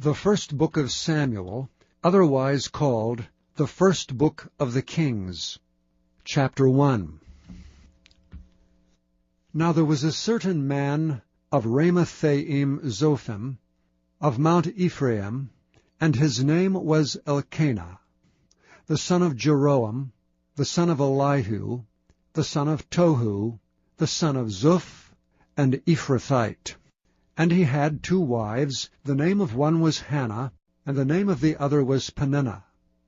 The first book of Samuel, otherwise called the first book of the Kings. Chapter 1. Now there was a certain man of Ramathaim Zophim, of Mount Ephraim, and his name was Elkanah, the son of Jeroham, the son of Elihu, the son of Tohu, the son of Zuph, and Ephrathite. And he had 2 wives. The name of one was Hannah, and the name of the other was Peninnah.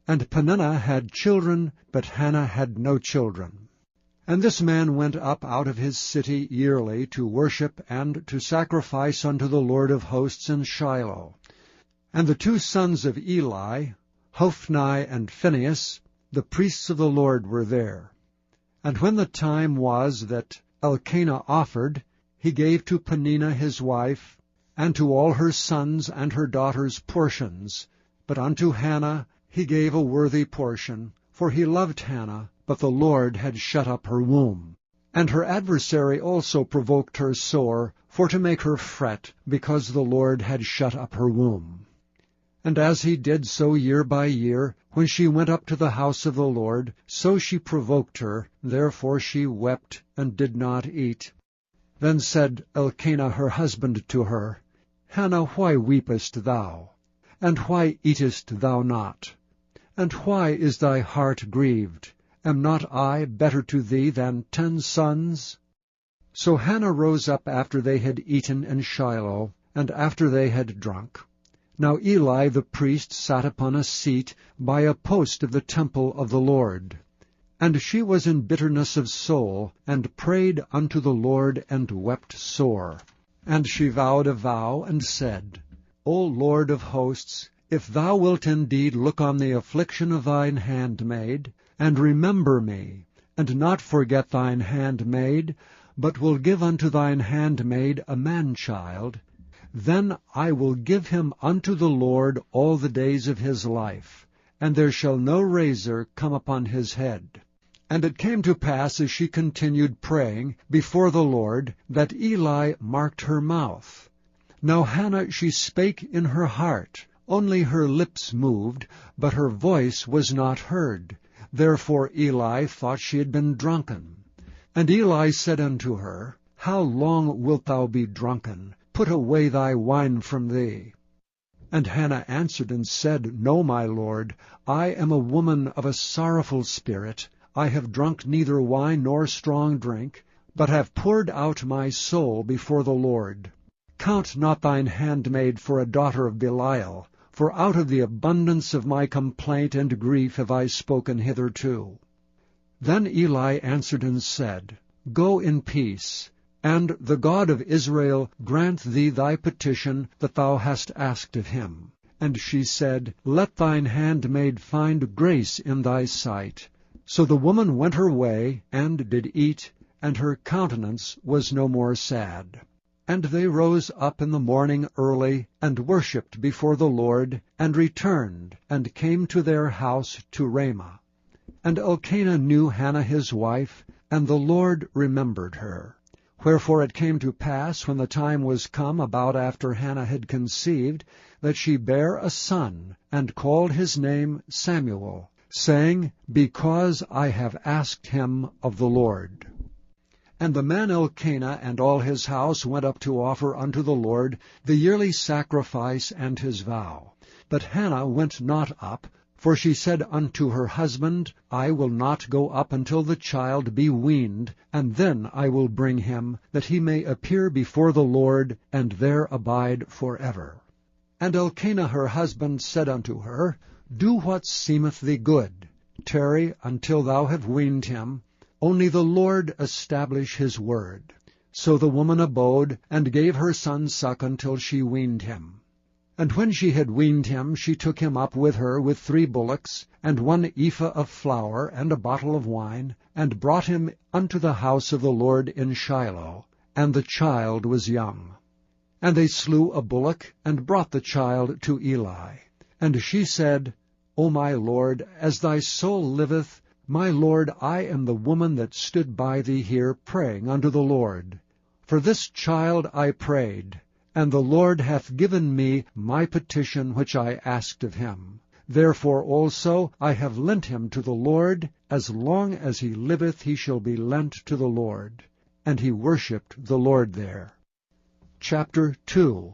And Peninnah had children, but Hannah had no children. And this man went up out of his city yearly to worship and to sacrifice unto the Lord of hosts in Shiloh. And the 2 sons of Eli, Hophni and Phinehas, the priests of the Lord, were there. And when the time was that Elkanah offered, he gave to Peninnah his wife, and to all her sons and her daughters portions. But unto Hannah he gave a worthy portion, for he loved Hannah, but the Lord had shut up her womb. And her adversary also provoked her sore, for to make her fret, because the Lord had shut up her womb. And as he did so year by year, when she went up to the house of the Lord, so she provoked her, therefore she wept and did not eat. Then said Elkanah her husband to her, Hannah, why weepest thou? And why eatest thou not? And why is thy heart grieved? Am not I better to thee than 10 sons? So Hannah rose up after they had eaten in Shiloh, and after they had drunk. Now Eli the priest sat upon a seat by a post of the temple of the Lord. And she was in bitterness of soul, and prayed unto the Lord, and wept sore. And she vowed a vow, and said, O Lord of hosts, if thou wilt indeed look on the affliction of thine handmaid, and remember me, and not forget thine handmaid, but will give unto thine handmaid a man-child, then I will give him unto the Lord all the days of his life, and there shall no razor come upon his head. And it came to pass, as she continued praying before the Lord, that Eli marked her mouth. Now Hannah she spake in her heart, only her lips moved, but her voice was not heard. Therefore Eli thought she had been drunken. And Eli said unto her, How long wilt thou be drunken? Put away thy wine from thee. And Hannah answered and said, No, my lord, I am a woman of a sorrowful spirit. I have drunk neither wine nor strong drink, but have poured out my soul before the Lord. Count not thine handmaid for a daughter of Belial, for out of the abundance of my complaint and grief have I spoken hitherto. Then Eli answered and said, Go in peace, and the God of Israel grant thee thy petition that thou hast asked of him. And she said, Let thine handmaid find grace in thy sight. So the woman went her way, and did eat, and her countenance was no more sad. And they rose up in the morning early, and worshipped before the Lord, and returned, and came to their house to Ramah. And Elkanah knew Hannah his wife, and the Lord remembered her. Wherefore it came to pass, when the time was come about after Hannah had conceived, that she bare a son, and called his name Samuel, saying, Because I have asked him of the Lord. And the man Elkanah and all his house went up to offer unto the Lord the yearly sacrifice and his vow. But Hannah went not up, for she said unto her husband, I will not go up until the child be weaned, and then I will bring him, that he may appear before the Lord, and there abide forever. And Elkanah her husband said unto her, Do what seemeth thee good. Tarry until thou have weaned him. Only the Lord establish his word. So the woman abode, and gave her son suck until she weaned him. And when she had weaned him, she took him up with her with 3 bullocks, and 1 ephah of flour, and a bottle of wine, and brought him unto the house of the Lord in Shiloh. And the child was young. And they slew a bullock, and brought the child to Eli. And she said, O my Lord, as thy soul liveth, my Lord, I am the woman that stood by thee here praying unto the Lord. For this child I prayed, And the Lord hath given me my petition which I asked of him. Therefore also I have lent him to the Lord. As long as he liveth he shall be lent to the Lord. And he worshipped the Lord there. Chapter 2.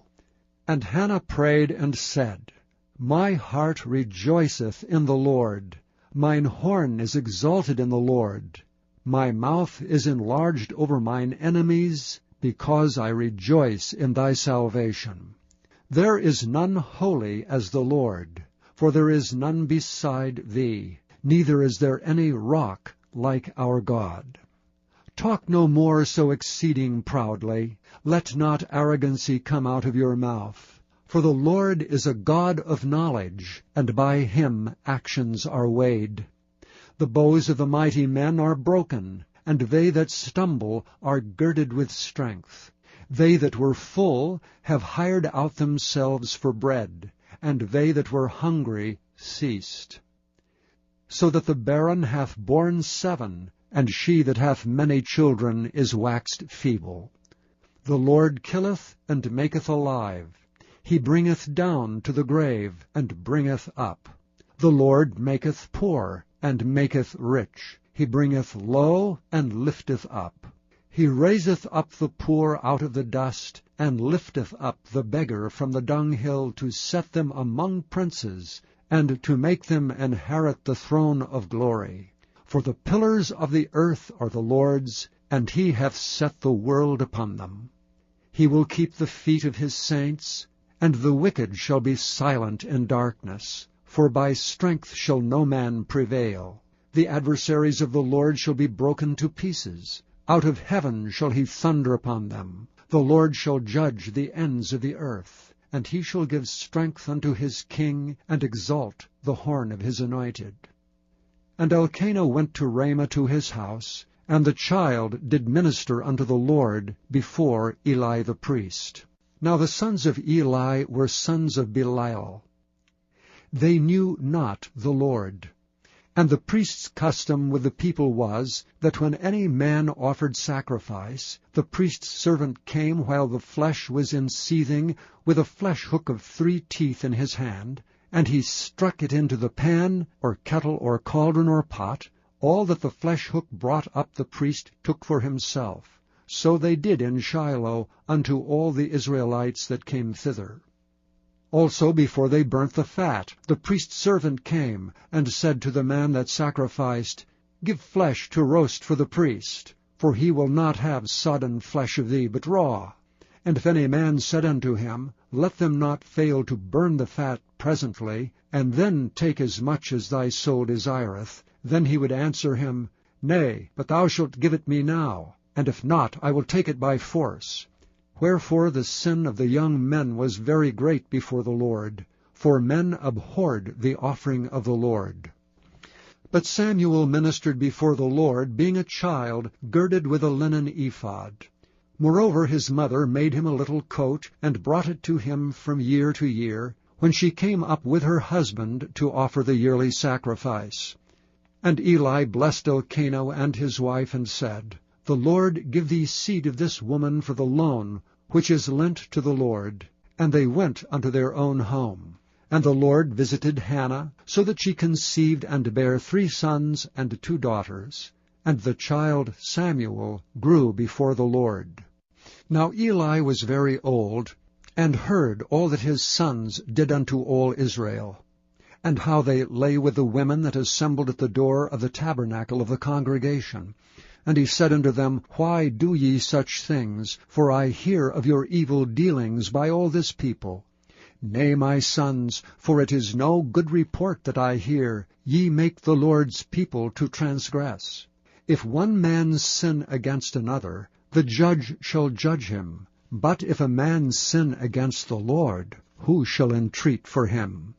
And Hannah prayed and said, My heart rejoiceth in the Lord. Mine horn is exalted in the Lord. My mouth is enlarged over mine enemies, because I rejoice in thy salvation. There is none holy as the Lord, for there is none beside thee, neither is there any rock like our God. Talk no more so exceeding proudly. Let not arrogancy come out of your mouth. For the Lord is a God of knowledge, and by him actions are weighed. The bows of the mighty men are broken, and they that stumble are girded with strength. They that were full have hired out themselves for bread, and they that were hungry ceased. So that the barren hath borne 7, and she that hath many children is waxed feeble. The Lord killeth and maketh alive. He bringeth down to the grave, and bringeth up. The Lord maketh poor, and maketh rich. He bringeth low, and lifteth up. He raiseth up the poor out of the dust, and lifteth up the beggar from the dunghill, to set them among princes, and to make them inherit the throne of glory. For the pillars of the earth are the Lord's, and he hath set the world upon them. He will keep the feet of his saints, and the wicked shall be silent in darkness. For by strength shall no man prevail. The adversaries of the Lord shall be broken to pieces. Out of heaven shall he thunder upon them. The Lord shall judge the ends of the earth, and he shall give strength unto his king, and exalt the horn of his anointed. And Elkanah went to Ramah to his house, and the child did minister unto the Lord before Eli the priest. Now the sons of Eli were sons of Belial. They knew not the Lord. And the priest's custom with the people was, that when any man offered sacrifice, the priest's servant came while the flesh was in seething, with a flesh hook of 3 teeth in his hand, and he struck it into the pan, or kettle, or cauldron, or pot. All that the flesh hook brought up the priest took for himself. So they did in Shiloh unto all the Israelites that came thither. Also before they burnt the fat, the priest's servant came, and said to the man that sacrificed, Give flesh to roast for the priest, for he will not have sodden flesh of thee, but raw. And if any man said unto him, Let them not fail to burn the fat presently, and then take as much as thy soul desireth, then he would answer him, Nay, but thou shalt give it me now, and if not, I will take it by force. Wherefore the sin of the young men was very great before the Lord, for men abhorred the offering of the Lord. But Samuel ministered before the Lord, being a child, girded with a linen ephod. Moreover his mother made him a little coat, and brought it to him from year to year, when she came up with her husband to offer the yearly sacrifice. And Eli blessed Elkanah and his wife, and said, The Lord give thee seed of this woman for the loan, which is lent to the Lord. And they went unto their own home. And the Lord visited Hannah, so that she conceived and bare 3 sons and 2 daughters. And the child Samuel grew before the Lord. Now Eli was very old, and heard all that his sons did unto all Israel, and how they lay with the women that assembled at the door of the tabernacle of the congregation. And he said unto them, Why do ye such things? For I hear of your evil dealings by all this people. Nay, my sons, for it is no good report that I hear. Ye make the Lord's people to transgress. If one man sin against another, the judge shall judge him. But if a man sin against the Lord, who shall entreat for him?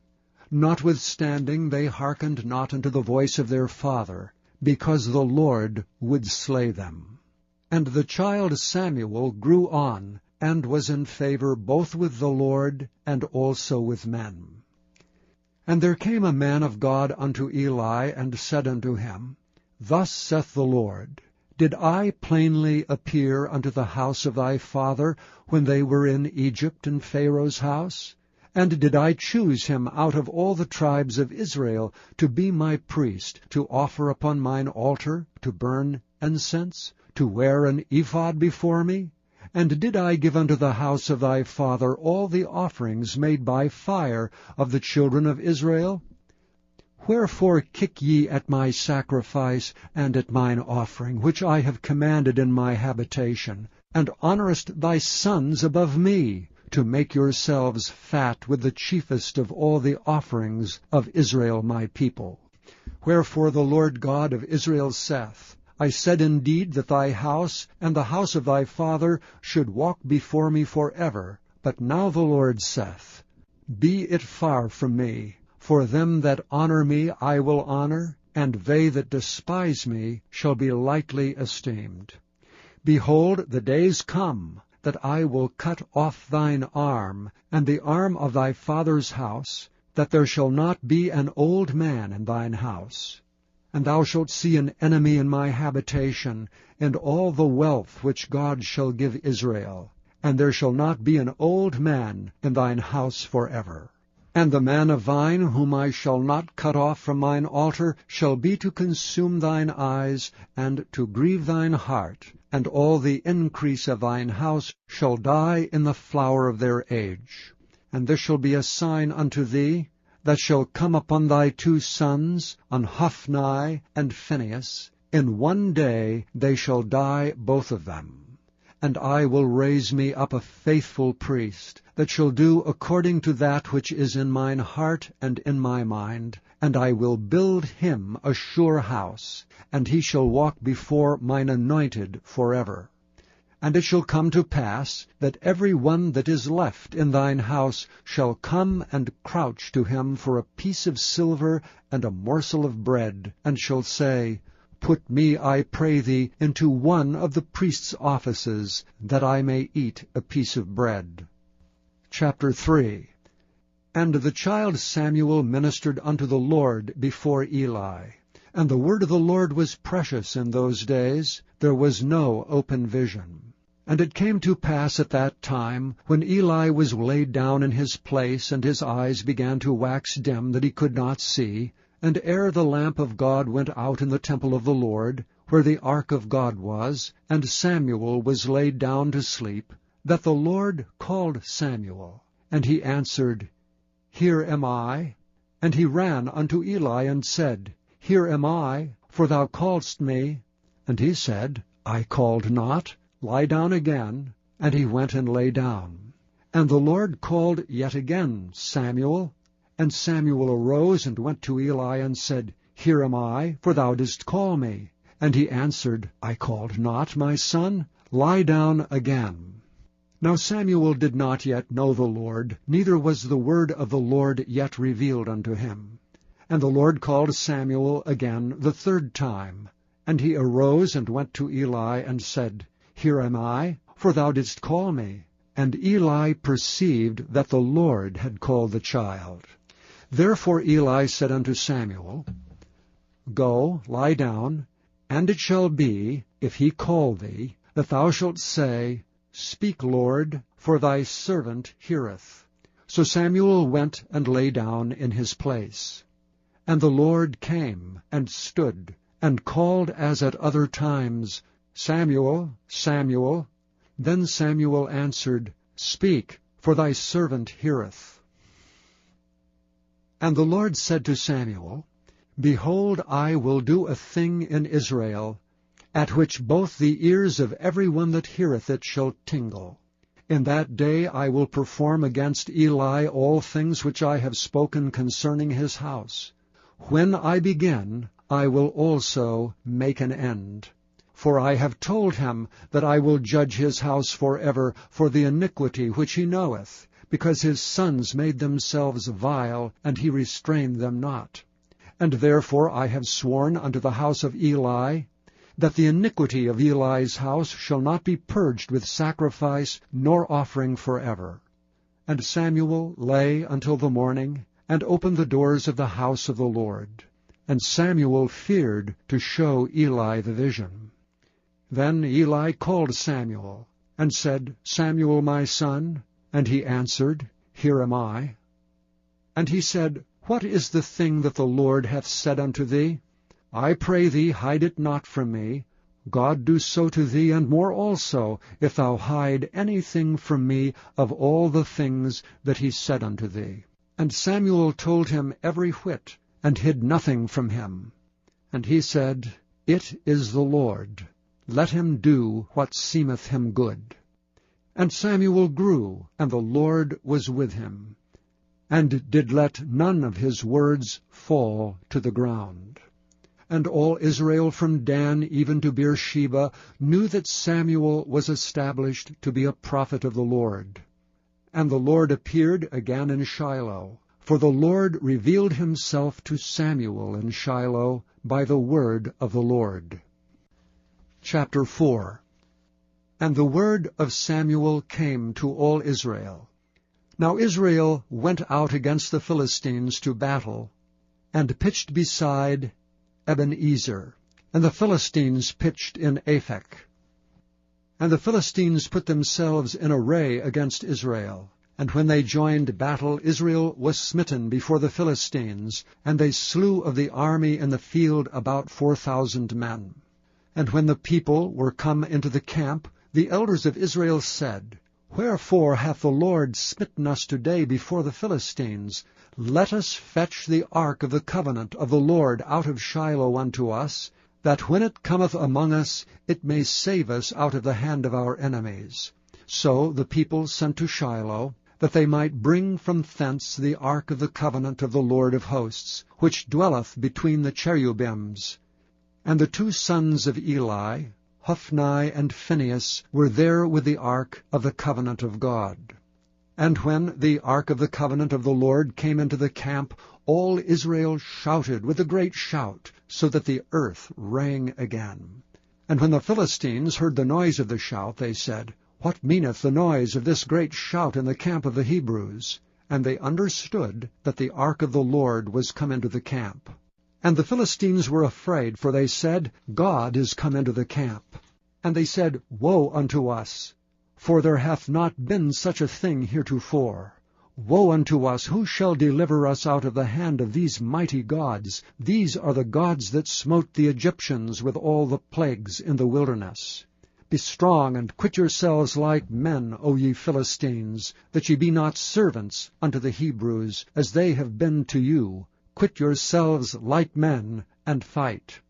Notwithstanding they hearkened not unto the voice of their father, because the Lord would slay them. And the child Samuel grew on, and was in favor both with the Lord and also with men. And there came a man of God unto Eli, and said unto him, Thus saith the Lord, Did I plainly appear unto the house of thy father when they were in Egypt in Pharaoh's house? And did I choose him out of all the tribes of Israel to be my priest, to offer upon mine altar, to burn incense, to wear an ephod before me? And did I give unto the house of thy father all the offerings made by fire of the children of Israel? Wherefore kick ye at my sacrifice and at mine offering, which I have commanded in my habitation, and honourest thy sons above me, to make yourselves fat with the chiefest of all the offerings of Israel my people? Wherefore the Lord God of Israel saith, I said indeed that thy house and the house of thy father should walk before me forever. But now the Lord saith, Be it far from me, for them that honour me I will honour, and they that despise me shall be lightly esteemed. Behold, the days come, that I will cut off thine arm, and the arm of thy father's house, that there shall not be an old man in thine house. And thou shalt see an enemy in my habitation, and all the wealth which God shall give Israel. And there shall not be an old man in thine house forever. And the man of thine, whom I shall not cut off from mine altar, shall be to consume thine eyes, and to grieve thine heart, and all the increase of thine house shall die in the flower of their age. And this shall be a sign unto thee, that shall come upon thy 2 sons, on Hophni and Phinehas. In one day they shall die both of them. And I will raise me up a faithful priest, that shall do according to that which is in mine heart and in my mind. And I will build him a sure house, and he shall walk before mine anointed forever. And it shall come to pass, that every one that is left in thine house shall come and crouch to him for a piece of silver and a morsel of bread, and shall say, Put me, I pray thee, into one of the priest's offices, that I may eat a piece of bread. Chapter 3. And the child Samuel ministered unto the Lord before Eli. And the word of the Lord was precious in those days. There was no open vision. And it came to pass at that time, when Eli was laid down in his place, and his eyes began to wax dim, that he could not see, and ere the lamp of God went out in the temple of the Lord, where the ark of God was, and Samuel was laid down to sleep, that the Lord called Samuel. And he answered, Here am I. And he ran unto Eli, and said, Here am I, for thou calledst me. And he said, I called not. Lie down again. And he went and lay down. And the Lord called yet again, Samuel. And Samuel arose and went to Eli, and said, Here am I, for thou didst call me. And he answered, I called not, my son. Lie down again. Now Samuel did not yet know the Lord, neither was the word of the Lord yet revealed unto him. And the Lord called Samuel again the 3rd time. And he arose and went to Eli, and said, Here am I, for thou didst call me. And Eli perceived that the Lord had called the child. Therefore Eli said unto Samuel, Go, lie down, and it shall be, if he call thee, that thou shalt say, Speak, Lord, for thy servant heareth. So Samuel went and lay down in his place. And the Lord came, and stood, and called as at other times, Samuel, Samuel. Then Samuel answered, Speak, for thy servant heareth. And the Lord said to Samuel, Behold, I will do a thing in Israel, at which both the ears of every one that heareth it shall tingle. In that day I will perform against Eli all things which I have spoken concerning his house. When I begin, I will also make an end. For I have told him that I will judge his house forever for the iniquity which he knoweth, because his sons made themselves vile, and he restrained them not. And therefore I have sworn unto the house of Eli, that the iniquity of Eli's house shall not be purged with sacrifice nor offering forever. And Samuel lay until the morning, and opened the doors of the house of the Lord. And Samuel feared to show Eli the vision. Then Eli called Samuel, and said, Samuel, my son. And he answered, Here am I. And he said, What is the thing that the Lord hath said unto thee? I pray thee, hide it not from me. God do so to thee, and more also, if thou hide anything from me of all the things that he said unto thee. And Samuel told him every whit, and hid nothing from him. And he said, It is the Lord. Let him do what seemeth him good. And Samuel grew, and the Lord was with him, and did let none of his words fall to the ground. And all Israel from Dan even to Beersheba knew that Samuel was established to be a prophet of the Lord. And the Lord appeared again in Shiloh, for the Lord revealed himself to Samuel in Shiloh by the word of the Lord. Chapter 4. And the word of Samuel came to all Israel. Now Israel went out against the Philistines to battle, and pitched beside Ebenezer, and the Philistines pitched in Aphek. And the Philistines put themselves in array against Israel. And when they joined battle, Israel was smitten before the Philistines, and they slew of the army in the field about 4,000 men. And when the people were come into the camp, the elders of Israel said, Wherefore hath the Lord smitten us today before the Philistines? Let us fetch the ark of the covenant of the Lord out of Shiloh unto us, that when it cometh among us, it may save us out of the hand of our enemies. So the people sent to Shiloh, that they might bring from thence the ark of the covenant of the Lord of hosts, which dwelleth between the cherubims. And the two sons of Eli, Hophni and Phinehas, were there with the ark of the covenant of God. And when the ark of the covenant of the Lord came into the camp, all Israel shouted with a great shout, so that the earth rang again. And when the Philistines heard the noise of the shout, they said, What meaneth the noise of this great shout in the camp of the Hebrews? And they understood that the ark of the Lord was come into the camp. And the Philistines were afraid, for they said, God is come into the camp. And they said, Woe unto us! For there hath not been such a thing heretofore. Woe unto us! Who shall deliver us out of the hand of these mighty gods? These are the gods that smote the Egyptians with all the plagues in the wilderness. Be strong, and quit yourselves like men, O ye Philistines, that ye be not servants unto the Hebrews, as they have been to you. Quit yourselves like men, and fight.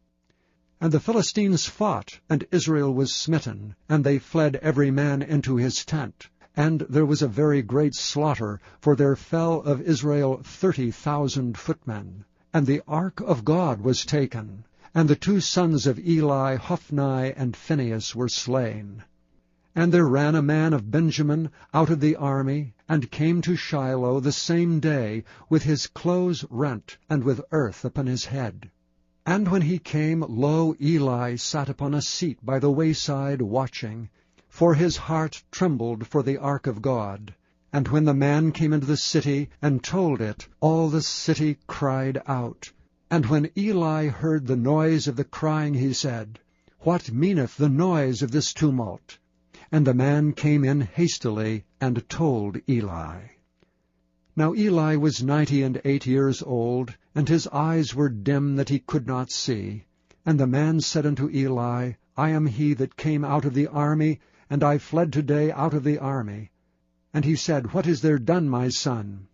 And the Philistines fought, and Israel was smitten, and they fled every man into his tent. And there was a very great slaughter, for there fell of Israel 30,000 footmen. And the ark of God was taken, and the two sons of Eli, Hophni and Phinehas, were slain. And there ran a man of Benjamin out of the army, and came to Shiloh the same day, with his clothes rent, and with earth upon his head. And when he came, lo, Eli sat upon a seat by the wayside watching, for his heart trembled for the ark of God. And when the man came into the city, and told it, all the city cried out. And when Eli heard the noise of the crying, he said, What meaneth the noise of this tumult? And the man came in hastily, and told Eli. Now Eli was 98 years old, and his eyes were dim that he could not see. And the man said unto Eli, I am he that came out of the army, and I fled today out of the army. And he said, What is there done, my son?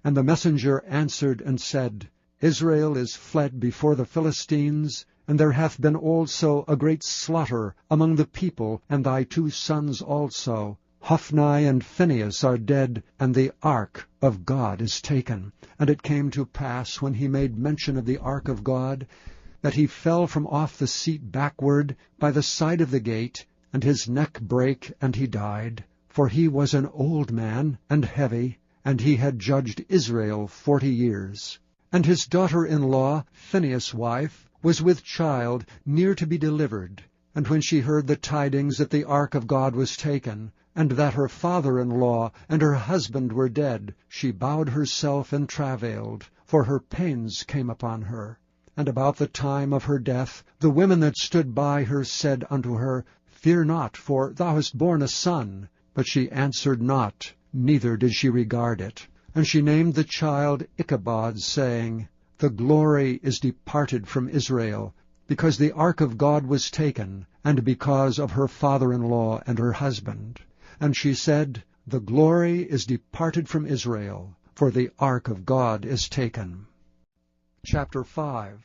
And the messenger answered and said, Israel is fled before the Philistines, and there hath been also a great slaughter among the people, and thy two sons also, Hophni and Phinehas, are dead, and the ark of God is taken. And it came to pass, when he made mention of the ark of God, that he fell from off the seat backward by the side of the gate, and his neck brake, and he died. For he was an old man, and heavy, and he had judged Israel 40 years. And his daughter-in-law, Phinehas' wife, was with child, near to be delivered. And when she heard the tidings that the ark of God was taken, and that her father-in-law and her husband were dead, she bowed herself and travailed, for her pains came upon her. And about the time of her death, the women that stood by her said unto her, Fear not, for thou hast borne a son. But she answered not, neither did she regard it. And she named the child Ichabod, saying, The glory is departed from Israel, because the ark of God was taken, and because of her father-in-law and her husband. And she said, The glory is departed from Israel, for the ark of God is taken. Chapter 5.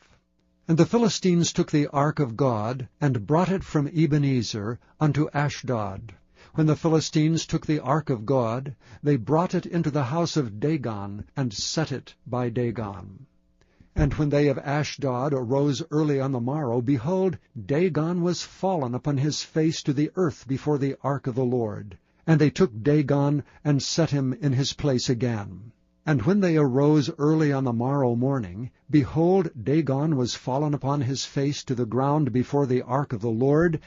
And the Philistines took the ark of God, and brought it from Ebenezer unto Ashdod. When the Philistines took the ark of God, they brought it into the house of Dagon, and set it by Dagon. And when they of Ashdod arose early on the morrow, behold, Dagon was fallen upon his face to the earth before the ark of the Lord. And they took Dagon, and set him in his place again. And when they arose early on the morrow morning, behold, Dagon was fallen upon his face to the ground before the ark of the Lord,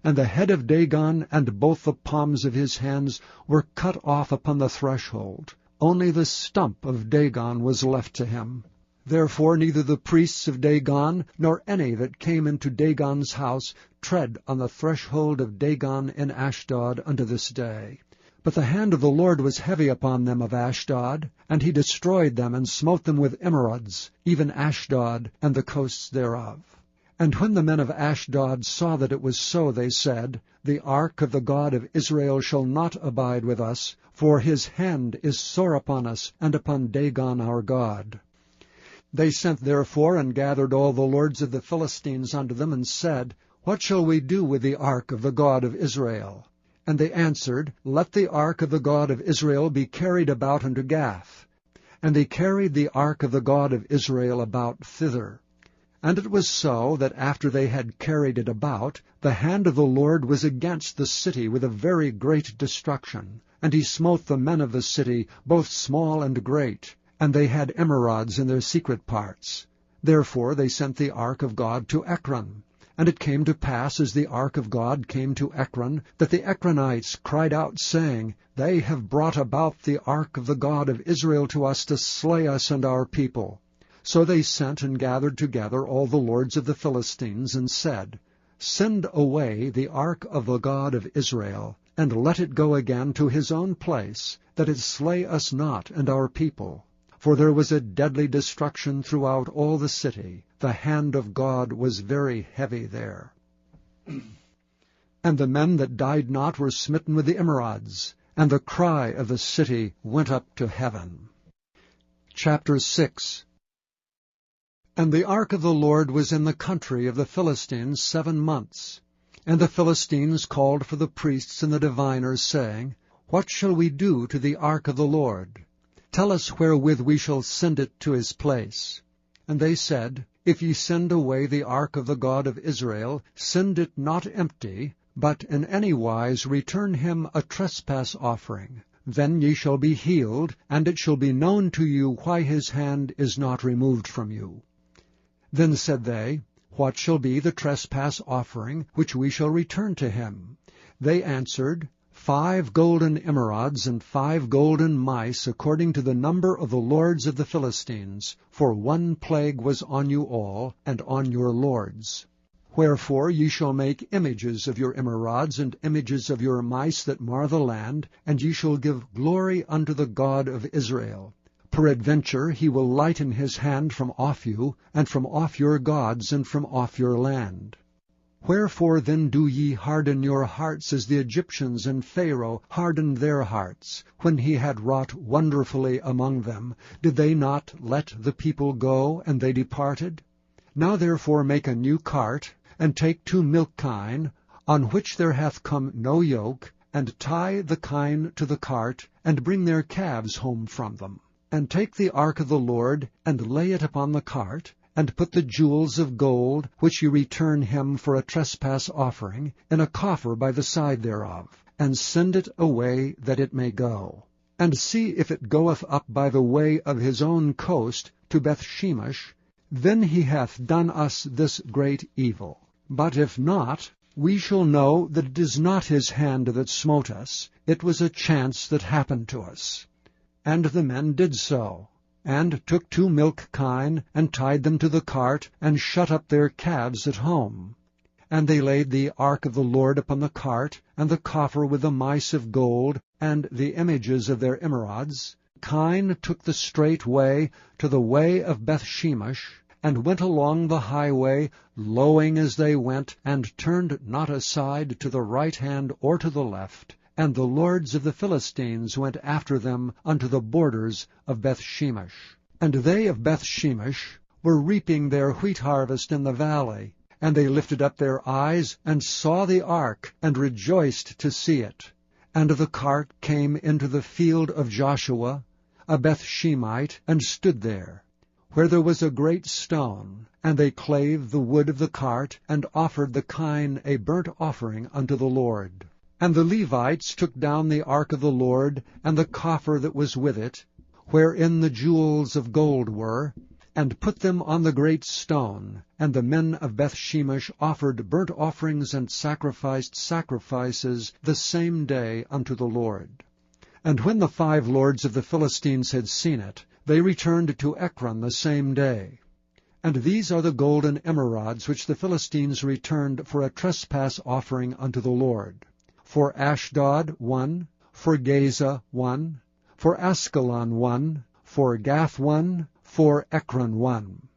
and the head of Dagon and both the palms of his hands were cut off upon the threshold. Only the stump of Dagon was left to him. Therefore neither the priests of Dagon, nor any that came into Dagon's house, tread on the threshold of Dagon in Ashdod unto this day. But the hand of the Lord was heavy upon them of Ashdod, and he destroyed them, and smote them with emerods, even Ashdod and the coasts thereof. And when the men of Ashdod saw that it was so, they said, The ark of the God of Israel shall not abide with us, for his hand is sore upon us, and upon Dagon our God. They sent therefore and gathered all the lords of the Philistines unto them, and said, What shall we do with the ark of the God of Israel? And they answered, Let the ark of the God of Israel be carried about unto Gath. And they carried the ark of the God of Israel about thither. And it was so, that after they had carried it about, the hand of the Lord was against the city with a very great destruction. And he smote the men of the city, both small and great, and they had emerods in their secret parts. Therefore they sent the ark of God to Ekron. And it came to pass, as the ark of God came to Ekron, that the Ekronites cried out, saying, They have brought about the ark of the God of Israel to us to slay us and our people. So they sent and gathered together all the lords of the Philistines, and said, Send away the ark of the God of Israel, and let it go again to his own place, that it slay us not and our people. For there was a deadly destruction throughout all the city. The hand of God was very heavy there. And the men that died not were smitten with the emerods, and the cry of the city went up to heaven. Chapter 6. And the ark of the Lord was in the country of the Philistines 7 months. And the Philistines called for the priests and the diviners, saying, What shall we do to the ark of the Lord? Tell us wherewith we shall send it to his place. And they said, If ye send away the ark of the God of Israel, send it not empty, but in any wise return him a trespass offering. Then ye shall be healed, and it shall be known to you why his hand is not removed from you. Then said they, What shall be the trespass offering which we shall return to him? They answered, 5 golden emerods and 5 golden mice, according to the number of the lords of the Philistines, for 1 plague was on you all, and on your lords. Wherefore ye shall make images of your emerods, and images of your mice that mar the land, and ye shall give glory unto the God of Israel. Peradventure he will lighten his hand from off you, and from off your gods, and from off your land. Wherefore then do ye harden your hearts as the Egyptians and Pharaoh hardened their hearts? When he had wrought wonderfully among them, did they not let the people go, and they departed? Now therefore make a new cart, and take 2 milch kine, on which there hath come no yoke, and tie the kine to the cart, and bring their calves home from them. And take the ark of the Lord, and lay it upon the cart, and put the jewels of gold, which ye return him for a trespass offering, in a coffer by the side thereof, and send it away that it may go. And see if it goeth up by the way of his own coast to Bethshemesh, then he hath done us this great evil. But if not, we shall know that it is not his hand that smote us, it was a chance that happened to us. And the men did so. and took 2 milch kine, and tied them to the cart, and shut up their calves at home. And they laid the ark of the Lord upon the cart, and the coffer with the mice of gold, and the images of their emerods. Kine took the straight way to the way of Bethshemesh, and went along the highway, lowing as they went, and turned not aside to the right hand or to the left. And the lords of the Philistines went after them unto the borders of Bethshemesh. And they of Bethshemesh were reaping their wheat harvest in the valley. And they lifted up their eyes, and saw the ark, and rejoiced to see it. And the cart came into the field of Joshua, a Bethshemite, and stood there, where there was a great stone. And they clave the wood of the cart, and offered the kine a burnt offering unto the Lord. And the Levites took down the ark of the Lord, and the coffer that was with it, wherein the jewels of gold were, and put them on the great stone. And the men of Bethshemesh offered burnt offerings and sacrificed sacrifices the same day unto the Lord. And when the 5 lords of the Philistines had seen it, they returned to Ekron the same day. And these are the golden emerods which the Philistines returned for a trespass offering unto the Lord. For Ashdod 1, for Gaza 1, for Askelon 1, for Gath 1, for Ekron 1.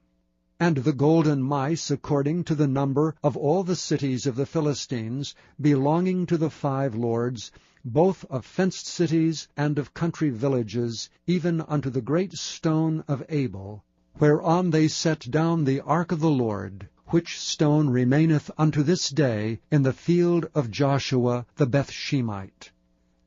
And the golden mice according to the number of all the cities of the Philistines, belonging to the 5 lords, both of fenced cities and of country villages, even unto the great stone of Abel, whereon they set down the ark of the Lord, which stone remaineth unto this day in the field of Joshua the Bethshemite.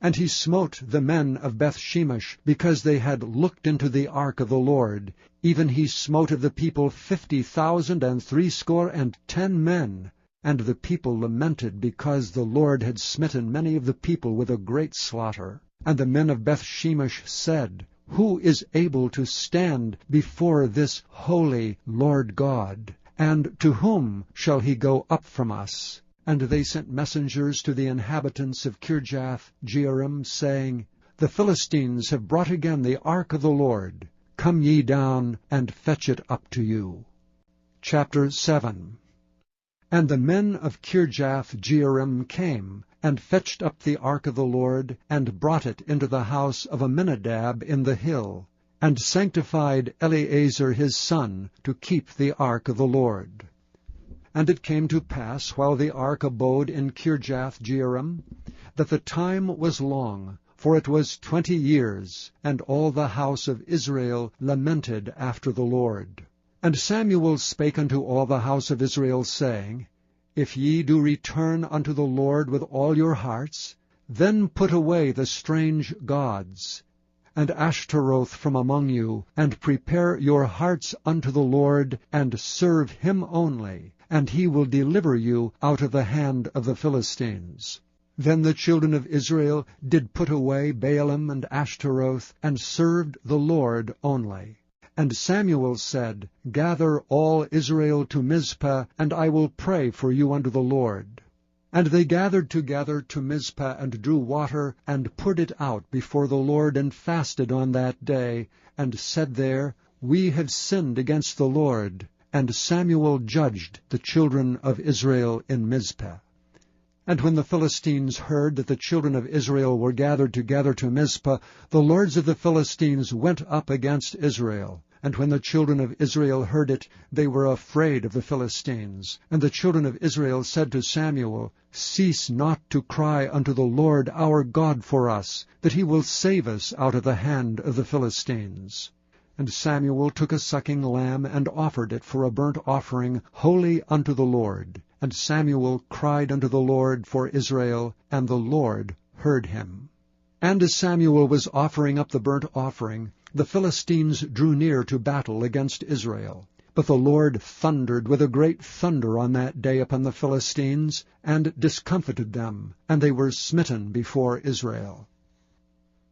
And he smote the men of Bethshemesh, because they had looked into the ark of the Lord. Even he smote of the people 50,000 and 70 men. And the people lamented, because the Lord had smitten many of the people with a great slaughter. And the men of Bethshemesh said, Who is able to stand before this holy Lord God? And to whom shall he go up from us? And they sent messengers to the inhabitants of Kirjath-jearim, saying, The Philistines have brought again the ark of the Lord. Come ye down, and fetch it up to you. Chapter 7. And the men of Kirjath-jearim came, and fetched up the ark of the Lord, and brought it into the house of Aminadab in the hill, and sanctified Eleazar his son to keep the ark of the Lord. And it came to pass, while the ark abode in Kirjath-jearim, that the time was long, for it was 20 years, and all the house of Israel lamented after the Lord. And Samuel spake unto all the house of Israel, saying, If ye do return unto the Lord with all your hearts, then put away the strange gods, and Ashtaroth from among you, and prepare your hearts unto the Lord, and serve him only, and he will deliver you out of the hand of the Philistines. Then the children of Israel did put away Baalim and Ashtaroth, and served the Lord only. And Samuel said, Gather all Israel to Mizpah, and I will pray for you unto the Lord. And they gathered together to Mizpah, and drew water, and poured it out before the Lord, and fasted on that day, and said there, We have sinned against the Lord. And Samuel judged the children of Israel in Mizpah. And when the Philistines heard that the children of Israel were gathered together to Mizpah, the lords of the Philistines went up against Israel. And when the children of Israel heard it, they were afraid of the Philistines. And the children of Israel said to Samuel, Cease not to cry unto the Lord our God for us, that he will save us out of the hand of the Philistines. And Samuel took a sucking lamb, and offered it for a burnt offering holy unto the Lord. And Samuel cried unto the Lord for Israel, and the Lord heard him. And as Samuel was offering up the burnt offering, the Philistines drew near to battle against Israel. But the Lord thundered with a great thunder on that day upon the Philistines, and discomfited them, and they were smitten before Israel.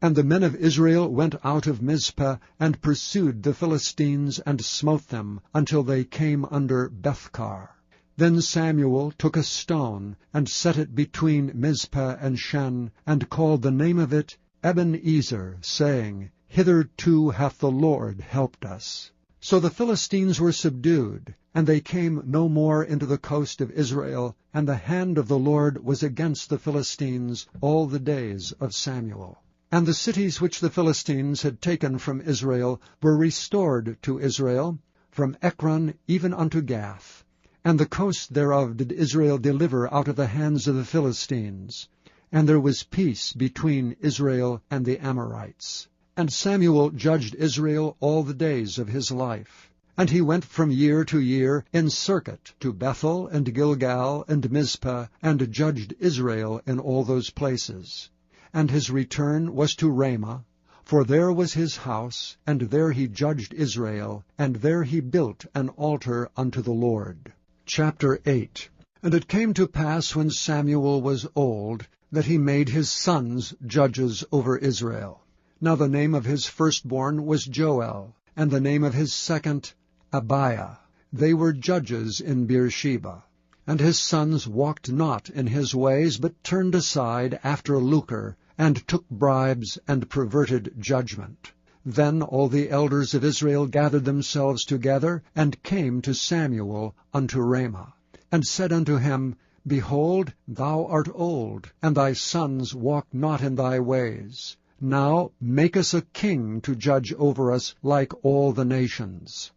And the men of Israel went out of Mizpah, and pursued the Philistines, and smote them, until they came under Bethkar. Then Samuel took a stone, and set it between Mizpah and Shen, and called the name of it Ebenezer, saying, Hitherto hath the Lord helped us. So the Philistines were subdued, and they came no more into the coast of Israel, and the hand of the Lord was against the Philistines all the days of Samuel. And the cities which the Philistines had taken from Israel were restored to Israel, from Ekron even unto Gath. And the coast thereof did Israel deliver out of the hands of the Philistines. And there was peace between Israel and the Amorites. And Samuel judged Israel all the days of his life. And he went from year to year in circuit to Bethel and Gilgal and Mizpah, and judged Israel in all those places. And his return was to Ramah, for there was his house, and there he judged Israel, and there he built an altar unto the Lord. Chapter 8. And it came to pass, when Samuel was old, that he made his sons judges over Israel. Now the name of his firstborn was Joel, and the name of his second Abiah. They were judges in Beersheba. And his sons walked not in his ways, but turned aside after lucre, and took bribes, and perverted judgment. Then all the elders of Israel gathered themselves together, and came to Samuel unto Ramah, and said unto him, Behold, thou art old, and thy sons walk not in thy ways. Now make us a king to judge over us like all the nations.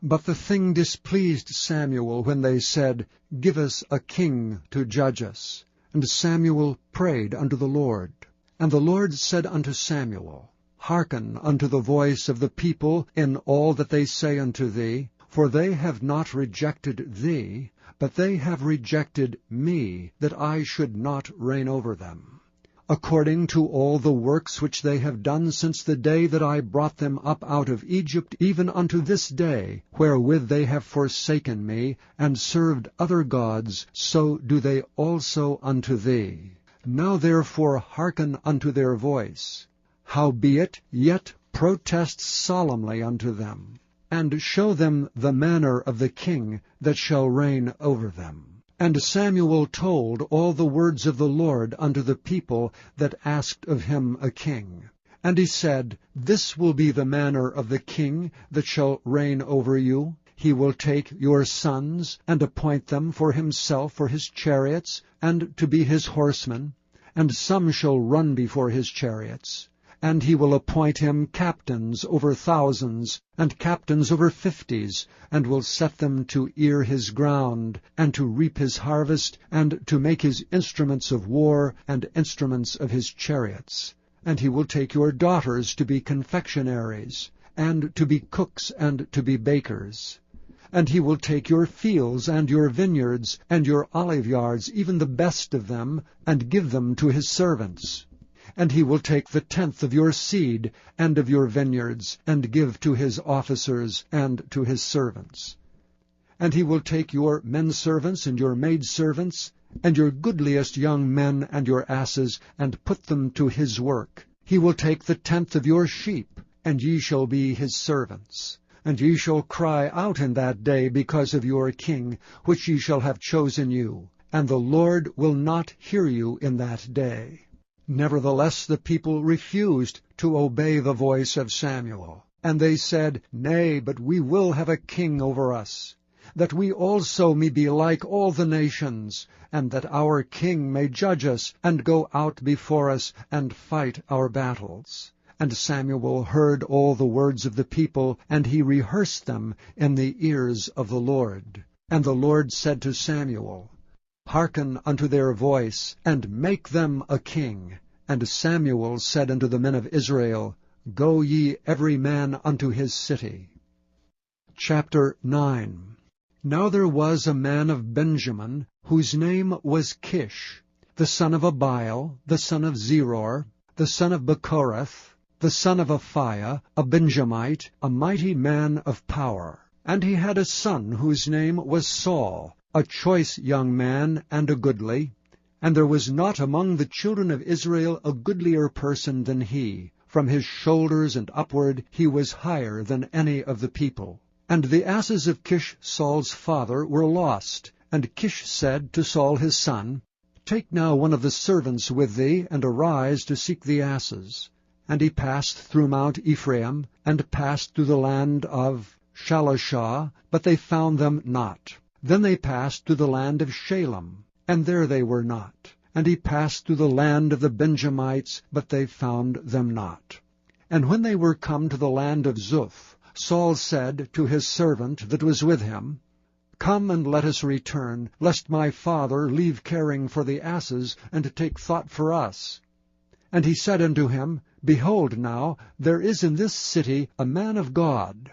But the thing displeased Samuel when they said, Give us a king to judge us. And Samuel prayed unto the Lord. And the Lord said unto Samuel, Hearken unto the voice of the people in all that they say unto thee, for they have not rejected thee, but they have rejected me, that I should not reign over them. According to all the works which they have done since the day that I brought them up out of Egypt, even unto this day, wherewith they have forsaken me, and served other gods, so do they also unto thee. Now therefore hearken unto their voice. Howbeit, yet protest solemnly unto them, and show them the manner of the king that shall reign over them. And Samuel told all the words of the Lord unto the people that asked of him a king. And he said, This will be the manner of the king that shall reign over you. He will take your sons, and appoint them for himself for his chariots, and to be his horsemen, and some shall run before his chariots. And he will appoint him captains over thousands, and captains over 50s, and will set them to ear his ground, and to reap his harvest, and to make his instruments of war, and instruments of his chariots. And he will take your daughters to be confectionaries, and to be cooks, and to be bakers. And he will take your fields, and your vineyards, and your oliveyards, even the best of them, and give them to his servants. And he will take the tenth of your seed, and of your vineyards, and give to his officers, and to his servants. And he will take your men-servants, and your maid-servants, and your goodliest young men, and your asses, and put them to his work. He will take the tenth of your sheep, and ye shall be his servants. And ye shall cry out in that day because of your king, which ye shall have chosen you. And the Lord will not hear you in that day. Nevertheless the people refused to obey the voice of Samuel. And they said, Nay, but we will have a king over us, that we also may be like all the nations, and that our king may judge us, and go out before us, and fight our battles. And Samuel heard all the words of the people, and he rehearsed them in the ears of the Lord. And the Lord said to Samuel, Hearken unto their voice, and make them a king. And Samuel said unto the men of Israel, Go ye every man unto his city. Chapter 9. Now there was a man of Benjamin, whose name was Kish, the son of Abiel, the son of Zeror, the son of Bechorath, the son of Aphiah, a Benjamite, a mighty man of power. And he had a son whose name was Saul, a choice young man and a goodly. And there was not among the children of Israel a goodlier person than he. From his shoulders and upward he was higher than any of the people. And the asses of Kish Saul's father were lost. And Kish said to Saul his son, Take now one of the servants with thee, and arise to seek the asses. And he passed through Mount Ephraim, and passed through the land of Shalishah, but they found them not. Then they passed through the land of Shalem, and there they were not. And he passed through the land of the Benjamites, but they found them not. And when they were come to the land of Zuph, Saul said to his servant that was with him, Come and let us return, lest my father leave caring for the asses, and take thought for us. And he said unto him, Behold now, there is in this city a man of God,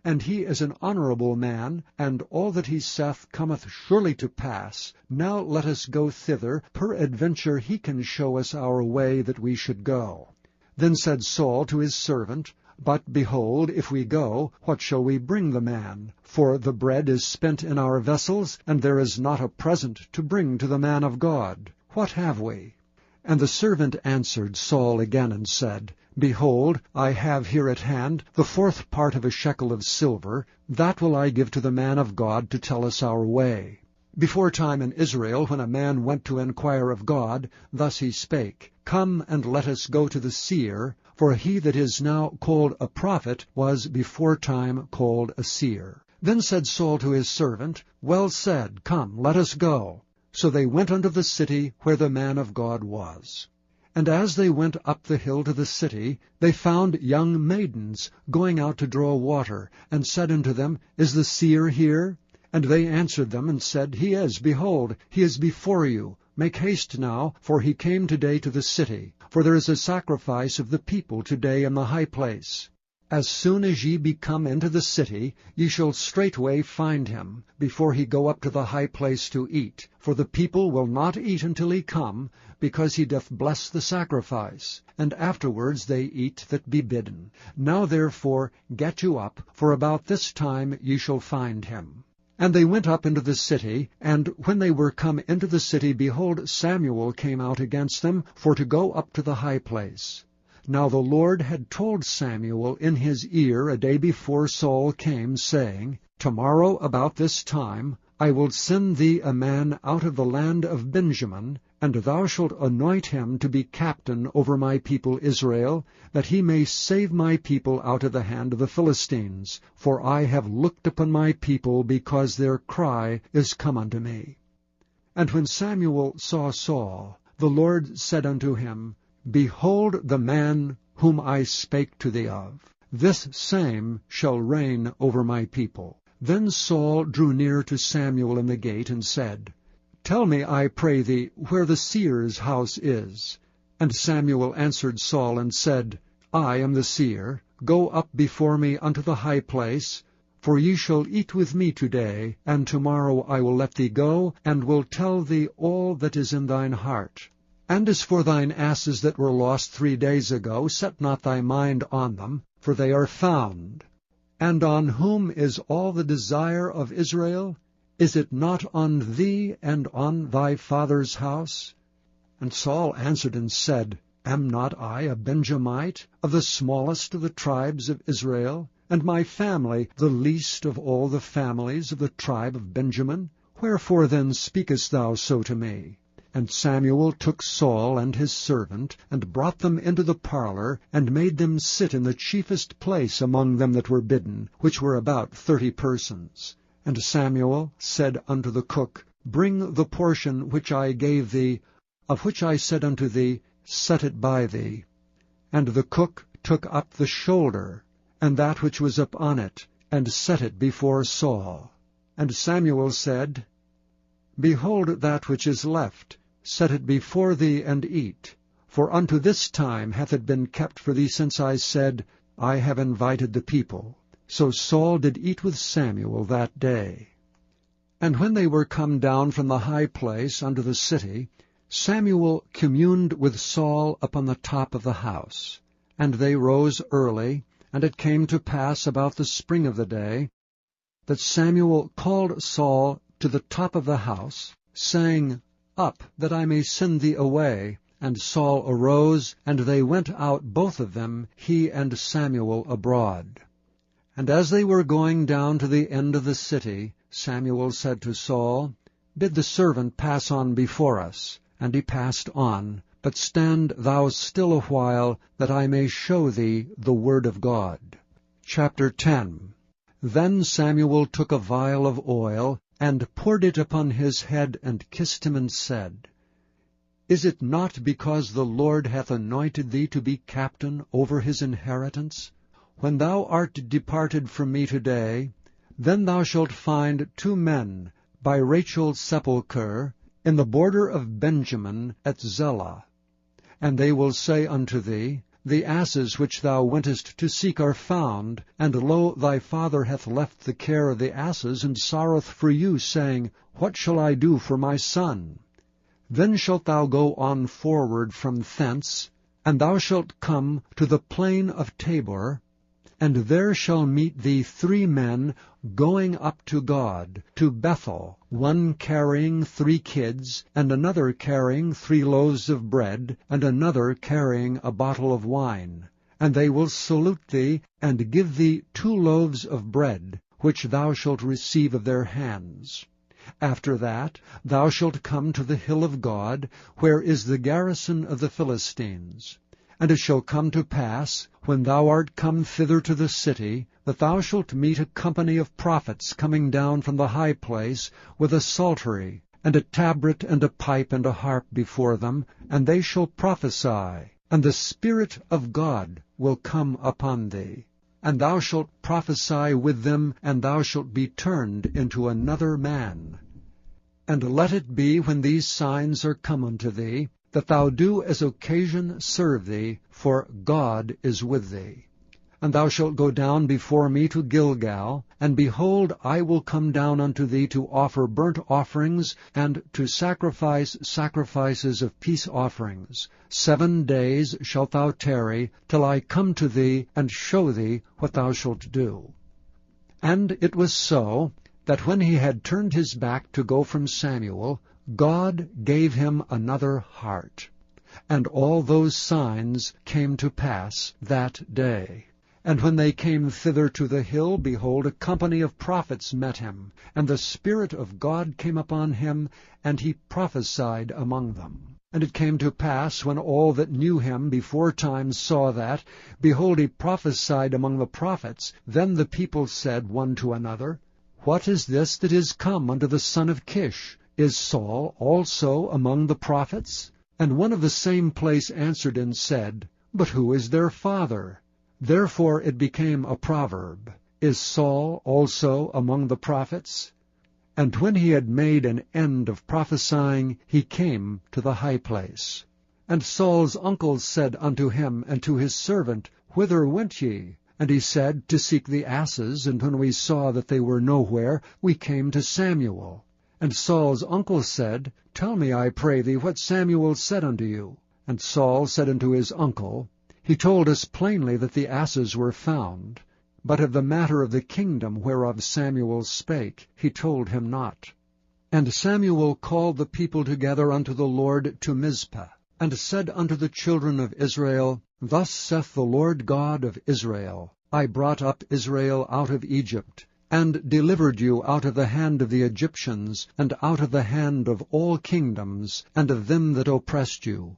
and he is an honorable man, and all that he saith cometh surely to pass. Now let us go thither, peradventure he can show us our way that we should go. Then said Saul to his servant, But behold, if we go, what shall we bring the man? For the bread is spent in our vessels, and there is not a present to bring to the man of God. What have we? And the servant answered Saul again and said, Behold, I have here at hand the 4th part of a shekel of silver. That will I give to the man of God to tell us our way. Before time in Israel, when a man went to enquire of God, thus he spake, Come and let us go to the seer, for he that is now called a prophet was before time called a seer. Then said Saul to his servant, Well said, come, let us go. So they went unto the city where the man of God was. And as they went up the hill to the city, they found young maidens going out to draw water, and said unto them, Is the seer here? And they answered them, and said, He is, behold, he is before you. Make haste now, for he came today to the city. For there is a sacrifice of the people today in the high place. As soon as ye be come into the city, ye shall straightway find him, before he go up to the high place to eat. For the people will not eat until he come, because he doth bless the sacrifice. And afterwards they eat that be bidden. Now therefore get you up, for about this time ye shall find him. And they went up into the city, and when they were come into the city, behold, Samuel came out against them, for to go up to the high place. Now the Lord had told Samuel in his ear a day before Saul came, saying, Tomorrow about this time I will send thee a man out of the land of Benjamin, and thou shalt anoint him to be captain over my people Israel, that he may save my people out of the hand of the Philistines. For I have looked upon my people, because their cry is come unto me. And when Samuel saw Saul, the Lord said unto him, Behold the man whom I spake to thee of. This same shall reign over my people. Then Saul drew near to Samuel in the gate, and said, Tell me, I pray thee, where the seer's house is. And Samuel answered Saul, and said, I am the seer. Go up before me unto the high place, for ye shall eat with me today, and tomorrow I will let thee go, and will tell thee all that is in thine heart. And as for thine asses that were lost 3 days ago, set not thy mind on them, for they are found. And on whom is all the desire of Israel? Is it not on thee and on thy father's house? And Saul answered and said, Am not I a Benjamite, of the smallest of the tribes of Israel, and my family the least of all the families of the tribe of Benjamin? Wherefore then speakest thou so to me? And Samuel took Saul and his servant, and brought them into the parlor, and made them sit in the chiefest place among them that were bidden, which were about 30 persons. And Samuel said unto the cook, Bring the portion which I gave thee, of which I said unto thee, Set it by thee. And the cook took up the shoulder, and that which was upon it, and set it before Saul. And Samuel said, Behold that which is left, set it before thee, and eat. For unto this time hath it been kept for thee, since I said, I have invited the people. So Saul did eat with Samuel that day. And when they were come down from the high place unto the city, Samuel communed with Saul upon the top of the house. And they rose early, and it came to pass about the spring of the day, that Samuel called Saul to the top of the house, saying, Up, that I may send thee away. And Saul arose, and they went out both of them, he and Samuel, abroad. And as they were going down to the end of the city, Samuel said to Saul, Bid the servant pass on before us. And he passed on, but stand thou still a while, that I may show thee the word of God. Chapter 10. Then Samuel took a vial of oil, and poured it upon his head, and kissed him, and said, Is it not because the Lord hath anointed thee to be captain over his inheritance? When thou art departed from me today, then thou shalt find 2 men by Rachel's sepulchre in the border of Benjamin at Zelah. And they will say unto thee, The asses which thou wentest to seek are found, and lo, thy father hath left the care of the asses, and sorroweth for you, saying, What shall I do for my son? Then shalt thou go on forward from thence, and thou shalt come to the plain of Tabor, and there shall meet thee 3 men going up to God, to Bethel, one carrying 3 kids, and another carrying 3 loaves of bread, and another carrying a bottle of wine. And they will salute thee, and give thee 2 loaves of bread, which thou shalt receive of their hands. After that thou shalt come to the hill of God, where is the garrison of the Philistines. And it shall come to pass, when thou art come thither to the city, that thou shalt meet a company of prophets coming down from the high place, with a psaltery, and a tabret, and a pipe, and a harp before them, and they shall prophesy, and the Spirit of God will come upon thee. And thou shalt prophesy with them, and thou shalt be turned into another man. And let it be, when these signs are come unto thee, that thou do as occasion serve thee, for God is with thee. And thou shalt go down before me to Gilgal, and behold, I will come down unto thee to offer burnt offerings, and to sacrifice sacrifices of peace offerings. 7 days shalt thou tarry, till I come to thee, and show thee what thou shalt do. And it was so, that when he had turned his back to go from Samuel, God gave him another heart. And all those signs came to pass that day. And when they came thither to the hill, behold, a company of prophets met him, and the Spirit of God came upon him, and he prophesied among them. And it came to pass, when all that knew him beforetime saw that, behold, he prophesied among the prophets, then the people said one to another, What is this that is come unto the son of Kish? Is Saul also among the prophets? And one of the same place answered and said, But who is their father? Therefore it became a proverb, Is Saul also among the prophets? And when he had made an end of prophesying, he came to the high place. And Saul's uncle said unto him and to his servant, Whither went ye? And he said, To seek the asses, and when we saw that they were nowhere, we came to Samuel. And Saul's uncle said, Tell me, I pray thee, what Samuel said unto you. And Saul said unto his uncle, He told us plainly that the asses were found, but of the matter of the kingdom whereof Samuel spake, he told him not. And Samuel called the people together unto the Lord to Mizpah, and said unto the children of Israel, Thus saith the Lord God of Israel, I brought up Israel out of Egypt, and delivered you out of the hand of the Egyptians, and out of the hand of all kingdoms, and of them that oppressed you.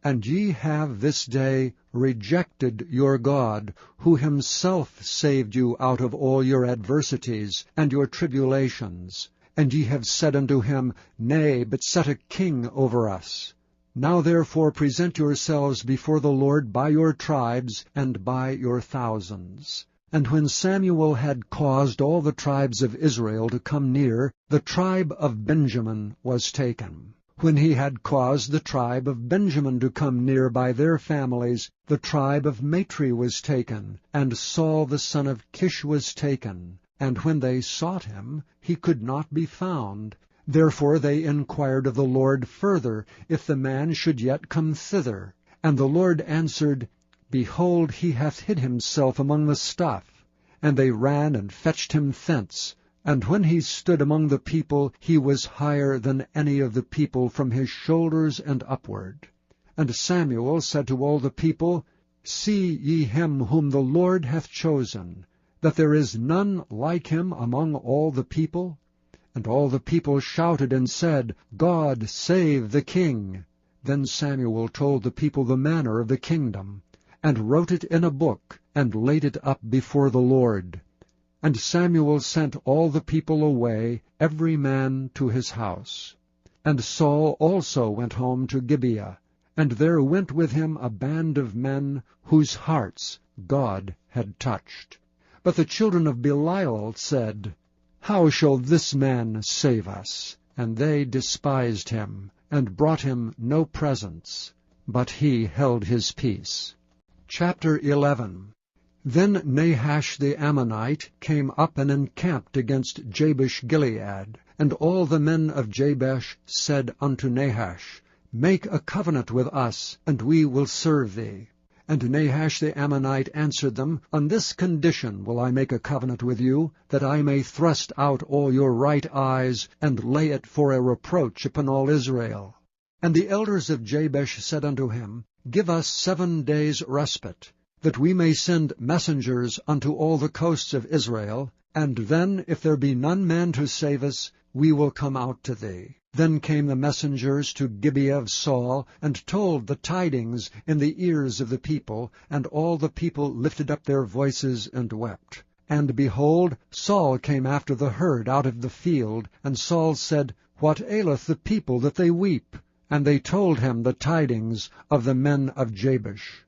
And ye have this day rejected your God, who himself saved you out of all your adversities and your tribulations. And ye have said unto him, Nay, but set a king over us. Now therefore present yourselves before the Lord by your tribes and by your thousands. And when Samuel had caused all the tribes of Israel to come near, the tribe of Benjamin was taken. When he had caused the tribe of Benjamin to come near by their families, the tribe of Matri was taken, and Saul the son of Kish was taken. And when they sought him, he could not be found. Therefore they inquired of the Lord further, if the man should yet come thither. And the Lord answered, Behold, he hath hid himself among the stuff. And they ran and fetched him thence. And when he stood among the people, he was higher than any of the people from his shoulders and upward. And Samuel said to all the people, See ye him whom the Lord hath chosen, that there is none like him among all the people? And all the people shouted and said, God save the king. Then Samuel told the people the manner of the kingdom, and wrote it in a book, and laid it up before the Lord. And Samuel sent all the people away, every man to his house. And Saul also went home to Gibeah, and there went with him a band of men whose hearts God had touched. But the children of Belial said, How shall this man save us? And they despised him, and brought him no presents, but he held his peace. Chapter 11. Then Nahash the Ammonite came up and encamped against Jabesh-Gilead, and all the men of Jabesh said unto Nahash, Make a covenant with us, and we will serve thee. And Nahash the Ammonite answered them, On this condition will I make a covenant with you, that I may thrust out all your right eyes, and lay it for a reproach upon all Israel. And the elders of Jabesh said unto him, Give us 7 days' respite, that we may send messengers unto all the coasts of Israel, and then, if there be none man to save us, we will come out to thee. Then came the messengers to Gibeah of Saul, and told the tidings in the ears of the people, and all the people lifted up their voices and wept. And behold, Saul came after the herd out of the field, and Saul said, What aileth the people that they weep? And they told him the tidings of the men of Jabesh.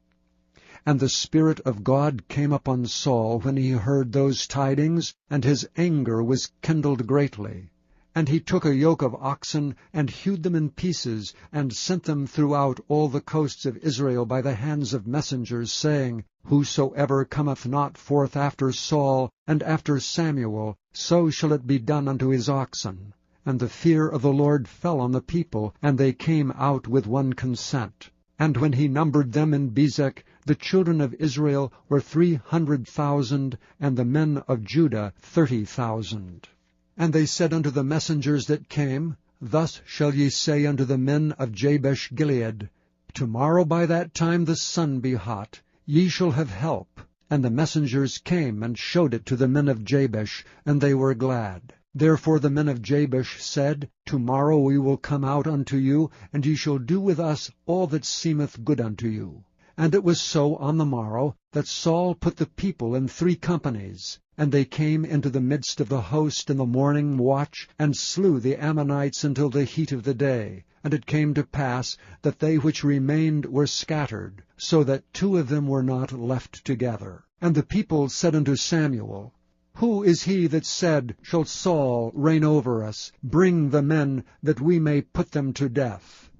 And the Spirit of God came upon Saul when he heard those tidings, and his anger was kindled greatly. And he took a yoke of oxen, and hewed them in pieces, and sent them throughout all the coasts of Israel by the hands of messengers, saying, Whosoever cometh not forth after Saul and after Samuel, so shall it be done unto his oxen. And the fear of the Lord fell on the people, and they came out with one consent. And when he numbered them in Bezek, the children of Israel were 300,000, and the men of Judah 30,000. And they said unto the messengers that came, Thus shall ye say unto the men of Jabesh-Gilead, Tomorrow by that time the sun be hot, ye shall have help. And the messengers came and showed it to the men of Jabesh, and they were glad. Therefore the men of Jabesh said, Tomorrow we will come out unto you, and ye shall do with us all that seemeth good unto you. And it was so on the morrow, that Saul put the people in 3 companies, and they came into the midst of the host in the morning watch, and slew the Ammonites until the heat of the day. And it came to pass that they which remained were scattered, so that 2 of them were not left together. And the people said unto Samuel, Who is he that said, Shall Saul reign over us? Bring the men, that we may put them to death.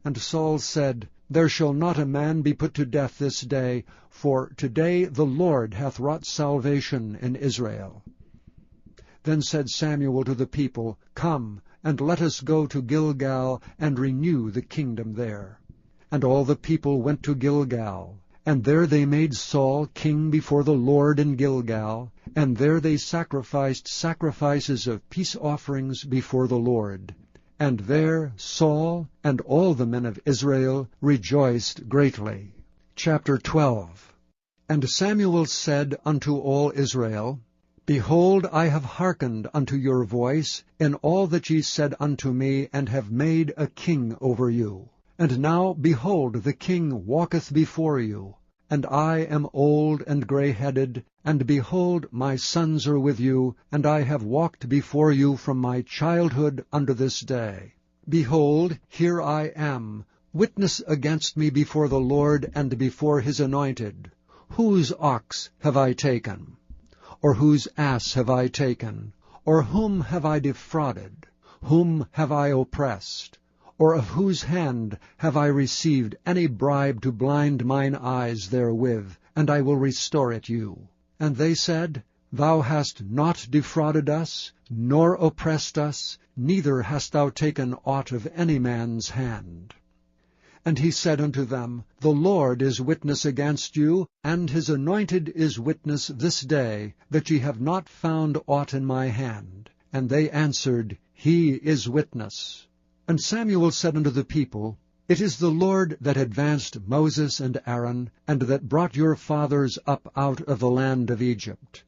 And Saul said, There shall not a man be put to death this day, for today the Lord hath wrought salvation in Israel. Then said Samuel to the people, Come, and let us go to Gilgal, and renew the kingdom there. And all the people went to Gilgal. And there they made Saul king before the Lord in Gilgal, and there they sacrificed sacrifices of peace offerings before the Lord. And there Saul and all the men of Israel rejoiced greatly. Chapter 12. And Samuel said unto all Israel, Behold, I have hearkened unto your voice in all that ye said unto me, and have made a king over you. And now, behold, the king walketh before you, and I am old and grey-headed, and behold, my sons are with you, and I have walked before you from my childhood unto this day. Behold, here I am, witness against me before the Lord and before his anointed. Whose ox have I taken? Or whose ass have I taken? Or whom have I defrauded? Whom have I oppressed? Or of whose hand have I received any bribe to blind mine eyes therewith? And I will restore it you. And they said, Thou hast not defrauded us, nor oppressed us, neither hast thou taken aught of any man's hand. And he said unto them, The Lord is witness against you, and his anointed is witness this day, that ye have not found aught in my hand. And they answered, He is witness. And Samuel said unto the people, It is the Lord that advanced Moses and Aaron, and that brought your fathers up out of the land of Egypt.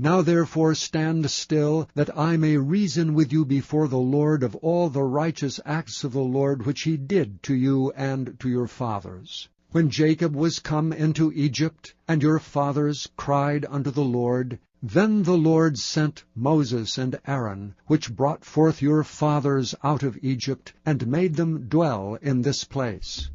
Now therefore stand still, that I may reason with you before the Lord of all the righteous acts of the Lord which he did to you and to your fathers. When Jacob was come into Egypt, and your fathers cried unto the Lord, then the Lord sent Moses and Aaron, which brought forth your fathers out of Egypt, and made them dwell in this place.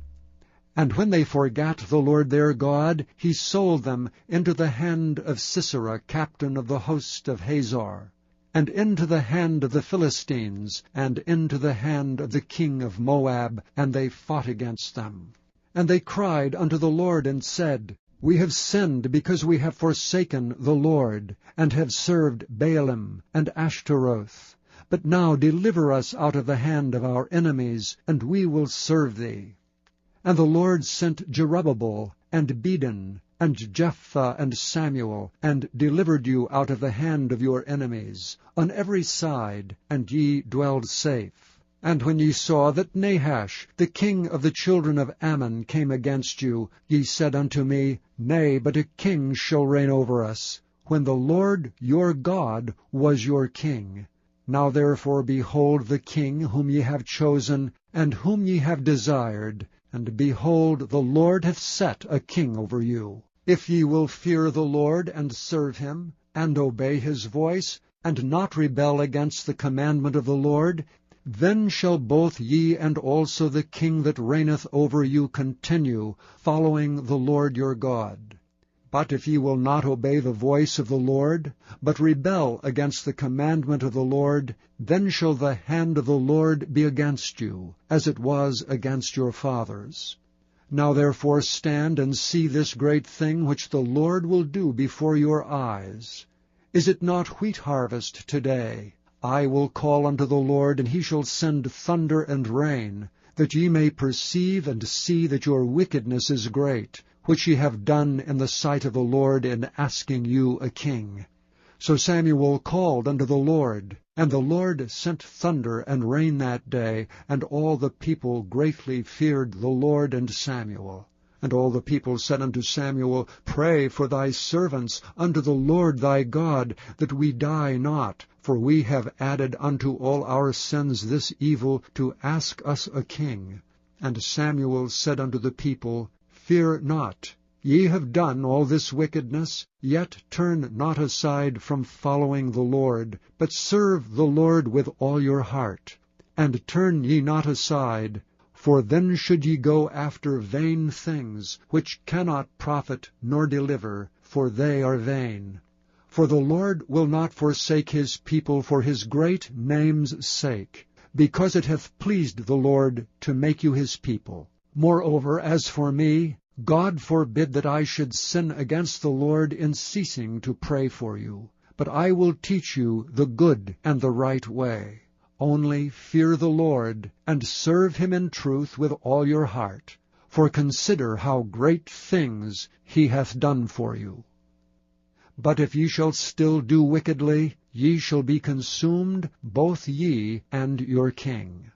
And when they forgat the Lord their God, he sold them into the hand of Sisera, captain of the host of Hazor, and into the hand of the Philistines, and into the hand of the king of Moab, and they fought against them. And they cried unto the Lord, and said, We have sinned, because we have forsaken the Lord, and have served Baalim and Ashtaroth. But now deliver us out of the hand of our enemies, and we will serve thee. And the Lord sent Jerubbaal, and Bedan, and Jephthah, and Samuel, and delivered you out of the hand of your enemies, on every side, and ye dwelled safe. And when ye saw that Nahash, the king of the children of Ammon, came against you, ye said unto me, Nay, but a king shall reign over us, when the Lord your God was your king. Now therefore behold the king whom ye have chosen, and whom ye have desired, and behold, the Lord hath set a king over you. If ye will fear the Lord, and serve him, and obey his voice, and not rebel against the commandment of the Lord, then shall both ye and also the king that reigneth over you continue, following the Lord your God. But if ye will not obey the voice of the Lord, but rebel against the commandment of the Lord, then shall the hand of the Lord be against you, as it was against your fathers. Now therefore stand and see this great thing which the Lord will do before your eyes. Is it not wheat harvest today? I will call unto the Lord, and he shall send thunder and rain, that ye may perceive and see that your wickedness is great, which ye have done in the sight of the Lord in asking you a king. So Samuel called unto the Lord, and the Lord sent thunder and rain that day, and all the people greatly feared the Lord and Samuel. And all the people said unto Samuel, Pray for thy servants unto the Lord thy God, that we die not, for we have added unto all our sins this evil, to ask us a king. And Samuel said unto the people, Fear not. Ye have done all this wickedness, yet turn not aside from following the Lord, but serve the Lord with all your heart. And turn ye not aside, for then should ye go after vain things, which cannot profit nor deliver, for they are vain. For the Lord will not forsake his people for his great name's sake, because it hath pleased the Lord to make you his people. Moreover, as for me, God forbid that I should sin against the Lord in ceasing to pray for you. But I will teach you the good and the right way. Only fear the Lord, and serve him in truth with all your heart. For consider how great things he hath done for you. But if ye shall still do wickedly, ye shall be consumed, both ye and your king.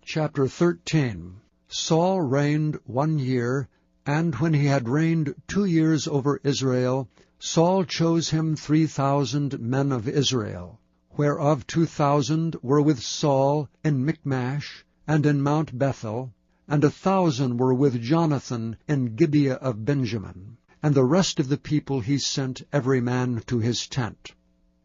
Chapter 13. Saul reigned 1 year, and when he had reigned 2 years over Israel, Saul chose him 3,000 men of Israel, whereof 2,000 were with Saul in Michmash and in Mount Bethel, and 1,000 were with Jonathan in Gibeah of Benjamin. And the rest of the people he sent every man to his tent.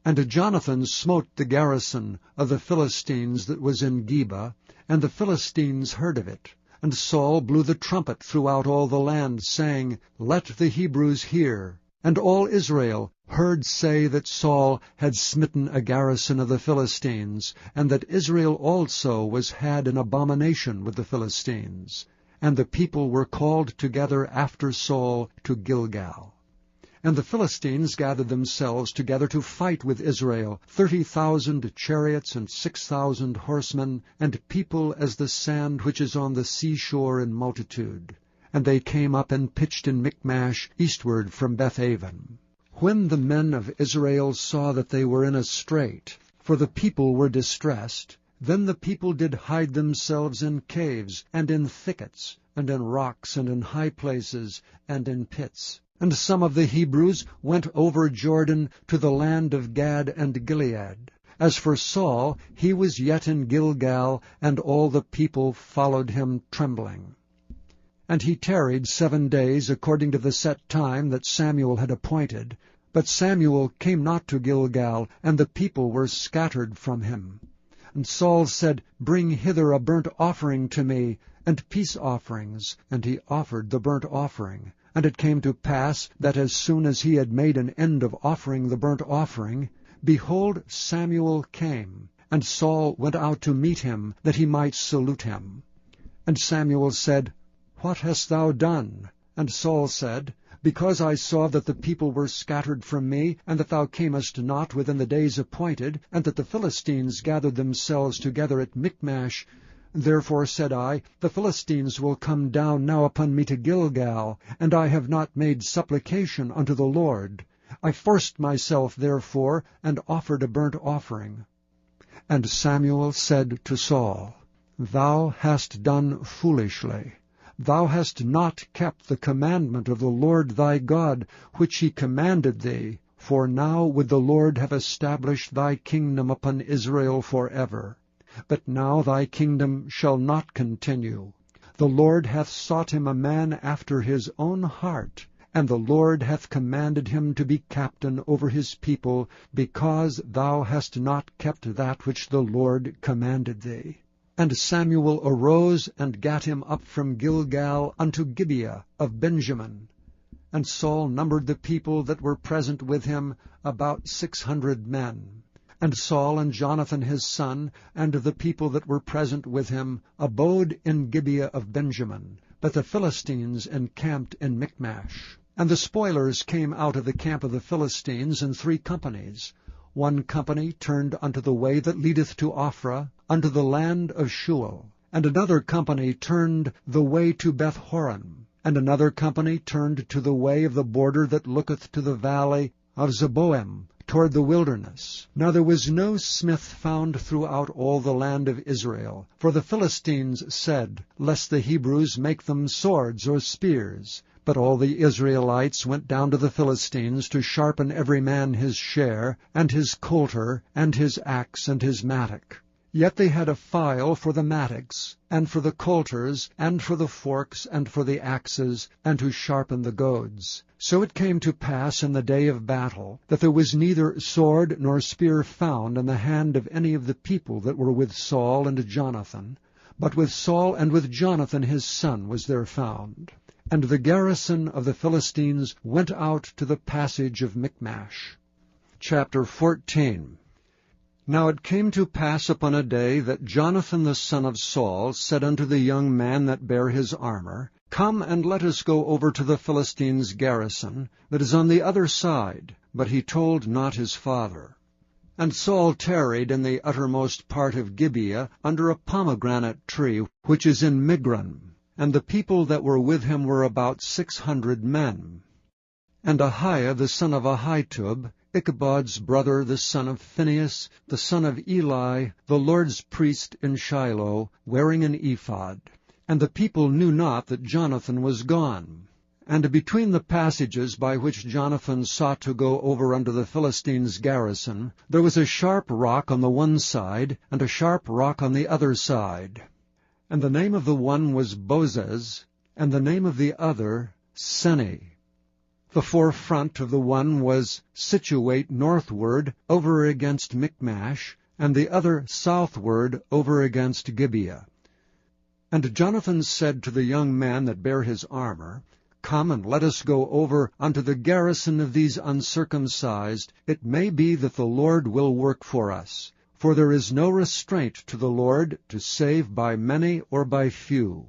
And Jonathan smote the garrison of the Philistines that was in Geba, and the Philistines heard of it. And Saul blew the trumpet throughout all the land, saying, Let the Hebrews hear. And all Israel heard say that Saul had smitten a garrison of the Philistines, and that Israel also was had an abomination with the Philistines. And the people were called together after Saul to Gilgal. And the Philistines gathered themselves together to fight with Israel, 30,000 chariots and 6,000 horsemen, and people as the sand which is on the seashore in multitude. And they came up and pitched in Michmash eastward from Bethaven. When the men of Israel saw that they were in a strait, for the people were distressed, then the people did hide themselves in caves, and in thickets, and in rocks, and in high places, and in pits. And some of the Hebrews went over Jordan to the land of Gad and Gilead. As for Saul, he was yet in Gilgal, and all the people followed him trembling. And he tarried 7 days, according to the set time that Samuel had appointed. But Samuel came not to Gilgal, and the people were scattered from him. And Saul said, Bring hither a burnt offering to me, and peace offerings. And he offered the burnt offering. And it came to pass that as soon as he had made an end of offering the burnt offering, behold, Samuel came, and Saul went out to meet him, that he might salute him. And Samuel said, What hast thou done? And Saul said, Because I saw that the people were scattered from me, and that thou camest not within the days appointed, and that the Philistines gathered themselves together at Michmash, therefore said I, The Philistines will come down now upon me to Gilgal, and I have not made supplication unto the Lord. I forced myself therefore, and offered a burnt offering. And Samuel said to Saul, Thou hast done foolishly. Thou hast not kept the commandment of the Lord thy God, which he commanded thee, for now would the Lord have established thy kingdom upon Israel forever. But now thy kingdom shall not continue. The Lord hath sought him a man after his own heart, and the Lord hath commanded him to be captain over his people, because thou hast not kept that which the Lord commanded thee. And Samuel arose and gat him up from Gilgal unto Gibeah of Benjamin. And Saul numbered the people that were present with him, about 600 men. And Saul and Jonathan his son, and the people that were present with him, abode in Gibeah of Benjamin. But the Philistines encamped in Michmash. And the spoilers came out of the camp of the Philistines in 3 companies. 1 company turned unto the way that leadeth to Ophrah, unto the land of Shual. And another company turned the way to Beth-horon. And another company turned to the way of the border that looketh to the valley of Zeboim, toward the wilderness. Now there was no smith found throughout all the land of Israel. For the Philistines said, Lest the Hebrews make them swords or spears. But all the Israelites went down to the Philistines to sharpen every man his share, and his coulter, and his axe, and his mattock. Yet they had a file for the mattocks, and for the coulters, and for the forks, and for the axes, and to sharpen the goads. So it came to pass in the day of battle, that there was neither sword nor spear found in the hand of any of the people that were with Saul and Jonathan, but with Saul and with Jonathan his son was there found. And the garrison of the Philistines went out to the passage of Michmash. Chapter 14. Now it came to pass upon a day that Jonathan the son of Saul said unto the young man that bare his armor, Come and let us go over to the Philistines' garrison, that is on the other side. But he told not his father. And Saul tarried in the uttermost part of Gibeah, under a pomegranate tree, which is in Migron. And the people that were with him were about 600 men. And Ahiah the son of Ahitub, Ichabod's brother, the son of Phinehas, the son of Eli, the Lord's priest in Shiloh, wearing an ephod. And the people knew not that Jonathan was gone. And between the passages by which Jonathan sought to go over unto the Philistines' garrison, there was a sharp rock on the one side, and a sharp rock on the other side. And the name of the one was Bozez, and the name of the other Seni. The forefront of the one was situate northward over against Michmash, and the other southward over against Gibeah. And Jonathan said to the young man that bare his armor, Come and let us go over unto the garrison of these uncircumcised. It may be that the Lord will work for us. For there is no restraint to the Lord to save by many or by few.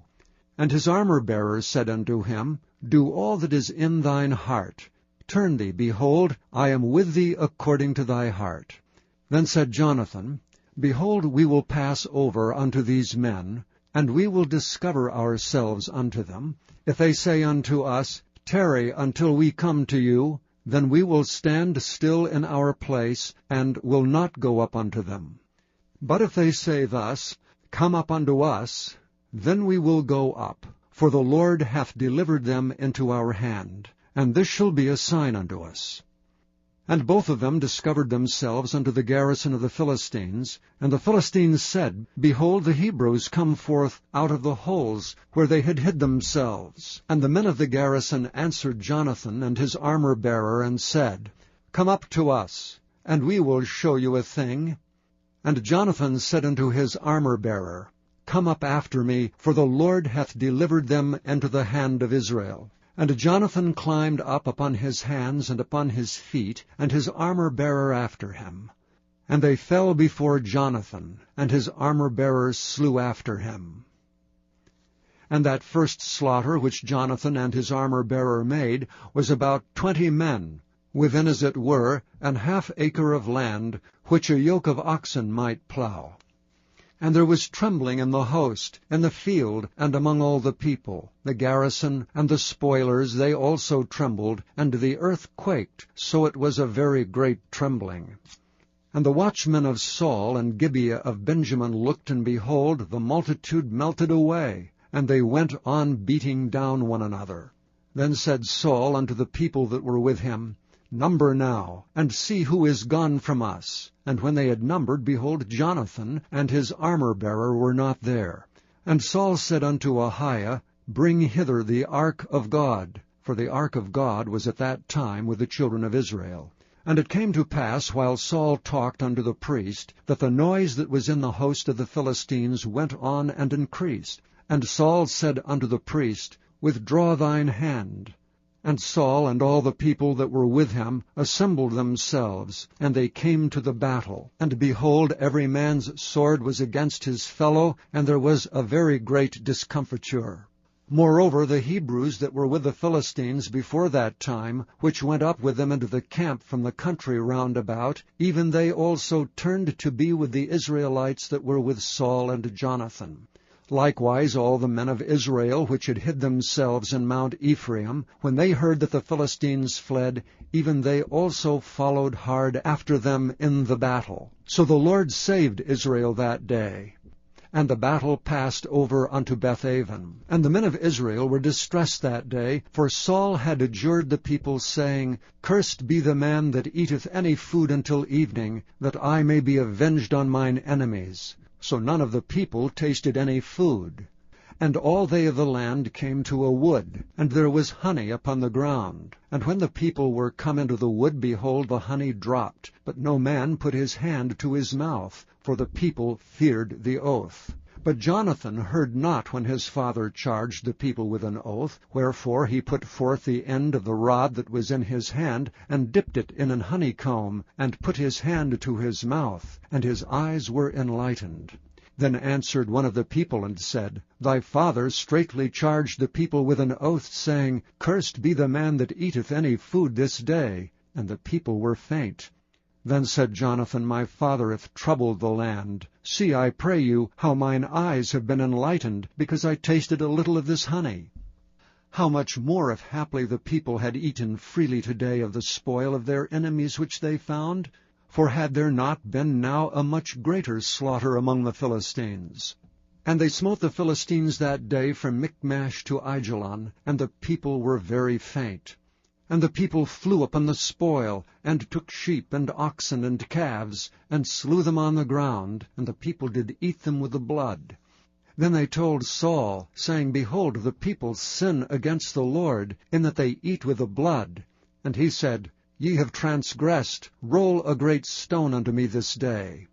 And his armor-bearer said unto him, Do all that is in thine heart. Turn thee, behold, I am with thee according to thy heart. Then said Jonathan, Behold, we will pass over unto these men, and we will discover ourselves unto them. If they say unto us, Tarry until we come to you, then we will stand still in our place, and will not go up unto them. But if they say thus, Come up unto us, then we will go up, for the Lord hath delivered them into our hand. and this shall be a sign unto us. And both of them discovered themselves unto the garrison of the Philistines. And the Philistines said, Behold, the Hebrews come forth out of the holes where they had hid themselves. And the men of the garrison answered Jonathan and his armor-bearer, and said, Come up to us, and we will show you a thing. And Jonathan said unto his armor-bearer, Come up after me, for the Lord hath delivered them into the hand of Israel. And Jonathan climbed up upon his hands and upon his feet, and his armor-bearer after him. And they fell before Jonathan, and his armor-bearer slew after him. And that first slaughter which Jonathan and his armor-bearer made was about 20 men, within as it were an half acre of land, which a yoke of oxen might plough. And there was trembling in the host, in the field, and among all the people. The garrison and the spoilers, they also trembled, and the earth quaked, so it was a very great trembling. And the watchmen of Saul and Gibeah of Benjamin looked, and behold, the multitude melted away, and they went on beating down one another. Then said Saul unto the people that were with him, Number now, and see who is gone from us. And when they had numbered, behold, Jonathan and his armor-bearer were not there. And Saul said unto Ahiah, Bring hither the ark of God. For the ark of God was at that time with the children of Israel. And it came to pass, while Saul talked unto the priest, that the noise that was in the host of the Philistines went on and increased. And Saul said unto the priest, Withdraw thine hand. And Saul and all the people that were with him assembled themselves, and they came to the battle. And behold, every man's sword was against his fellow, and there was a very great discomfiture. Moreover, the Hebrews that were with the Philistines before that time, which went up with them into the camp from the country round about, even they also turned to be with the Israelites that were with Saul and Jonathan. Likewise all the men of Israel which had hid themselves in Mount Ephraim, when they heard that the Philistines fled, even they also followed hard after them in the battle. So the Lord saved Israel that day. And the battle passed over unto Bethaven. And the men of Israel were distressed that day, for Saul had adjured the people, saying, Cursed be the man that eateth any food until evening, that I may be avenged on mine enemies. So none of the people tasted any food. And all they of the land came to a wood, and there was honey upon the ground. And when the people were come into the wood, behold, the honey dropped, but no man put his hand to his mouth, for the people feared the oath. But Jonathan heard not when his father charged the people with an oath, wherefore he put forth the end of the rod that was in his hand, and dipped it in an honeycomb, and put his hand to his mouth, and his eyes were enlightened. Then answered one of the people, and said, Thy father straitly charged the people with an oath, saying, Cursed be the man that eateth any food this day. And the people were faint. Then said Jonathan, My father hath troubled the land. See, I pray you, how mine eyes have been enlightened, because I tasted a little of this honey. How much more if haply the people had eaten freely today of the spoil of their enemies which they found? For had there not been now a much greater slaughter among the Philistines? And they smote the Philistines that day from Michmash to Aijalon, and the people were very faint. And the people flew upon the spoil, and took sheep and oxen and calves, and slew them on the ground, and the people did eat them with the blood. Then they told Saul, saying, Behold, the people sin against the Lord, in that they eat with the blood. And he said, Ye have transgressed, roll a great stone unto me this day.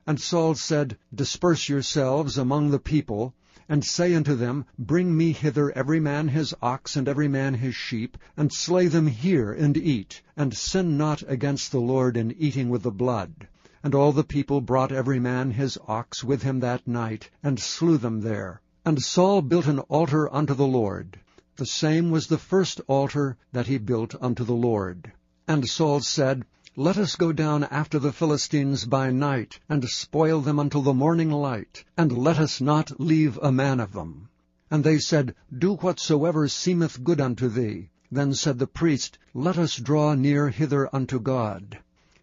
And Saul said, Disperse yourselves among the people, and say unto them, Bring me hither every man his ox and every man his sheep, and slay them here and eat, and sin not against the Lord in eating with the blood. And all the people brought every man his ox with him that night, and slew them there. And Saul built an altar unto the Lord. The same was the first altar that he built unto the Lord. And Saul said, Let us go down after the Philistines by night, and spoil them until the morning light, and let us not leave a man of them. And they said, Do whatsoever seemeth good unto thee. Then said the priest, Let us draw near hither unto God.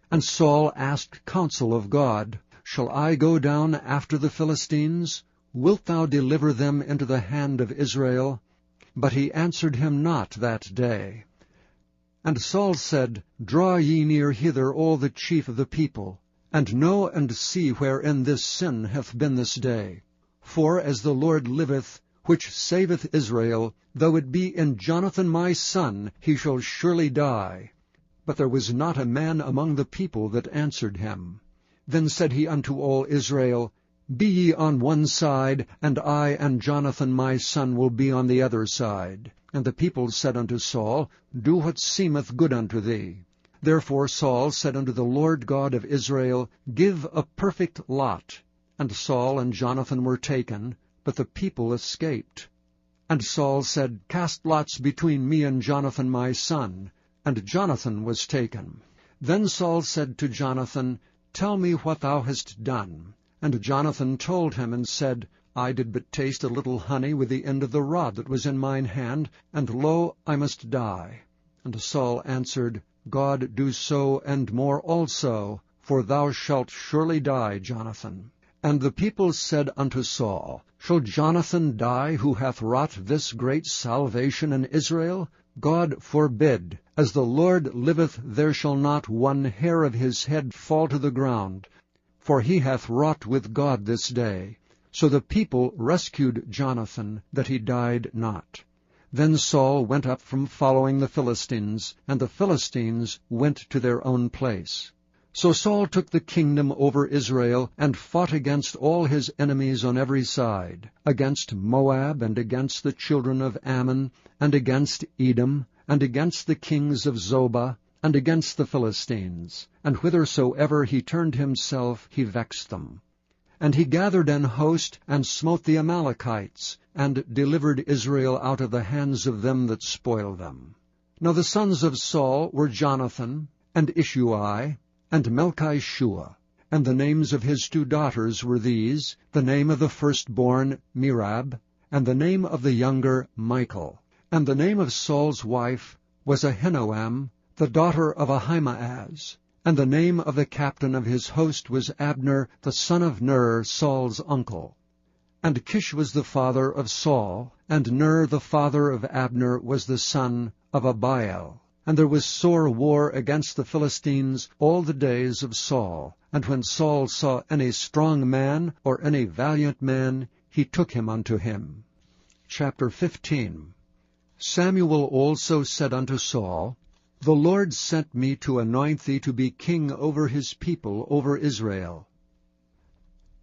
And Saul asked counsel of God, Shall I go down after the Philistines? Wilt thou deliver them into the hand of Israel? But he answered him not that day. And Saul said, Draw ye near hither all the chief of the people, and know and see wherein this sin hath been this day. For as the Lord liveth, which saveth Israel, though it be in Jonathan my son, he shall surely die. But there was not a man among the people that answered him. Then said he unto all Israel, Be ye on one side, and I and Jonathan my son will be on the other side. And the people said unto Saul, Do what seemeth good unto thee. Therefore Saul said unto the Lord God of Israel, Give a perfect lot. And Saul and Jonathan were taken, but the people escaped. And Saul said, Cast lots between me and Jonathan my son. And Jonathan was taken. Then Saul said to Jonathan, Tell me what thou hast done. And Jonathan told him, and said, I did but taste a little honey with the end of the rod that was in mine hand, and lo, I must die. And Saul answered, God do so and more also, for thou shalt surely die, Jonathan. And the people said unto Saul, Shall Jonathan die, who hath wrought this great salvation in Israel? God forbid. As the Lord liveth, there shall not one hair of his head fall to the ground. For he hath wrought with God this day. So the people rescued Jonathan, that he died not. Then Saul went up from following the Philistines, and the Philistines went to their own place. So Saul took the kingdom over Israel, and fought against all his enemies on every side, against Moab, and against the children of Ammon, and against Edom, and against the kings of Zobah, and against the Philistines. And whithersoever he turned himself, he vexed them. And he gathered an host, and smote the Amalekites, and delivered Israel out of the hands of them that spoiled them. Now the sons of Saul were Jonathan, and Ishuai, and Melchishua. And the names of his 2 daughters were these, the name of the firstborn Merab, and the name of the younger Michal. And the name of Saul's wife was Ahinoam, the daughter of Ahimaaz. And the name of the captain of his host was Abner, the son of Ner, Saul's uncle. And Kish was the father of Saul, and Ner the father of Abner was the son of Abiel. And there was sore war against the Philistines all the days of Saul. And when Saul saw any strong man or any valiant man, he took him unto him. Chapter 15. Samuel also said unto Saul, The Lord sent me to anoint thee to be king over his people, over Israel.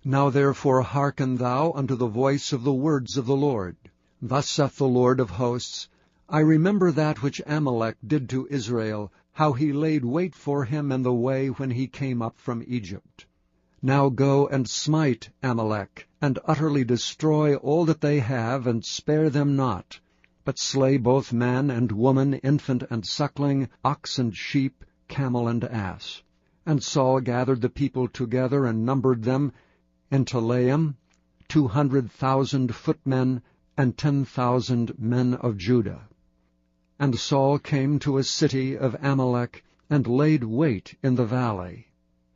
Now therefore hearken thou unto the voice of the words of the Lord. Thus saith the Lord of hosts, I remember that which Amalek did to Israel, how he laid wait for him in the way when he came up from Egypt. Now go and smite Amalek, and utterly destroy all that they have, and spare them not, but slay both man and woman, infant and suckling, ox and sheep, camel and ass. And Saul gathered the people together, and numbered them in Telaim, 200,000 footmen, and 10,000 men of Judah. And Saul came to a city of Amalek, and laid wait in the valley.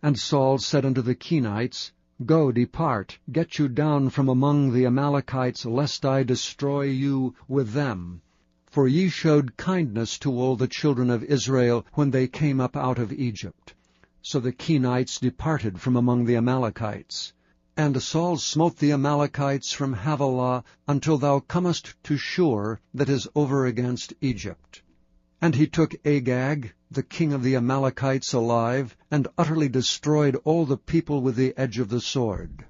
And Saul said unto the Kenites, Go, depart, get you down from among the Amalekites, lest I destroy you with them. For ye showed kindness to all the children of Israel when they came up out of Egypt. So the Kenites departed from among the Amalekites. And Saul smote the Amalekites from Havilah until thou comest to Shur, that is over against Egypt. And he took Agag, the king of the Amalekites, alive, and utterly destroyed all the people with the edge of the sword.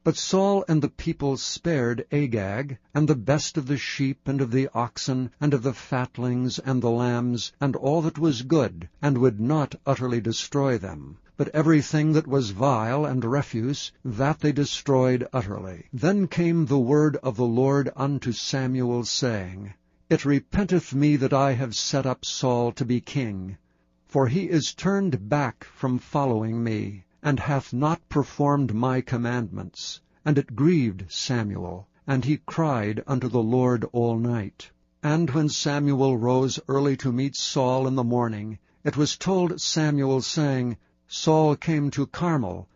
But Saul and the people spared Agag, and the best of the sheep, and of the oxen, and of the fatlings, and the lambs, and all that was good, and would not utterly destroy them. But everything that was vile and refuse, that they destroyed utterly. Then came the word of the Lord unto Samuel, saying, It repenteth me that I have set up Saul to be king, for he is turned back from following me, and hath not performed my commandments. And it grieved Samuel, and he cried unto the Lord all night. And when Samuel rose early to meet Saul in the morning, it was told Samuel, saying, Saul came to Carmel,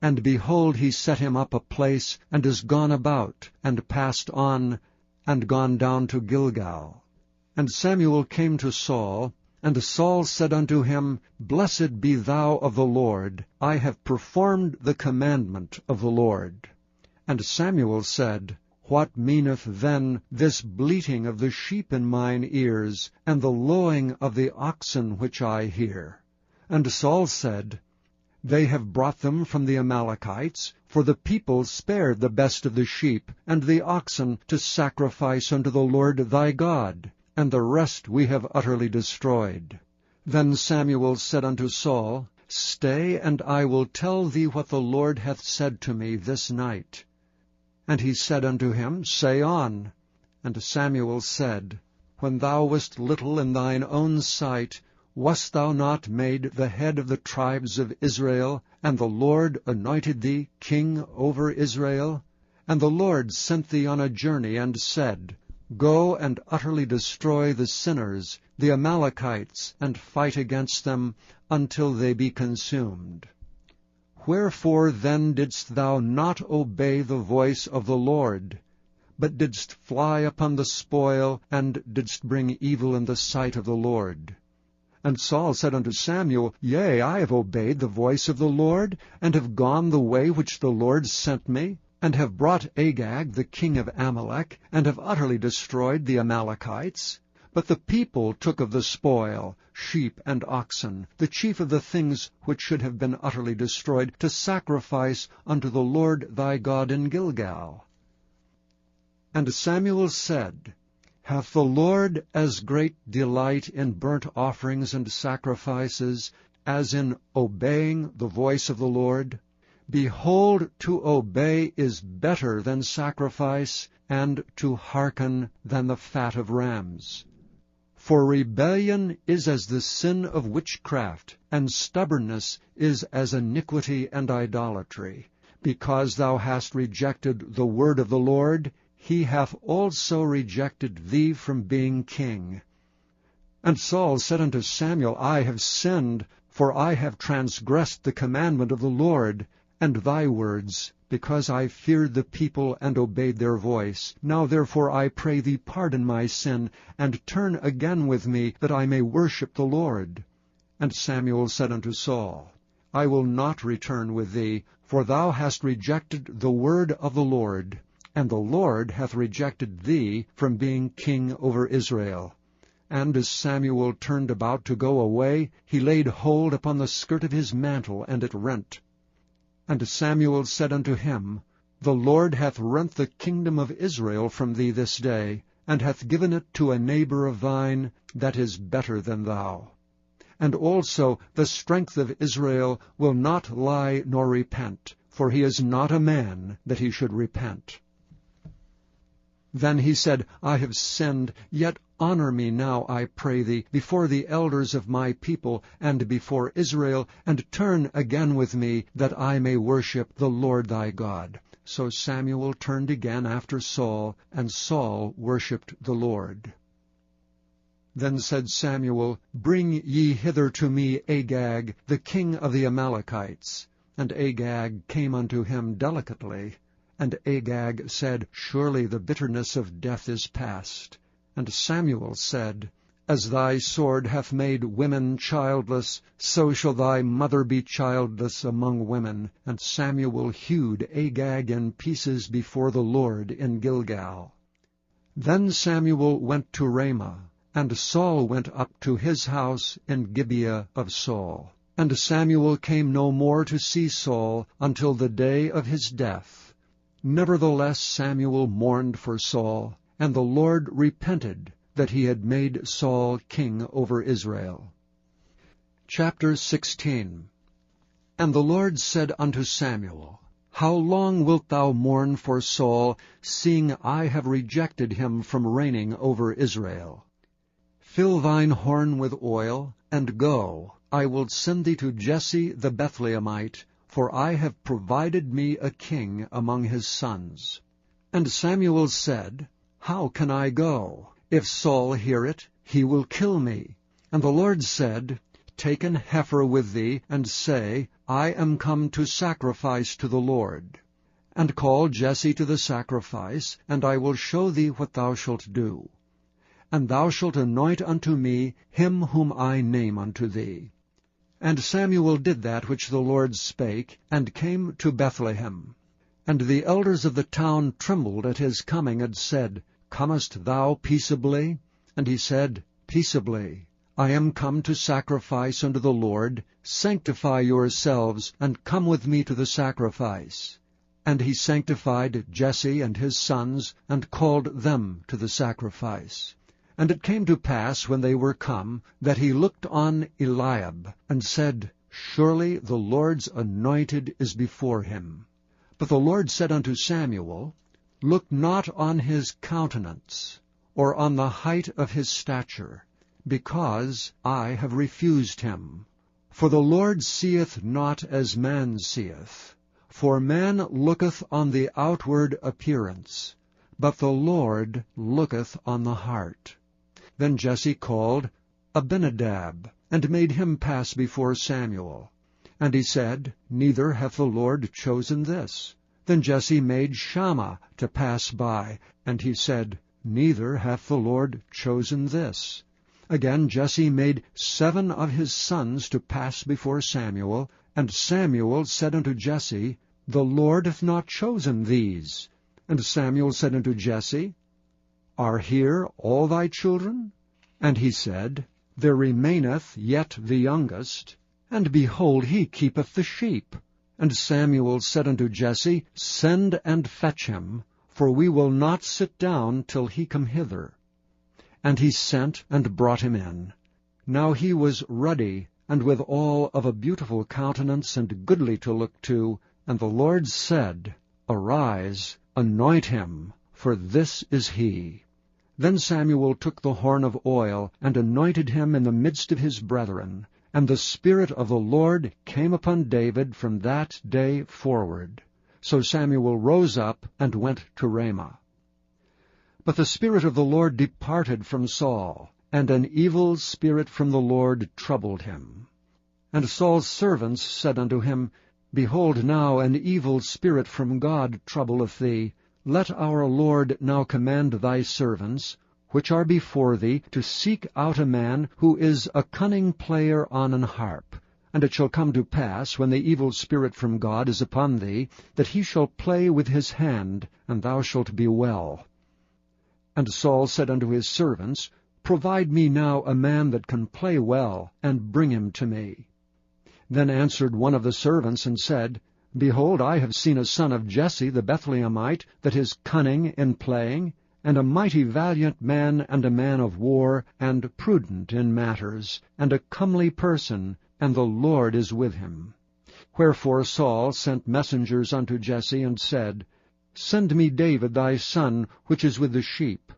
and behold, he set him up a place, and is gone about, and passed on, and gone down to Gilgal. And Samuel came to Saul, And Saul said unto him, Blessed be thou of the Lord, I have performed the commandment of the Lord. And Samuel said, What meaneth then this bleating of the sheep in mine ears, and the lowing of the oxen which I hear? And Saul said, They have brought them from the Amalekites, for the people spared the best of the sheep and the oxen to sacrifice unto the Lord thy God, and the rest we have utterly destroyed. Then Samuel said unto Saul, Stay, and I will tell thee what the Lord hath said to me this night. And he said unto him, Say on. And Samuel said, When thou wast little in thine own sight, wast thou not made the head of the tribes of Israel, and the Lord anointed thee king over Israel? And the Lord sent thee on a journey, and said, Go and utterly destroy the sinners, the Amalekites, and fight against them until they be consumed. Wherefore then didst thou not obey the voice of the Lord, but didst fly upon the spoil, and didst bring evil in the sight of the Lord? And Saul said unto Samuel, Yea, I have obeyed the voice of the Lord, and have gone the way which the Lord sent me, and have brought Agag the king of Amalek, and have utterly destroyed the Amalekites. But the people took of the spoil, sheep and oxen, the chief of the things which should have been utterly destroyed, to sacrifice unto the Lord thy God in Gilgal. And Samuel said, Hath the Lord as great delight in burnt offerings and sacrifices as in obeying the voice of the Lord? Behold, to obey is better than sacrifice, and to hearken than the fat of rams. For rebellion is as the sin of witchcraft, and stubbornness is as iniquity and idolatry. Because thou hast rejected the word of the Lord, he hath also rejected thee from being king. And Saul said unto Samuel, I have sinned, for I have transgressed the commandment of the Lord, and thy words, because I feared the people and obeyed their voice. Now therefore I pray thee pardon my sin, and turn again with me, that I may worship the Lord. And Samuel said unto Saul, I will not return with thee, for thou hast rejected the word of the Lord, and the Lord hath rejected thee from being king over Israel. And as Samuel turned about to go away, he laid hold upon the skirt of his mantle, and it rent. And Samuel said unto him, The Lord hath rent the kingdom of Israel from thee this day, and hath given it to a neighbor of thine that is better than thou. And also the strength of Israel will not lie nor repent, for he is not a man that he should repent. Then he said, I have sinned, yet honor me now, I pray thee, before the elders of my people, and before Israel, and turn again with me, that I may worship the Lord thy God. So Samuel turned again after Saul, and Saul worshipped the Lord. Then said Samuel, Bring ye hither to me Agag, the king of the Amalekites. And Agag came unto him delicately. And Agag said, Surely the bitterness of death is past. And Samuel said, As thy sword hath made women childless, so shall thy mother be childless among women. And Samuel hewed Agag in pieces before the Lord in Gilgal. Then Samuel went to Ramah, and Saul went up to his house in Gibeah of Saul. And Samuel came no more to see Saul until the day of his death. Nevertheless Samuel mourned for Saul, and the Lord repented that he had made Saul king over Israel. Chapter 16. And the Lord said unto Samuel, How long wilt thou mourn for Saul, seeing I have rejected him from reigning over Israel? Fill thine horn with oil, and go. I will send thee to Jesse the Bethlehemite, for I have provided me a king among his sons. And Samuel said, How can I go? If Saul hear it, he will kill me. And the Lord said, Take an heifer with thee, and say, I am come to sacrifice to the Lord. And call Jesse to the sacrifice, and I will show thee what thou shalt do. and thou shalt anoint unto me him whom I name unto thee. And Samuel did that which the Lord spake, and came to Bethlehem. And the elders of the town trembled at his coming, and said, Comest thou peaceably? And he said, Peaceably. I am come to sacrifice unto the Lord. Sanctify yourselves, and come with me to the sacrifice. And he sanctified Jesse and his sons, and called them to the sacrifice. And it came to pass, when they were come, that he looked on Eliab, and said, Surely the Lord's anointed is before him. But the Lord said unto Samuel, Look not on his countenance, or on the height of his stature, because I have refused him. For the Lord seeth not as man seeth. For man looketh on the outward appearance, but the Lord looketh on the heart. Then Jesse called Abinadab, and made him pass before Samuel. And he said, Neither hath the Lord chosen this. Then Jesse made Shammah to pass by, and he said, Neither hath the Lord chosen this. Again Jesse made 7 of his sons to pass before Samuel, and Samuel said unto Jesse, The Lord hath not chosen these. And Samuel said unto Jesse, Are here all thy children? And he said, There remaineth yet the youngest, and behold, he keepeth the sheep. And Samuel said unto Jesse, Send and fetch him, for we will not sit down till he come hither. And he sent and brought him in. Now he was ruddy, and withal of a beautiful countenance, and goodly to look to. And the Lord said, Arise, anoint him, for this is he. Then Samuel took the horn of oil, and anointed him in the midst of his brethren. And the Spirit of the Lord came upon David from that day forward. So Samuel rose up and went to Ramah. But the Spirit of the Lord departed from Saul, and an evil spirit from the Lord troubled him. And Saul's servants said unto him, Behold, now an evil spirit from God troubleth thee. Let our Lord now command thy servants, which are before thee, to seek out a man who is a cunning player on an harp. And it shall come to pass, when the evil spirit from God is upon thee, that he shall play with his hand, and thou shalt be well. And Saul said unto his servants, Provide me now a man that can play well, and bring him to me. Then answered one of the servants, and said, Behold, I have seen a son of Jesse the Bethlehemite, that is cunning in playing, and a mighty valiant man, and a man of war, and prudent in matters, and a comely person, and the Lord is with him. Wherefore Saul sent messengers unto Jesse, and said, Send me David thy son, which is with the sheep.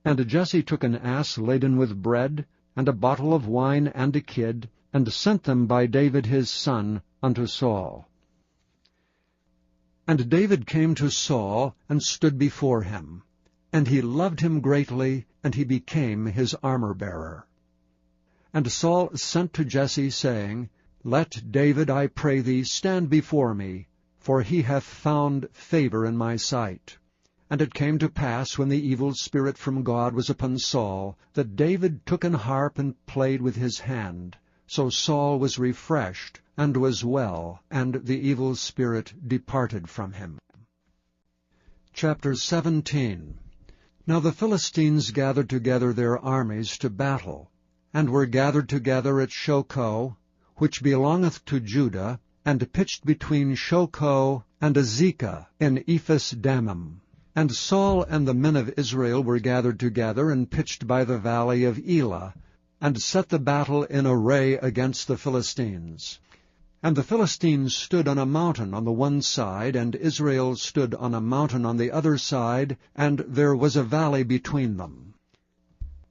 And Jesse took an ass laden with bread, and a bottle of wine, and a kid, and sent them by David his son unto Saul. And David came to Saul, and stood before him. And he loved him greatly, and he became his armor-bearer. And Saul sent to Jesse, saying, Let David, I pray thee, stand before me, for he hath found favor in my sight. And it came to pass, when the evil spirit from God was upon Saul, that David took an harp and played with his hand. So Saul was refreshed, and was well, and the evil spirit departed from him. Chapter 17. Now the Philistines gathered together their armies to battle, and were gathered together at Shochoh, which belongeth to Judah, and pitched between Shochoh and Azekah in Ephes-dammim. And Saul and the men of Israel were gathered together, and pitched by the valley of Elah, and set the battle in array against the Philistines. And the Philistines stood on a mountain on the one side, and Israel stood on a mountain on the other side, and there was a valley between them.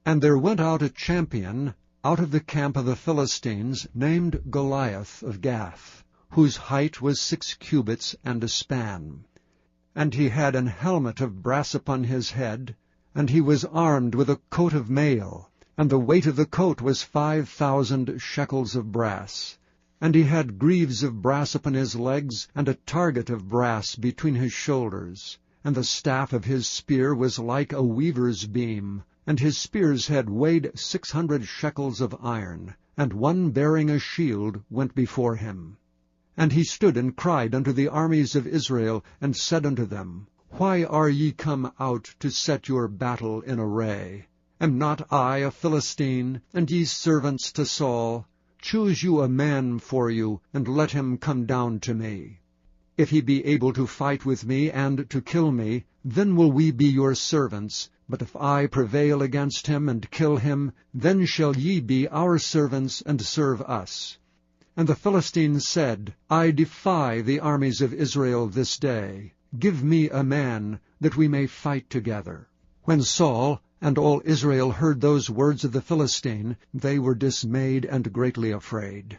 And there went out a champion out of the camp of the Philistines, named Goliath of Gath, whose height was 6 cubits and a span. And he had an helmet of brass upon his head, and he was armed with a coat of mail, and the weight of the coat was 5,000 shekels of brass. And he had greaves of brass upon his legs, and a target of brass between his shoulders. And the staff of his spear was like a weaver's beam, and his spear's head weighed 600 shekels of iron, and one bearing a shield went before him. And he stood and cried unto the armies of Israel, and said unto them, Why are ye come out to set your battle in array? Am not I a Philistine, and ye servants to Saul? Choose you a man for you, and let him come down to me. If he be able to fight with me, and to kill me, then will we be your servants. But if I prevail against him, and kill him, then shall ye be our servants, and serve us. And the Philistines said, I defy the armies of Israel this day. Give me a man, that we may fight together. When Saul and all Israel heard those words of the Philistine, they were dismayed and greatly afraid.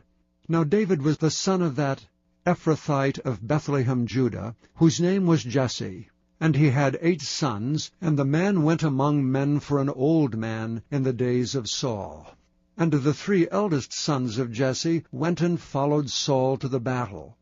Now David was the son of that Ephrathite of Bethlehem, Judah, whose name was Jesse. And he had 8 sons, and the man went among men for an old man in the days of Saul. And the 3 eldest sons of Jesse went and followed Saul to the battle.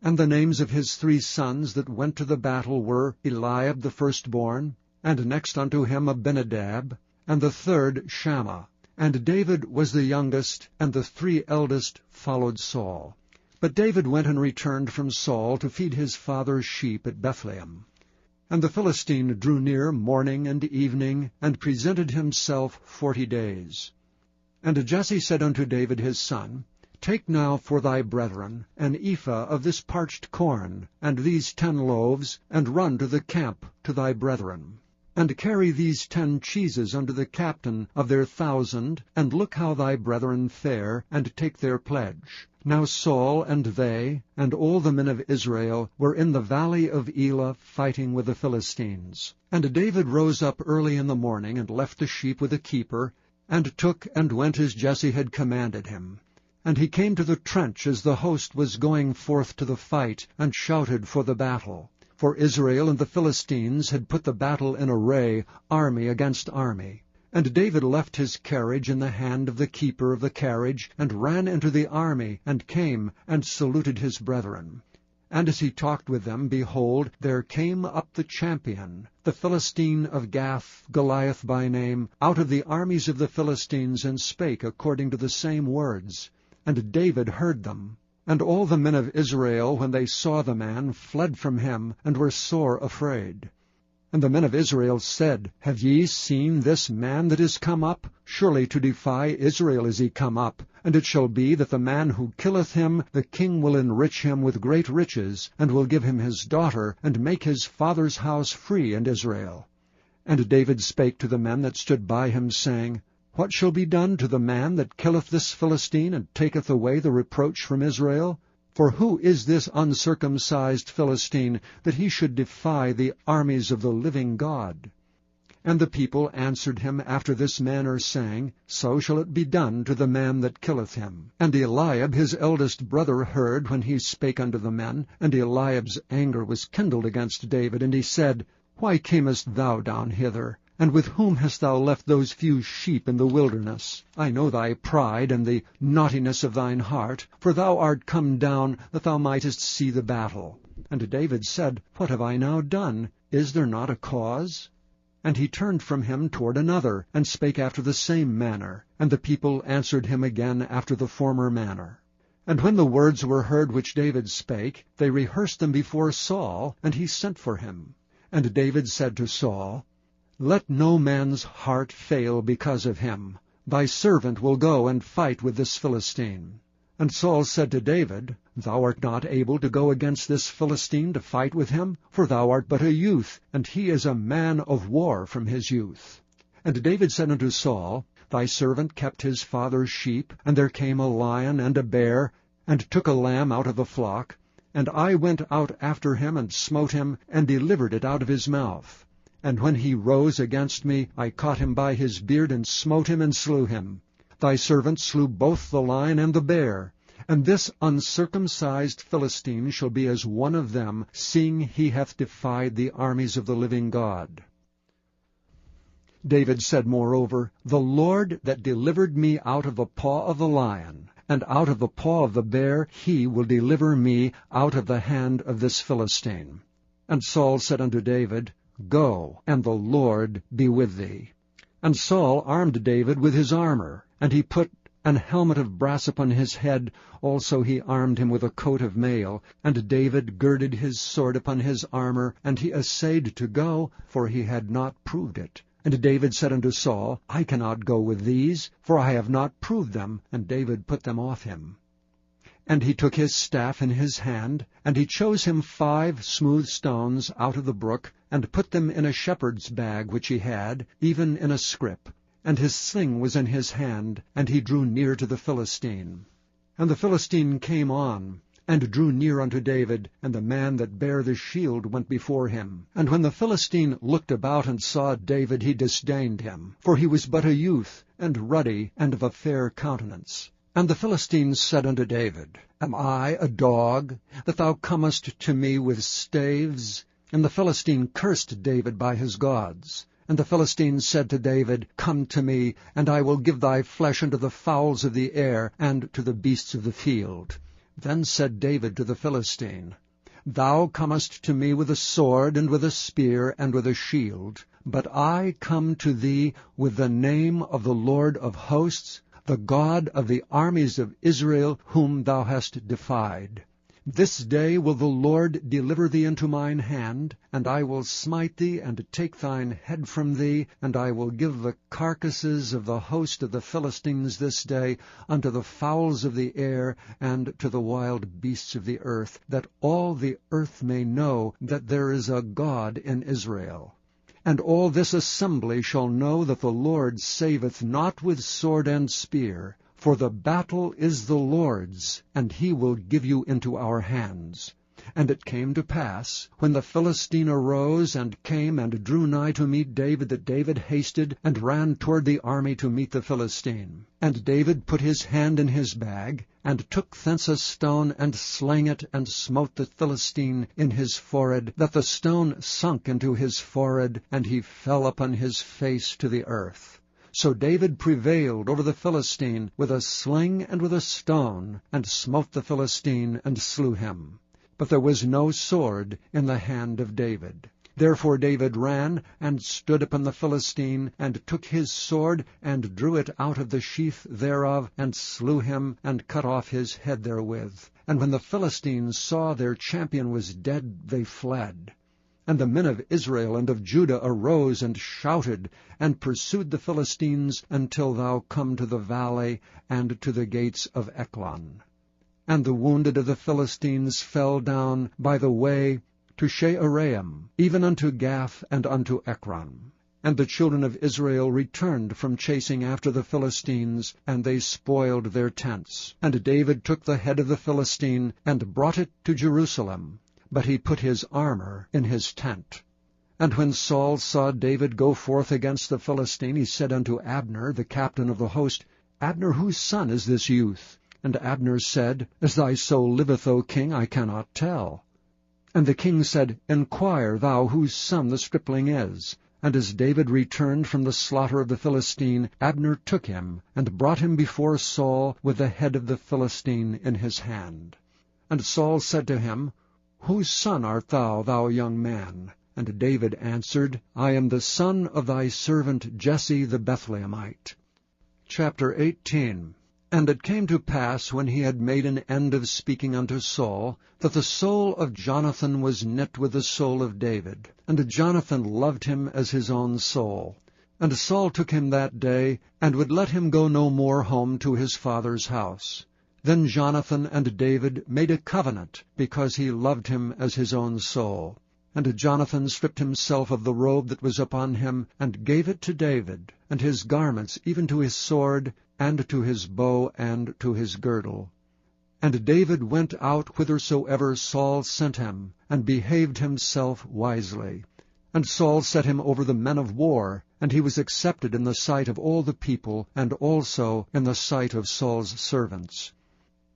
And the names of his 3 sons that went to the battle were Eliab the firstborn, and next unto him Abinadab, and the 3rd Shammah. And David was the youngest, and the 3 eldest followed Saul. But David went and returned from Saul to feed his father's sheep at Bethlehem. And the Philistine drew near morning and evening, and presented himself 40 days. And Jesse said unto David his son, Take now for thy brethren an ephah of this parched corn, and these 10 loaves, and run to the camp to thy brethren. And carry these 10 cheeses unto the captain of their 1,000, and look how thy brethren fare, and take their pledge. Now Saul and they, and all the men of Israel, were in the valley of Elah fighting with the Philistines. And David rose up early in the morning, and left the sheep with a keeper, and took and went as Jesse had commanded him. And he came to the trench as the host was going forth to the fight, and shouted for the battle. For Israel and the Philistines had put the battle in array, army against army. And David left his carriage in the hand of the keeper of the carriage, and ran into the army, and came, and saluted his brethren. And as he talked with them, behold, there came up the champion, the Philistine of Gath, Goliath by name, out of the armies of the Philistines, and spake according to the same words. And David heard them. And all the men of Israel, when they saw the man, fled from him, and were sore afraid. And the men of Israel said, Have ye seen this man that is come up? Surely to defy Israel is he come up. And it shall be that the man who killeth him, the king will enrich him with great riches, and will give him his daughter, and make his father's house free in Israel. And David spake to the men that stood by him, saying, What shall be done to the man that killeth this Philistine, and taketh away the reproach from Israel? For who is this uncircumcised Philistine, that he should defy the armies of the living God? And the people answered him after this manner, saying, So shall it be done to the man that killeth him. And Eliab his eldest brother heard when he spake unto the men, and Eliab's anger was kindled against David, and he said, Why camest thou down hither? And with whom hast thou left those few sheep in the wilderness? I know thy pride and the naughtiness of thine heart, for thou art come down that thou mightest see the battle. And David said, What have I now done? Is there not a cause? And he turned from him toward another, and spake after the same manner. And the people answered him again after the former manner. And when the words were heard which David spake, they rehearsed them before Saul, and he sent for him. And David said to Saul, Let no man's heart fail because of him. Thy servant will go and fight with this Philistine. And Saul said to David, Thou art not able to go against this Philistine to fight with him, for thou art but a youth, and he is a man of war from his youth. And David said unto Saul, Thy servant kept his father's sheep, and there came a lion and a bear, and took a lamb out of the flock. And I went out after him, and smote him, and delivered it out of his mouth. And when he rose against me, I caught him by his beard, and smote him, and slew him. Thy servant slew both the lion and the bear. And this uncircumcised Philistine shall be as one of them, seeing he hath defied the armies of the living God. David said moreover, The Lord that delivered me out of the paw of the lion, and out of the paw of the bear, he will deliver me out of the hand of this Philistine. And Saul said unto David, Go, and the Lord be with thee. And Saul armed David with his armor, and he put an helmet of brass upon his head. Also he armed him with a coat of mail. And David girded his sword upon his armor, and he essayed to go, for he had not proved it. And David said unto Saul, I cannot go with these, for I have not proved them. And David put them off him. And he took his staff in his hand, and he chose him 5 smooth stones out of the brook, and put them in a shepherd's bag which he had, even in a scrip. And his sling was in his hand, and he drew near to the Philistine. And the Philistine came on, and drew near unto David, and the man that bare the shield went before him. And when the Philistine looked about and saw David, he disdained him, for he was but a youth, and ruddy, and of a fair countenance. And the Philistine said unto David, Am I a dog, that thou comest to me with staves? And the Philistine cursed David by his gods. And the Philistine said to David, Come to me, and I will give thy flesh unto the fowls of the air, and to the beasts of the field. Then said David to the Philistine, Thou comest to me with a sword, and with a spear, and with a shield. But I come to thee with the name of the Lord of hosts, the God of the armies of Israel, whom thou hast defied. This day will the Lord deliver thee into mine hand, and I will smite thee, and take thine head from thee, and I will give the carcasses of the host of the Philistines this day unto the fowls of the air, and to the wild beasts of the earth, that all the earth may know that there is a God in Israel. And all this assembly shall know that the Lord saveth not with sword and spear, for the battle is the Lord's, and he will give you into our hands. And it came to pass, when the Philistine arose and came and drew nigh to meet David, that David hasted and ran toward the army to meet the Philistine. And David put his hand in his bag, and took thence a stone, and slang it, and smote the Philistine in his forehead, that the stone sunk into his forehead, and he fell upon his face to the earth. So David prevailed over the Philistine with a sling and with a stone, and smote the Philistine, and slew him. But there was no sword in the hand of David. Therefore David ran, and stood upon the Philistine, and took his sword, and drew it out of the sheath thereof, and slew him, and cut off his head therewith. And when the Philistines saw their champion was dead, they fled. And the men of Israel and of Judah arose and shouted, and pursued the Philistines, until thou come to the valley, and to the gates of Ekron. And the wounded of the Philistines fell down by the way to Shaaraim, even unto Gath, and unto Ekron. And the children of Israel returned from chasing after the Philistines, and they spoiled their tents. And David took the head of the Philistine, and brought it to Jerusalem, but he put his armor in his tent. And when Saul saw David go forth against the Philistine, he said unto Abner, the captain of the host, Abner, whose son is this youth? And Abner said, As thy soul liveth, O king, I cannot tell. And the king said, Enquire thou whose son the stripling is. And as David returned from the slaughter of the Philistine, Abner took him, and brought him before Saul with the head of the Philistine in his hand. And Saul said to him, Whose son art thou, thou young man? And David answered, I am the son of thy servant Jesse the Bethlehemite. Chapter 18. And it came to pass, when he had made an end of speaking unto Saul, that the soul of Jonathan was knit with the soul of David, and Jonathan loved him as his own soul. And Saul took him that day, and would let him go no more home to his father's house. Then Jonathan and David made a covenant, because he loved him as his own soul. And Jonathan stripped himself of the robe that was upon him, and gave it to David, and his garments, even to his sword, and to his bow, and to his girdle. And David went out whithersoever Saul sent him, and behaved himself wisely. And Saul set him over the men of war, and he was accepted in the sight of all the people, and also in the sight of Saul's servants.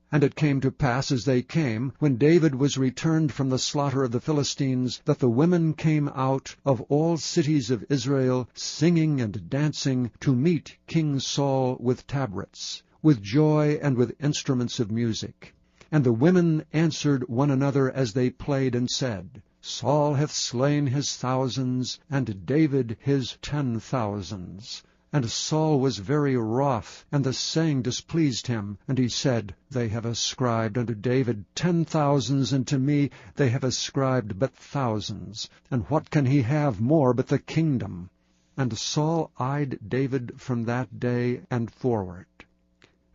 And it came to pass, as they came, when David was returned from the slaughter of the Philistines, that the women came out of all cities of Israel, singing and dancing, to meet King Saul with tabrets, with joy and with instruments of music. And the women answered one another as they played, and said, Saul hath slain his thousands, and David his 10,000s. And Saul was very wroth, and the saying displeased him. And he said, They have ascribed unto David 10,000s, and to me they have ascribed but thousands. And what can he have more but the kingdom? And Saul eyed David from that day and forward.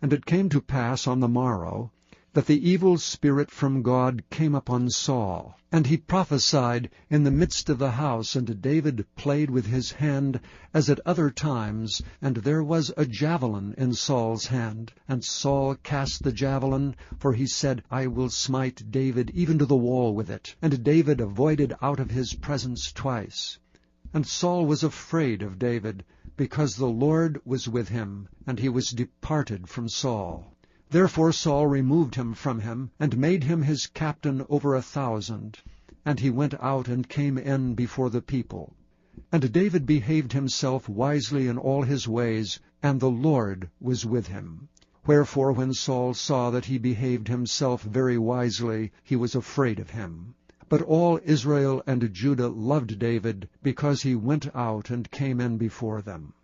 And it came to pass on the morrow, that the evil spirit from God came upon Saul, and he prophesied in the midst of the house, and David played with his hand as at other times, and there was a javelin in Saul's hand. And Saul cast the javelin, for he said, I will smite David even to the wall with it. And David avoided out of his presence twice. And Saul was afraid of David, because the Lord was with him, and he was departed from Saul. Therefore Saul removed him from him, and made him his captain over 1,000. And he went out and came in before the people. And David behaved himself wisely in all his ways, and the Lord was with him. Wherefore when Saul saw that he behaved himself very wisely, he was afraid of him. But all Israel and Judah loved David, because he went out and came in before them.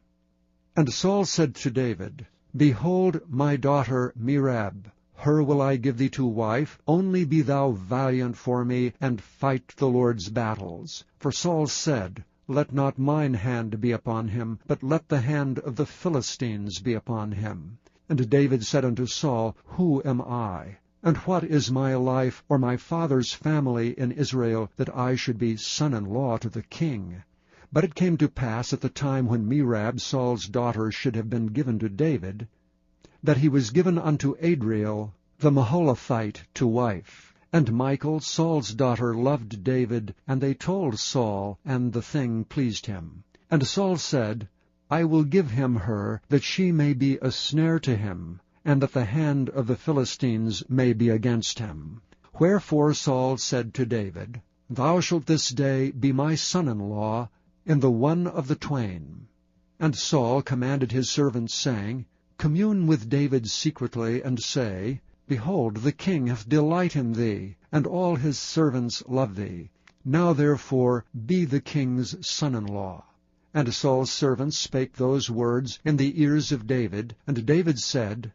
And Saul said to David, Behold my daughter Merab, her will I give thee to wife, only be thou valiant for me, and fight the Lord's battles. For Saul said, Let not mine hand be upon him, but let the hand of the Philistines be upon him. And David said unto Saul, Who am I? And what is my life or my father's family in Israel, that I should be son-in-law to the king? But it came to pass at the time when Merab, Saul's daughter, should have been given to David, that he was given unto Adriel the Maholathite to wife. And Michal, Saul's daughter, loved David, and they told Saul, and the thing pleased him. And Saul said, I will give him her, that she may be a snare to him, and that the hand of the Philistines may be against him. Wherefore Saul said to David, Thou shalt this day be my son-in-law, in the one of the twain. And Saul commanded his servants, saying, Commune with David secretly, and say, Behold, the king hath delight in thee, and all his servants love thee. Now therefore be the king's son-in-law. And Saul's servants spake those words in the ears of David. And David said,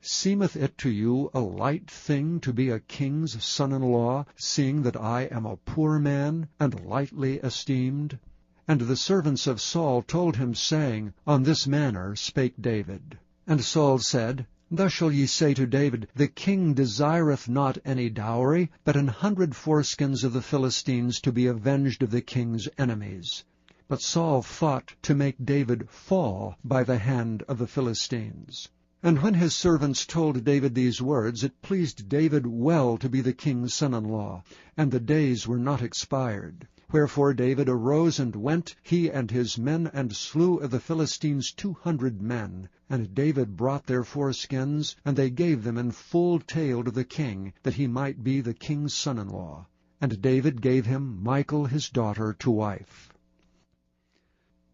Seemeth it to you a light thing to be a king's son-in-law, seeing that I am a poor man, and lightly esteemed? And the servants of Saul told him, saying, On this manner spake David. And Saul said, Thus shall ye say to David, The king desireth not any dowry, but 100 foreskins of the Philistines, to be avenged of the king's enemies. But Saul thought to make David fall by the hand of the Philistines. And when his servants told David these words, it pleased David well to be the king's son-in-law, and the days were not expired. Wherefore David arose and went, he and his men, and slew of the Philistines 200 men. And David brought their foreskins, and they gave them in full tale to the king, that he might be the king's son-in-law. And David gave him Michal his daughter to wife.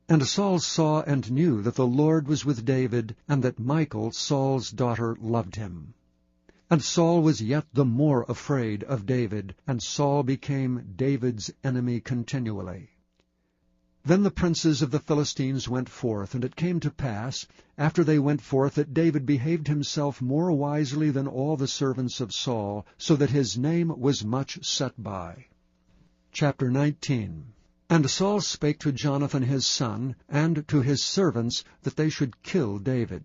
And Saul saw and knew that the Lord was with David, and that Michal, Saul's daughter, loved him. And Saul was yet the more afraid of David, and Saul became David's enemy continually. Then the princes of the Philistines went forth, and it came to pass, after they went forth, that David behaved himself more wisely than all the servants of Saul, so that his name was much set by. Chapter 19. And Saul spake to Jonathan his son, and to his servants, that they should kill David.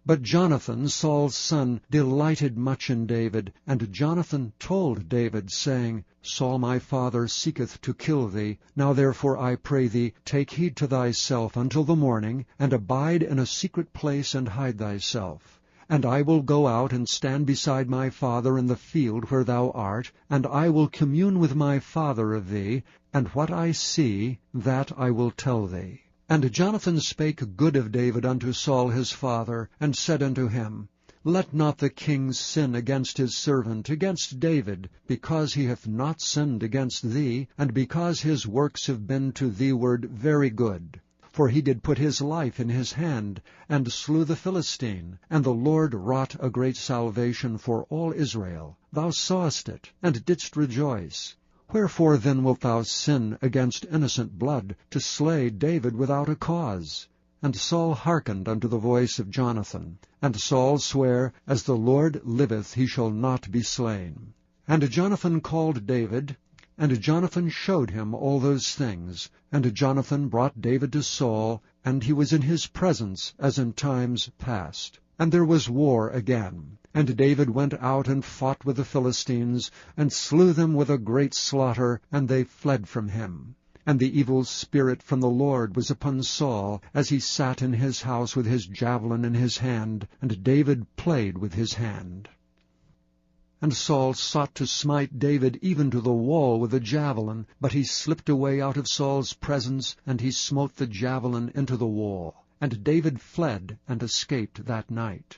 But Jonathan, Saul's son, delighted much in David. And Jonathan told David, saying, Saul my father seeketh to kill thee. Now therefore I pray thee, take heed to thyself until the morning, and abide in a secret place, and hide thyself. And I will go out and stand beside my father in the field where thou art, and I will commune with my father of thee, and what I see, that I will tell thee. And Jonathan spake good of David unto Saul his father, and said unto him, Let not the king sin against his servant, against David, because he hath not sinned against thee, and because his works have been to thee-ward very good. For he did put his life in his hand, and slew the Philistine, and the Lord wrought a great salvation for all Israel. Thou sawest it, and didst rejoice. Wherefore then wilt thou sin against innocent blood, to slay David without a cause? And Saul hearkened unto the voice of Jonathan. And Saul sware, As the Lord liveth, he shall not be slain. And Jonathan called David, and Jonathan showed him all those things. And Jonathan brought David to Saul, and he was in his presence as in times past. And there was war again. And David went out and fought with the Philistines, and slew them with a great slaughter, and they fled from him. And the evil spirit from the Lord was upon Saul, as he sat in his house with his javelin in his hand, and David played with his hand. And Saul sought to smite David even to the wall with a javelin, but he slipped away out of Saul's presence, and he smote the javelin into the wall. And David fled and escaped that night.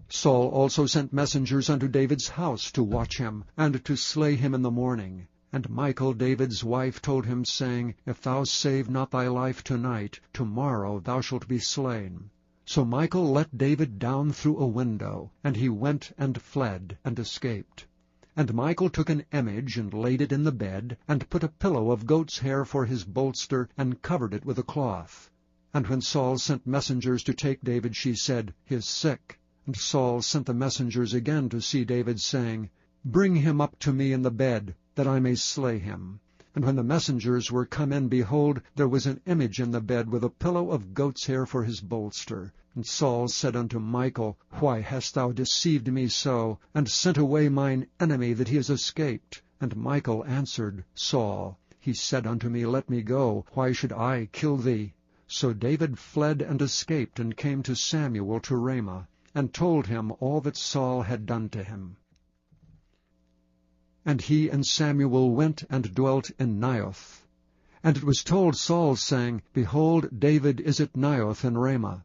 Saul also sent messengers unto David's house to watch him, and to slay him in the morning. And Michal David's wife told him, saying, If thou save not thy life tonight, tomorrow thou shalt be slain. So Michal let David down through a window, and he went and fled, and escaped. And Michal took an image, and laid it in the bed, and put a pillow of goat's hair for his bolster, and covered it with a cloth. And when Saul sent messengers to take David, she said, He is sick. And Saul sent the messengers again to see David, saying, Bring him up to me in the bed, that I may slay him. And when the messengers were come in, behold, there was an image in the bed, with a pillow of goat's hair for his bolster. And Saul said unto Michal, Why hast thou deceived me so, and sent away mine enemy, that he is escaped? And Michal answered Saul, He said unto me, Let me go, why should I kill thee? So David fled and escaped, and came to Samuel to Ramah, and told him all that Saul had done to him. And he and Samuel went and dwelt in Naioth. And it was told Saul, saying, Behold, David is at Naioth in Ramah.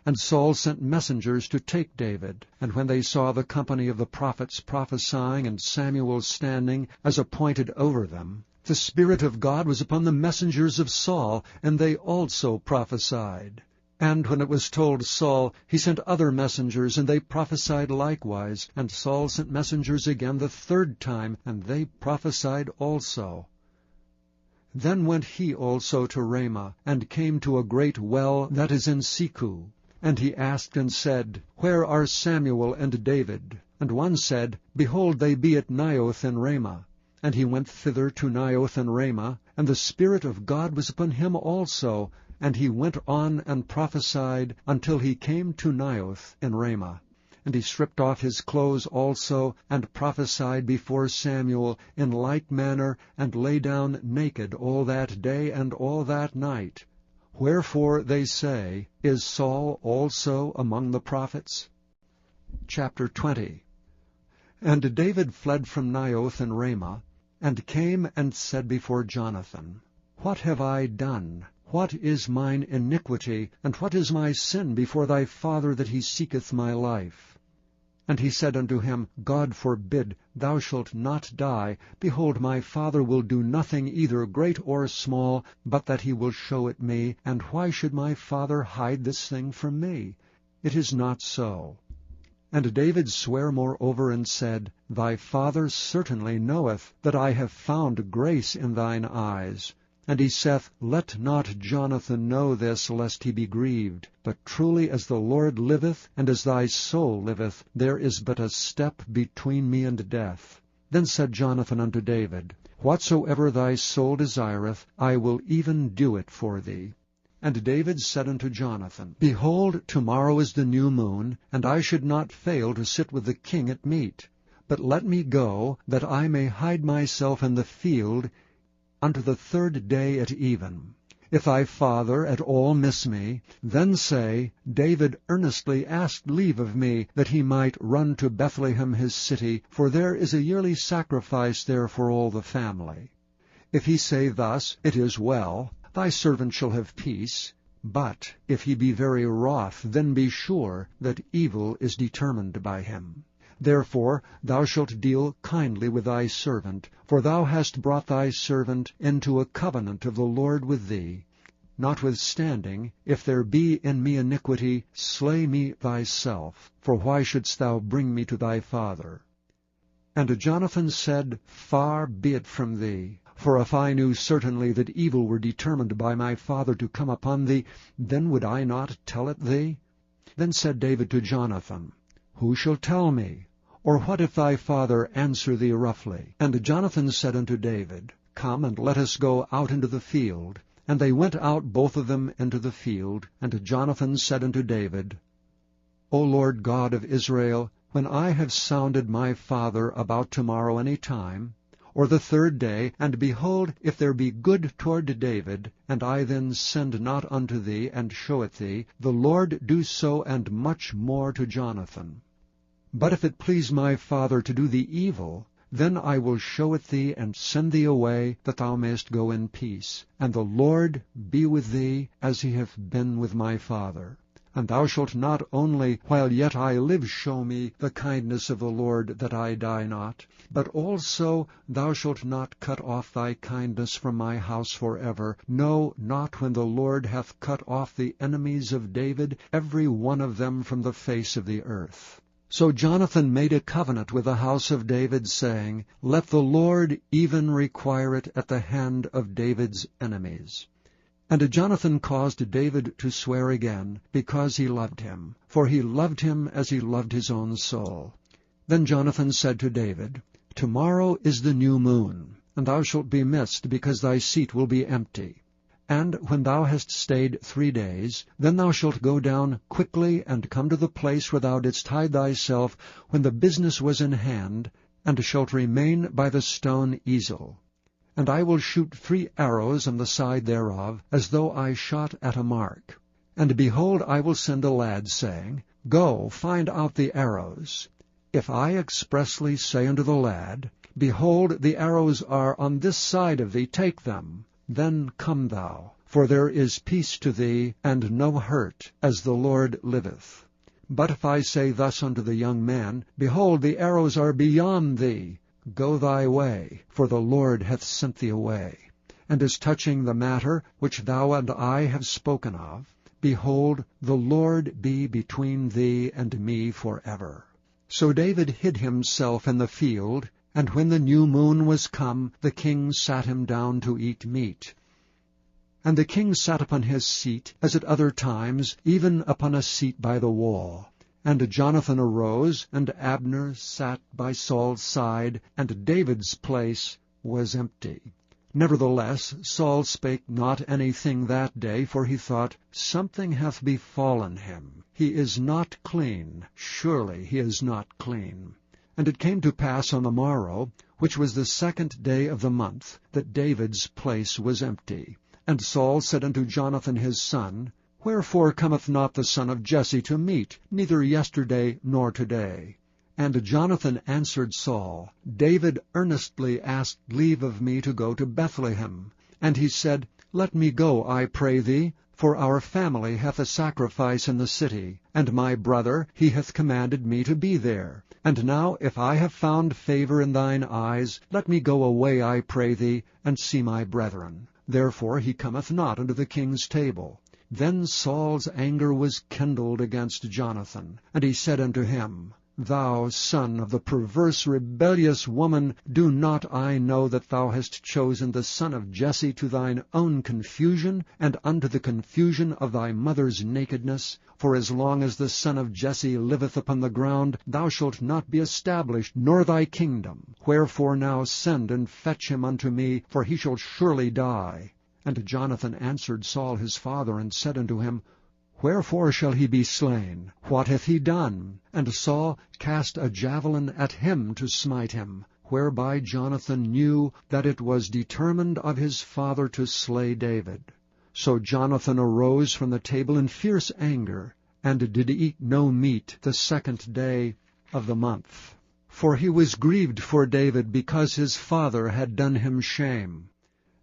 And Saul sent messengers to take David. And when they saw the company of the prophets prophesying, and Samuel standing as appointed over them, the Spirit of God was upon the messengers of Saul, and they also prophesied. And when it was told Saul, he sent other messengers, and they prophesied likewise. And Saul sent messengers again the third time, and they prophesied also. Then went he also to Ramah, and came to a great well that is in Secu. And he asked and said, Where are Samuel and David? And one said, Behold, they be at Naioth in Ramah. And he went thither to Naioth in Ramah, and the Spirit of God was upon him also. And he went on and prophesied until he came to Naioth in Ramah. And he stripped off his clothes also, and prophesied before Samuel in like manner, and lay down naked all that day and all that night. Wherefore they say, Is Saul also among the prophets? Chapter 20. And David fled from Naioth in Ramah, and came and said before Jonathan, What have I done? What is mine iniquity, and what is my sin before thy father, that he seeketh my life? And he said unto him, God forbid, thou shalt not die. Behold, my father will do nothing either great or small, but that he will show it me. And why should my father hide this thing from me? It is not so. And David sware moreover, and said, Thy father certainly knoweth that I have found grace in thine eyes. And he saith, Let not Jonathan know this, lest he be grieved. But truly as the Lord liveth, and as thy soul liveth, there is but a step between me and death. Then said Jonathan unto David, Whatsoever thy soul desireth, I will even do it for thee. And David said unto Jonathan, Behold, tomorrow is the new moon, and I should not fail to sit with the king at meat. But let me go, that I may hide myself in the field, unto the third day at even. If thy father at all miss me, then say, David earnestly asked leave of me, that he might run to Bethlehem his city, for there is a yearly sacrifice there for all the family. If he say thus, It is well, thy servant shall have peace. But if he be very wroth, then be sure that evil is determined by him. Therefore thou shalt deal kindly with thy servant, for thou hast brought thy servant into a covenant of the Lord with thee. Notwithstanding, if there be in me iniquity, slay me thyself, for why shouldst thou bring me to thy father? And Jonathan said, Far be it from thee, For if I knew certainly that evil were determined by my father to come upon thee, then would I not tell it thee? Then said David to Jonathan, Who shall tell me? Or what if thy father answer thee roughly? And Jonathan said unto David, Come, and let us go out into the field. And they went out both of them into the field. And Jonathan said unto David, O Lord God of Israel, when I have sounded my father about tomorrow any time, or the third day, and behold, if there be good toward David, and I then send not unto thee, and show it thee, the Lord do so and much more to Jonathan. But if it please my father to do thee evil, then I will show it thee, and send thee away, that thou mayest go in peace. And the Lord be with thee, as he hath been with my father. And thou shalt not only while yet I live show me the kindness of the Lord, that I die not, but also thou shalt not cut off thy kindness from my house forever, no, not when the Lord hath cut off the enemies of David, every one of them from the face of the earth. So Jonathan made a covenant with the house of David, saying, Let the Lord even require it at the hand of David's enemies. And Jonathan caused David to swear again, because he loved him, for he loved him as he loved his own soul. Then Jonathan said to David, Tomorrow is the new moon, and thou shalt be missed, because thy seat will be empty. And when thou hast stayed 3 days, then thou shalt go down quickly, and come to the place where thou didst hide thyself when the business was in hand, and shalt remain by the stone Ezel. And I will shoot 3 arrows on the side thereof, as though I shot at a mark. And behold, I will send a lad, saying, Go, find out the arrows. If I expressly say unto the lad, Behold, the arrows are on this side of thee, take them, then come thou, for there is peace to thee, and no hurt, as the Lord liveth. But if I say thus unto the young man, Behold, the arrows are beyond thee, go thy way, for the Lord hath sent thee away. And as touching the matter which thou and I have spoken of, behold, the Lord be between thee and me forever. So David hid himself in the field, and when the new moon was come, the king sat him down to eat meat. And the king sat upon his seat, as at other times, even upon a seat by the wall. And Jonathan arose, and Abner sat by Saul's side, and David's place was empty. Nevertheless Saul spake not anything that day, for he thought, Something hath befallen him. He is not clean. Surely he is not clean. And it came to pass on the morrow, which was the 2nd day of the month, that David's place was empty. And Saul said unto Jonathan his son, Wherefore cometh not the son of Jesse to meat, neither yesterday nor today? And Jonathan answered Saul, David earnestly asked leave of me to go to Bethlehem. And he said, Let me go, I pray thee, for our family hath a sacrifice in the city, and my brother, he hath commanded me to be there. And now, if I have found favor in thine eyes, let me go away, I pray thee, and see my brethren. Therefore he cometh not unto the king's table. Then Saul's anger was kindled against Jonathan, and he said unto him, Thou son of the perverse rebellious woman, do not I know that thou hast chosen the son of Jesse to thine own confusion, and unto the confusion of thy mother's nakedness? For as long as the son of Jesse liveth upon the ground, thou shalt not be established, nor thy kingdom. Wherefore now send and fetch him unto me, for he shall surely die. And Jonathan answered Saul his father, and said unto him, Wherefore shall he be slain? What hath he done? And Saul cast a javelin at him to smite him, whereby Jonathan knew that it was determined of his father to slay David. So Jonathan arose from the table in fierce anger, and did eat no meat the 2nd day of the month. For he was grieved for David, because his father had done him shame.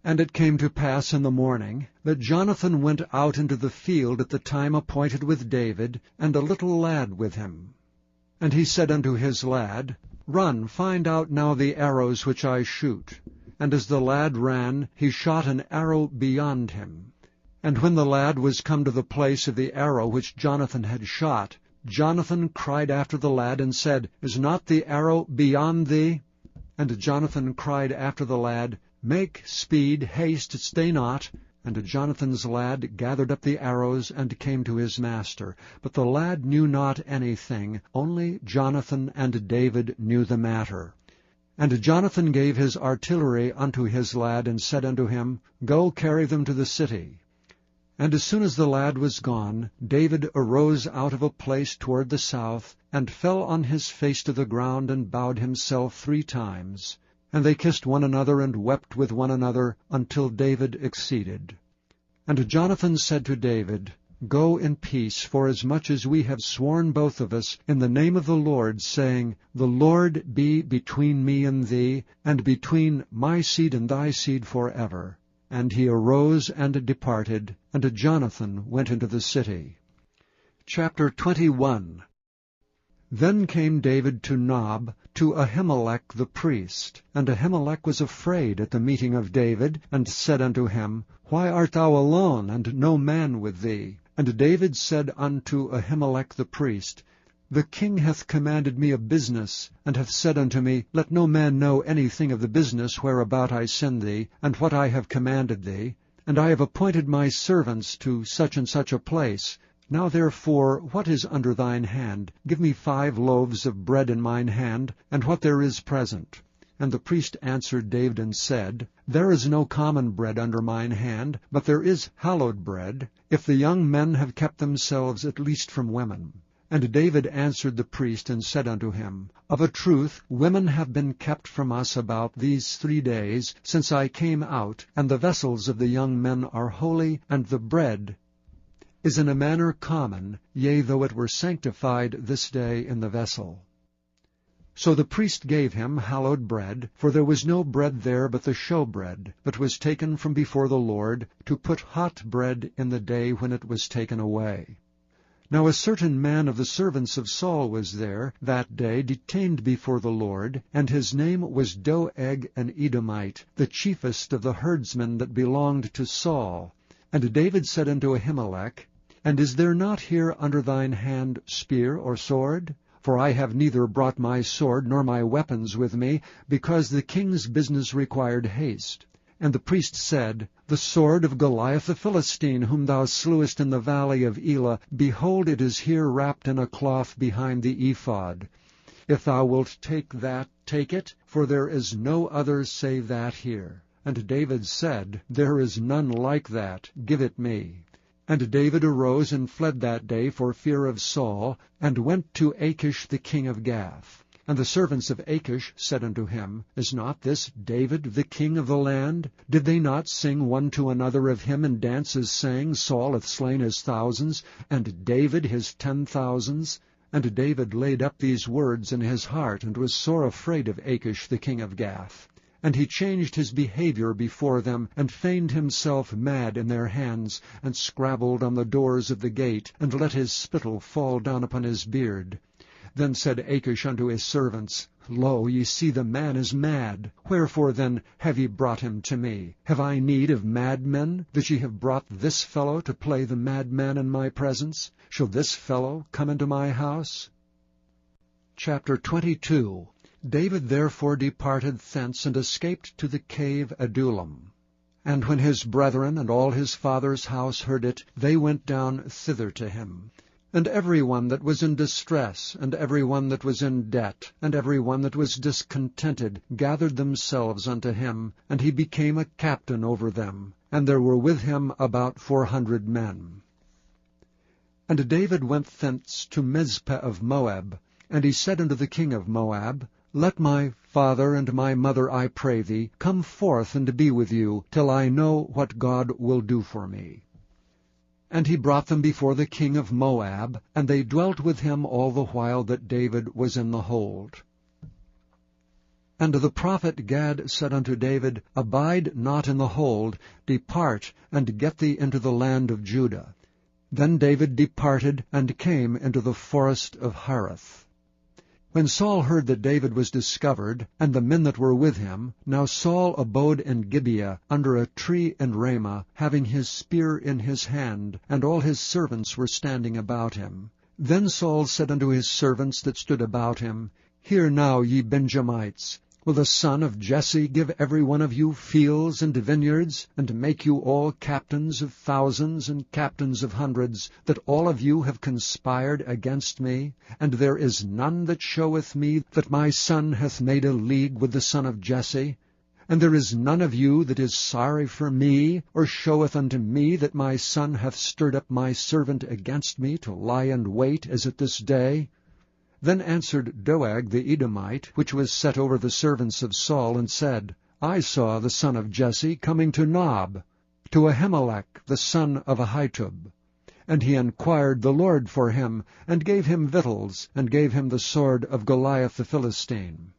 And it came to pass in the morning that Jonathan went out into the field at the time appointed with David, and a little lad with him. And he said unto his lad, Run, find out now the arrows which I shoot. And as the lad ran, he shot an arrow beyond him. And when the lad was come to the place of the arrow which Jonathan had shot, Jonathan cried after the lad, and said, Is not the arrow beyond thee? And Jonathan cried after the lad, Make speed, haste, stay not. And Jonathan's lad gathered up the arrows, and came to his master. But the lad knew not anything, only Jonathan and David knew the matter. And Jonathan gave his artillery unto his lad, and said unto him, Go carry them to the city. And as soon as the lad was gone, David arose out of a place toward the south, and fell on his face to the ground, and bowed himself 3 times. And they kissed one another, and wept with one another, until David exceeded. And Jonathan said to David, Go in peace, forasmuch as we have sworn both of us in the name of the Lord, saying, The Lord be between me and thee, and between my seed and thy seed forever. And he arose and departed, and Jonathan went into the city. Chapter 21. Then came David to Nob, to Ahimelech the priest. And Ahimelech was afraid at the meeting of David, and said unto him, Why art thou alone, and no man with thee? And David said unto Ahimelech the priest, The king hath commanded me a business, and hath said unto me, Let no man know anything of the business whereabout I send thee, and what I have commanded thee. And I have appointed my servants to such and such a place. Now therefore, what is under thine hand? Give me 5 loaves of bread in mine hand, and what there is present. And the priest answered David and said, There is no common bread under mine hand, but there is hallowed bread, if the young men have kept themselves at least from women. And David answered the priest, and said unto him, Of a truth, women have been kept from us about these 3 days, since I came out, and the vessels of the young men are holy, and the bread is in a manner common, yea, though it were sanctified this day in the vessel. So the priest gave him hallowed bread, for there was no bread there but the showbread, but was taken from before the Lord, to put hot bread in the day when it was taken away. Now a certain man of the servants of Saul was there that day, detained before the Lord, and his name was Doeg an Edomite, the chiefest of the herdsmen that belonged to Saul. And David said unto Ahimelech, And is there not here under thine hand spear or sword? For I have neither brought my sword nor my weapons with me, because the king's business required haste. And the priest said, The sword of Goliath the Philistine, whom thou slewest in the valley of Elah, behold, it is here wrapped in a cloth behind the ephod. If thou wilt take that, take it, for there is no other save that here. And David said, There is none like that, give it me. And David arose and fled that day for fear of Saul, and went to Achish the king of Gath. And the servants of Achish said unto him, Is not this David the king of the land? Did they not sing one to another of him in dances, saying, Saul hath slain his thousands, and David his 10,000s? And David laid up these words in his heart, and was sore afraid of Achish the king of Gath. And he changed his behavior before them, and feigned himself mad in their hands, and scrabbled on the doors of the gate, and let his spittle fall down upon his beard. Then said Achish unto his servants, Lo, ye see the man is mad. Wherefore then have ye brought him to me? Have I need of madmen, that ye have brought this fellow to play the madman in my presence? Shall this fellow come into my house? Chapter 22. David therefore departed thence, and escaped to the cave Adullam. And when his brethren and all his father's house heard it, they went down thither to him. And every one that was in distress, and every one that was in debt, and every one that was discontented, gathered themselves unto him, and he became a captain over them. And there were with him about 400 men. And David went thence to Mizpeh of Moab. And he said unto the king of Moab, Let my father and my mother, I pray thee, come forth and be with you, till I know what God will do for me. And he brought them before the king of Moab, and they dwelt with him all the while that David was in the hold. And the prophet Gad said unto David, Abide not in the hold, depart, and get thee into the land of Judah. Then David departed, and came into the forest of Hareth. When Saul heard that David was discovered, and the men that were with him, now Saul abode in Gibeah, under a tree in Ramah, having his spear in his hand, and all his servants were standing about him. Then Saul said unto his servants that stood about him, Hear now, ye Benjamites, Will the son of Jesse give every one of you fields and vineyards, and make you all captains of thousands and captains of hundreds, that all of you have conspired against me? And there is none that showeth me that my son hath made a league with the son of Jesse? And there is none of you that is sorry for me, or showeth unto me that my son hath stirred up my servant against me to lie in wait, as at this day? Then answered Doeg the Edomite, which was set over the servants of Saul, and said, I saw the son of Jesse coming to Nob, to Ahimelech the son of Ahitub. And he inquired the Lord for him, and gave him victuals, and gave him the sword of Goliath the Philistine.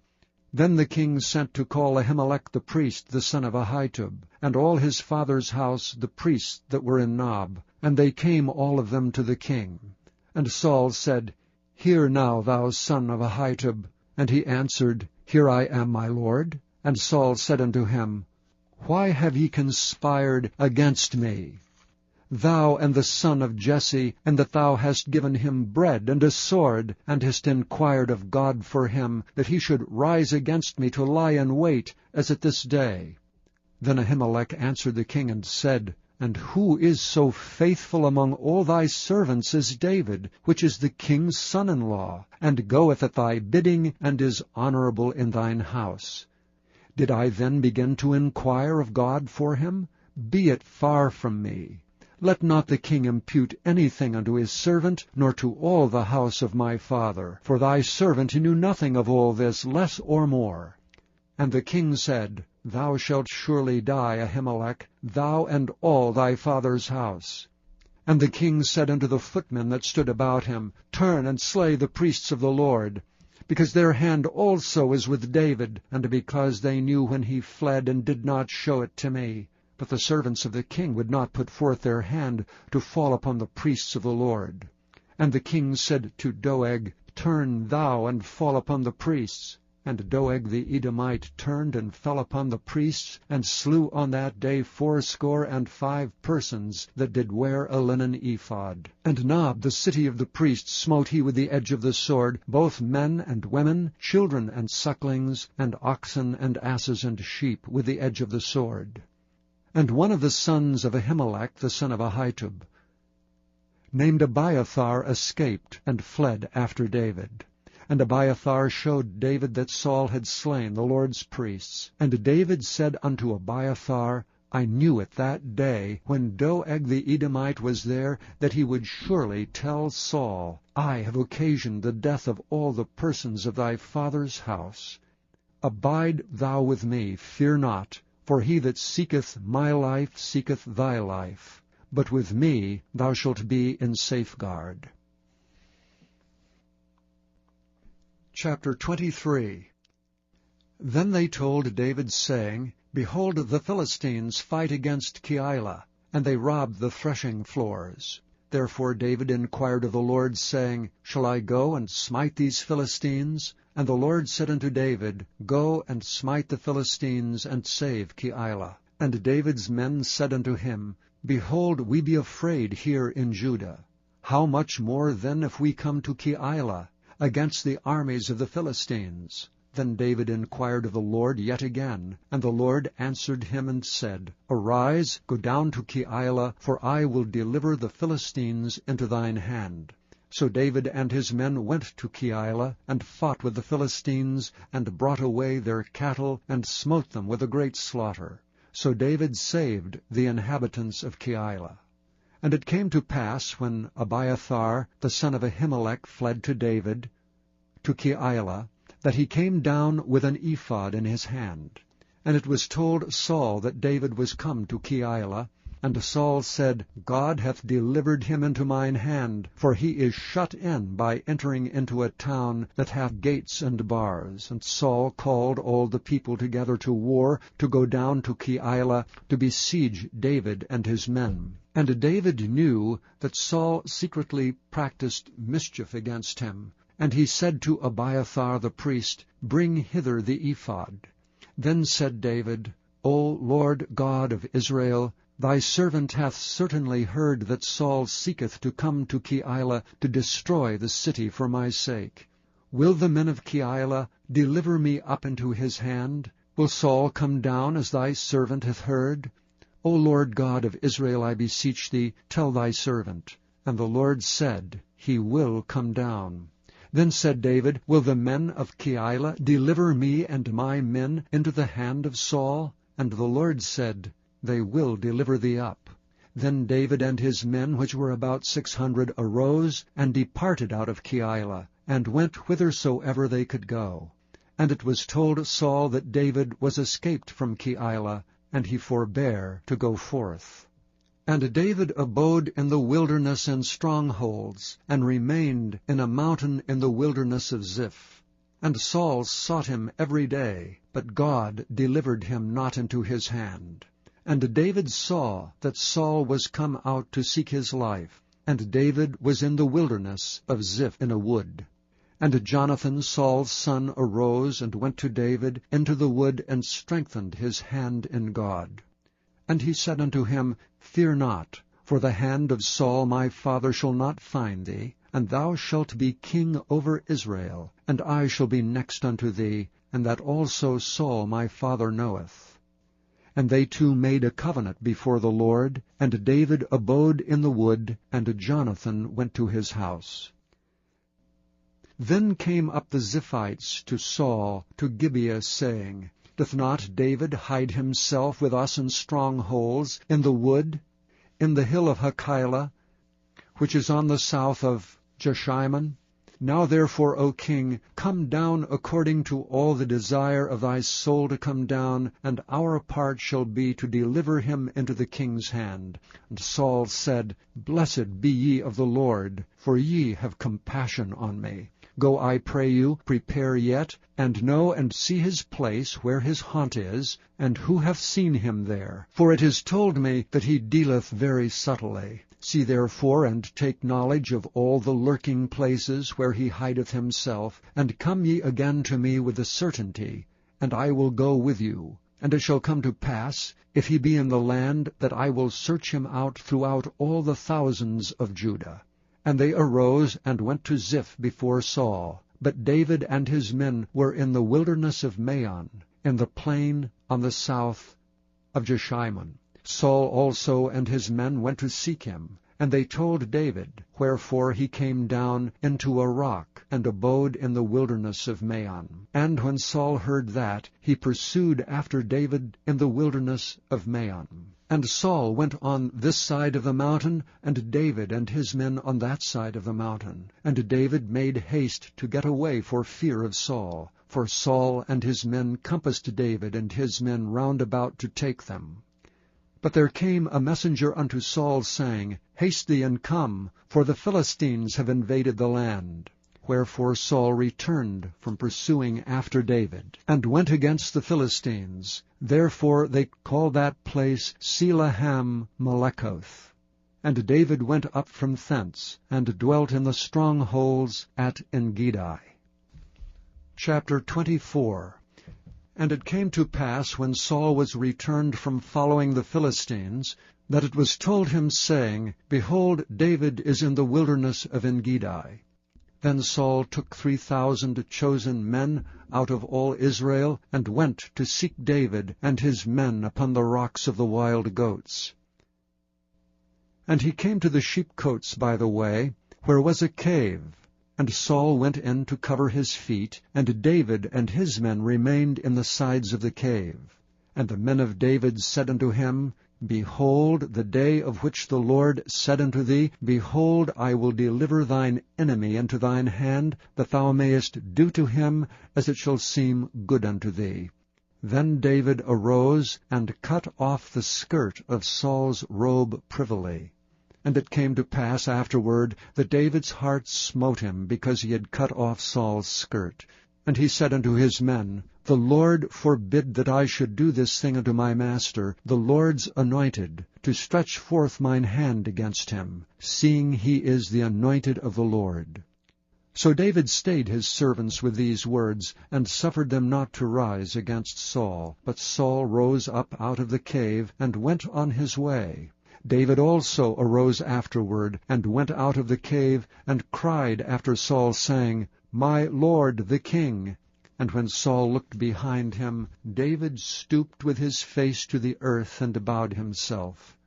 Then the king sent to call Ahimelech the priest, the son of Ahitub, and all his father's house, the priests that were in Nob, and they came all of them to the king. And Saul said, Hear now, thou son of Ahitub. And he answered, Here I am, my lord. And Saul said unto him, Why have ye conspired against me, thou and the son of Jesse, and that thou hast given him bread and a sword, and hast inquired of God for him, that he should rise against me to lie in wait, as at this day? Then Ahimelech answered the king and said, And who is so faithful among all thy servants as David, which is the king's son-in-law, and goeth at thy bidding, and is honorable in thine house? Did I then begin to inquire of God for him? Be it far from me. Let not the king impute anything unto his servant, nor to all the house of my father. For thy servant knew nothing of all this, less or more. And the king said, Thou shalt surely die, Ahimelech, thou and all thy father's house. And the king said unto the footmen that stood about him, Turn and slay the priests of the Lord, because their hand also is with David, and because they knew when he fled, and did not show it to me. But the servants of the king would not put forth their hand to fall upon the priests of the Lord. And the king said to Doeg, Turn thou and fall upon the priests. And Doeg the Edomite turned and fell upon the priests, and slew on that day 75 persons that did wear a linen ephod. And Nob, the city of the priests, smote he with the edge of the sword, both men and women, children and sucklings, and oxen and asses and sheep, with the edge of the sword. And one of the sons of Ahimelech, the son of Ahitub, named Abiathar, escaped, and fled after David. And Abiathar showed David that Saul had slain the Lord's priests. And David said unto Abiathar, I knew it that day, when Doeg the Edomite was there, that he would surely tell Saul, I have occasioned the death of all the persons of thy father's house. Abide thou with me, fear not, for he that seeketh my life seeketh thy life. But with me thou shalt be in safeguard. Chapter 23. Then they told David, saying, Behold, the Philistines fight against Keilah, and they rob the threshing floors. Therefore David inquired of the Lord, saying, Shall I go and smite these Philistines? And the Lord said unto David, Go and smite the Philistines, and save Keilah. And David's men said unto him, Behold, we be afraid here in Judah. How much more then if we come to Keilah, against the armies of the Philistines? Then David inquired of the Lord yet again, and the Lord answered him and said, Arise, go down to Keilah, for I will deliver the Philistines into thine hand. So David and his men went to Keilah, and fought with the Philistines, and brought away their cattle, and smote them with a great slaughter. So David saved the inhabitants of Keilah. And it came to pass, when Abiathar the son of Ahimelech fled to David, to Keilah, that he came down with an ephod in his hand. And it was told Saul that David was come to Keilah. And Saul said, God hath delivered him into mine hand, for he is shut in by entering into a town that hath gates and bars. And Saul called all the people together to war, to go down to Keilah, to besiege David and his men. And David knew that Saul secretly practiced mischief against him. And he said to Abiathar the priest, Bring hither the ephod. Then said David, O Lord God of Israel, thy servant hath certainly heard that Saul seeketh to come to Keilah to destroy the city for my sake. Will the men of Keilah deliver me up into his hand? Will Saul come down as thy servant hath heard? O Lord God of Israel, I beseech thee, tell thy servant. And the Lord said, He will come down. Then said David, Will the men of Keilah deliver me and my men into the hand of Saul? And the Lord said, They will deliver thee up. Then David and his men, which were about 600, arose, and departed out of Keilah, and went whithersoever they could go. And it was told Saul that David was escaped from Keilah, and he forbare to go forth. And David abode in the wilderness and strongholds, and remained in a mountain in the wilderness of Ziph. And Saul sought him every day, but God delivered him not into his hand. And David saw that Saul was come out to seek his life, and David was in the wilderness of Ziph in a wood. And Jonathan Saul's son arose and went to David into the wood, and strengthened his hand in God. And he said unto him, Fear not, for the hand of Saul my father shall not find thee, and thou shalt be king over Israel, and I shall be next unto thee, and that also Saul my father knoweth. And they two made a covenant before the Lord, and David abode in the wood, and Jonathan went to his house. Then came up the Ziphites to Saul to Gibeah, saying, Doth not David hide himself with us in strongholds, in the wood, in the hill of Hachilah, which is on the south of Jeshimon? Now therefore, O king, come down according to all the desire of thy soul to come down, and our part shall be to deliver him into the king's hand. And Saul said, Blessed be ye of the Lord, for ye have compassion on me. Go, I pray you, prepare yet, and know and see his place where his haunt is, and who hath seen him there. For it is told me that he dealeth very subtly. See therefore, and take knowledge of all the lurking places where he hideth himself, and come ye again to me with a certainty, and I will go with you. And it shall come to pass, if he be in the land, that I will search him out throughout all the thousands of Judah. And they arose and went to Ziph before Saul. But David and his men were in the wilderness of Maon, in the plain on the south of Jeshimon. Saul also and his men went to seek him, and they told David, wherefore he came down into a rock, and abode in the wilderness of Maon. And when Saul heard that, he pursued after David in the wilderness of Maon. And Saul went on this side of the mountain, and David and his men on that side of the mountain. And David made haste to get away for fear of Saul, for Saul and his men compassed David and his men round about to take them. But there came a messenger unto Saul, saying, Haste thee and come, for the Philistines have invaded the land. Wherefore Saul returned from pursuing after David, and went against the Philistines. Therefore they called that place Selahem-Melekoth. And David went up from thence, and dwelt in the strongholds at Engedi. Chapter 24. And it came to pass, when Saul was returned from following the Philistines, that it was told him, saying, Behold, David is in the wilderness of Engedi. Then Saul took 3,000 chosen men out of all Israel, and went to seek David and his men upon the rocks of the wild goats. And he came to the sheepcotes by the way, where was a cave. And Saul went in to cover his feet, and David and his men remained in the sides of the cave. And the men of David said unto him, Behold, the day of which the Lord said unto thee, Behold, I will deliver thine enemy into thine hand, that thou mayest do to him as it shall seem good unto thee. Then David arose, and cut off the skirt of Saul's robe privily. And it came to pass afterward that David's heart smote him, because he had cut off Saul's skirt. And he said unto his men, The Lord forbid that I should do this thing unto my master, the Lord's anointed, to stretch forth mine hand against him, seeing he is the anointed of the Lord. So David stayed his servants with these words, and suffered them not to rise against Saul. But Saul rose up out of the cave, and went on his way. David also arose afterward, and went out of the cave, and cried after Saul, saying, my lord the king." And when Saul looked behind him, David stooped with his face to the earth and bowed himself.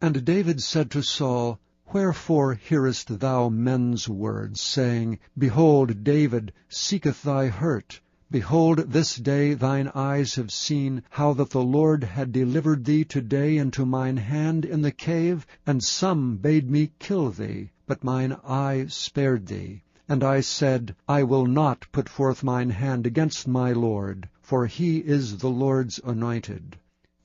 And David said to Saul, "Wherefore hearest thou men's words, saying, Behold, David seeketh thy hurt? Behold, this day thine eyes have seen how that the Lord had delivered thee today into mine hand in the cave, and some bade me kill thee, but mine eye spared thee. And I said, I will not put forth mine hand against my Lord, for he is the Lord's anointed.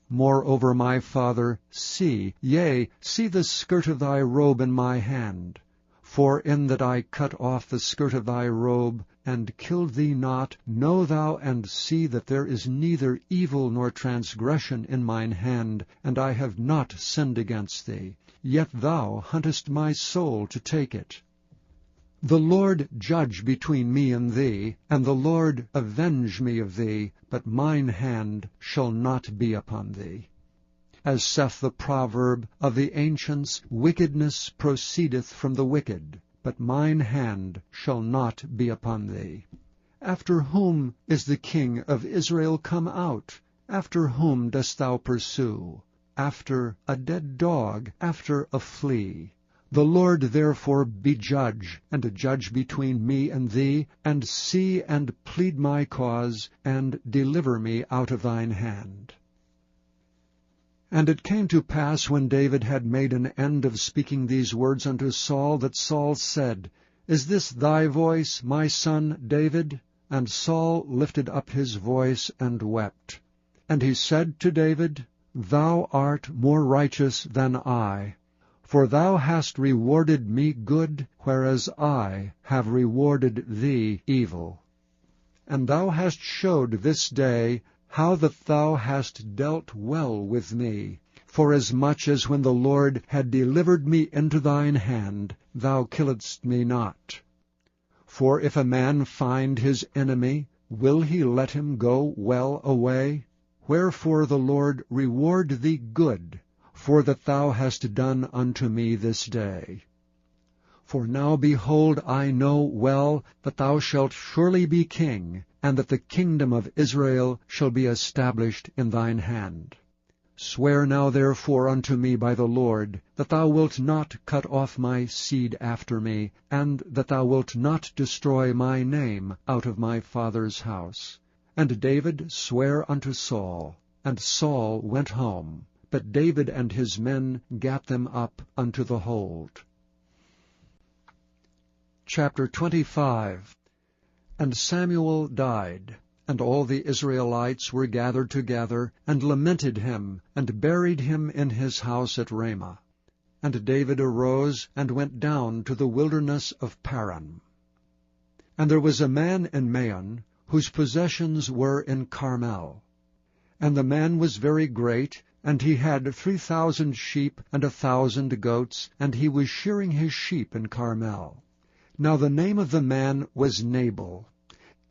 Moreover, my father, see, yea, see the skirt of thy robe in my hand. For in that I cut off the skirt of thy robe, and killed thee not, know thou and see that there is neither evil nor transgression in mine hand, and I have not sinned against thee. Yet thou huntest my soul to take it. The Lord judge between me and thee, and the Lord avenge me of thee, but mine hand shall not be upon thee. As saith the proverb of the ancients, wickedness proceedeth from the wicked, but mine hand shall not be upon thee. After whom is the king of Israel come out? After whom dost thou pursue? After a dead dog, after a flea. The Lord therefore be judge, and a judge between me and thee, and see and plead my cause, and deliver me out of thine hand. And it came to pass, when David had made an end of speaking these words unto Saul, that Saul said, Is this thy voice, my son David? And Saul lifted up his voice and wept. And he said to David, Thou art more righteous than I, for thou hast rewarded me good, whereas I have rewarded thee evil. And thou hast showed this day how that thou hast dealt well with me, forasmuch as when the Lord had delivered me into thine hand, thou killedst me not. For if a man find his enemy, will he let him go well away? Wherefore the Lord reward thee good, for that thou hast done unto me this day. For now, behold, I know well that thou shalt surely be king, and that the kingdom of Israel shall be established in thine hand. Swear now therefore unto me by the Lord, that thou wilt not cut off my seed after me, and that thou wilt not destroy my name out of my father's house. And David sware unto Saul, and Saul went home. But David and his men gat them up unto the hold. Chapter 25. And Samuel died, and all the Israelites were gathered together, and lamented him, and buried him in his house at Ramah. And David arose, and went down to the wilderness of Paran. And there was a man in Maon, whose possessions were in Carmel. And the man was very great, and he had 3,000 sheep and 1,000 goats, and he was shearing his sheep in Carmel. Now the name of the man was Nabal,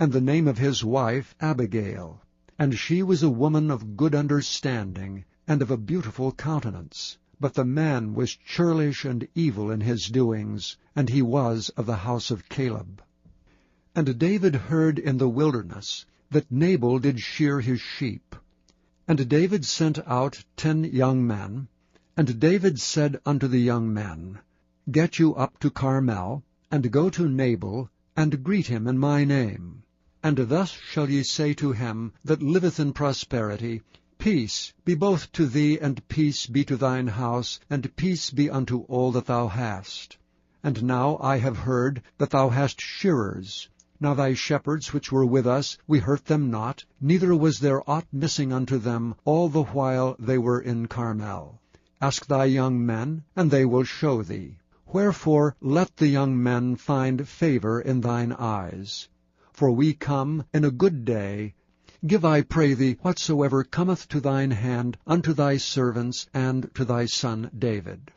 and the name of his wife Abigail. And she was a woman of good understanding, and of a beautiful countenance. But the man was churlish and evil in his doings, and he was of the house of Caleb. And David heard in the wilderness that Nabal did shear his sheep. And David sent out 10 young men. And David said unto the young men, Get you up to Carmel, and go to Nabal, and greet him in my name. And thus shall ye say to him that liveth in prosperity, Peace be both to thee, and peace be to thine house, and peace be unto all that thou hast. And now I have heard that thou hast shearers. Now thy shepherds which were with us, we hurt them not, neither was there aught missing unto them all the while they were in Carmel. Ask thy young men, and they will show thee. Wherefore let the young men find favor in thine eyes. For we come in a good day. Give, I pray thee, whatsoever cometh to thine hand unto thy servants and to thy son David.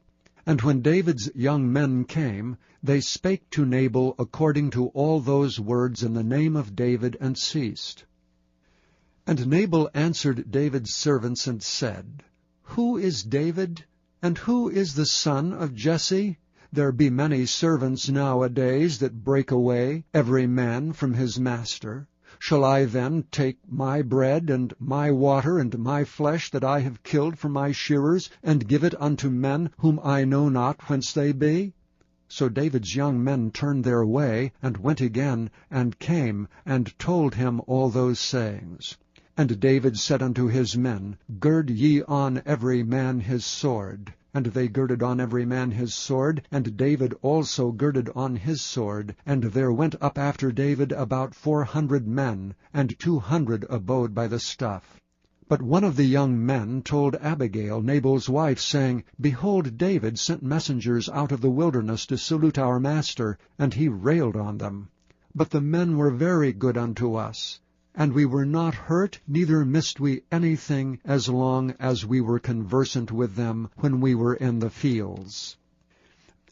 And when David's young men came, they spake to Nabal according to all those words in the name of David, and ceased. And Nabal answered David's servants, and said, Who is David? And who is the son of Jesse? there be many servants nowadays that break away, every man from his master. Shall I then take my bread, and my water, and my flesh that I have killed for my shearers, and give it unto men whom I know not whence they be? So David's young men turned their way, and went again, and came, and told him all those sayings. And David said unto his men, Gird ye on every man his sword. And they girded on every man his sword, and David also girded on his sword. And there went up after David about 400 men, and 200 abode by the stuff. But one of the young men told Abigail, Nabal's wife, saying, Behold, David sent messengers out of the wilderness to salute our master, and he railed on them. But the men were very good unto us, and we were not hurt, neither missed we anything, as long as we were conversant with them when we were in the fields.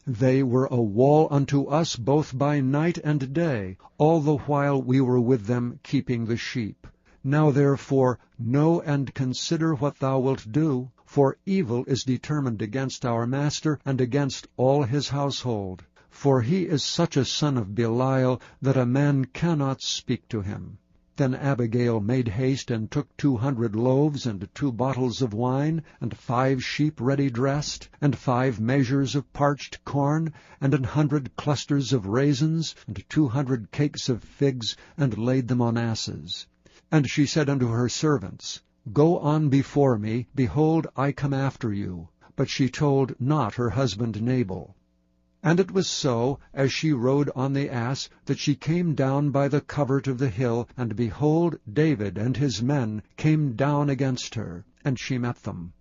They were a wall unto us both by night and day, all the while we were with them keeping the sheep. Now therefore know and consider what thou wilt do, for evil is determined against our master and against all his household. For he is such a son of Belial that a man cannot speak to him. Then Abigail made haste, and took 200 loaves, and 2 bottles of wine, and 5 sheep ready dressed, and 5 measures of parched corn, and 100 clusters of raisins, and 200 cakes of figs, and laid them on asses. And she said unto her servants, Go on before me, behold, I come after you. But she told not her husband Nabal. And it was so, as she rode on the ass, that she came down by the covert of the hill, and behold, David and his men came down against her, and she met them.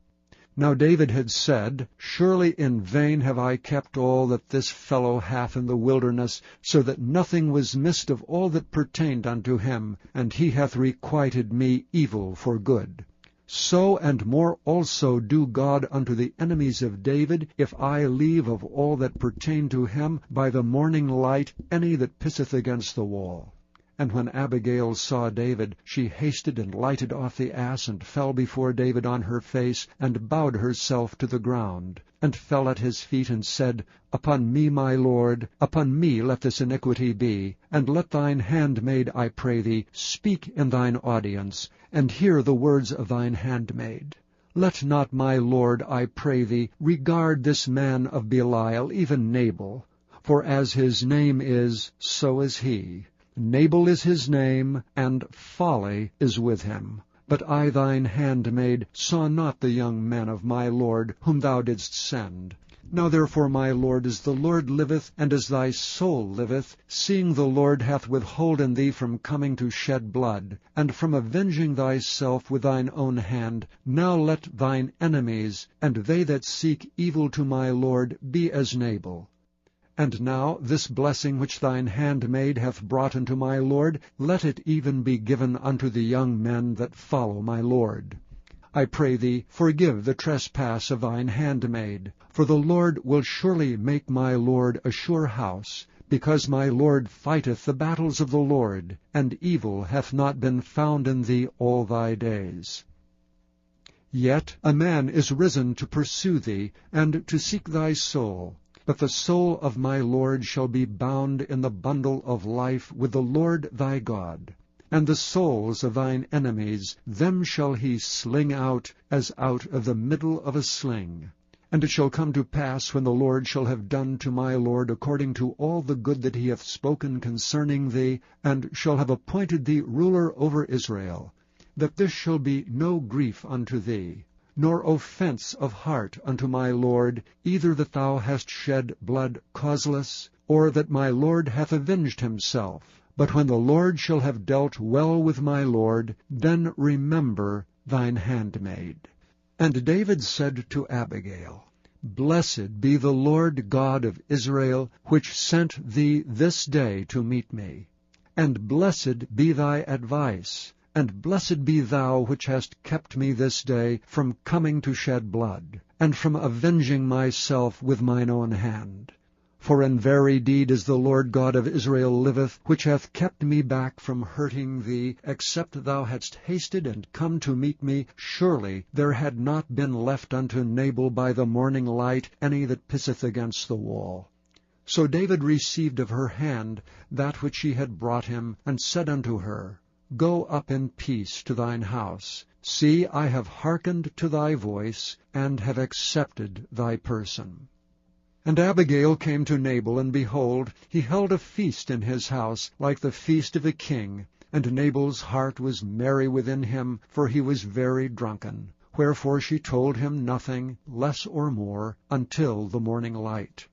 Now David had said, Surely in vain have I kept all that this fellow hath in the wilderness, so that nothing was missed of all that pertained unto him, and he hath requited me evil for good. So and more also do God unto the enemies of David, if I leave of all that pertain to him by the morning light any that pisseth against the wall. And when Abigail saw David, she hasted and lighted off the ass, and fell before David on her face, and bowed herself to the ground, and fell at his feet, and said, Upon me, my lord, upon me let this iniquity be, and let thine handmaid, I pray thee, speak in thine audience, and hear the words of thine handmaid. Let not my lord, I pray thee, regard this man of Belial, even Nabal, for as his name is, so is he. Nabal is his name, and folly is with him. But I thine handmaid saw not the young men of my lord, whom thou didst send. Now therefore, my lord, as the Lord liveth, and as thy soul liveth, seeing the Lord hath withholden thee from coming to shed blood, and from avenging thyself with thine own hand, now let thine enemies, and they that seek evil to my lord, be as Nabal. And now this blessing which thine handmaid hath brought unto my lord, let it even be given unto the young men that follow my lord. I pray thee, forgive the trespass of thine handmaid, for the Lord will surely make my lord a sure house, because my lord fighteth the battles of the Lord, and evil hath not been found in thee all thy days. Yet a man is risen to pursue thee, and to seek thy soul. But the soul of my Lord shall be bound in the bundle of life with the Lord thy God. And the souls of thine enemies, them shall he sling out, as out of the middle of a sling. And it shall come to pass, when the Lord shall have done to my Lord according to all the good that he hath spoken concerning thee, and shall have appointed thee ruler over Israel, that this shall be no grief unto thee, nor offense of heart unto my lord, either that thou hast shed blood causeless, or that my lord hath avenged himself. But when the Lord shall have dealt well with my lord, then remember thine handmaid. And David said to Abigail, Blessed be the Lord God of Israel, which sent thee this day to meet me. And blessed be thy advice, and blessed be thou which hast kept me this day from coming to shed blood, and from avenging myself with mine own hand. For in very deed as the Lord God of Israel liveth, which hath kept me back from hurting thee, except thou hadst hasted and come to meet me, surely there had not been left unto Nabal by the morning light any that pisseth against the wall. So David received of her hand that which she had brought him, and said unto her, Go up in peace to thine house. See, I have hearkened to thy voice, and have accepted thy person. And Abigail came to Nabal, and behold, he held a feast in his house, like the feast of a king. And Nabal's heart was merry within him, for he was very drunken. Wherefore she told him nothing, less or more, until the morning light.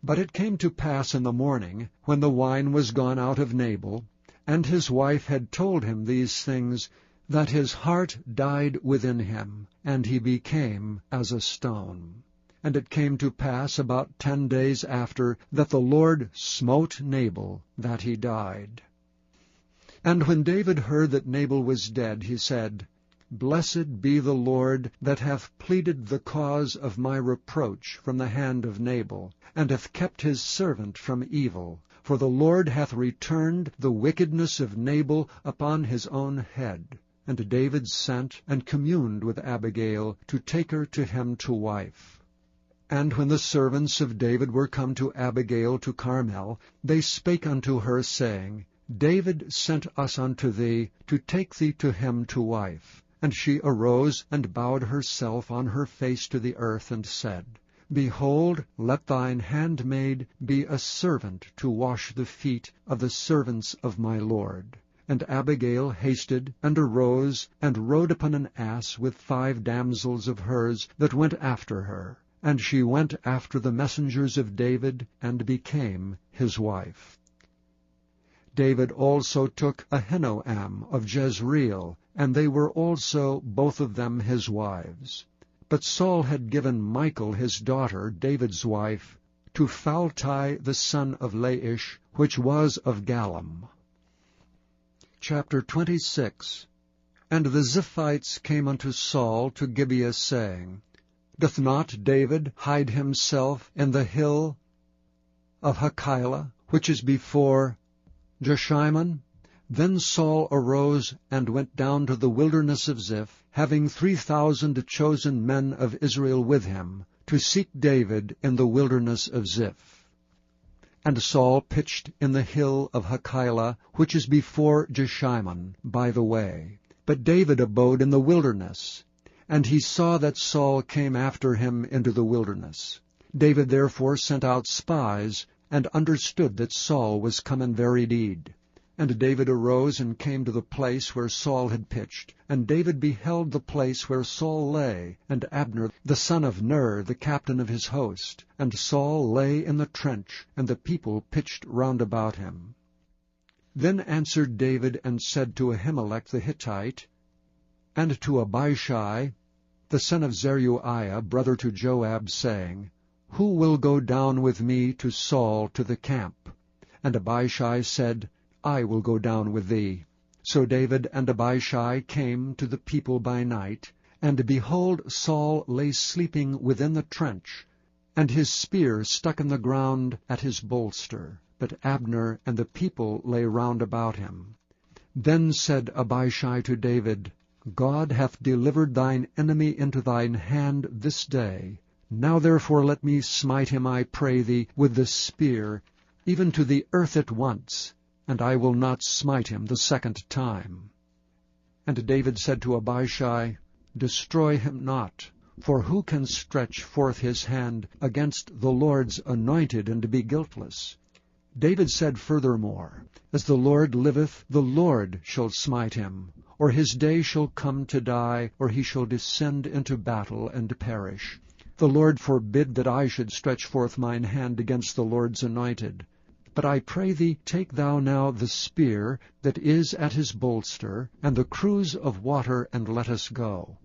But it came to pass in the morning, when the wine was gone out of Nabal, and his wife had told him these things, that his heart died within him, and he became as a stone. And it came to pass about 10 days after, that the Lord smote Nabal, that he died. And when David heard that Nabal was dead, he said, Blessed be the Lord, that hath pleaded the cause of my reproach from the hand of Nabal, and hath kept his servant from evil. For the Lord hath returned the wickedness of Nabal upon his own head. And David sent and communed with Abigail, to take her to him to wife. And when the servants of David were come to Abigail to Carmel, they spake unto her, saying, David sent us unto thee, to take thee to him to wife. And she arose, and bowed herself on her face to the earth, and said, Behold, let thine handmaid be a servant to wash the feet of the servants of my lord. And Abigail hasted, and arose, and rode upon an ass with 5 damsels of hers that went after her. And she went after the messengers of David, and became his wife. David also took Ahinoam of Jezreel, and they were also both of them his wives. But Saul had given Michal his daughter, David's wife, to Phalti the son of Laish, which was of Gallim. Chapter 26. And the Ziphites came unto Saul to Gibeah, saying, Doth not David hide himself in the hill of Hachilah, which is before Jeshimon? Then Saul arose and went down to the wilderness of Ziph, having 3,000 chosen men of Israel with him, to seek David in the wilderness of Ziph. And Saul pitched in the hill of Hachilah, which is before Jeshimon, by the way. But David abode in the wilderness. And he saw that Saul came after him into the wilderness. David therefore sent out spies, and understood that Saul was come in very deed. And David arose and came to the place where Saul had pitched. And David beheld the place where Saul lay, and Abner the son of Ner, the captain of his host. And Saul lay in the trench, and the people pitched round about him. Then answered David and said to Ahimelech the Hittite, and to Abishai, the son of Zeruiah, brother to Joab, saying, Who will go down with me to Saul to the camp? And Abishai said, I will go down with thee. So David and Abishai came to the people by night, and behold, Saul lay sleeping within the trench, and his spear stuck in the ground at his bolster. But Abner and the people lay round about him. Then said Abishai to David, God hath delivered thine enemy into thine hand this day. Now therefore let me smite him, I pray thee, with the spear, even to the earth at once, and I will not smite him the second time. And David said to Abishai, Destroy him not, for who can stretch forth his hand against the Lord's anointed and be guiltless? David said furthermore, As the Lord liveth, the Lord shall smite him, or his day shall come to die, or he shall descend into battle and perish. The Lord forbid that I should stretch forth mine hand against the Lord's anointed. But I pray thee, take thou now the spear that is at his bolster, and the cruse of water, and let us go.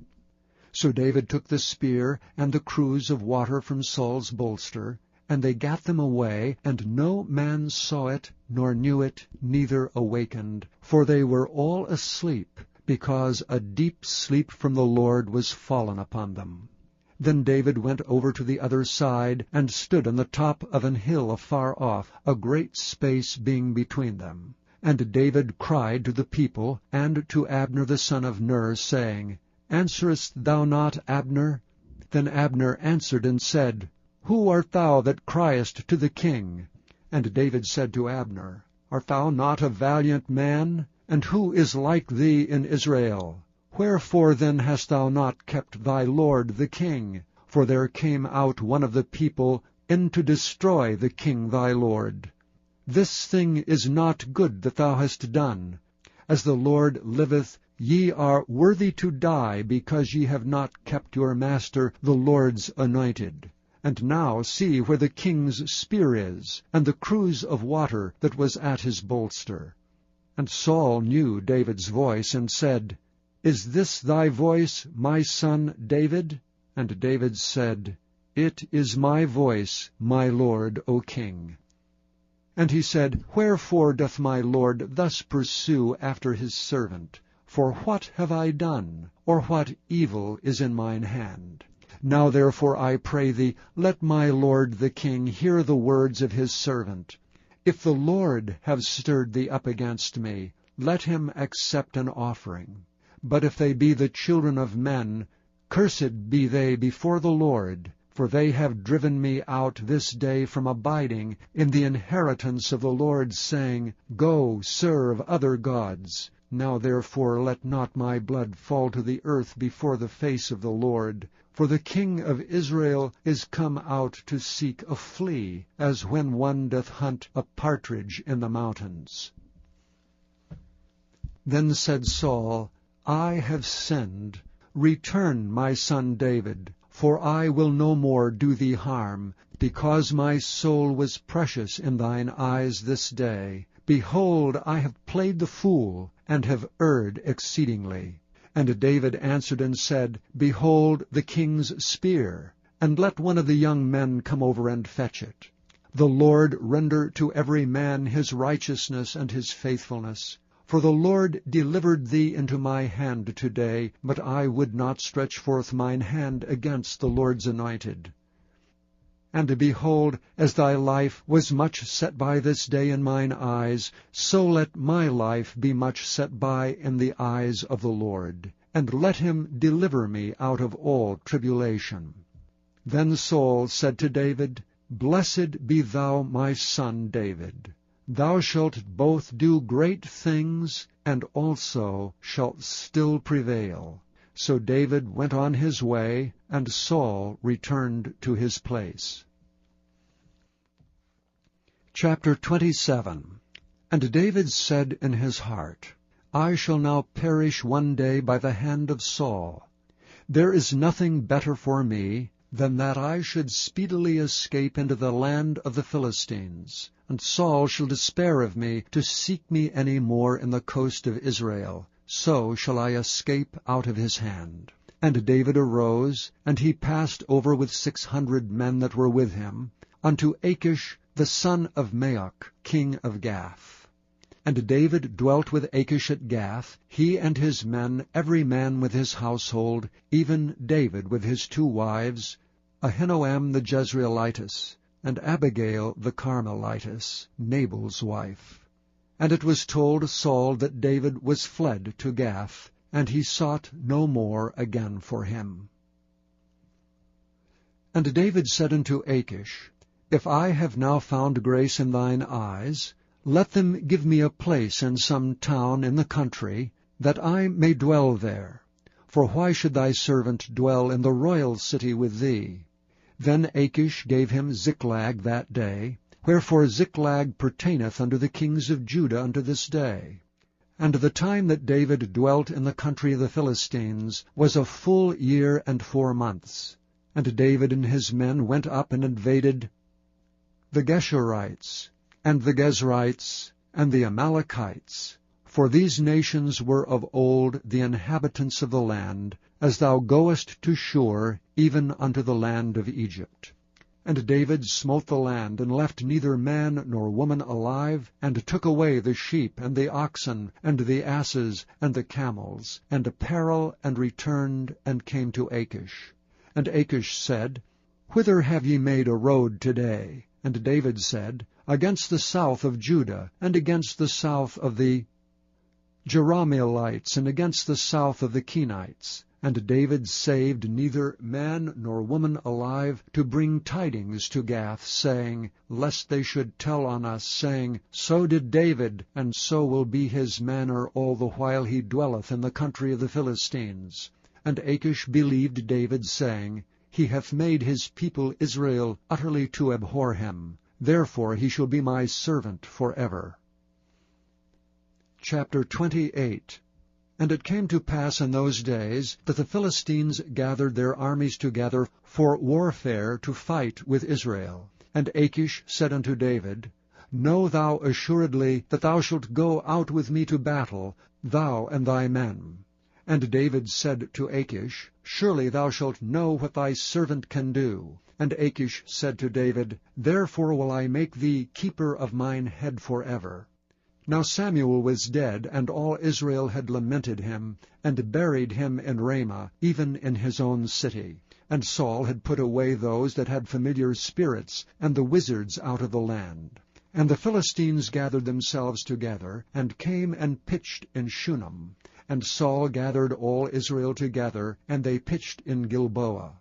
So David took the spear and the cruse of water from Saul's bolster, and they gat them away, and no man saw it, nor knew it, neither awakened, for they were all asleep, because a deep sleep from the Lord was fallen upon them. Then David went over to the other side, and stood on the top of an hill afar off, a great space being between them. And David cried to the people, and to Abner the son of Ner, saying, Answerest thou not, Abner? Then Abner answered and said, Who art thou that criest to the king? And David said to Abner, Art thou not a valiant man? And who is like thee in Israel? Wherefore then hast thou not kept thy lord the king? For there came out one of the people in to destroy the king thy lord. This thing is not good that thou hast done. As the Lord liveth, ye are worthy to die, because ye have not kept your master the Lord's anointed. And now see where the king's spear is, and the cruse of water that was at his bolster. And Saul knew David's voice, and said, Is this thy voice, my son David? And David said, It is my voice, my lord, O king. And he said, Wherefore doth my lord thus pursue after his servant? For what have I done? Or what evil is in mine hand? Now therefore I pray thee, let my lord the king hear the words of his servant. If the Lord have stirred thee up against me, let him accept an offering. But if they be the children of men, cursed be they before the Lord. For they have driven me out this day from abiding in the inheritance of the Lord, saying, Go, serve other gods. Now therefore let not my blood fall to the earth before the face of the Lord. For the king of Israel is come out to seek a flea, as when one doth hunt a partridge in the mountains. Then said Saul, I have sinned. Return, my son David. For I will no more do thee harm, because my soul was precious in thine eyes this day. Behold, I have played the fool, and have erred exceedingly. And David answered and said, Behold the king's spear, and let one of the young men come over and fetch it. The Lord render to every man his righteousness and his faithfulness. For the Lord delivered thee into my hand today, but I would not stretch forth mine hand against the Lord's anointed. And behold, as thy life was much set by this day in mine eyes, so let my life be much set by in the eyes of the Lord, and let him deliver me out of all tribulation. Then Saul said to David, Blessed be thou, my son David. Thou shalt both do great things, and also shalt still prevail. So David went on his way, and Saul returned to his place. Chapter 27. And David said in his heart, I shall now perish one day by the hand of Saul. There is nothing better for me than that I should speedily escape into the land of the Philistines, and Saul shall despair of me to seek me any more in the coast of Israel. So shall I escape out of his hand. And David arose, and he passed over with 600 men that were with him, unto Achish the son of Maoch, king of Gath. And David dwelt with Achish at Gath, he and his men, every man with his household, even David with his 2 wives, Ahinoam the Jezreelitess, and Abigail the Carmelitess, Nabal's wife. And it was told Saul that David was fled to Gath, and he sought no more again for him. And David said unto Achish, If I have now found grace in thine eyes, let them give me a place in some town in the country, that I may dwell there. For why should thy servant dwell in the royal city with thee? Then Achish gave him Ziklag that day, wherefore Ziklag pertaineth unto the kings of Judah unto this day. And the time that David dwelt in the country of the Philistines was a full year and 4 months. And David and his men went up and invaded the Geshurites, and the Gezrites, and the Amalekites. For these nations were of old the inhabitants of the land, as thou goest to Shur, even unto the land of Egypt. And David smote the land, and left neither man nor woman alive, and took away the sheep, and the oxen, and the asses, and the camels, and apparel, and returned, and came to Achish. And Achish said, Whither have ye made a road today? And David said, Against the south of Judah, and against the south of the Jerahmeelites, and against the south of the Kenites. And David saved neither man nor woman alive to bring tidings to Gath, saying, Lest they should tell on us, saying, So did David, and so will be his manner all the while he dwelleth in the country of the Philistines. And Achish believed David, saying, He hath made his people Israel utterly to abhor him. Therefore he shall be my servant forever. Chapter 28. And it came to pass in those days that the Philistines gathered their armies together for warfare to fight with Israel. And Achish said unto David, Know thou assuredly that thou shalt go out with me to battle, thou and thy men. And David said to Achish, Surely thou shalt know what thy servant can do. And Achish said to David, Therefore will I make thee keeper of mine head forever. Now Samuel was dead, and all Israel had lamented him, and buried him in Ramah, even in his own city. And Saul had put away those that had familiar spirits, and the wizards out of the land. And the Philistines gathered themselves together, and came and pitched in Shunem. And Saul gathered all Israel together, and they pitched in Gilboa.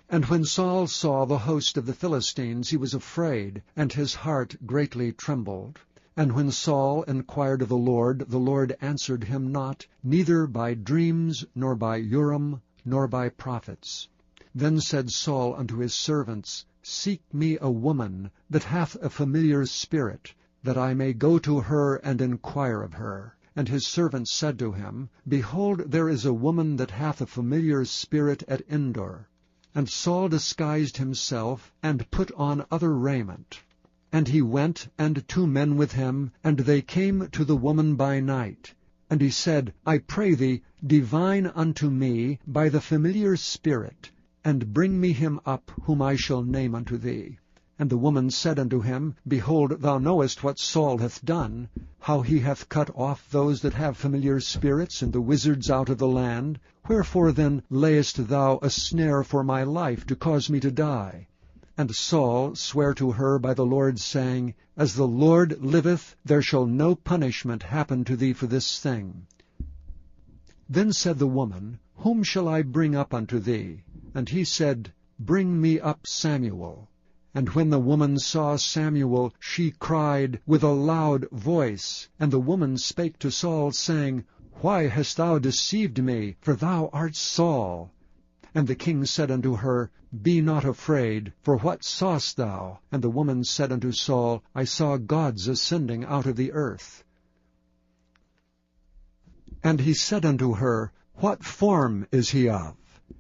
And when Saul saw the host of the Philistines, he was afraid, and his heart greatly trembled. And when Saul inquired of the Lord answered him not, neither by dreams, nor by Urim, nor by prophets. Then said Saul unto his servants, Seek me a woman that hath a familiar spirit, that I may go to her and inquire of her. And his servants said to him, Behold, there is a woman that hath a familiar spirit at Endor. And Saul disguised himself, and put on other raiment. And he went, and 2 men with him, and they came to the woman by night. And he said, I pray thee, divine unto me by the familiar spirit, and bring me him up, whom I shall name unto thee. And the woman said unto him, Behold, thou knowest what Saul hath done, how he hath cut off those that have familiar spirits, and the wizards out of the land. Wherefore then layest thou a snare for my life, to cause me to die? And Saul sware to her by the Lord, saying, As the Lord liveth, there shall no punishment happen to thee for this thing. Then said the woman, Whom shall I bring up unto thee? And he said, Bring me up Samuel. And when the woman saw Samuel, she cried with a loud voice. And the woman spake to Saul, saying, Why hast thou deceived me? For thou art Saul. And the king said unto her, Be not afraid, for what sawest thou? And the woman said unto Saul, I saw gods ascending out of the earth. And he said unto her, What form is he of?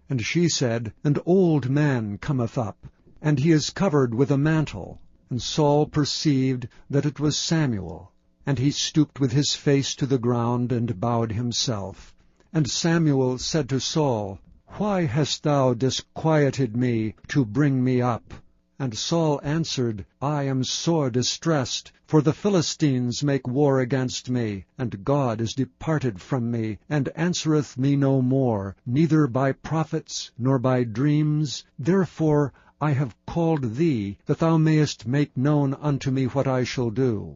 And she said, An old man cometh up, and he is covered with a mantle. And Saul perceived that it was Samuel. And he stooped with his face to the ground, and bowed himself. And Samuel said to Saul, Why hast thou disquieted me to bring me up? And Saul answered, I am sore distressed, for the Philistines make war against me, and God is departed from me, and answereth me no more, neither by prophets, nor by dreams. Therefore I have called thee, that thou mayest make known unto me what I shall do.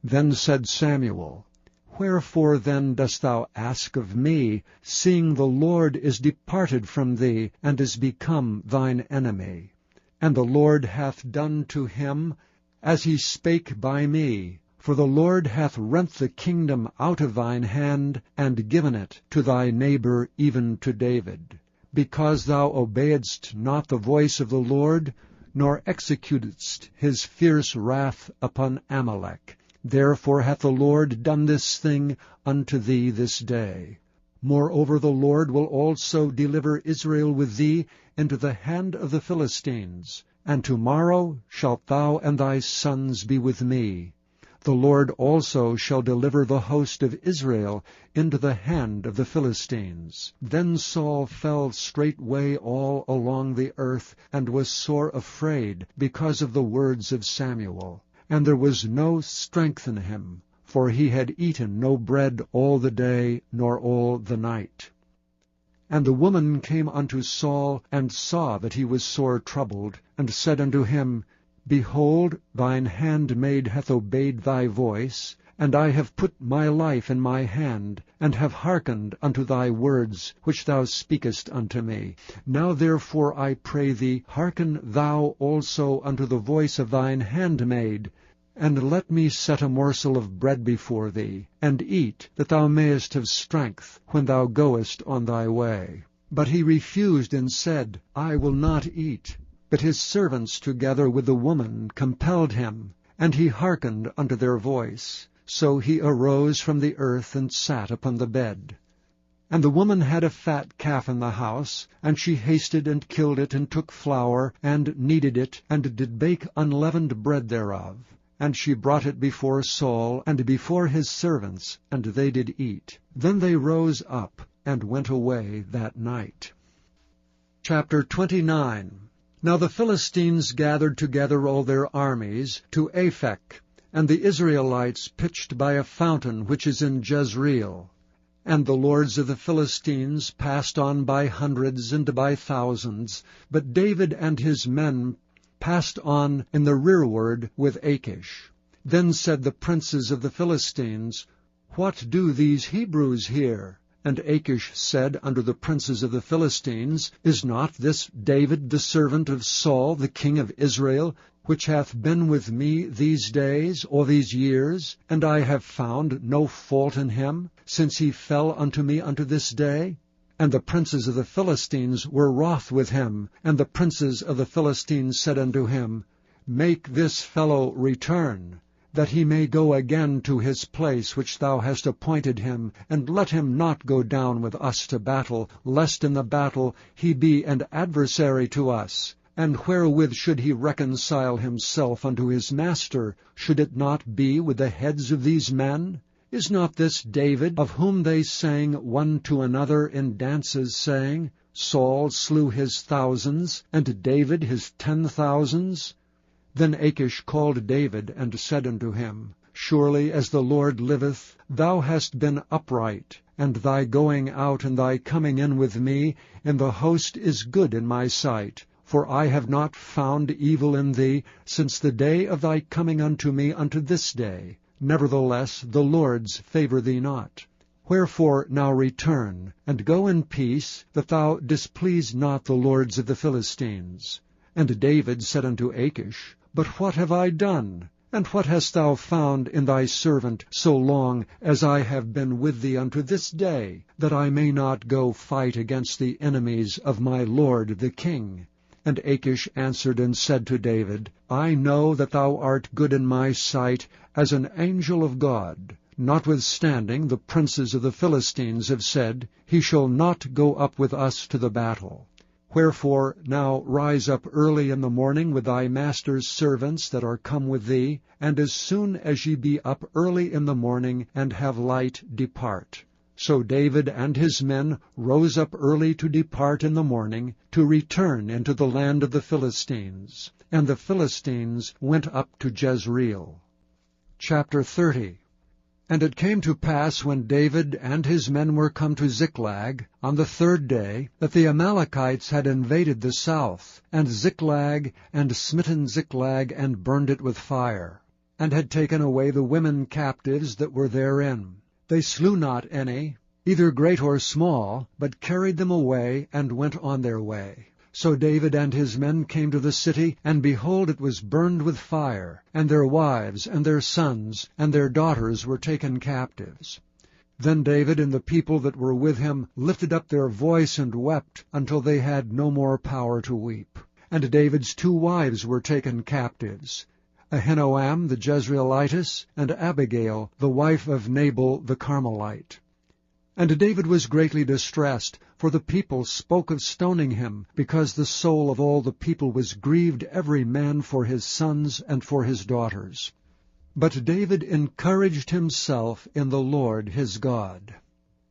Then said Samuel, Wherefore then dost thou ask of me, seeing the Lord is departed from thee, and is become thine enemy? And the Lord hath done to him as he spake by me. For the Lord hath rent the kingdom out of thine hand, and given it to thy neighbor, even to David. Because thou obeyedst not the voice of the Lord, nor executedst his fierce wrath upon Amalek. Therefore hath the Lord done this thing unto thee this day. Moreover the Lord will also deliver Israel with thee into the hand of the Philistines. And tomorrow shalt thou and thy sons be with me. The Lord also shall deliver the host of Israel into the hand of the Philistines. Then Saul fell straightway all along the earth, and was sore afraid because of the words of Samuel. And there was no strength in him, for he had eaten no bread all the day, nor all the night. And the woman came unto Saul, and saw that he was sore troubled, and said unto him, Behold, thine handmaid hath obeyed thy voice, and I have put my life in my hand, and have hearkened unto thy words, which thou speakest unto me. Now therefore I pray thee, hearken thou also unto the voice of thine handmaid, and let me set a morsel of bread before thee, and eat, that thou mayest have strength when thou goest on thy way. But he refused, and said, I will not eat. But his servants together with the woman compelled him, and he hearkened unto their voice. So he arose from the earth, and sat upon the bed. And the woman had a fat calf in the house, and she hasted and killed it, and took flour, and kneaded it, and did bake unleavened bread thereof. And she brought it before Saul, and before his servants, and they did eat. Then they rose up, and went away that night. Chapter 29. Now the Philistines gathered together all their armies to Aphek, and the Israelites pitched by a fountain which is in Jezreel. And the lords of the Philistines passed on by hundreds and by thousands, but David and his men passed on in the rearward with Achish. Then said the princes of the Philistines, What do these Hebrews here? And Achish said unto the princes of the Philistines, Is not this David the servant of Saul the king of Israel, which hath been with me these days, or these years, and I have found no fault in him, since he fell unto me unto this day? And the princes of the Philistines were wroth with him, and the princes of the Philistines said unto him, Make this fellow return, that he may go again to his place which thou hast appointed him, and let him not go down with us to battle, lest in the battle he be an adversary to us. And wherewith should he reconcile himself unto his master? Should it not be with the heads of these men? Is not this David, of whom they sang one to another in dances, saying, Saul slew his thousands, and David his 10,000s? Then Achish called David, and said unto him, Surely as the Lord liveth, thou hast been upright, and thy going out and thy coming in with me in the host is good in my sight. For I have not found evil in thee since the day of thy coming unto me unto this day. Nevertheless the Lord's favour thee not. Wherefore now return, and go in peace, that thou displease not the lords of the Philistines. And David said unto Achish, But what have I done? And what hast thou found in thy servant so long as I have been with thee unto this day, that I may not go fight against the enemies of my lord the king? And Achish answered and said to David, I know that thou art good in my sight as an angel of God. Notwithstanding the princes of the Philistines have said, He shall not go up with us to the battle. Wherefore now rise up early in the morning with thy master's servants that are come with thee, and as soon as ye be up early in the morning, and have light, depart. So David and his men rose up early to depart in the morning, to return into the land of the Philistines. And the Philistines went up to Jezreel. Chapter 30. And it came to pass, when David and his men were come to Ziklag, on the 3rd day, that the Amalekites had invaded the south, and Ziklag, and smitten Ziklag, and burned it with fire, and had taken away the women captives that were therein. They slew not any, either great or small, but carried them away, and went on their way. So David and his men came to the city, and behold, it was burned with fire, and their wives, and their sons, and their daughters were taken captives. Then David and the people that were with him lifted up their voice and wept, until they had no more power to weep. And David's 2 wives were taken captives, Ahinoam the Jezreelitess, and Abigail, the wife of Nabal the Carmelite. And David was greatly distressed, for the people spoke of stoning him, because the soul of all the people was grieved every man for his sons and for his daughters. But David encouraged himself in the Lord his God.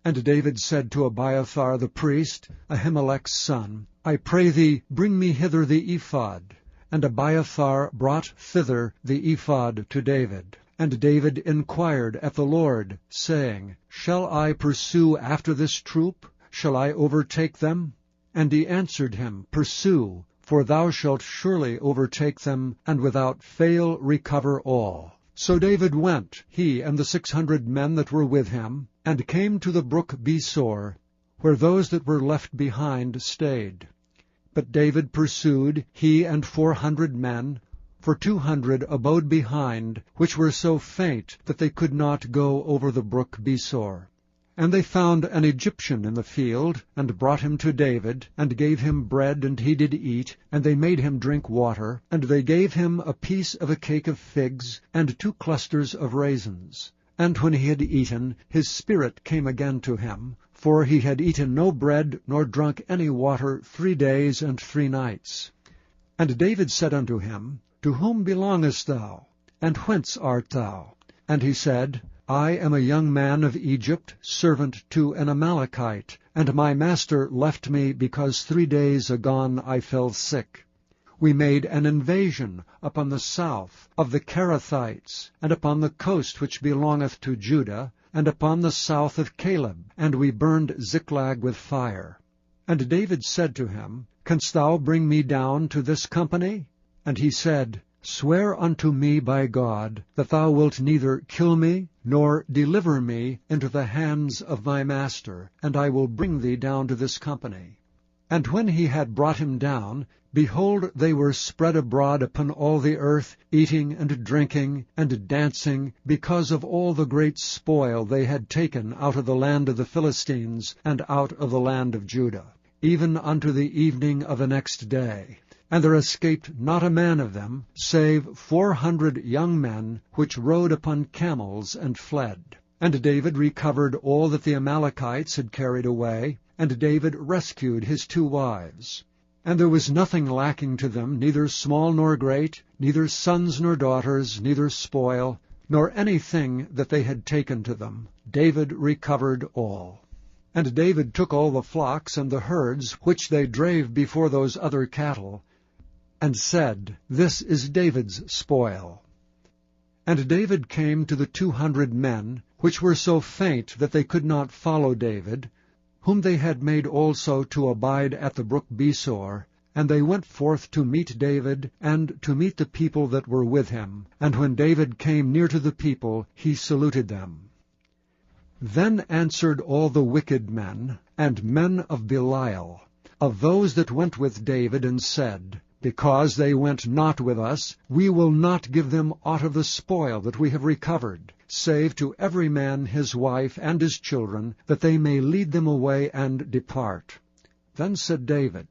And David said to Abiathar the priest, Ahimelech's son, I pray thee, bring me hither the ephod. And Abiathar brought thither the ephod to David. And David inquired at the Lord, saying, Shall I pursue after this troop? shall I overtake them? And he answered him, Pursue, for thou shalt surely overtake them, and without fail recover all. So David went, he and the 600 men that were with him, and came to the brook Besor, where those that were left behind stayed. But David pursued, he and 400 men, for 200 abode behind, which were so faint that they could not go over the brook Besor. And they found an Egyptian in the field, and brought him to David, and gave him bread, and he did eat, and they made him drink water, and they gave him a piece of a cake of figs, and 2 clusters of raisins. And when he had eaten, his spirit came again to him, for he had eaten no bread, nor drunk any water 3 days and 3 nights. And David said unto him, To whom belongest thou? And whence art thou? And he said, I am a young man of Egypt, servant to an Amalekite, and my master left me because 3 days agone I fell sick. We made an invasion upon the south of the Kerethites, and upon the coast which belongeth to Judah, and upon the south of Caleb, and we burned Ziklag with fire. And David said to him, Canst thou bring me down to this company? And he said, Swear unto me by God, that thou wilt neither kill me, nor deliver me into the hands of my master, and I will bring thee down to this company. And when he had brought him down, behold, they were spread abroad upon all the earth, eating and drinking and dancing, because of all the great spoil they had taken out of the land of the Philistines, and out of the land of Judah, even unto the evening of the next day. And there escaped not a man of them, save 400 young men, which rode upon camels and fled. And David recovered all that the Amalekites had carried away, and David rescued his 2 wives. And there was nothing lacking to them, neither small nor great, neither sons nor daughters, neither spoil, nor anything that they had taken to them. David recovered all. And David took all the flocks and the herds, which they drave before those other cattle, and said, This is David's spoil. And David came to the 200 men, which were so faint that they could not follow David, whom they had made also to abide at the brook Besor, and they went forth to meet David, and to meet the people that were with him. And when David came near to the people, he saluted them. Then answered all the wicked men, and men of Belial, of those that went with David, and said, Because they went not with us, we will not give them aught of the spoil that we have recovered, save to every man his wife and his children, that they may lead them away and depart. Then said David,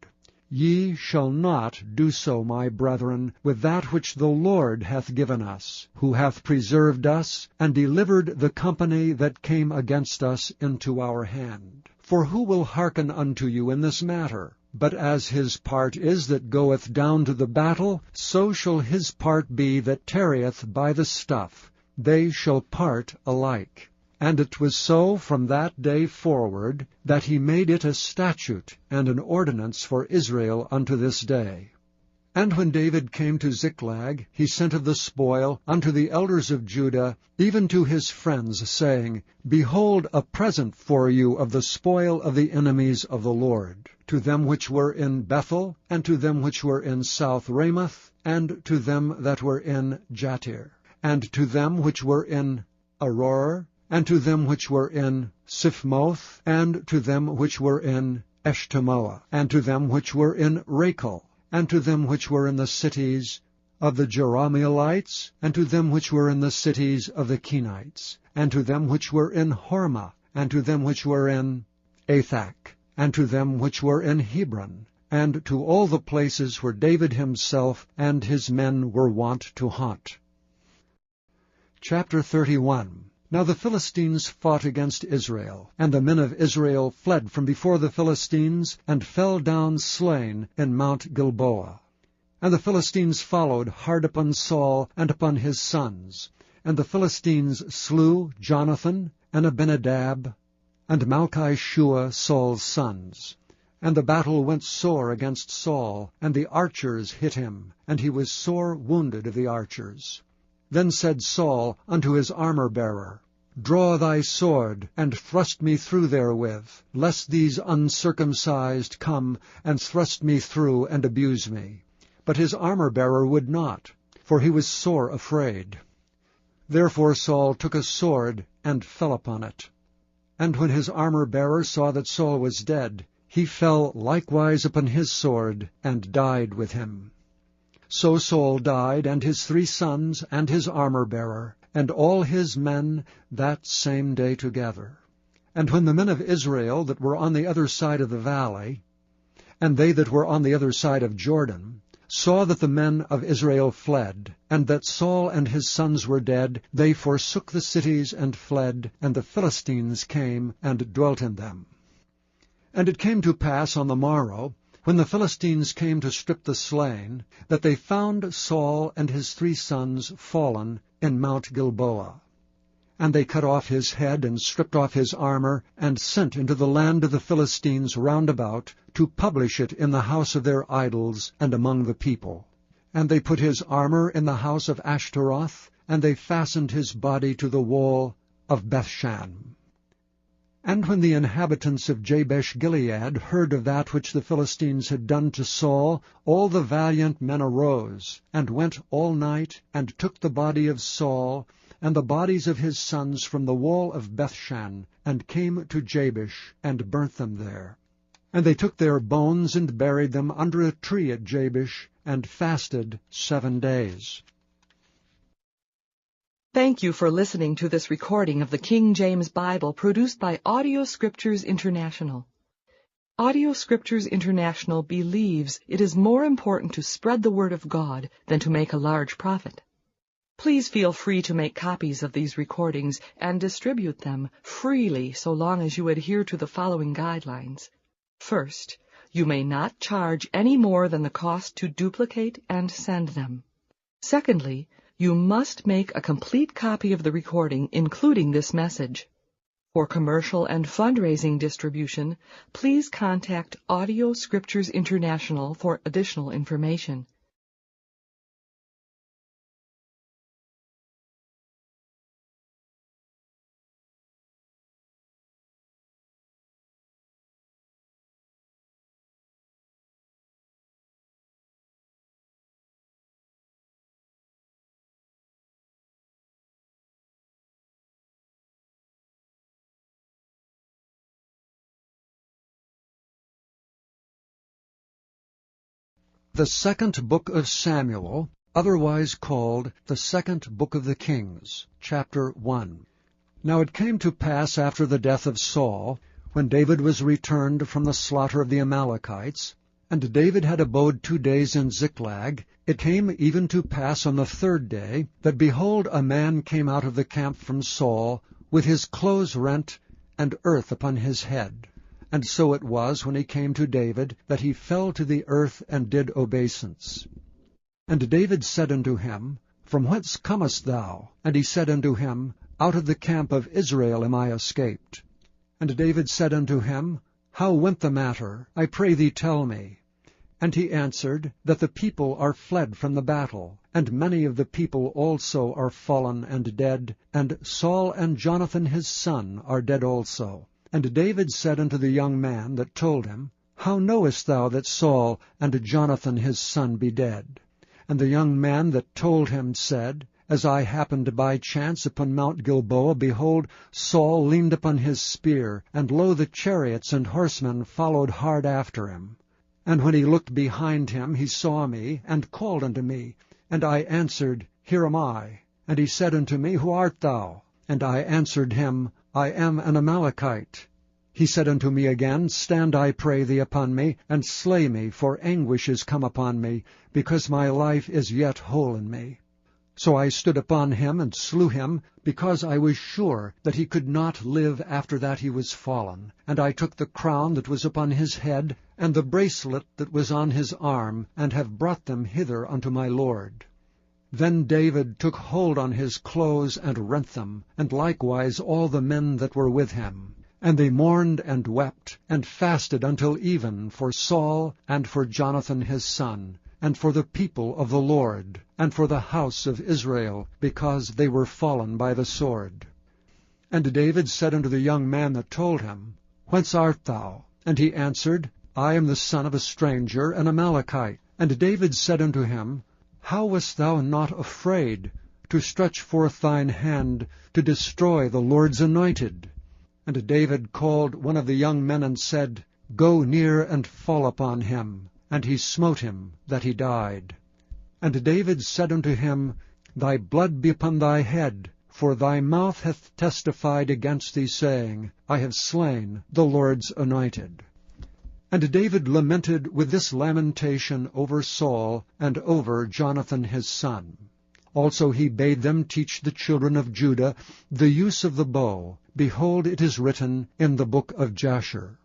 Ye shall not do so, my brethren, with that which the Lord hath given us, who hath preserved us, and delivered the company that came against us into our hand. For who will hearken unto you in this matter? But as his part is that goeth down to the battle, so shall his part be that tarrieth by the stuff. They shall part alike. And it was so from that day forward, that he made it a statute and an ordinance for Israel unto this day. And when David came to Ziklag, he sent of the spoil unto the elders of Judah, even to his friends, saying, Behold, a present for you of the spoil of the enemies of the Lord, to them which were in Bethel, and to them which were in South Ramoth, and to them that were in Jattir, and to them which were in Aroer, and to them which were in Siphmoth, and to them which were in Eshtemoa, and to them which were in Rachel, and to them which were in the cities of the Jerahmeelites, and to them which were in the cities of the Kenites, and to them which were in Hormah, and to them which were in Athach, and to them which were in Hebron, and to all the places where David himself and his men were wont to haunt. Chapter 31. Now the Philistines fought against Israel, and the men of Israel fled from before the Philistines, and fell down slain in Mount Gilboa. And the Philistines followed hard upon Saul and upon his sons. And the Philistines slew Jonathan, and Abinadab, and Malchi-Shua, Saul's sons. And the battle went sore against Saul, and the archers hit him, and he was sore wounded of the archers. Then said Saul unto his armor-bearer, Draw thy sword, and thrust me through therewith, lest these uncircumcised come, and thrust me through, and abuse me. But his armor-bearer would not, for he was sore afraid. Therefore Saul took a sword, and fell upon it. And when his armor-bearer saw that Saul was dead, he fell likewise upon his sword, and died with him. So Saul died, and his 3 sons, and his armor-bearer, and all his men that same day together. And when the men of Israel that were on the other side of the valley, and they that were on the other side of Jordan, saw that the men of Israel fled, and that Saul and his sons were dead, they forsook the cities and fled, and the Philistines came and dwelt in them. And it came to pass on the morrow, when the Philistines came to strip the slain, that they found Saul and his 3 sons fallen in Mount Gilboa. And they cut off his head, and stripped off his armor, and sent into the land of the Philistines round about, to publish it in the house of their idols, and among the people. And they put his armor in the house of Ashtaroth, and they fastened his body to the wall of Bethshan. And when the inhabitants of Jabesh-Gilead heard of that which the Philistines had done to Saul, all the valiant men arose, and went all night, and took the body of Saul, and the bodies of his sons from the wall of Bethshan, and came to Jabesh, and burnt them there. And they took their bones, and buried them under a tree at Jabesh, and fasted 7 days. Thank you for listening to this recording of the King James Bible produced by Audio Scriptures International. Audio Scriptures International believes it is more important to spread the Word of God than to make a large profit. Please feel free to make copies of these recordings and distribute them freely so long as you adhere to the following guidelines. First, you may not charge any more than the cost to duplicate and send them. Secondly, you must make a complete copy of the recording, including this message. For commercial and fundraising distribution, please contact Audio Scriptures International for additional information. The second book of Samuel, otherwise called the second book of the Kings, chapter 1. Now it came to pass after the death of Saul, when David was returned from the slaughter of the Amalekites, and David had abode 2 days in Ziklag, it came even to pass on the 3rd day, that behold, a man came out of the camp from Saul, with his clothes rent, and earth upon his head. And so it was, when he came to David, that he fell to the earth, and did obeisance. And David said unto him, From whence comest thou? And he said unto him, Out of the camp of Israel am I escaped. And David said unto him, How went the matter? I pray thee tell me. And he answered, That the people are fled from the battle, and many of the people also are fallen and dead, and Saul and Jonathan his son are dead also. And David said unto the young man that told him, How knowest thou that Saul and Jonathan his son be dead? And the young man that told him said, As I happened by chance upon Mount Gilboa, behold, Saul leaned upon his spear, and lo, the chariots and horsemen followed hard after him. And when he looked behind him, he saw me, and called unto me. And I answered, Here am I. And he said unto me, Who art thou? And I answered him, I am an Amalekite. He said unto me again, Stand, I pray thee, upon me, and slay me, for anguish is come upon me, because my life is yet whole in me. So I stood upon him, and slew him, because I was sure that he could not live after that he was fallen. And I took the crown that was upon his head, and the bracelet that was on his arm, and have brought them hither unto my lord. Then David took hold on his clothes, and rent them, and likewise all the men that were with him. And they mourned and wept, and fasted until even for Saul, and for Jonathan his son, and for the people of the Lord, and for the house of Israel, because they were fallen by the sword. And David said unto the young man that told him, Whence art thou? And he answered, I am the son of a stranger, an Amalekite. And David said unto him, How wast thou not afraid to stretch forth thine hand to destroy the Lord's anointed? And David called one of the young men and said, Go near and fall upon him. And he smote him, that he died. And David said unto him, Thy blood be upon thy head, for thy mouth hath testified against thee, saying, I have slain the Lord's anointed. And David lamented with this lamentation over Saul and over Jonathan his son. Also he bade them teach the children of Judah the use of the bow. Behold, it is written in the book of Jasher.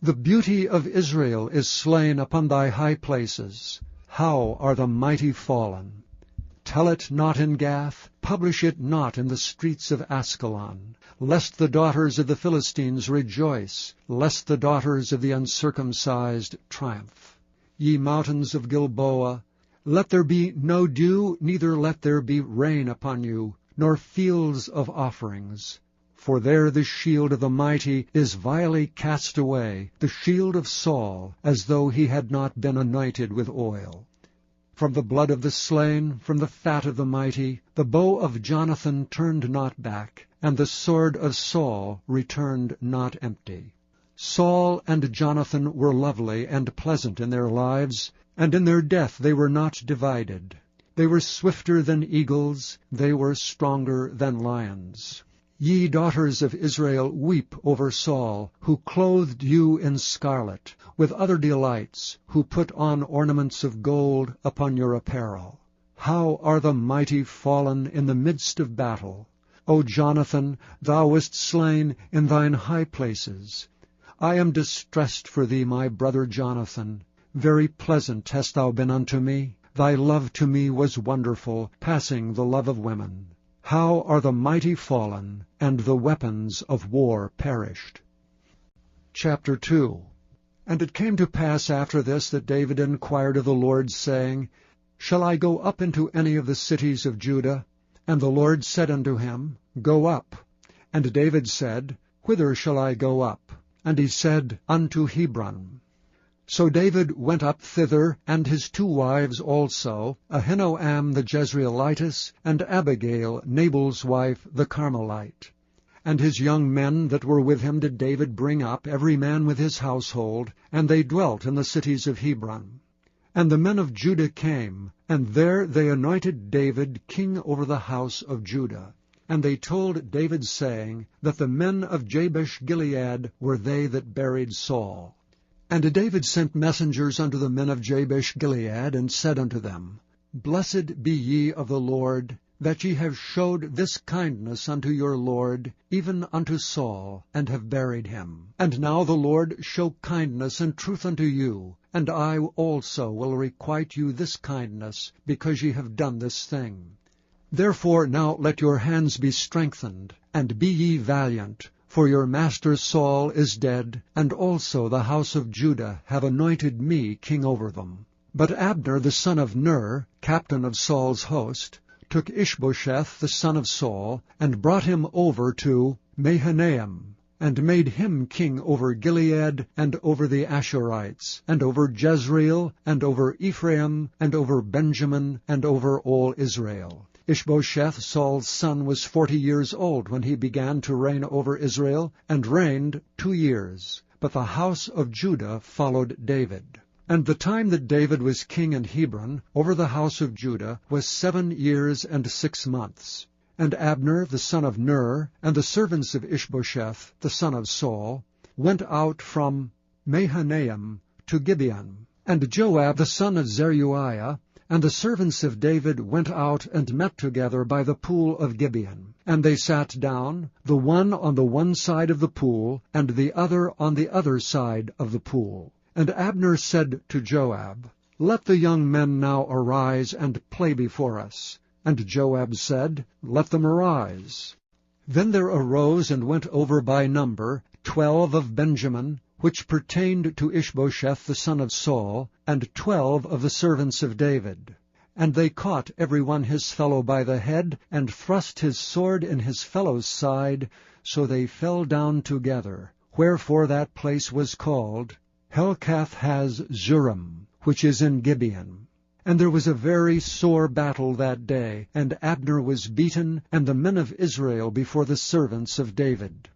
The beauty of Israel is slain upon thy high places. How are the mighty fallen! Tell it not in Gath, publish it not in the streets of Askelon, lest the daughters of the Philistines rejoice, lest the daughters of the uncircumcised triumph. Ye mountains of Gilboa, let there be no dew, neither let there be rain upon you, nor fields of offerings. For there the shield of the mighty is vilely cast away, the shield of Saul, as though he had not been anointed with oil. From the blood of the slain, from the fat of the mighty, the bow of Jonathan turned not back, and the sword of Saul returned not empty. Saul and Jonathan were lovely and pleasant in their lives, and in their death they were not divided. They were swifter than eagles, they were stronger than lions. Ye daughters of Israel, weep over Saul, who clothed you in scarlet, with other delights, who put on ornaments of gold upon your apparel. How are the mighty fallen in the midst of battle! O Jonathan, thou wast slain in thine high places. I am distressed for thee, my brother Jonathan. Very pleasant hast thou been unto me. Thy love to me was wonderful, passing the love of women. How are the mighty fallen, and the weapons of war perished. Chapter 2. And it came to pass after this that David inquired of the Lord, saying, Shall I go up into any of the cities of Judah? And the Lord said unto him, Go up. And David said, Whither shall I go up? And he said, Unto Hebron. So David went up thither, and his 2 wives also, Ahinoam the Jezreelitess, and Abigail, Nabal's wife, the Carmelite. And his young men that were with him did David bring up, every man with his household, and they dwelt in the cities of Hebron. And the men of Judah came, and there they anointed David king over the house of Judah. And they told David, saying, that the men of Jabesh-Gilead were they that buried Saul. And David sent messengers unto the men of Jabesh-Gilead, and said unto them, Blessed be ye of the Lord, that ye have showed this kindness unto your Lord, even unto Saul, and have buried him. And now the Lord show kindness and truth unto you, and I also will requite you this kindness, because ye have done this thing. Therefore now let your hands be strengthened, and be ye valiant, for your master Saul is dead, and also the house of Judah have anointed me king over them. But Abner the son of Ner, captain of Saul's host, took Ishbosheth the son of Saul, and brought him over to Mahanaim, and made him king over Gilead, and over the Ashurites, and over Jezreel, and over Ephraim, and over Benjamin, and over all Israel. Ishbosheth, Saul's son, was 40 years old when he began to reign over Israel, and reigned 2 years. But the house of Judah followed David. And the time that David was king in Hebron over the house of Judah was 7 years and 6 months. And Abner the son of Ner, and the servants of Ishbosheth the son of Saul, went out from Mahanaim to Gibeon. And Joab the son of Zeruiah, and the servants of David went out and met together by the pool of Gibeon. And they sat down, the one on the one side of the pool, and the other on the other side of the pool. And Abner said to Joab, Let the young men now arise and play before us. And Joab said, Let them arise. Then there arose and went over by number 12 of Benjamin, which pertained to Ishbosheth the son of Saul, and 12 of the servants of David. And they caught every one his fellow by the head, and thrust his sword in his fellow's side, so they fell down together. Wherefore that place was called Helkath-haz-Zurim, which is in Gibeon. And there was a very sore battle that day, and Abner was beaten, and the men of Israel before the servants of David.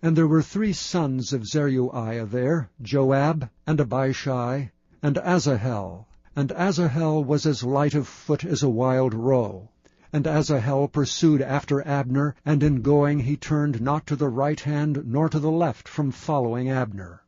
And there were 3 sons of Zeruiah there, Joab, and Abishai, and Asahel. And Asahel was as light of foot as a wild roe. And Asahel pursued after Abner, and in going he turned not to the right hand nor to the left from following Abner.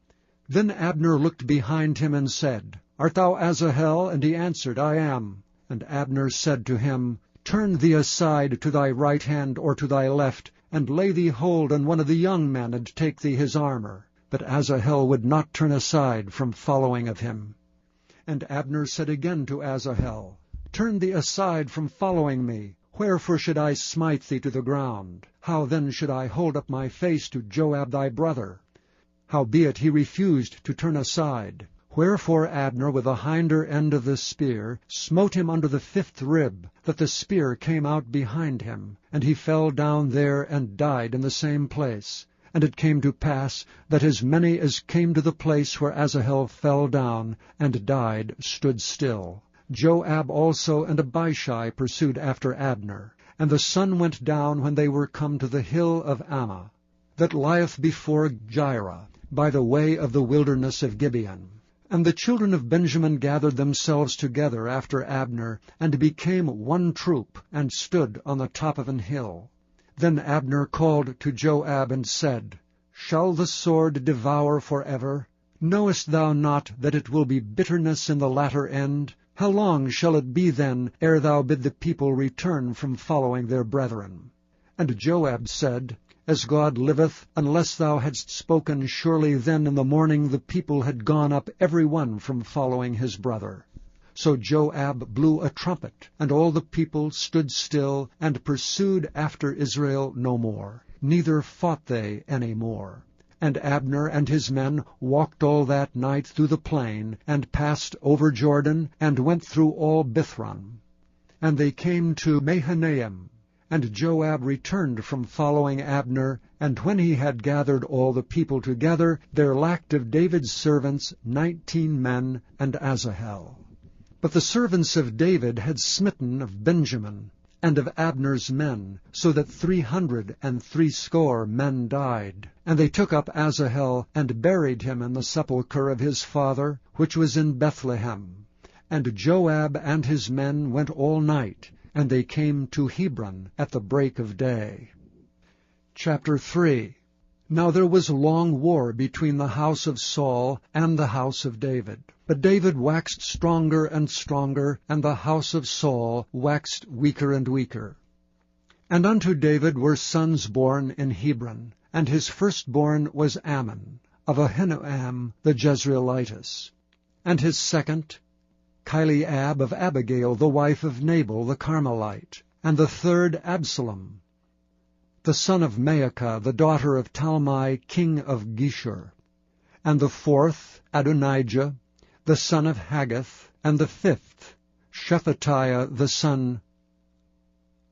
Then Abner looked behind him and said, Art thou Asahel? And he answered, I am. And Abner said to him, Turn thee aside to thy right hand or to thy left, and lay thee hold on one of the young men, and take thee his armor. But Asahel would not turn aside from following of him. And Abner said again to Asahel, Turn thee aside from following me. Wherefore should I smite thee to the ground? How then should I hold up my face to Joab thy brother? Howbeit he refused to turn aside. Wherefore Abner with the hinder end of the spear smote him under the 5th rib, that the spear came out behind him, and he fell down there and died in the same place. And it came to pass that as many as came to the place where Asahel fell down and died stood still. Joab also and Abishai pursued after Abner. And the sun went down when they were come to the hill of Ammah, that lieth before Jireh, by the way of the wilderness of Gibeon. And the children of Benjamin gathered themselves together after Abner, and became one troop, and stood on the top of an hill. Then Abner called to Joab and said, Shall the sword devour forever? Knowest thou not that it will be bitterness in the latter end? How long shall it be then, ere thou bid the people return from following their brethren? And Joab said, As God liveth, unless thou hadst spoken, surely then in the morning the people had gone up every one from following his brother. So Joab blew a trumpet, and all the people stood still, and pursued after Israel no more, neither fought they any more. And Abner and his men walked all that night through the plain, and passed over Jordan, and went through all Bithron. And they came to Mahanaim. And Joab returned from following Abner, and when he had gathered all the people together, there lacked of David's servants 19 men and Asahel. But the servants of David had smitten of Benjamin, and of Abner's men, so that 360 men died. And they took up Asahel, and buried him in the sepulchre of his father, which was in Bethlehem. And Joab and his men went all night, and they came to Hebron at the break of day. Chapter 3. Now there was long war between the house of Saul and the house of David. But David waxed stronger and stronger, and the house of Saul waxed weaker and weaker. And unto David were sons born in Hebron, and his firstborn was Ammon, of Ahinoam the Jezreelitess, and his second, Chileab of Abigail, the wife of Nabal the Carmelite, and the third Absalom, the son of Maacah, the daughter of Talmai, king of Geshur, and the fourth Adonijah, the son of Haggith, and the fifth Shephatiah, the son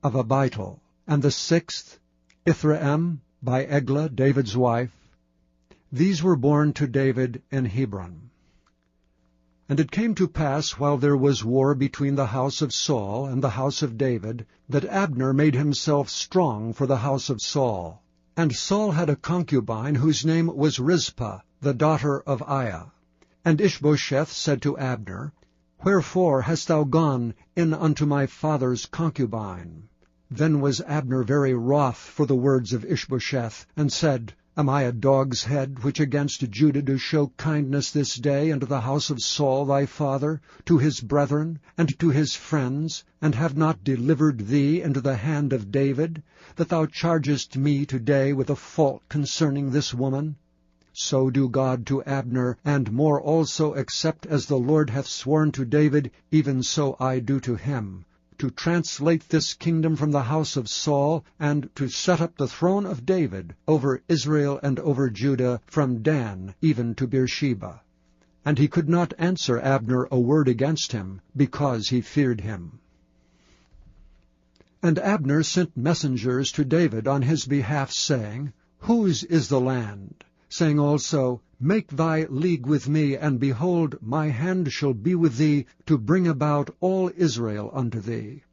of Abital, and the sixth Ithream, by Eglah, David's wife. These were born to David in Hebron. And it came to pass, while there was war between the house of Saul and the house of David, that Abner made himself strong for the house of Saul. And Saul had a concubine whose name was Rizpah, the daughter of Aiah. And Ishbosheth said to Abner, Wherefore hast thou gone in unto my father's concubine? Then was Abner very wroth for the words of Ishbosheth, and said, Am I a dog's head, which against Judah do show kindness this day unto the house of Saul thy father, to his brethren, and to his friends, and have not delivered thee into the hand of David, that thou chargest me today with a fault concerning this woman? So do God to Abner, and more also, except as the Lord hath sworn to David, even so I do to him, to translate this kingdom from the house of Saul, and to set up the throne of David over Israel and over Judah, from Dan even to Beersheba. and he could not answer Abner a word against him, because he feared him. And Abner sent messengers to David on his behalf, saying, Whose is the land? Saying also, Make thy league with me, and behold, my hand shall be with thee, to bring about all Israel unto thee.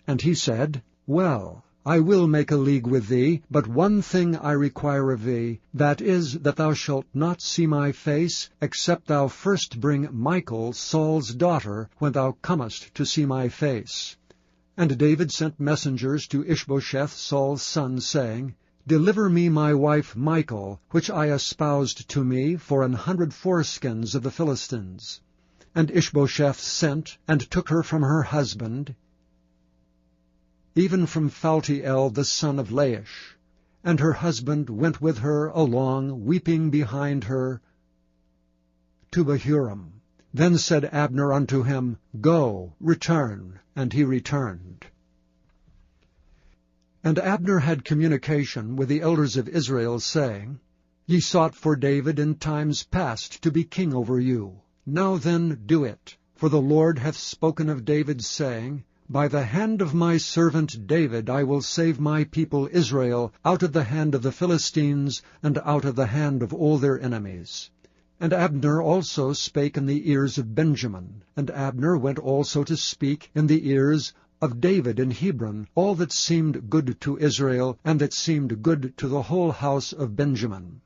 And he said, Well, I will make a league with thee, but one thing I require of thee, that is, that thou shalt not see my face, except thou first bring Michal, Saul's daughter, when thou comest to see my face. And David sent messengers to Ishbosheth, Saul's son, saying, Deliver me my wife Michal, which I espoused to me for 100 foreskins of the Philistines. And Ishbosheth sent, and took her from her husband, even from Phaltiel the son of Laish. And her husband went with her along, weeping behind her, to Bahurim. Then said Abner unto him, Go, return. And he returned. And Abner had communication with the elders of Israel, saying, Ye sought for David in times past to be king over you. Now then do it. For the Lord hath spoken of David, saying, By the hand of my servant David I will save my people Israel out of the hand of the Philistines, and out of the hand of all their enemies. And Abner also spake in the ears of Benjamin. And Abner went also to speak in the ears of David in Hebron all that seemed good to Israel, and that seemed good to the whole house of Benjamin.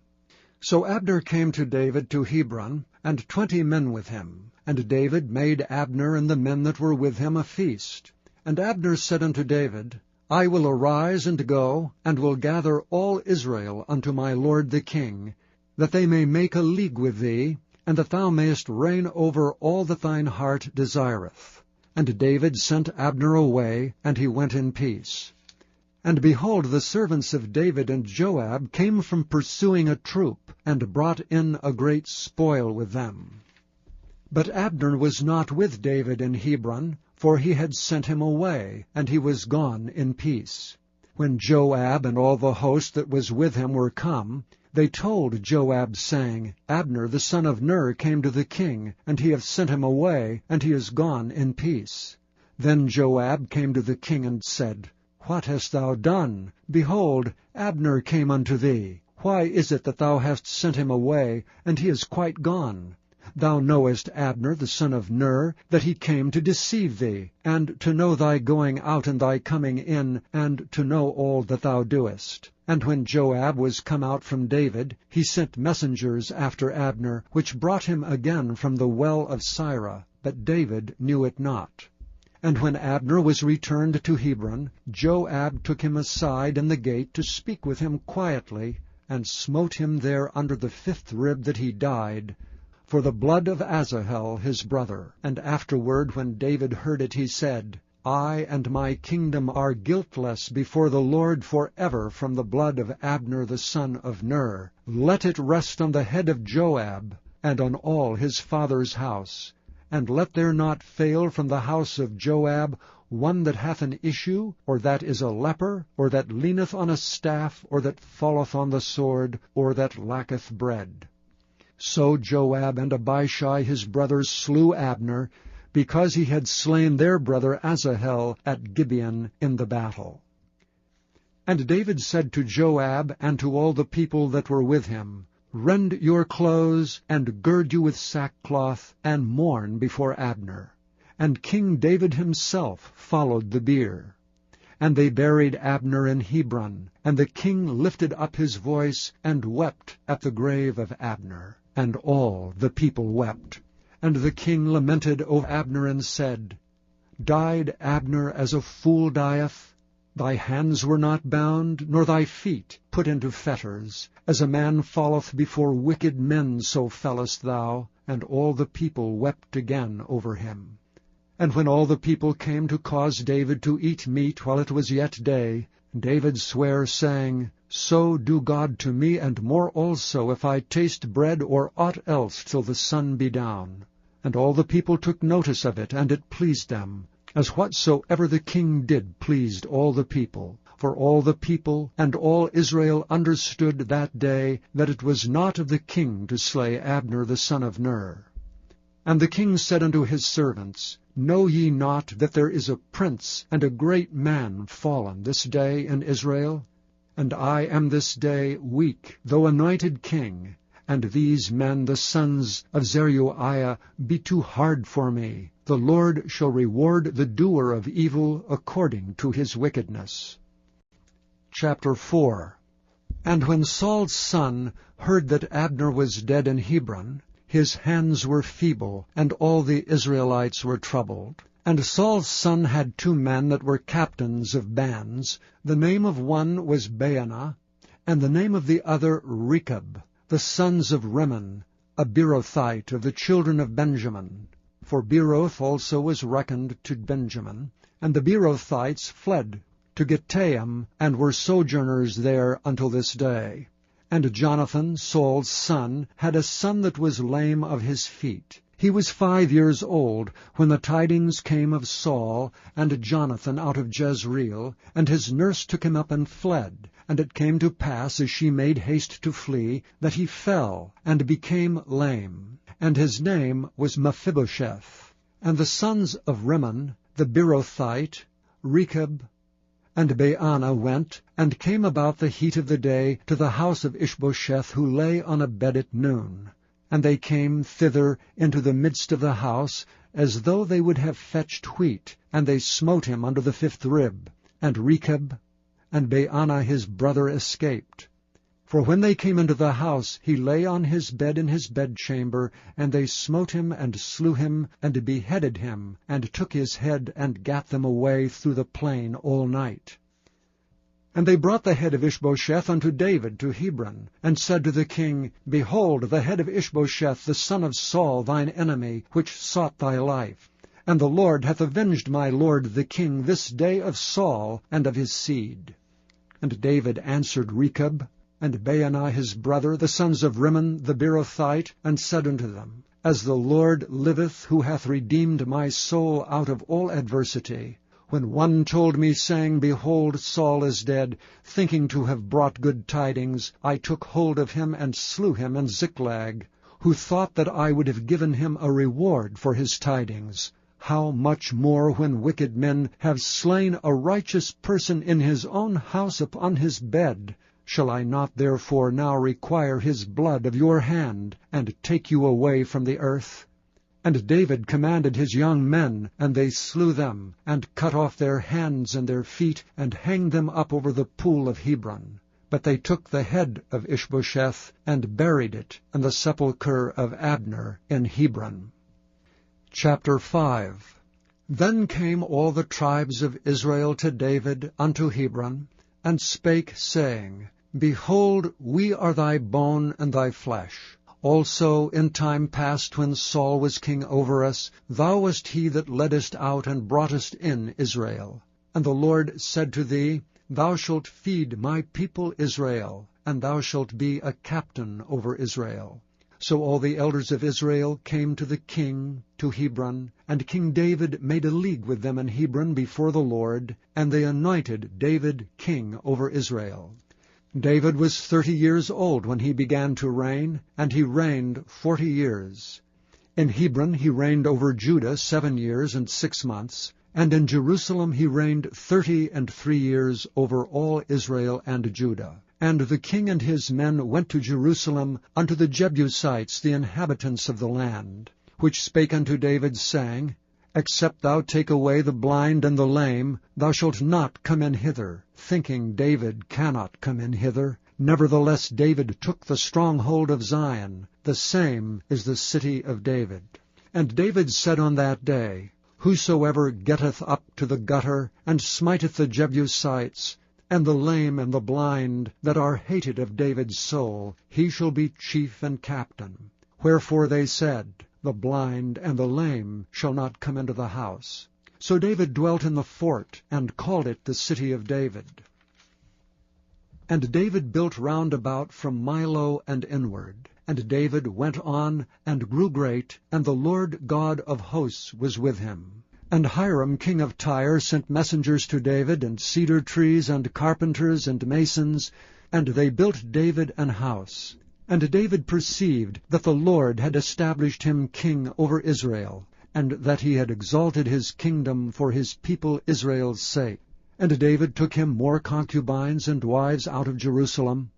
So Abner came to David to Hebron, and 20 men with him. And David made Abner and the men that were with him a feast. And Abner said unto David, I will arise and go, and will gather all Israel unto my lord the king, that they may make a league with thee, and that thou mayest reign over all that thine heart desireth. And David sent Abner away, and he went in peace. And behold, the servants of David and Joab came from pursuing a troop, and brought in a great spoil with them. But Abner was not with David in Hebron, for he had sent him away, and he was gone in peace. When Joab and all the host that was with him were come, they told Joab, saying, Abner the son of Ner came to the king, and he hath sent him away, and he is gone in peace. Then Joab came to the king and said, What hast thou done? Behold, Abner came unto thee. Why is it that thou hast sent him away, and he is quite gone? Thou knowest Abner the son of Ner, that he came to deceive thee, and to know thy going out and thy coming in, and to know all that thou doest. And when Joab was come out from David, he sent messengers after Abner, which brought him again from the well of Sirah, but David knew it not. And when Abner was returned to Hebron, Joab took him aside in the gate to speak with him quietly, and smote him there under the 5th rib that he died, for the blood of Asahel his brother. And afterward, when David heard it, he said, I and my kingdom are guiltless before the Lord forever from the blood of Abner the son of Ner. Let it rest on the head of Joab, and on all his father's house. And let there not fail from the house of Joab one that hath an issue, or that is a leper, or that leaneth on a staff, or that falleth on the sword, or that lacketh bread. So Joab and Abishai his brothers slew Abner, because he had slain their brother Asahel at Gibeon in the battle. And David said to Joab and to all the people that were with him, Rend your clothes, and gird you with sackcloth, and mourn before Abner. And King David himself followed the bier. And they buried Abner in Hebron, and the king lifted up his voice, and wept at the grave of Abner. And all the people wept. And the king lamented over Abner, and said, Died Abner as a fool dieth? Thy hands were not bound, nor thy feet put into fetters. As a man falleth before wicked men, so fellest thou. And all the people wept again over him. And when all the people came to cause David to eat meat while it was yet day, David sware, saying, So do God to me, and more also, if I taste bread or aught else till the sun be down. And all the people took notice of it, and it pleased them, as whatsoever the king did pleased all the people. For all the people and all Israel understood that day that it was not of the king to slay Abner the son of Ner. And the king said unto his servants, Know ye not that there is a prince and a great man fallen this day in Israel? And I am this day weak, though anointed king, and these men, the sons of Zeruiah, be too hard for me. The Lord shall reward the doer of evil according to his wickedness. Chapter 4. And when Saul's son heard that Abner was dead in Hebron, his hands were feeble, and all the Israelites were troubled. And Saul's son had 2 men that were captains of bands. The name of one was Baanah, and the name of the other Rechab, the sons of Rimmon, a Beerothite of the children of Benjamin. For Beeroth also was reckoned to Benjamin. And the Beerothites fled to Gittaim, and were sojourners there until this day. And Jonathan, Saul's son, had a son that was lame of his feet. He was 5 years old when the tidings came of Saul and Jonathan out of Jezreel, and his nurse took him up and fled. And it came to pass, as she made haste to flee, that he fell and became lame. And his name was Mephibosheth. And the sons of Rimmon, the Beerothite, Rechab, and Baanah went, and came about the heat of the day to the house of Ishbosheth, who lay on a bed at noon. And they came thither into the midst of the house, as though they would have fetched wheat, and they smote him under the 5th rib. And Rechab and Baanah his brother escaped. For when they came into the house, he lay on his bed in his bedchamber, and they smote him, and slew him, and beheaded him, and took his head, and gat them away through the plain all night. And they brought the head of Ishbosheth unto David to Hebron, and said to the king, Behold, the head of Ishbosheth, the son of Saul, thine enemy, which sought thy life. And the Lord hath avenged my lord the king this day of Saul and of his seed. And David answered Rechab and Baanah his brother, the sons of Rimmon the Beerothite, and said unto them, As the Lord liveth, who hath redeemed my soul out of all adversity, when one told me, saying, Behold, Saul is dead, thinking to have brought good tidings, I took hold of him and slew him in Ziklag, who thought that I would have given him a reward for his tidings. How much more when wicked men have slain a righteous person in his own house upon his bed? Shall I not therefore now require his blood of your hand, and take you away from the earth? And David commanded his young men, and they slew them, and cut off their hands and their feet, and hanged them up over the pool of Hebron. But they took the head of Ishbosheth, and buried it in the sepulchre of Abner in Hebron. Chapter 5. Then came all the tribes of Israel to David unto Hebron, and spake, saying, Behold, we are thy bone and thy flesh. Also in time past, when Saul was king over us, thou wast he that leddest out and broughtest in Israel. And the Lord said to thee, Thou shalt feed my people Israel, and thou shalt be a captain over Israel. So all the elders of Israel came to the king to Hebron, and King David made a league with them in Hebron before the Lord, and they anointed David king over Israel. David was 30 years old when he began to reign, and he reigned 40 years. In Hebron he reigned over Judah 7 years and 6 months, and in Jerusalem he reigned 33 years over all Israel and Judah. And the king and his men went to Jerusalem unto the Jebusites, the inhabitants of the land, which spake unto David, saying, Except thou take away the blind and the lame, thou shalt not come in hither, thinking David cannot come in hither. Nevertheless David took the stronghold of Zion, the same is the city of David. And David said on that day, Whosoever getteth up to the gutter, and smiteth the Jebusites, and the lame and the blind, that are hated of David's soul, he shall be chief and captain. Wherefore they said, The blind and the lame shall not come into the house. So David dwelt in the fort, and called it the city of David. And David built round about from Millo and inward. And David went on, and grew great, and the Lord God of hosts was with him. And Hiram king of Tyre sent messengers to David, and cedar trees, and carpenters, and masons, and they built David an house. And David perceived that the Lord had established him king over Israel, and that he had exalted his kingdom for his people Israel's sake. And David took him more concubines and wives out of Jerusalem,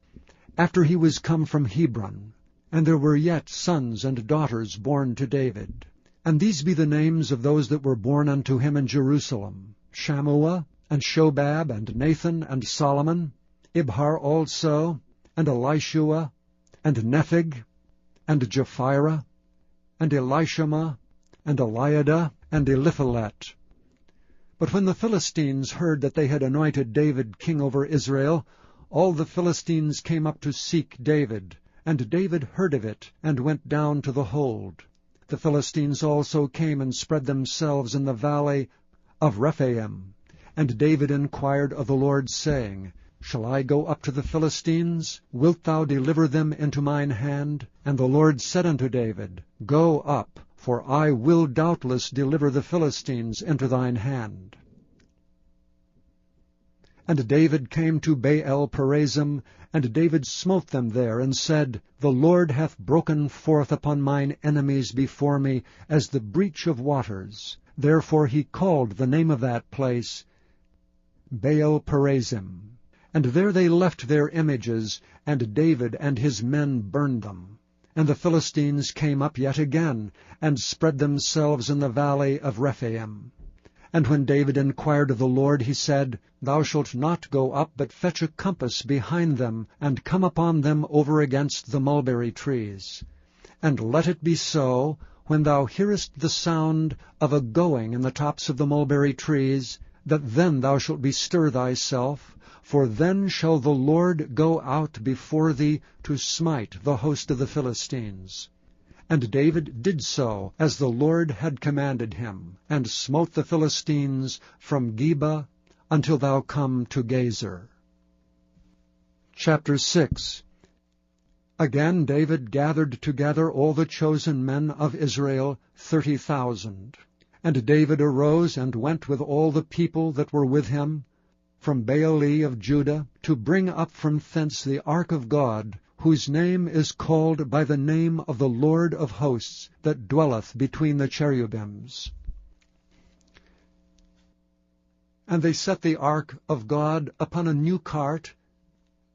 after he was come from Hebron. And there were yet sons and daughters born to David. And these be the names of those that were born unto him in Jerusalem: Shammua, and Shobab, and Nathan, and Solomon, Ibhar also, and Elishua, and Nepheg, and Japhira, and Elishama, and Eliada, and Eliphalet. But when the Philistines heard that they had anointed David king over Israel, all the Philistines came up to seek David. And David heard of it, and went down to the hold. The Philistines also came and spread themselves in the valley of Rephaim. And David inquired of the Lord, saying, Shall I go up to the Philistines? Wilt thou deliver them into mine hand? And the Lord said unto David, Go up, for I will doubtless deliver the Philistines into thine hand. And David came to Baal-perazim, and David smote them there, and said, The Lord hath broken forth upon mine enemies before me as the breach of waters. Therefore he called the name of that place Baal-perazim. And there they left their images, and David and his men burned them. And the Philistines came up yet again, and spread themselves in the valley of Rephaim. And when David inquired of the Lord, he said, Thou shalt not go up, but fetch a compass behind them, and come upon them over against the mulberry trees. And let it be so, when thou hearest the sound of a going in the tops of the mulberry trees, that then thou shalt bestir thyself, for then shall the Lord go out before thee to smite the host of the Philistines. And David did so, as the Lord had commanded him, and smote the Philistines from Geba until thou come to Gezer. Chapter 6. Again David gathered together all the chosen men of Israel, 30,000. And David arose and went with all the people that were with him, from Baale of Judah, to bring up from thence the ark of God, whose name is called by the name of the Lord of hosts, that dwelleth between the cherubims. And they set the ark of God upon a new cart,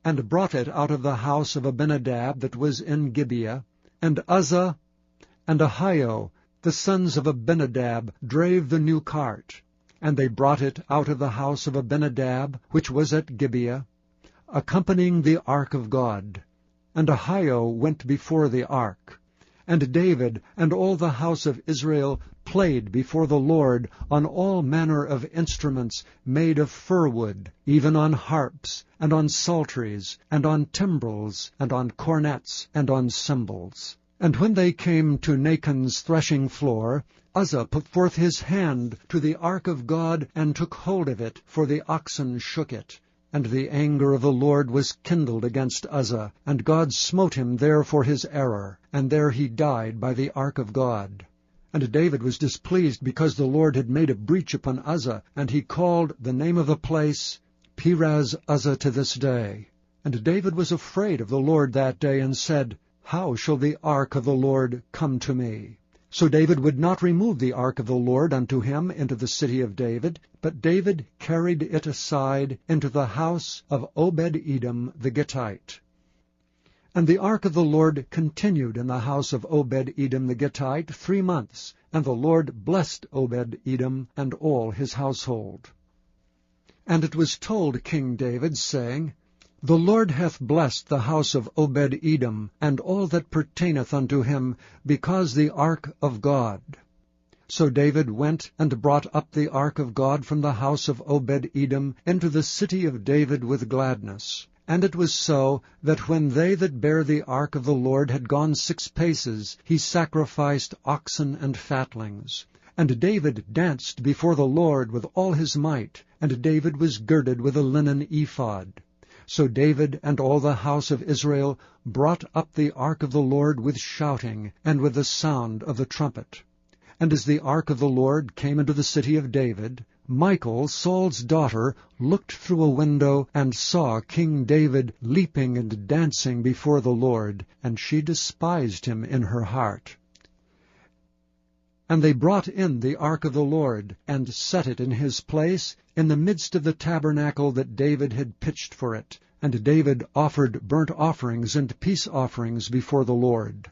and brought it out of the house of Abinadab that was in Gibeah. And Uzzah and Ahio, the sons of Abinadab, drave the new cart. And they brought it out of the house of Abinadab, which was at Gibeah, accompanying the ark of God. And Ahio went before the ark. And David and all the house of Israel played before the Lord on all manner of instruments made of fir wood, even on harps, and on psalteries, and on timbrels, and on cornets, and on cymbals. And when they came to Nachon's threshing floor, Uzzah put forth his hand to the ark of God, and took hold of it, for the oxen shook it. And the anger of the Lord was kindled against Uzzah, and God smote him there for his error, and there he died by the ark of God. And David was displeased because the Lord had made a breach upon Uzzah, and he called the name of the place Perez-Uzzah to this day. And David was afraid of the Lord that day, and said, How shall the ark of the Lord come to me? So David would not remove the ark of the Lord unto him into the city of David, but David carried it aside into the house of Obed-Edom the Gittite. And the ark of the Lord continued in the house of Obed-Edom the Gittite 3 months, and the Lord blessed Obed-Edom and all his household. And it was told King David, saying, The Lord hath blessed the house of Obed-Edom, and all that pertaineth unto him, because the ark of God. So David went and brought up the ark of God from the house of Obed-Edom into the city of David with gladness. And it was so, that when they that bare the ark of the Lord had gone 6 paces, he sacrificed oxen and fatlings. And David danced before the Lord with all his might, and David was girded with a linen ephod. So David and all the house of Israel brought up the ark of the Lord with shouting, and with the sound of the trumpet. And as the ark of the Lord came into the city of David, Michal, Saul's daughter, looked through a window and saw King David leaping and dancing before the Lord, and she despised him in her heart. And they brought in the ark of the Lord, and set it in his place, in the midst of the tabernacle that David had pitched for it. And David offered burnt offerings and peace offerings before the Lord.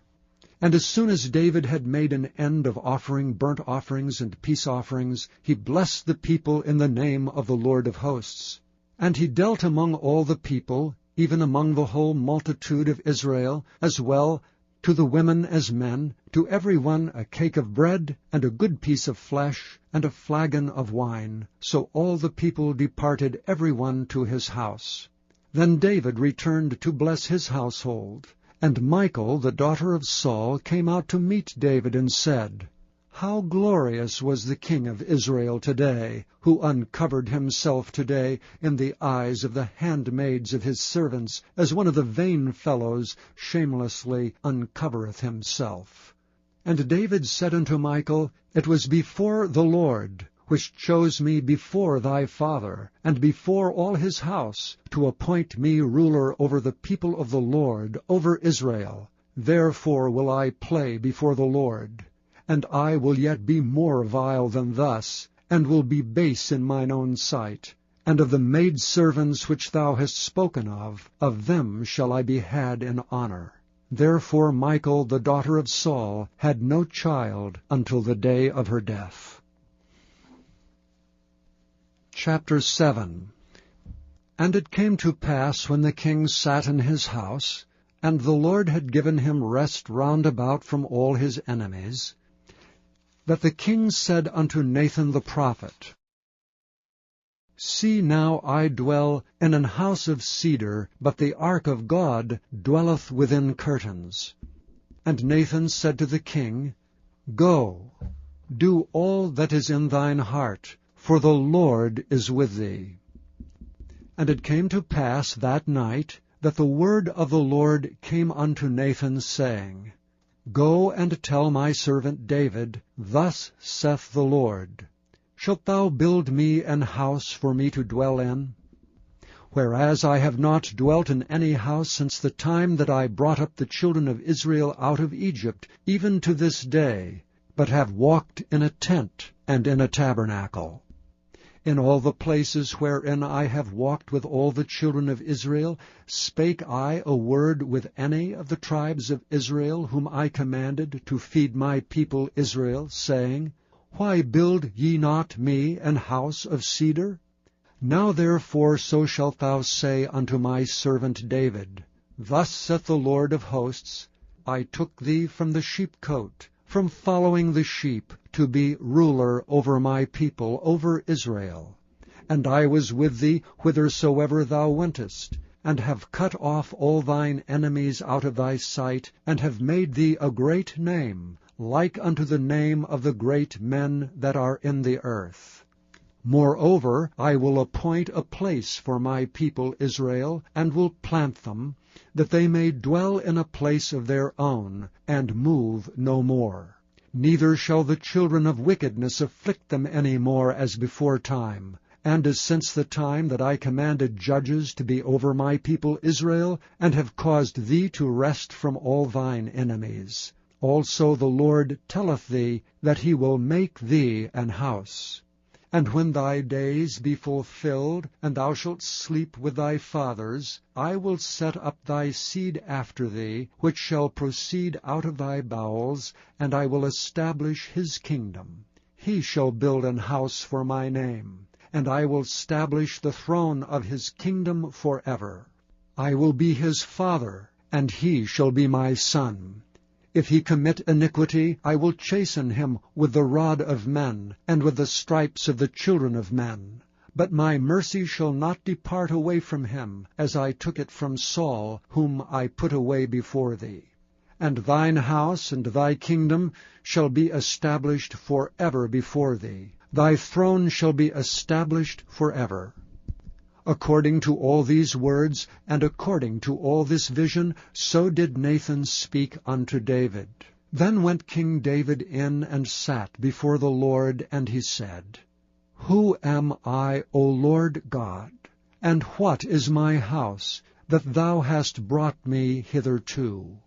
And as soon as David had made an end of offering burnt offerings and peace offerings, he blessed the people in the name of the Lord of hosts. And he dealt among all the people, even among the whole multitude of Israel, as well to the women as men, to every one a cake of bread, and a good piece of flesh, and a flagon of wine. So all the people departed every one to his house. Then David returned to bless his household. And Michal, the daughter of Saul, came out to meet David, and said, How glorious was the king of Israel today, who uncovered himself today in the eyes of the handmaids of his servants, as one of the vain fellows shamelessly uncovereth himself. And David said unto Michal, It was before the Lord, which chose me before thy father, and before all his house, to appoint me ruler over the people of the Lord, over Israel. Therefore will I play before the Lord. And I will yet be more vile than thus, and will be base in mine own sight. And of the maidservants which thou hast spoken of them shall I be had in honor. Therefore Michal, the daughter of Saul, had no child until the day of her death. Chapter 7. And it came to pass, when the king sat in his house, and the Lord had given him rest round about from all his enemies, that the king said unto Nathan the prophet, See now, I dwell in an house of cedar, but the ark of God dwelleth within curtains. And Nathan said to the king, Go, do all that is in thine heart, for the Lord is with thee. And it came to pass that night, that the word of the Lord came unto Nathan, saying, Go and tell my servant David, Thus saith the Lord, Shalt thou build me an house for me to dwell in? Whereas I have not dwelt in any house since the time that I brought up the children of Israel out of Egypt, even to this day, but have walked in a tent and in a tabernacle. In all the places wherein I have walked with all the children of Israel, spake I a word with any of the tribes of Israel, whom I commanded to feed my people Israel, saying, Why build ye not me an house of cedar? Now therefore so shalt thou say unto my servant David, Thus saith the Lord of hosts, I took thee from the sheepcote, from following the sheep, to be ruler over my people, over Israel. And I was with thee whithersoever thou wentest, and have cut off all thine enemies out of thy sight, and have made thee a great name, like unto the name of the great men that are in the earth. Moreover, I will appoint a place for my people Israel, and will plant them, that they may dwell in a place of their own, and move no more. Neither shall the children of wickedness afflict them any more as before time, and as since the time that I commanded judges to be over my people Israel, and have caused thee to rest from all thine enemies. Also the Lord telleth thee that he will make thee an house. And when thy days be fulfilled, and thou shalt sleep with thy fathers, I will set up thy seed after thee, which shall proceed out of thy bowels, and I will establish his kingdom. He shall build an house for my name, and I will establish the throne of his kingdom forever. I will be his father, and he shall be my son. If he commit iniquity, I will chasten him with the rod of men, and with the stripes of the children of men. But my mercy shall not depart away from him, as I took it from Saul, whom I put away before thee. And thine house and thy kingdom shall be established forever before thee. Thy throne shall be established forever. According to all these words, and according to all this vision, so did Nathan speak unto David. Then went King David in and sat before the Lord, and he said, Who am I, O Lord God? And what is my house, that thou hast brought me hitherto?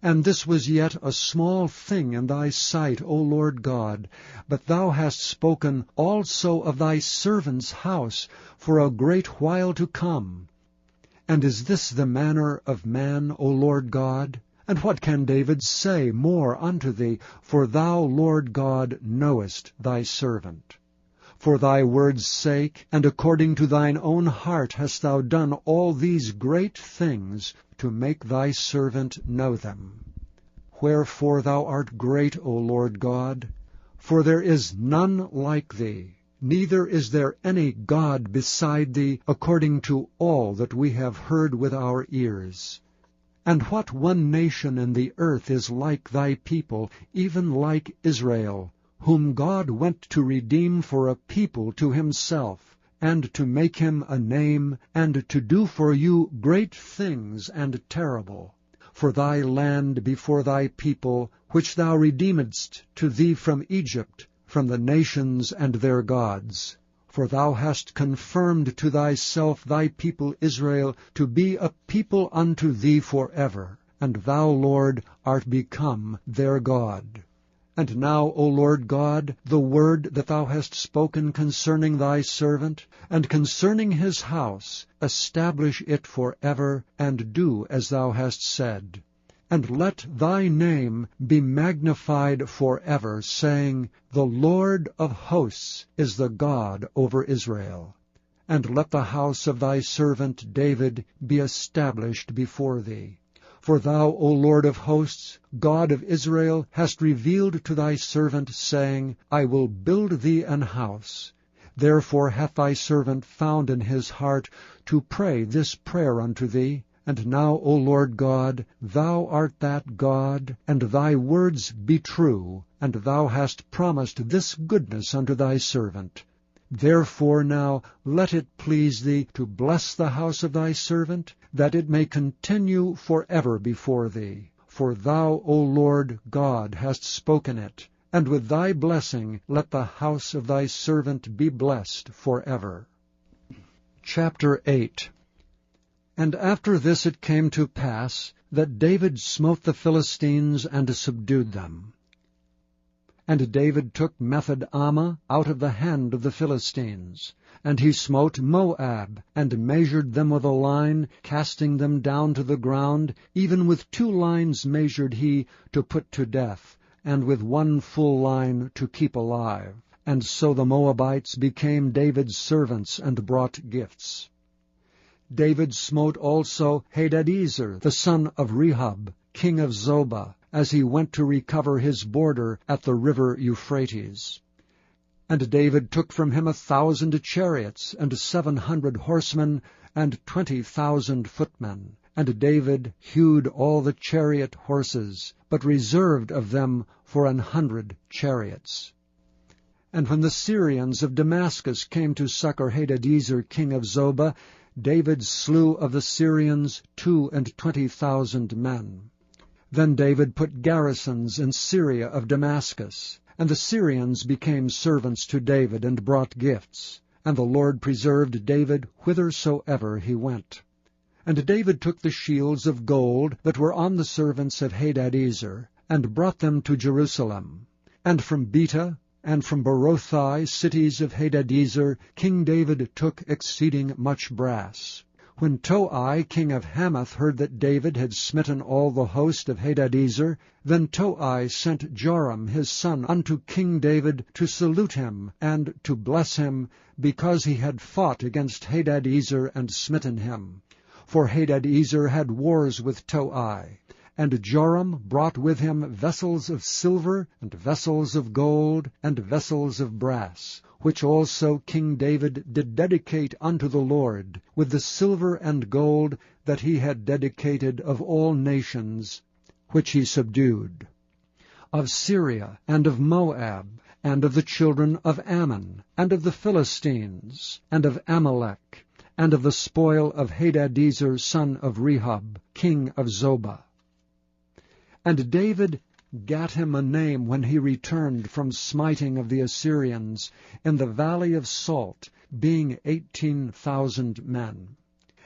And this was yet a small thing in thy sight, O Lord God, but thou hast spoken also of thy servant's house for a great while to come. And is this the manner of man, O Lord God? And what can David say more unto thee? For thou, Lord God, knowest thy servant. For thy word's sake, and according to thine own heart, hast thou done all these great things, to make thy servant know them. Wherefore thou art great, O Lord God, for there is none like thee, neither is there any God beside thee, according to all that we have heard with our ears. And what one nation in the earth is like thy people, even like Israel, whom God went to redeem for a people to himself, and to make him a name, and to do for you great things and terrible, for thy land before thy people, which thou redeemedst to thee from Egypt, from the nations and their gods. For thou hast confirmed to thyself thy people Israel to be a people unto thee forever, and thou, Lord, art become their God. And now, O Lord God, the word that thou hast spoken concerning thy servant, and concerning his house, establish it forever, and do as thou hast said. And let thy name be magnified forever, saying, The Lord of hosts is the God over Israel. And let the house of thy servant David be established before thee. For thou, O Lord of hosts, God of Israel, hast revealed to thy servant, saying, I will build thee an house. Therefore hath thy servant found in his heart to pray this prayer unto thee. And now, O Lord God, thou art that God, and thy words be true, and thou hast promised this goodness unto thy servant. Therefore now let it please thee to bless the house of thy servant, that it may continue forever before thee. For thou, O Lord God, hast spoken it, and with thy blessing let the house of thy servant be blessed forever. Chapter 8. And after this it came to pass that David smote the Philistines and subdued them. And David took Metheg-ammah out of the hand of the Philistines. And he smote Moab, and measured them with a line, casting them down to the ground. Even with 2 lines measured he to put to death, and with 1 full line to keep alive. And so the Moabites became David's servants, and brought gifts. David smote also Hadadezer, the son of Rehob, king of Zobah, as he went to recover his border at the river Euphrates. And David took from him 1,000 chariots, and 700 horsemen, and 20,000 footmen. And David hewed all the chariot horses, but reserved of them for 100 chariots. And when the Syrians of Damascus came to succor Hadadezer, king of Zobah, David slew of the Syrians 22,000 men. Then David put garrisons in Syria of Damascus, and the Syrians became servants to David, and brought gifts. And the Lord preserved David whithersoever he went. And David took the shields of gold that were on the servants of Hadadezer, and brought them to Jerusalem. And from Betah, and from Berothai, cities of Hadadezer, King David took exceeding much brass. When Toi, king of Hamath, heard that David had smitten all the host of Hadadezer, then Toi sent Joram his son unto King David to salute him, and to bless him, because he had fought against Hadadezer and smitten him. For Hadadezer had wars with Toi. And Joram brought with him vessels of silver, and vessels of gold, and vessels of brass, which also King David did dedicate unto the Lord, with the silver and gold that he had dedicated of all nations, which he subdued, of Syria, and of Moab, and of the children of Ammon, and of the Philistines, and of Amalek, and of the spoil of Hadadezer son of Rehob, king of Zobah. And David gat him a name when he returned from smiting of the Assyrians in the valley of Salt, being 18,000 men.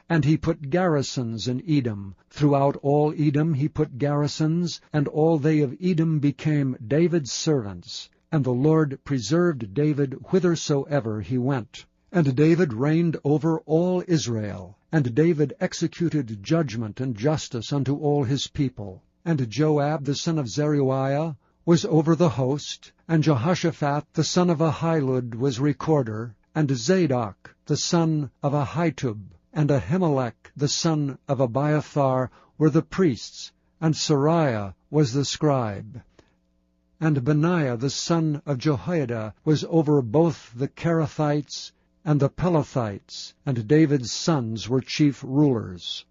And he put garrisons in Edom. Throughout all Edom he put garrisons, and all they of Edom became David's servants. And the Lord preserved David whithersoever he went. And David reigned over all Israel. And David executed judgment and justice unto all his people. And Joab the son of Zeruiah was over the host, and Jehoshaphat the son of Ahilud was recorder, and Zadok the son of Ahitub, and Ahimelech the son of Abiathar were the priests, and Sariah was the scribe. And Benaiah the son of Jehoiada was over both the Kerethites and the Pelethites, and David's sons were chief rulers.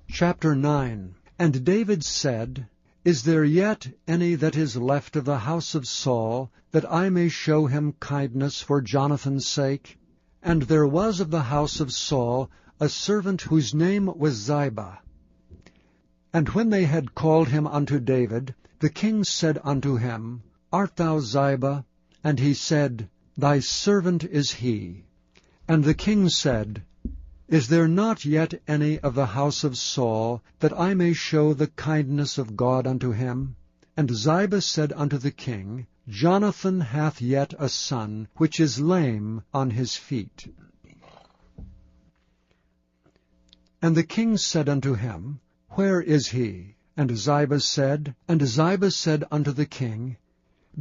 Chapter 9. And David said, Is there yet any that is left of the house of Saul, that I may show him kindness for Jonathan's sake? And there was of the house of Saul a servant whose name was Ziba. And when they had called him unto David, the king said unto him, Art thou Ziba? And he said, Thy servant is he. And the king said, Is there not yet any of the house of Saul, that I may show the kindness of God unto him? And Ziba said unto the king, Jonathan hath yet a son, which is lame on his feet. And the king said unto him, Where is he? And Ziba said unto the king,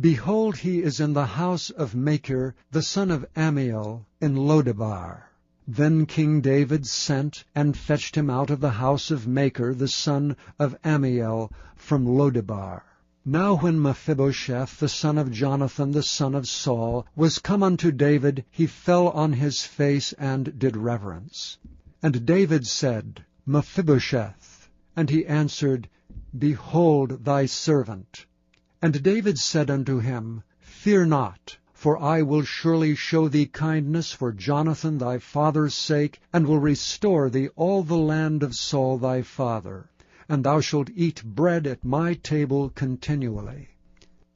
Behold, he is in the house of Machir, the son of Ammiel, in Lodebar. Then King David sent and fetched him out of the house of Machir, the son of Ammiel, from Lodebar. Now when Mephibosheth, the son of Jonathan, the son of Saul, was come unto David, he fell on his face and did reverence. And David said, Mephibosheth. And he answered, Behold thy servant. And David said unto him, Fear not, for I will surely show thee kindness for Jonathan thy father's sake, and will restore thee all the land of Saul thy father, and thou shalt eat bread at my table continually.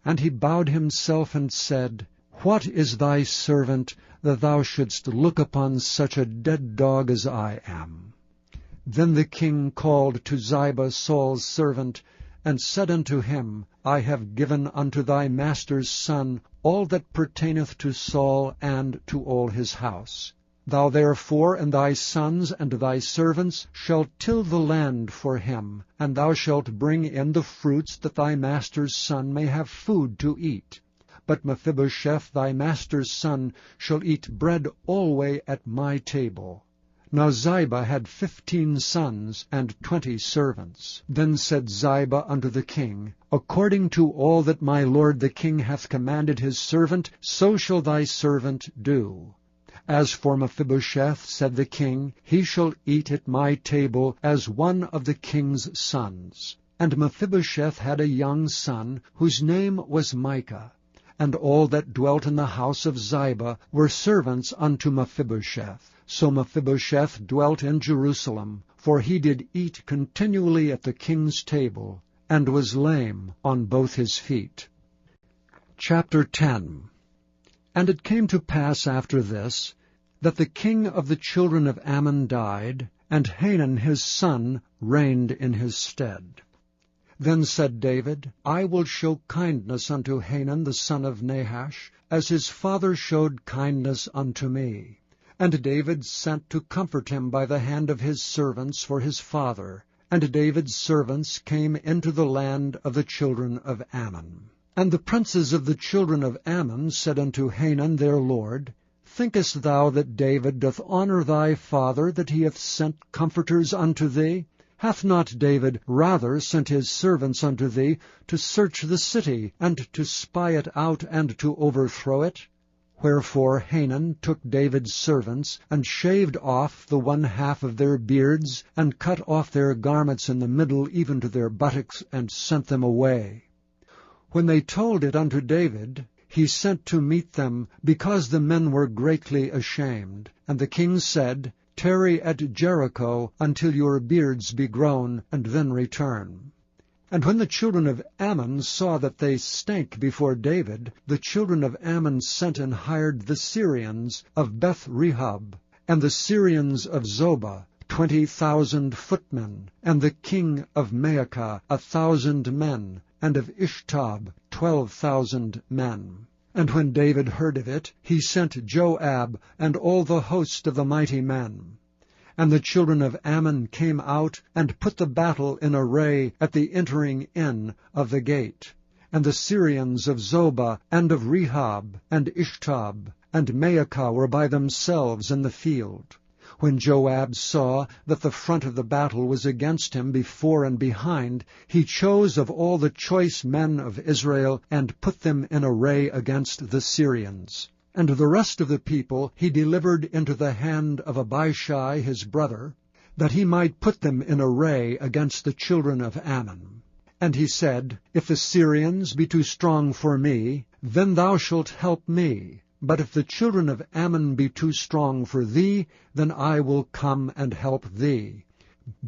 And he bowed himself and said, What is thy servant, that thou shouldst look upon such a dead dog as I am? Then the king called to Ziba Saul's servant, and said unto him, I have given unto thy master's son all that pertaineth to Saul and to all his house. Thou therefore and thy sons and thy servants shall till the land for him, and thou shalt bring in the fruits, that thy master's son may have food to eat. But Mephibosheth thy master's son shall eat bread alway at my table. Now Ziba had 15 sons and 20 servants. Then said Ziba unto the king, According to all that my lord the king hath commanded his servant, so shall thy servant do. As for Mephibosheth, said the king, he shall eat at my table as one of the king's sons. And Mephibosheth had a young son, whose name was Micah. And all that dwelt in the house of Ziba were servants unto Mephibosheth. So Mephibosheth dwelt in Jerusalem, for he did eat continually at the king's table, and was lame on both his feet. Chapter 10. And it came to pass after this, that the king of the children of Ammon died, and Hanun his son reigned in his stead. Then said David, I will show kindness unto Hanun the son of Nahash, as his father showed kindness unto me. And David sent to comfort him by the hand of his servants for his father. And David's servants came into the land of the children of Ammon. And the princes of the children of Ammon said unto Hanun their lord, Thinkest thou that David doth honor thy father, that he hath sent comforters unto thee? Hath not David rather sent his servants unto thee to search the city, and to spy it out, and to overthrow it? Wherefore Hanun took David's servants, and shaved off the 1/2 of their beards, and cut off their garments in the middle, even to their buttocks, and sent them away. When they told it unto David, he sent to meet them, because the men were greatly ashamed. And the king said, Tarry at Jericho until your beards be grown, and then return. And when the children of Ammon saw that they stank before David, the children of Ammon sent and hired the Syrians of Beth-rehob, and the Syrians of Zobah, 20,000 footmen, and the king of Maacah 1,000 men, and of Ishtab 12,000 men. And when David heard of it, he sent Joab and all the host of the mighty men. And the children of Ammon came out and put the battle in array at the entering in of the gate. And the Syrians of Zobah and of Rehob and Ishtab and Maacah were by themselves in the field. When Joab saw that the front of the battle was against him before and behind, he chose of all the choice men of Israel, and put them in array against the Syrians. And the rest of the people he delivered into the hand of Abishai his brother, that he might put them in array against the children of Ammon. And he said, If the Syrians be too strong for me, then thou shalt help me. But if the children of Ammon be too strong for thee, then I will come and help thee.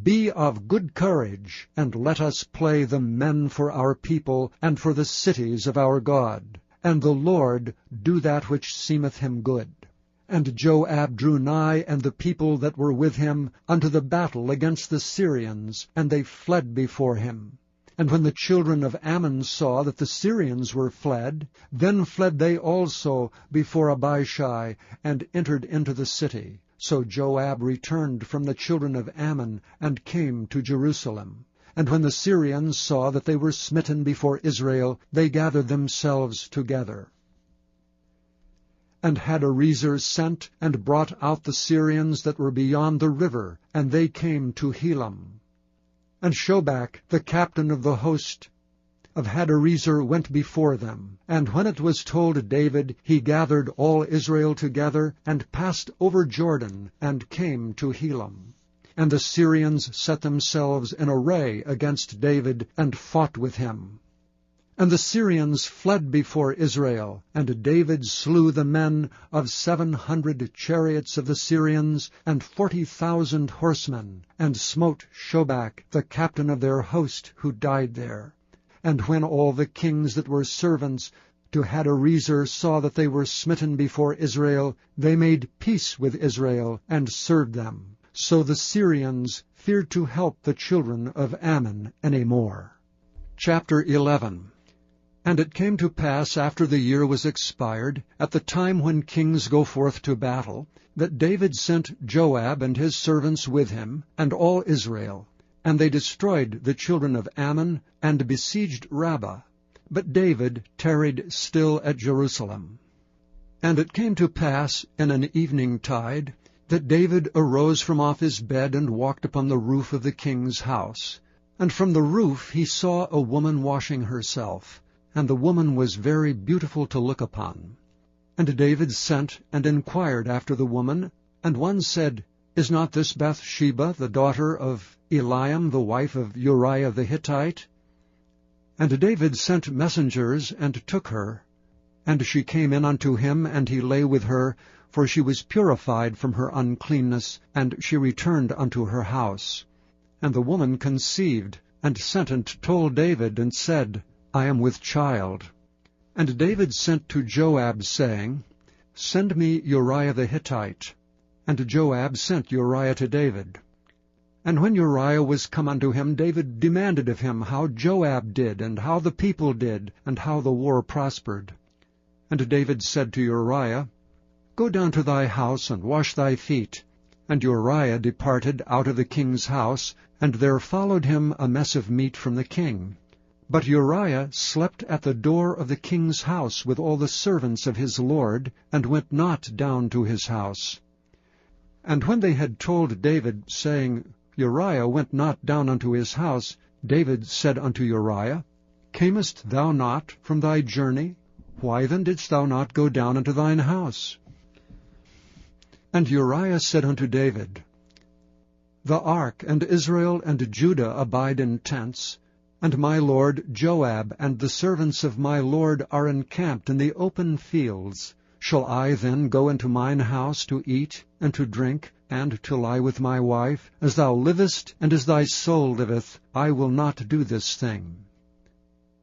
Be of good courage, and let us play the men for our people, and for the cities of our God. And the Lord do that which seemeth him good. And Joab drew nigh, and the people that were with him, unto the battle against the Syrians, and they fled before him. And when the children of Ammon saw that the Syrians were fled, then fled they also before Abishai, and entered into the city. So Joab returned from the children of Ammon, and came to Jerusalem. And when the Syrians saw that they were smitten before Israel, they gathered themselves together. And Hadarezer sent and brought out the Syrians that were beyond the river, and they came to Helam. And Shobach, the captain of the host of Hadarezer, went before them. And when it was told David, he gathered all Israel together, and passed over Jordan, and came to Helam. And the Syrians set themselves in array against David, and fought with him. And the Syrians fled before Israel, and David slew the men of 700 chariots of the Syrians, and 40,000 horsemen, and smote Shobach, the captain of their host, who died there. And when all the kings that were servants to Hadarezer saw that they were smitten before Israel, they made peace with Israel, and served them. So the Syrians feared to help the children of Ammon any more. Chapter 11. And it came to pass, after the year was expired, at the time when kings go forth to battle, that David sent Joab and his servants with him, and all Israel. And they destroyed the children of Ammon, and besieged Rabbah. But David tarried still at Jerusalem. And it came to pass in an evening tide, that David arose from off his bed, and walked upon the roof of the king's house. And from the roof he saw a woman washing herself, and the woman was very beautiful to look upon. And David sent and inquired after the woman, and one said, Is not this Bathsheba, the daughter of Eliam, the wife of Uriah the Hittite? And David sent messengers, and took her. And she came in unto him, and he lay with her, for she was purified from her uncleanness, and she returned unto her house. And the woman conceived, and sent and told David, and said, I am with child. And David sent to Joab, saying, Send me Uriah the Hittite. And Joab sent Uriah to David. And when Uriah was come unto him, David demanded of him how Joab did, and how the people did, and how the war prospered. And David said to Uriah, Go down to thy house, and wash thy feet. And Uriah departed out of the king's house, and there followed him a mess of meat from the king. But Uriah slept at the door of the king's house with all the servants of his lord, and went not down to his house. And when they had told David, saying, Uriah went not down unto his house, David said unto Uriah, Camest thou not from thy journey? Why then didst thou not go down unto thine house? And Uriah said unto David, The ark and Israel and Judah abide in tents, and my lord Joab and the servants of my lord are encamped in the open fields. Shall I then go into mine house to eat and to drink, and to lie with my wife? As thou livest, and as thy soul liveth, I will not do this thing.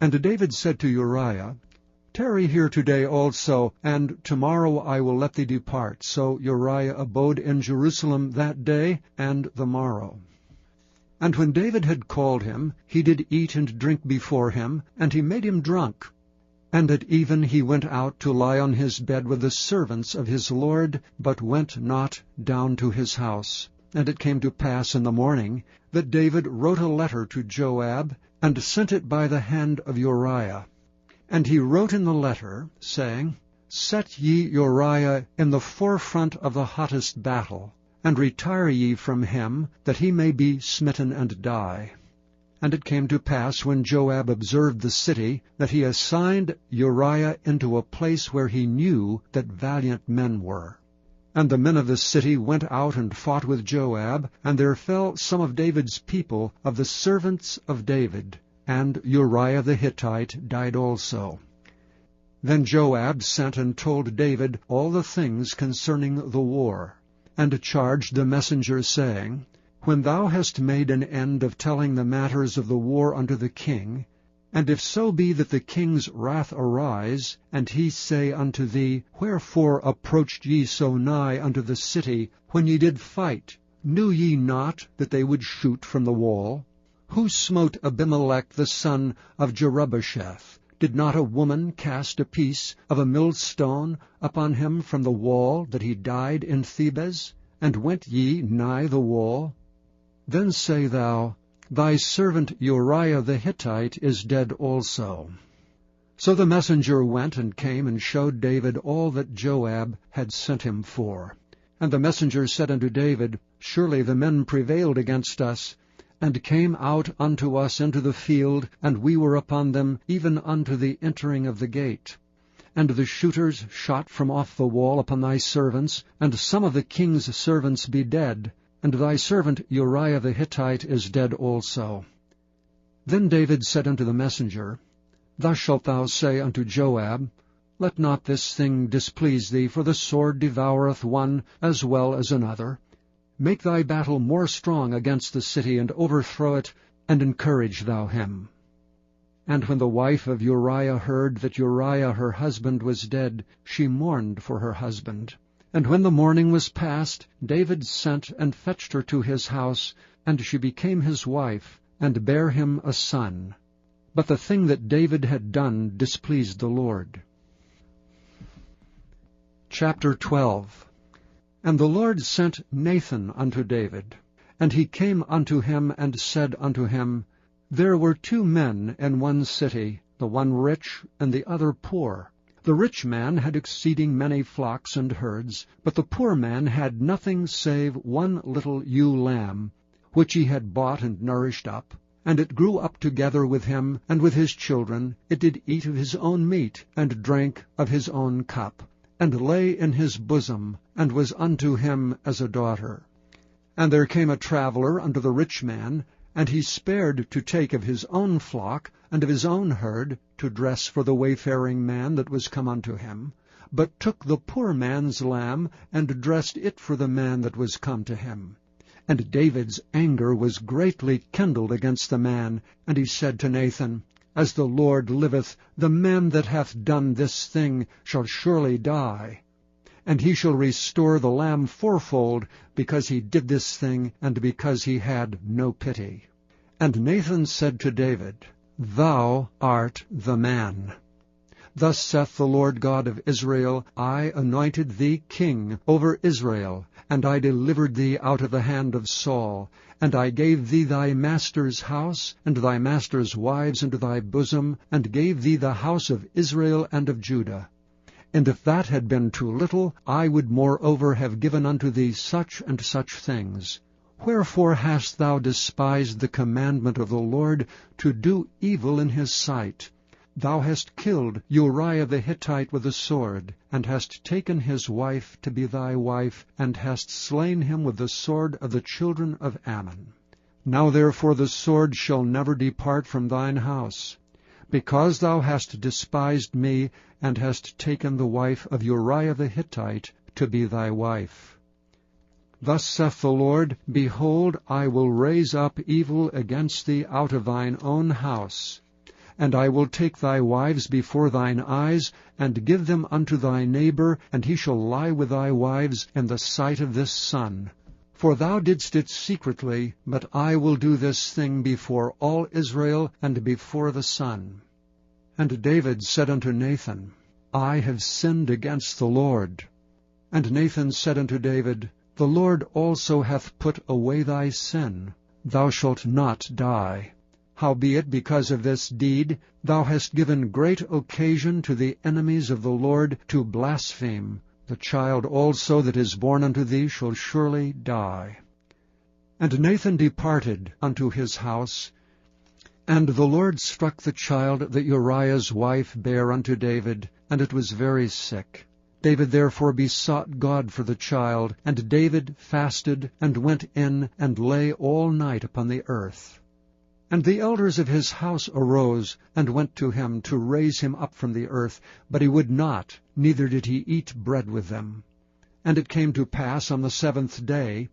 And David said to Uriah, Tarry here today also, and tomorrow I will let thee depart. So Uriah abode in Jerusalem that day and the morrow. And when David had called him, he did eat and drink before him, and he made him drunk. And at even he went out to lie on his bed with the servants of his lord, but went not down to his house. And it came to pass in the morning that David wrote a letter to Joab, and sent it by the hand of Uriah. And he wrote in the letter, saying, Set ye Uriah in the forefront of the hottest battle, and retire ye from him, that he may be smitten and die. And it came to pass, when Joab observed the city, that he assigned Uriah into a place where he knew that valiant men were. And the men of the city went out and fought with Joab, and there fell some of David's people, of the servants of David, and Uriah the Hittite died also. Then Joab sent and told David all the things concerning the war, and charged the messenger, saying, When thou hast made an end of telling the matters of the war unto the king, and if so be that the king's wrath arise, and he say unto thee, Wherefore approached ye so nigh unto the city, when ye did fight? Knew ye not that they would shoot from the wall? Who smote Abimelech the son of Jerubbesheth? Did not a woman cast a piece of a millstone upon him from the wall, that he died in Thebez? And went ye nigh the wall? Then say thou, Thy servant Uriah the Hittite is dead also. So the messenger went and came and showed David all that Joab had sent him for. And the messenger said unto David, Surely the men prevailed against us, and came out unto us into the field, and we were upon them, even unto the entering of the gate. And the shooters shot from off the wall upon thy servants, and some of the king's servants be dead, and thy servant Uriah the Hittite is dead also. Then David said unto the messenger, Thus shalt thou say unto Joab, Let not this thing displease thee, for the sword devoureth one as well as another. Make thy battle more strong against the city, and overthrow it, and encourage thou him. And when the wife of Uriah heard that Uriah her husband was dead, she mourned for her husband. And when the mourning was past, David sent and fetched her to his house, and she became his wife, and bare him a son. But the thing that David had done displeased the Lord. Chapter 12. And the Lord sent Nathan unto David. And he came unto him, and said unto him, There were 2 men in one city, the one rich, and the other poor. The rich man had exceeding many flocks and herds, but the poor man had nothing save one little ewe lamb, which he had bought and nourished up. And it grew up together with him, and with his children. It did eat of his own meat, and drank of his own cup, and lay in his bosom, and was unto him as a daughter. And there came a traveller unto the rich man, and he spared to take of his own flock and of his own herd, to dress for the wayfaring man that was come unto him, but took the poor man's lamb, and dressed it for the man that was come to him. And David's anger was greatly kindled against the man, and he said to Nathan, As the Lord liveth, the man that hath done this thing shall surely die. And he shall restore the lamb fourfold, because he did this thing, and because he had no pity. And Nathan said to David, Thou art the man. Thus saith the Lord God of Israel, I anointed thee king over Israel, and I delivered thee out of the hand of Saul, and I gave thee thy master's house, and thy master's wives into thy bosom, and gave thee the house of Israel and of Judah. And if that had been too little, I would moreover have given unto thee such and such things. Wherefore hast thou despised the commandment of the Lord, to do evil in his sight? Thou hast killed Uriah the Hittite with a sword, and hast taken his wife to be thy wife, and hast slain him with the sword of the children of Ammon. Now therefore the sword shall never depart from thine house, because thou hast despised me, and hast taken the wife of Uriah the Hittite to be thy wife. Thus saith the Lord, Behold, I will raise up evil against thee out of thine own house. And I will take thy wives before thine eyes, and give them unto thy neighbor, and he shall lie with thy wives in the sight of this sun. For thou didst it secretly, but I will do this thing before all Israel, and before the sun. And David said unto Nathan, I have sinned against the Lord. And Nathan said unto David, The Lord also hath put away thy sin. Thou shalt not die. Howbeit, because of this deed, thou hast given great occasion to the enemies of the Lord to blaspheme. The child also that is born unto thee shall surely die. And Nathan departed unto his house, and the Lord struck the child that Uriah's wife bare unto David, and it was very sick. David therefore besought God for the child, and David fasted, and went in, and lay all night upon the earth. And the elders of his house arose, and went to him to raise him up from the earth, but he would not, neither did he eat bread with them. And it came to pass on the 7th day,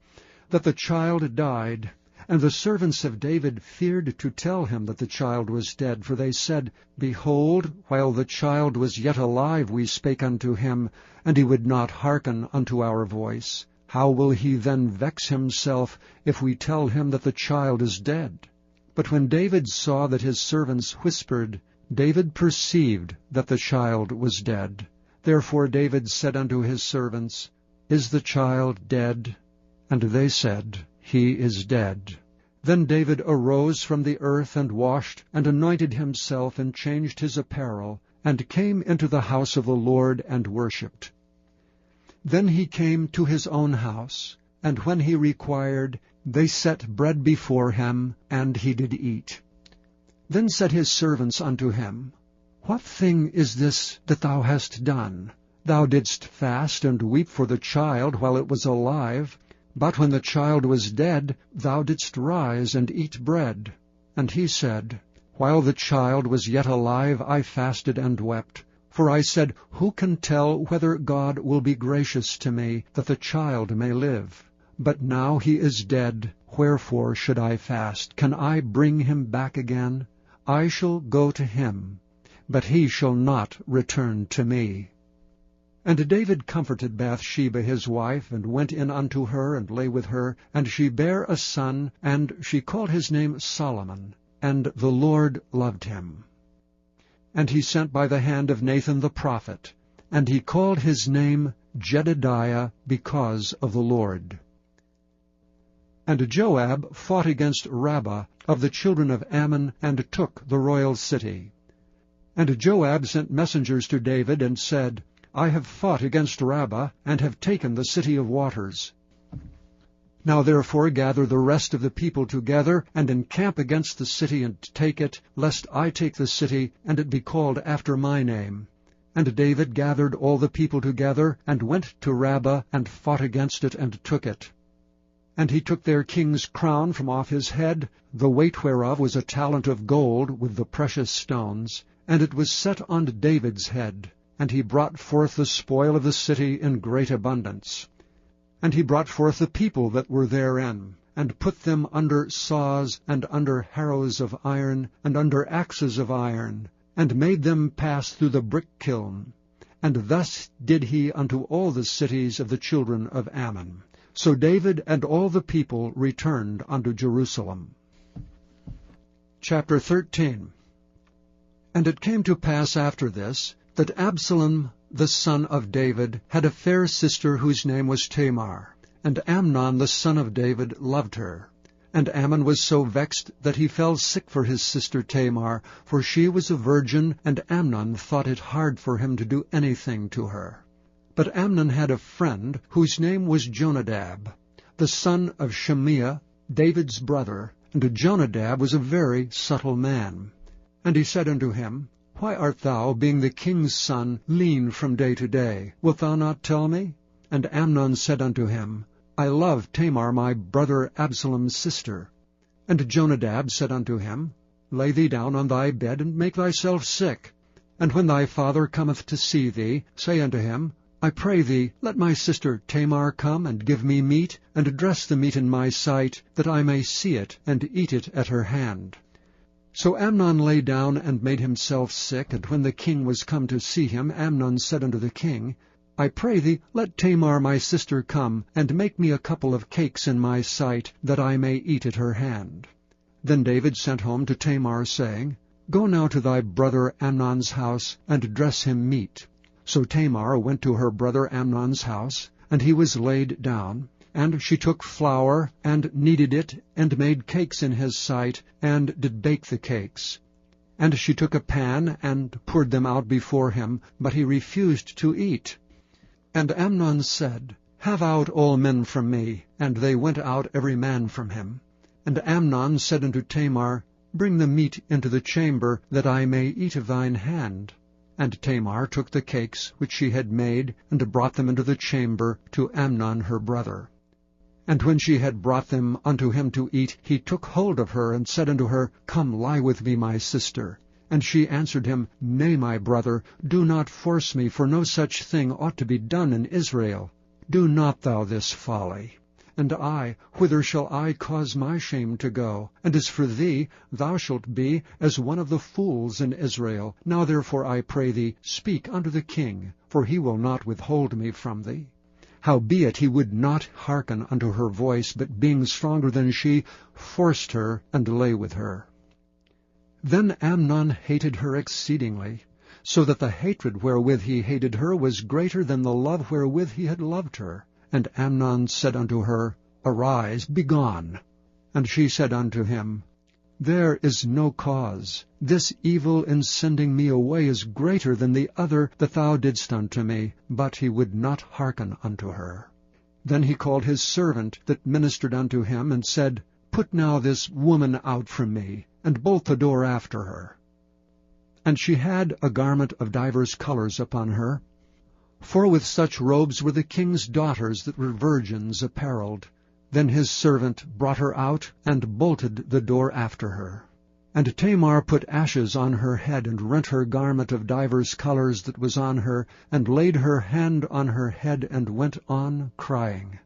that the child died. And the servants of David feared to tell him that the child was dead, for they said, Behold, while the child was yet alive we spake unto him, and he would not hearken unto our voice. How will he then vex himself, if we tell him that the child is dead? But when David saw that his servants whispered, David perceived that the child was dead. Therefore David said unto his servants, Is the child dead? And they said, He is dead. Then David arose from the earth, and washed, and anointed himself, and changed his apparel, and came into the house of the Lord, and worshipped. Then he came to his own house, and when he required, they set bread before him, and he did eat. Then said his servants unto him, What thing is this that thou hast done? Thou didst fast and weep for the child while it was alive, but when the child was dead, thou didst rise and eat bread. And he said, While the child was yet alive, I fasted and wept. For I said, Who can tell whether God will be gracious to me, that the child may live? But now he is dead, wherefore should I fast? Can I bring him back again? I shall go to him, but he shall not return to me. And David comforted Bathsheba his wife, and went in unto her, and lay with her. And she bare a son, and she called his name Solomon. And the Lord loved him. And he sent by the hand of Nathan the prophet, and he called his name Jedediah, because of the Lord. And Joab fought against Rabbah of the children of Ammon, and took the royal city. And Joab sent messengers to David, and said, I have fought against Rabbah, and have taken the city of waters. Now therefore gather the rest of the people together, and encamp against the city, and take it, lest I take the city, and it be called after my name. And David gathered all the people together, and went to Rabbah, and fought against it, and took it. And he took their king's crown from off his head, the weight whereof was a talent of gold with the precious stones, and it was set on David's head. And he brought forth the spoil of the city in great abundance. And he brought forth the people that were therein, and put them under saws, and under harrows of iron, and under axes of iron, and made them pass through the brick kiln. And thus did he unto all the cities of the children of Ammon. So David and all the people returned unto Jerusalem. Chapter 13. And it came to pass after this, that Absalom the son of David had a fair sister whose name was Tamar. And Amnon the son of David loved her. And Ammon was so vexed that he fell sick for his sister Tamar, for she was a virgin, and Amnon thought it hard for him to do anything to her. But Amnon had a friend whose name was Jonadab, the son of Shemiah, David's brother, and Jonadab was a very subtle man. And he said unto him, Why art thou, being the king's son, lean from day to day? Wilt thou not tell me? And Amnon said unto him, I love Tamar my brother Absalom's sister. And Jonadab said unto him, Lay thee down on thy bed, and make thyself sick. And when thy father cometh to see thee, say unto him, I pray thee, let my sister Tamar come and give me meat, and dress the meat in my sight, that I may see it, and eat it at her hand. So Amnon lay down and made himself sick, and when the king was come to see him, Amnon said unto the king, I pray thee, let Tamar my sister come, and make me a couple of cakes in my sight, that I may eat at her hand. Then David sent home to Tamar, saying, Go now to thy brother Amnon's house, and dress him meat. So Tamar went to her brother Amnon's house, and he was laid down. And she took flour, and kneaded it, and made cakes in his sight, and did bake the cakes. And she took a pan, and poured them out before him, but he refused to eat. And Amnon said, Have out all men from me. And they went out every man from him. And Amnon said unto Tamar, Bring the meat into the chamber, that I may eat of thine hand. And Tamar took the cakes which she had made, and brought them into the chamber to Amnon her brother. And when she had brought them unto him to eat, he took hold of her, and said unto her, Come, lie with me, my sister. And she answered him, Nay, my brother, do not force me, for no such thing ought to be done in Israel. Do not thou this folly. And I, whither shall I cause my shame to go? And as for thee, thou shalt be as one of the fools in Israel. Now therefore I pray thee, speak unto the king, for he will not withhold me from thee. Howbeit he would not hearken unto her voice, but being stronger than she, forced her, and lay with her. Then Amnon hated her exceedingly, so that the hatred wherewith he hated her was greater than the love wherewith he had loved her. And Amnon said unto her, Arise, begone. And she said unto him, There is no cause. This evil in sending me away is greater than the other that thou didst unto me. But he would not hearken unto her. Then he called his servant that ministered unto him, and said, Put now this woman out from me, and bolt the door after her. And she had a garment of divers colors upon her, for with such robes were the king's daughters that were virgins apparelled. Then his servant brought her out, and bolted the door after her. And Tamar put ashes on her head, and rent her garment of divers colors that was on her, and laid her hand on her head, and went on crying.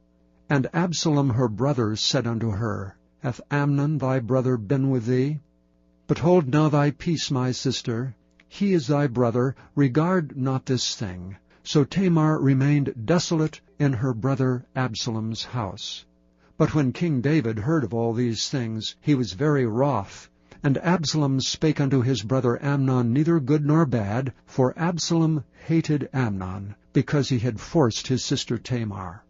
And Absalom her brother said unto her, Hath Amnon thy brother been with thee? But hold now thy peace, my sister. He is thy brother, regard not this thing. So Tamar remained desolate in her brother Absalom's house. But when King David heard of all these things, he was very wroth. And Absalom spake unto his brother Amnon neither good nor bad, for Absalom hated Amnon, because he had forced his sister Tamar.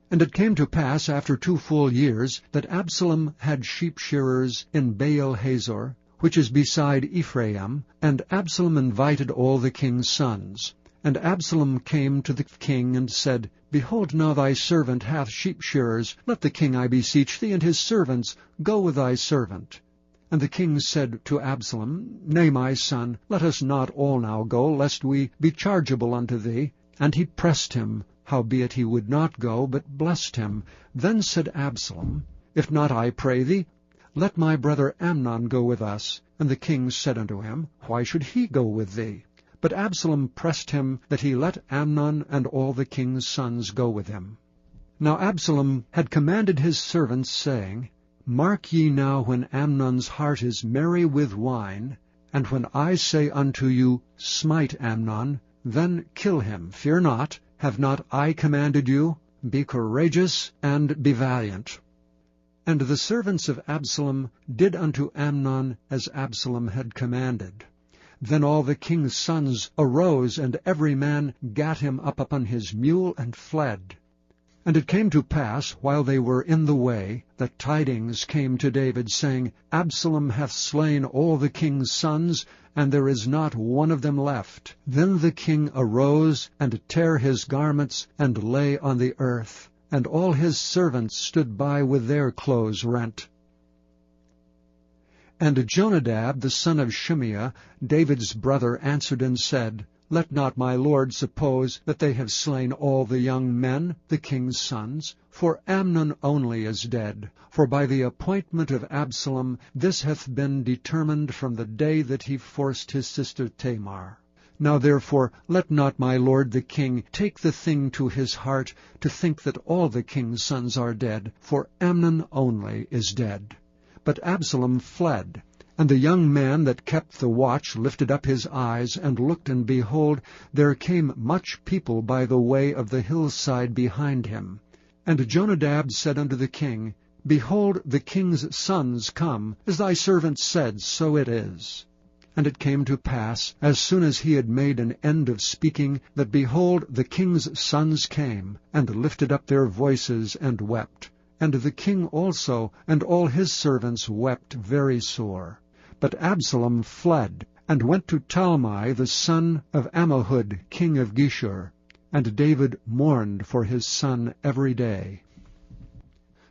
And it came to pass after 2 full years, that Absalom had sheep-shearers in Baal-hazor, which is beside Ephraim, and Absalom invited all the king's sons. And Absalom came to the king, and said, Behold, now thy servant hath sheep-shearers. Let the king, I beseech thee, and his servants go with thy servant. And the king said to Absalom, Nay, my son, let us not all now go, lest we be chargeable unto thee. And he pressed him, howbeit he would not go, but blessed him. Then said Absalom, If not, I pray thee, let my brother Amnon go with us. And the king said unto him, Why should he go with thee? But Absalom pressed him that he let Amnon and all the king's sons go with him. Now Absalom had commanded his servants, saying, Mark ye now when Amnon's heart is merry with wine, and when I say unto you, Smite Amnon, then kill him, fear not. Have not I commanded you? Be courageous and be valiant. And the servants of Absalom did unto Amnon as Absalom had commanded. Then all the king's sons arose, and every man gat him up upon his mule, and fled. And it came to pass, while they were in the way, that tidings came to David, saying, Absalom hath slain all the king's sons, and there is not one of them left. Then the king arose, and tare his garments, and lay on the earth, and all his servants stood by with their clothes rent. And Jonadab the son of Shimeah, David's brother, answered and said, Let not my lord suppose that they have slain all the young men, the king's sons, for Amnon only is dead. For by the appointment of Absalom this hath been determined from the day that he forced his sister Tamar. Now therefore let not my lord the king take the thing to his heart, to think that all the king's sons are dead, for Amnon only is dead. But Absalom fled. And the young man that kept the watch lifted up his eyes, and looked, and behold, there came much people by the way of the hillside behind him. And Jonadab said unto the king, Behold, the king's sons come, as thy servant said, so it is. And it came to pass, as soon as he had made an end of speaking, that, behold, the king's sons came, and lifted up their voices, and wept. And the king also, and all his servants, wept very sore. But Absalom fled, and went to Talmai the son of Ammihud, king of Geshur. And David mourned for his son every day.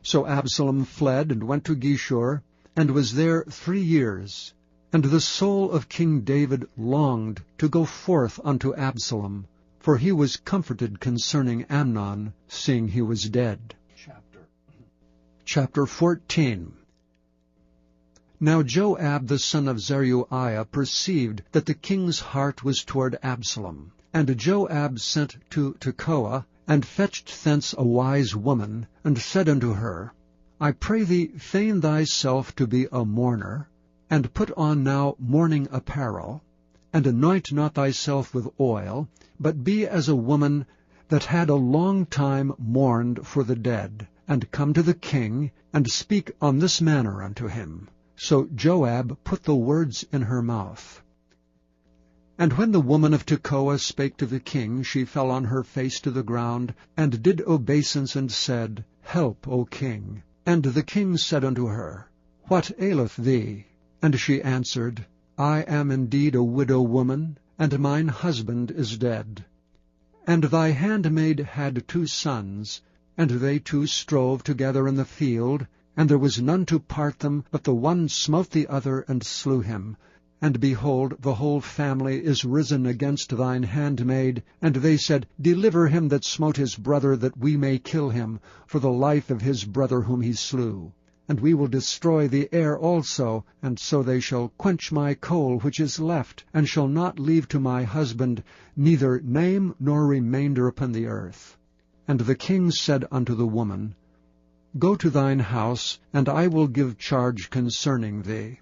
So Absalom fled, and went to Geshur, and was there 3 years. And the soul of King David longed to go forth unto Absalom, for he was comforted concerning Amnon, seeing he was dead. Chapter 14. Now Joab the son of Zeruiah perceived that the king's heart was toward Absalom. And Joab sent to Tekoa, and fetched thence a wise woman, and said unto her, I pray thee, feign thyself to be a mourner, and put on now mourning apparel, and anoint not thyself with oil, but be as a woman that had a long time mourned for the dead, and come to the king, and speak on this manner unto him. So Joab put the words in her mouth. And when the woman of Tekoa spake to the king, she fell on her face to the ground, and did obeisance, and said, Help, O king. And the king said unto her, What aileth thee? And she answered, I am indeed a widow woman, and mine husband is dead. And thy handmaid had 2 sons, and they 2 strove together in the field, and there was none to part them, but the one smote the other, and slew him. And behold, the whole family is risen against thine handmaid. And they said, Deliver him that smote his brother, that we may kill him, for the life of his brother whom he slew. And we will destroy the heir also, and so they shall quench my coal which is left, and shall not leave to my husband neither name nor remainder upon the earth. And the king said unto the woman, Go to thine house, and I will give charge concerning thee.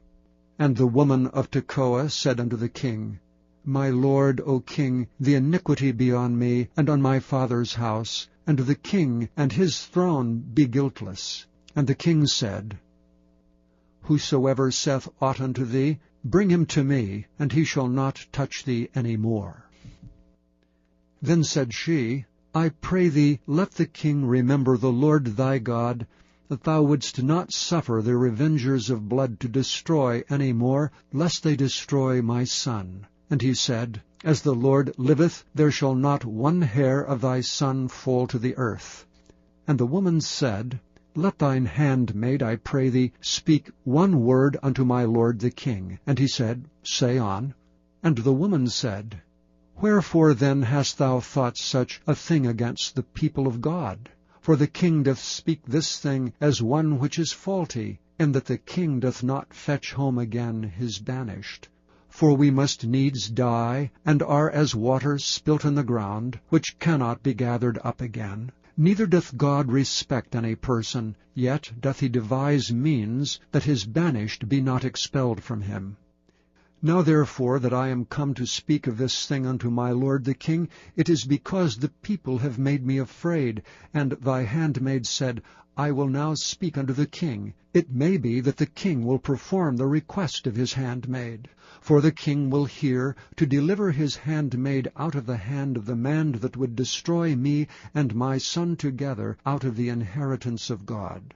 And the woman of Tekoa said unto the king, My lord, O king, the iniquity be on me, and on my father's house, and the king and his throne be guiltless. And the king said, Whosoever saith aught unto thee, bring him to me, and he shall not touch thee any more. Then said she, I pray thee, let the king remember the Lord thy God, that thou wouldst not suffer the revengers of blood to destroy any more, lest they destroy my son. And he said, As the Lord liveth, there shall not one hair of thy son fall to the earth. And the woman said, Let thine handmaid, I pray thee, speak one word unto my lord the king. And he said, Say on. And the woman said, Wherefore then hast thou thought such a thing against the people of God? For the king doth speak this thing as one which is faulty, in that the king doth not fetch home again his banished. For we must needs die, and are as water spilt in the ground, which cannot be gathered up again. Neither doth God respect any person, yet doth he devise means that his banished be not expelled from him. Now therefore that I am come to speak of this thing unto my lord the king, it is because the people have made me afraid. And thy handmaid said, I will now speak unto the king. It may be that the king will perform the request of his handmaid. For the king will hear to deliver his handmaid out of the hand of the man that would destroy me and my son together out of the inheritance of God.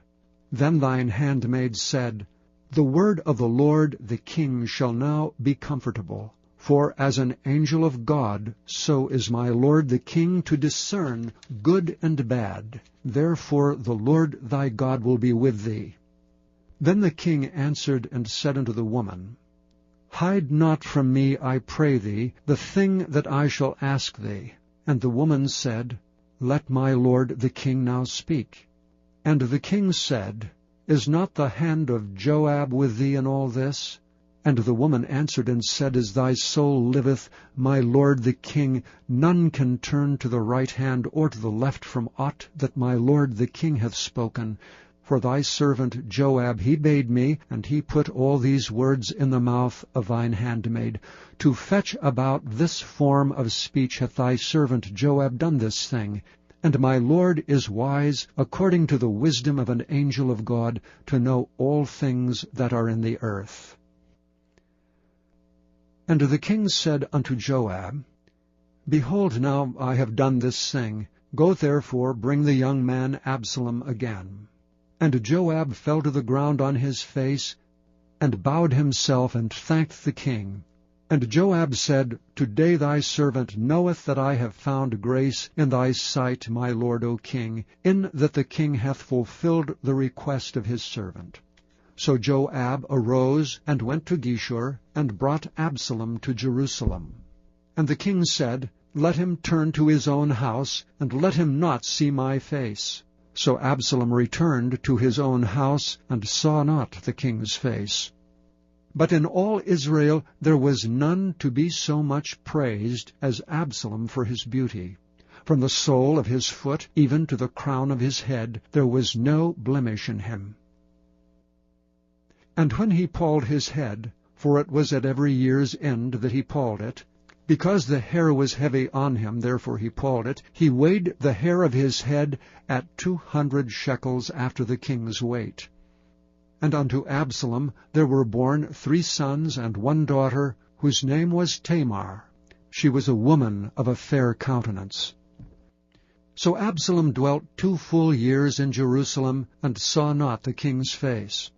Then thine handmaid said, The word of the Lord the king shall now be comfortable. For as an angel of God, so is my lord the king to discern good and bad. Therefore the Lord thy God will be with thee. Then the king answered and said unto the woman, Hide not from me, I pray thee, the thing that I shall ask thee. And the woman said, Let my lord the king now speak. And the king said, Is not the hand of Joab with thee in all this? And the woman answered and said, As thy soul liveth, my lord the king, none can turn to the right hand or to the left from aught that my lord the king hath spoken. For thy servant Joab he bade me, and he put all these words in the mouth of thine handmaid. To fetch about this form of speech hath thy servant Joab done this thing. And my lord is wise, according to the wisdom of an angel of God, to know all things that are in the earth. And the king said unto Joab, Behold, now I have done this thing. Go therefore, bring the young man Absalom again. And Joab fell to the ground on his face, and bowed himself, and thanked the king. And Joab said, Today thy servant knoweth that I have found grace in thy sight, my lord, O king, in that the king hath fulfilled the request of his servant. So Joab arose and went to Geshur, and brought Absalom to Jerusalem. And the king said, Let him turn to his own house, and let him not see my face. So Absalom returned to his own house, and saw not the king's face. But in all Israel there was none to be so much praised as Absalom for his beauty. From the sole of his foot even to the crown of his head there was no blemish in him. And when he palled his head, for it was at every year's end that he palled it, because the hair was heavy on him, therefore he palled it, he weighed the hair of his head at 200 shekels after the king's weight. And unto Absalom there were born 3 sons and 1 daughter, whose name was Tamar. She was a woman of a fair countenance. So Absalom dwelt 2 full years in Jerusalem, and saw not the king's face.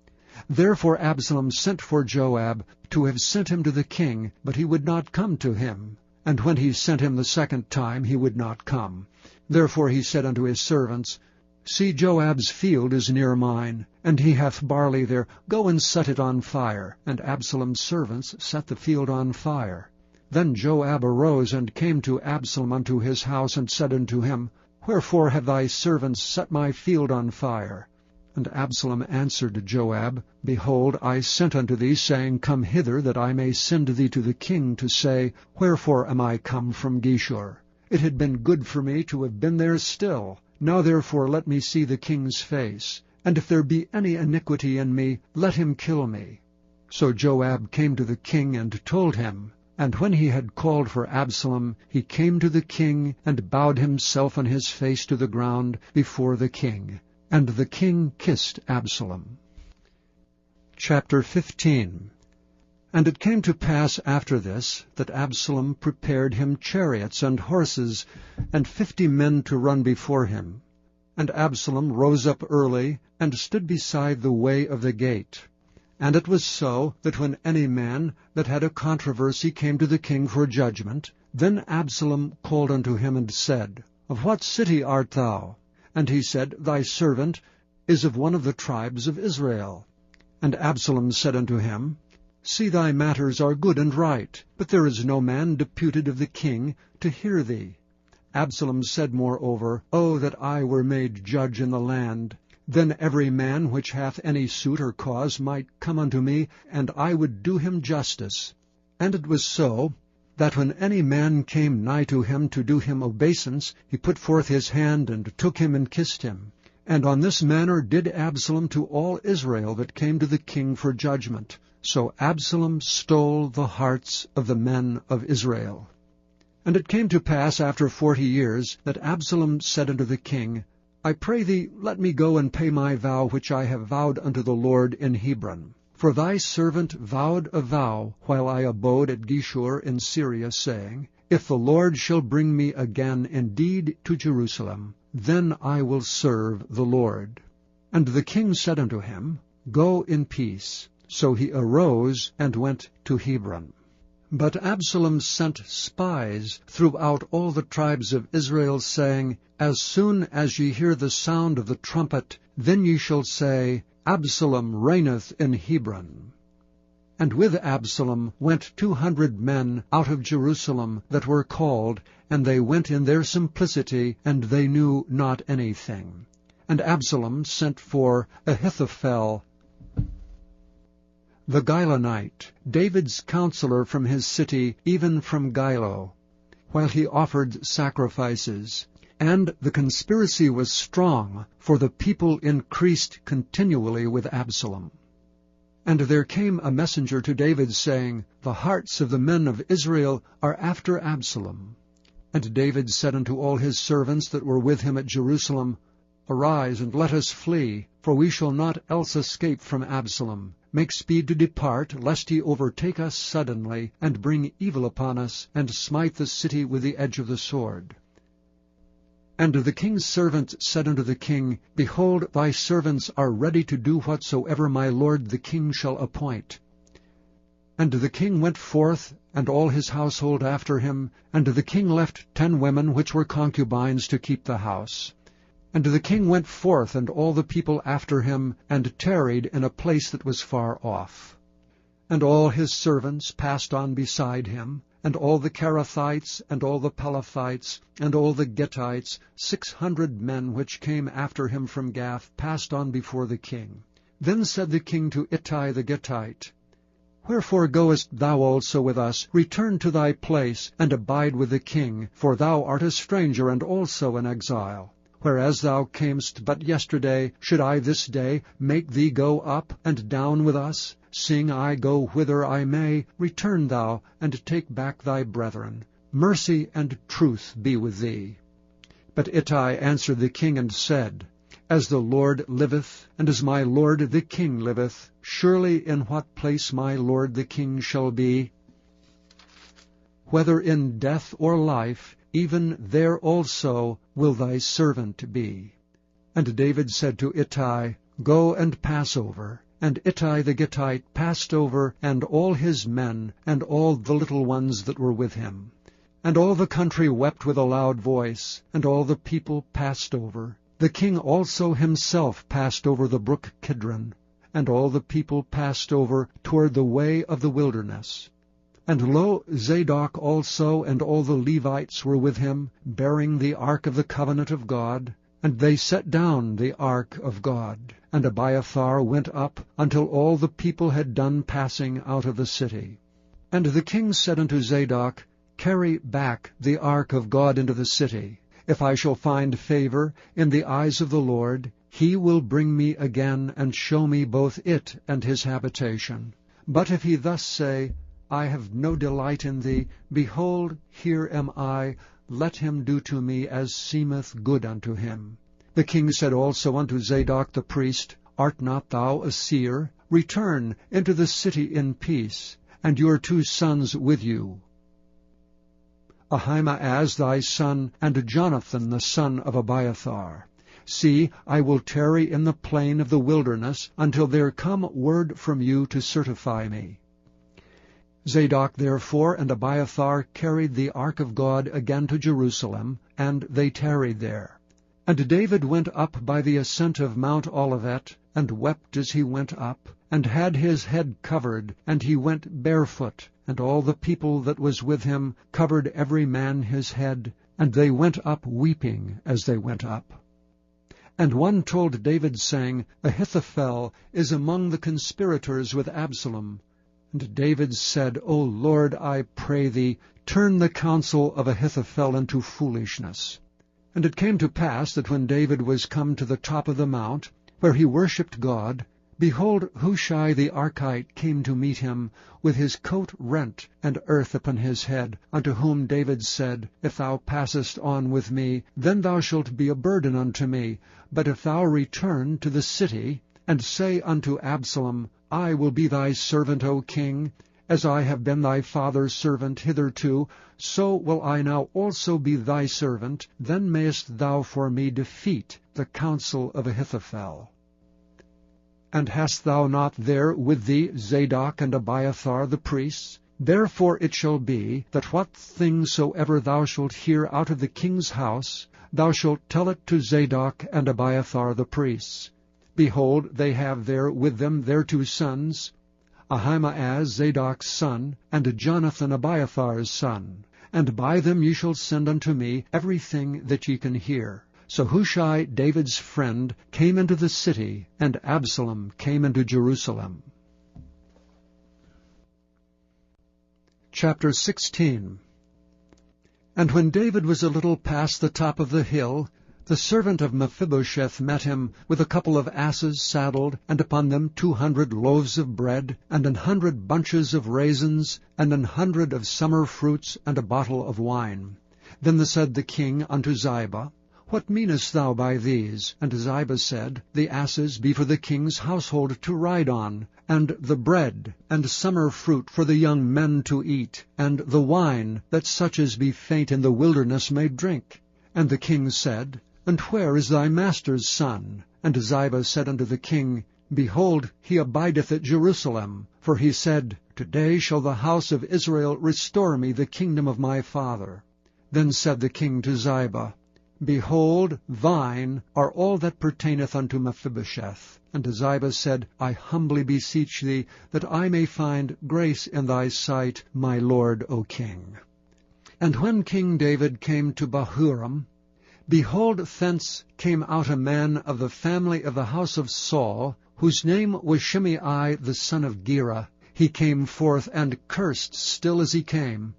Therefore Absalom sent for Joab, to have sent him to the king, but he would not come to him. And when he sent him the 2nd time, he would not come. Therefore he said unto his servants, See, Joab's field is near mine, and he hath barley there. Go and set it on fire. And Absalom's servants set the field on fire. Then Joab arose and came to Absalom unto his house, and said unto him, Wherefore have thy servants set my field on fire? And Absalom answered Joab, Behold, I sent unto thee, saying, Come hither, that I may send thee to the king, to say, Wherefore am I come from Geshur? It had been good for me to have been there still. Now therefore let me see the king's face, and if there be any iniquity in me, let him kill me. So Joab came to the king and told him. And when he had called for Absalom, he came to the king, and bowed himself on his face to the ground before the king. And the king kissed Absalom. Chapter 15. And it came to pass after this, that Absalom prepared him chariots and horses, and 50 men to run before him. And Absalom rose up early, and stood beside the way of the gate. And it was so, that when any man that had a controversy came to the king for judgment, then Absalom called unto him, and said, Of what city art thou? And he said, Thy servant is of one of the tribes of Israel. And Absalom said unto him, See, thy matters are good and right, but there is no man deputed of the king to hear thee. Absalom said moreover, O that I were made judge in the land! Then every man which hath any suit or cause might come unto me, and I would do him justice. And it was so, that when any man came nigh to him to do him obeisance, he put forth his hand, and took him, and kissed him. And on this manner did Absalom to all Israel that came to the king for judgment. So Absalom stole the hearts of the men of Israel. And it came to pass after 40 years, that Absalom said unto the king, I pray thee, let me go and pay my vow which I have vowed unto the Lord in Hebron. For thy servant vowed a vow while I abode at Geshur in Syria, saying, If the Lord shall bring me again indeed to Jerusalem, then I will serve the Lord. And the king said unto him, Go in peace. So he arose and went to Hebron. But Absalom sent spies throughout all the tribes of Israel, saying, As soon as ye hear the sound of the trumpet, then ye shall say, Absalom reigneth in Hebron. And with Absalom went 200 men out of Jerusalem that were called, and they went in their simplicity, and they knew not anything. And Absalom sent for Ahithophel, the Gilonite, David's counselor from his city, even from Gilo, while he offered sacrifices. And the conspiracy was strong, for the people increased continually with Absalom. And there came a messenger to David, saying, The hearts of the men of Israel are after Absalom. And David said unto all his servants that were with him at Jerusalem, Arise, and let us flee, for we shall not else escape from Absalom. Make speed to depart, lest he overtake us suddenly, and bring evil upon us, and smite the city with the edge of the sword. And the king's servant said unto the king, Behold, thy servants are ready to do whatsoever my lord the king shall appoint. And the king went forth, and all his household after him, and the king left 10 women which were concubines to keep the house. And the king went forth, and all the people after him, and tarried in a place that was far off. And all his servants passed on beside him, and all the Cherethites, and all the Pelethites, and all the Gittites, 600 men which came after him from Gath, passed on before the king. Then said the king to Ittai the Gittite, Wherefore goest thou also with us? Return to thy place, and abide with the king, for thou art a stranger and also an exile. Whereas thou camest but yesterday, should I this day make thee go up and down with us? Seeing I go whither I may, return thou, and take back thy brethren. Mercy and truth be with thee. But Ittai answered the king and said, As the Lord liveth, and as my lord the king liveth, surely in what place my lord the king shall be, whether in death or life, even there also will thy servant be. And David said to Ittai, Go and pass over. And Ittai the Gittite passed over, and all his men, and all the little ones that were with him. And all the country wept with a loud voice, and all the people passed over. The king also himself passed over the brook Kidron, and all the people passed over toward the way of the wilderness. And lo, Zadok also and all the Levites were with him, bearing the ark of the covenant of God. And they set down the ark of God. And Abiathar went up until all the people had done passing out of the city. And the king said unto Zadok, Carry back the ark of God into the city. If I shall find favor in the eyes of the Lord, he will bring me again, and show me both it and his habitation. But if he thus say, I have no delight in thee, behold, here am I, let him do to me as seemeth good unto him. The king said also unto Zadok the priest, Art not thou a seer? Return into the city in peace, and your 2 sons with you, Ahimaaz thy son, and Jonathan the son of Abiathar. See, I will tarry in the plain of the wilderness, until there come word from you to certify me. Zadok therefore and Abiathar carried the ark of God again to Jerusalem, and they tarried there. And David went up by the ascent of Mount Olivet, and wept as he went up, and had his head covered, and he went barefoot, and all the people that was with him covered every man his head, and they went up weeping as they went up. And one told David, saying, Ahithophel is among the conspirators with Absalom. And David said, O Lord, I pray thee, turn the counsel of Ahithophel into foolishness. And it came to pass that when David was come to the top of the mount, where he worshipped God, behold, Hushai the Archite came to meet him, with his coat rent, and earth upon his head, unto whom David said, If thou passest on with me, then thou shalt be a burden unto me. But if thou return to the city, and say unto Absalom, I will be thy servant, O king, as I have been thy father's servant hitherto, so will I now also be thy servant, then mayest thou for me defeat the counsel of Ahithophel. And hast thou not there with thee Zadok and Abiathar the priests? Therefore it shall be, that what thing soever thou shalt hear out of the king's house, thou shalt tell it to Zadok and Abiathar the priests. Behold, they have there with them their 2 sons, Ahimaaz Zadok's son, and Jonathan Abiathar's son. And by them ye shall send unto me everything that ye can hear. So Hushai, David's friend, came into the city, and Absalom came into Jerusalem. Chapter 16. And when David was a little past the top of the hill, the servant of Mephibosheth met him with a couple of asses saddled, and upon them 200 loaves of bread, and 100 bunches of raisins, and 100 of summer fruits, and a bottle of wine. Then said the king unto Ziba, What meanest thou by these? And Ziba said, The asses be for the king's household to ride on, and the bread and summer fruit for the young men to eat, and the wine, that such as be faint in the wilderness may drink. And the king said, And where is thy master's son? And Ziba said unto the king, Behold, he abideth at Jerusalem. For he said, Today shall the house of Israel restore me the kingdom of my father. Then said the king to Ziba, Behold, thine are all that pertaineth unto Mephibosheth. And Ziba said, I humbly beseech thee, that I may find grace in thy sight, my lord, O king. And when King David came to Bahurim, behold, thence came out a man of the family of the house of Saul, whose name was Shimei the son of Gera. He came forth and cursed still as he came.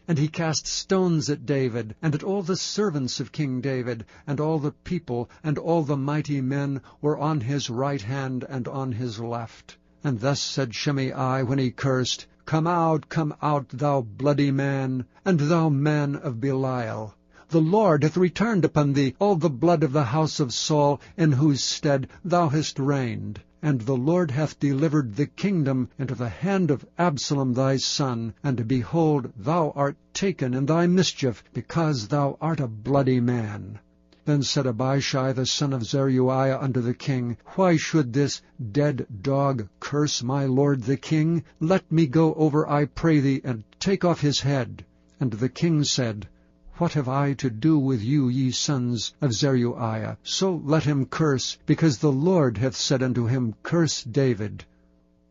And he cast stones at David, and at all the servants of King David, and all the people, and all the mighty men were on his right hand and on his left. And thus said Shimei when he cursed, Come out, thou bloody man, and thou man of Belial. The Lord hath returned upon thee all the blood of the house of Saul, in whose stead thou hast reigned. And the Lord hath delivered the kingdom into the hand of Absalom thy son. And behold, thou art taken in thy mischief, because thou art a bloody man. Then said Abishai the son of Zeruiah unto the king, Why should this dead dog curse my lord the king? Let me go over, I pray thee, and take off his head. And the king said, What have I to do with you, ye sons of Zeruiah? So let him curse, because the Lord hath said unto him, Curse David.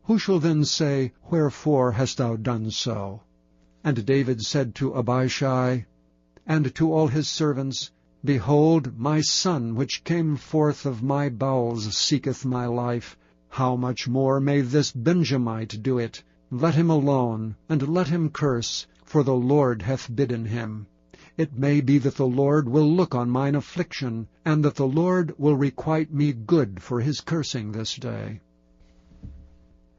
Who shall then say, Wherefore hast thou done so? And David said to Abishai and to all his servants, Behold, my son, which came forth of my bowels, seeketh my life. How much more may this Benjamite do it? Let him alone, and let him curse, for the Lord hath bidden him. It may be that the Lord will look on mine affliction, and that the Lord will requite me good for his cursing this day.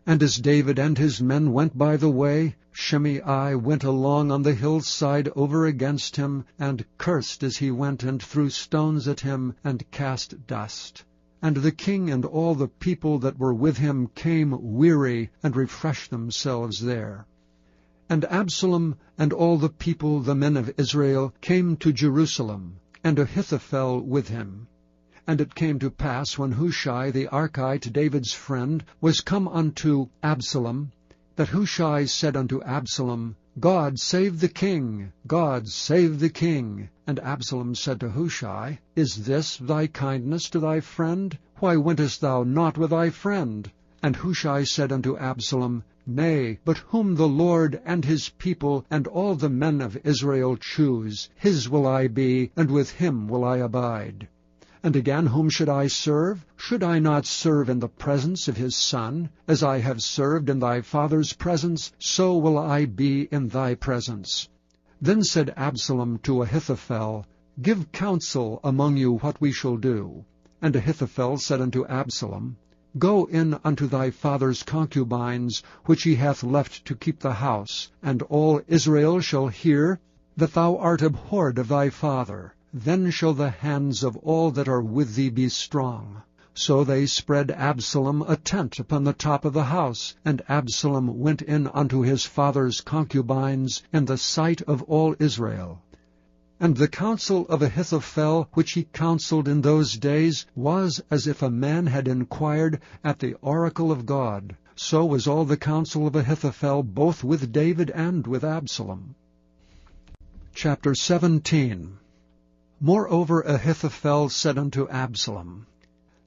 And as David and his men went by the way, Shimei went along on the hillside over against him, and cursed as he went, and threw stones at him, and cast dust. And the king and all the people that were with him came weary, and refreshed themselves there. And Absalom and all the people, the men of Israel, came to Jerusalem, and Ahithophel with him. And it came to pass, when Hushai the Archite, David's friend, was come unto Absalom, that Hushai said unto Absalom, God save the king! God save the king! And Absalom said to Hushai, Is this thy kindness to thy friend? Why wentest thou not with thy friend? And Hushai said unto Absalom, Nay, but whom the Lord and his people and all the men of Israel choose, his will I be, and with him will I abide. And again, whom should I serve? Should I not serve in the presence of his son? As I have served in thy father's presence, so will I be in thy presence. Then said Absalom to Ahithophel, Give counsel among you what we shall do. And Ahithophel said unto Absalom, Go in unto thy father's concubines, which he hath left to keep the house, and all Israel shall hear that thou art abhorred of thy father. Then shall the hands of all that are with thee be strong. So they spread Absalom a tent upon the top of the house, and Absalom went in unto his father's concubines in the sight of all Israel. And the counsel of Ahithophel, which he counselled in those days, was as if a man had inquired at the oracle of God. So was all the counsel of Ahithophel, both with David and with Absalom. Chapter 17. Moreover Ahithophel said unto Absalom,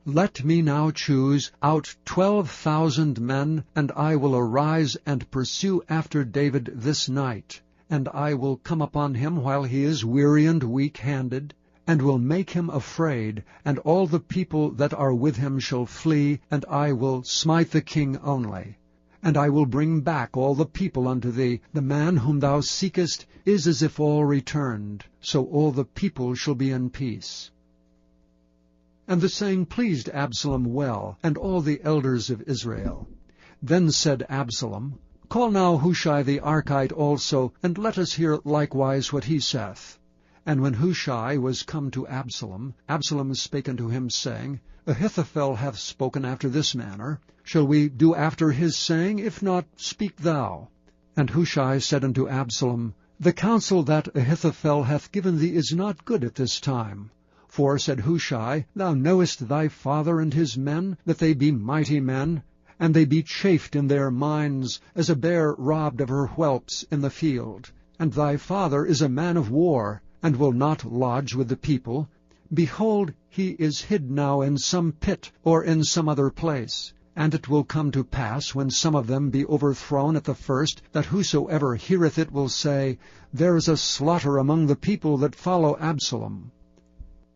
Let me now choose out 12,000 men, and I will arise and pursue after David this night. And I will come upon him while he is weary and weak-handed, and will make him afraid, and all the people that are with him shall flee, and I will smite the king only. And I will bring back all the people unto thee. The man whom thou seekest is as if all returned, so all the people shall be in peace. And the saying pleased Absalom well, and all the elders of Israel. Then said Absalom, Call now Hushai the Archite also, and let us hear likewise what he saith. And when Hushai was come to Absalom, Absalom spake unto him, saying, Ahithophel hath spoken after this manner. Shall we do after his saying? If not, speak thou. And Hushai said unto Absalom, The counsel that Ahithophel hath given thee is not good at this time. For, said Hushai, Thou knowest thy father and his men, that they be mighty men, and they be chafed in their minds, as a bear robbed of her whelps in the field. And thy father is a man of war, and will not lodge with the people. Behold, he is hid now in some pit, or in some other place. And it will come to pass, when some of them be overthrown at the first, that whosoever heareth it will say, There is a slaughter among the people that follow Absalom.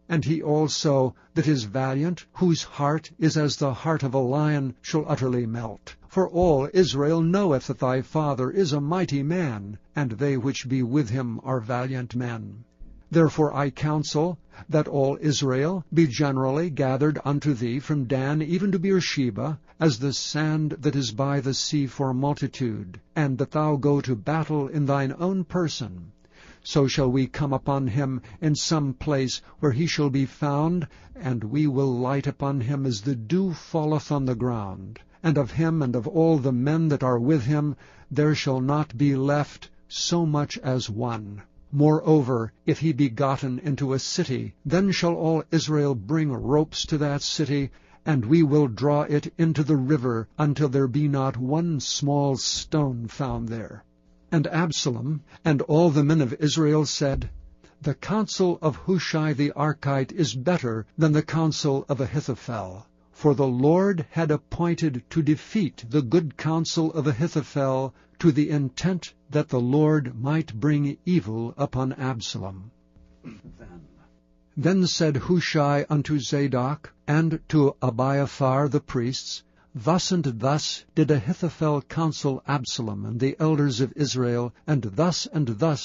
And he also that is valiant, whose heart is as the heart of a lion, shall utterly melt. For all Israel knoweth that thy father is a mighty man, and they which be with him are valiant men. Therefore I counsel that all Israel be generally gathered unto thee from Dan even to Beersheba, as the sand that is by the sea for multitude, and that thou go to battle in thine own person. So shall we come upon him in some place where he shall be found, and we will light upon him as the dew falleth on the ground. And of him and of all the men that are with him there shall not be left so much as one. Moreover, if he be gotten into a city, then shall all Israel bring ropes to that city, and we will draw it into the river until there be not one small stone found there. And Absalom and all the men of Israel said, The counsel of Hushai the Archite is better than the counsel of Ahithophel. For the Lord had appointed to defeat the good counsel of Ahithophel, to the intent that the Lord might bring evil upon Absalom. Then said Hushai unto Zadok and to Abiathar the priests, Thus and thus did Ahithophel counsel Absalom and the elders of Israel, and thus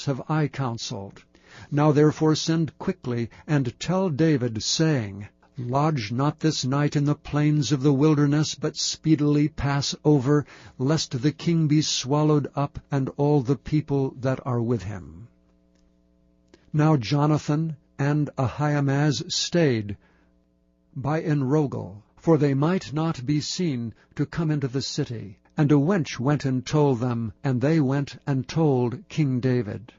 have I counselled. Now therefore send quickly, and tell David, saying, Lodge not this night in the plains of the wilderness, but speedily pass over, lest the king be swallowed up, and all the people that are with him. Now Jonathan and Ahimaaz stayed by Enrogel, for they might not be seen to come into the city. And a wench went and told them, and they went and told King David.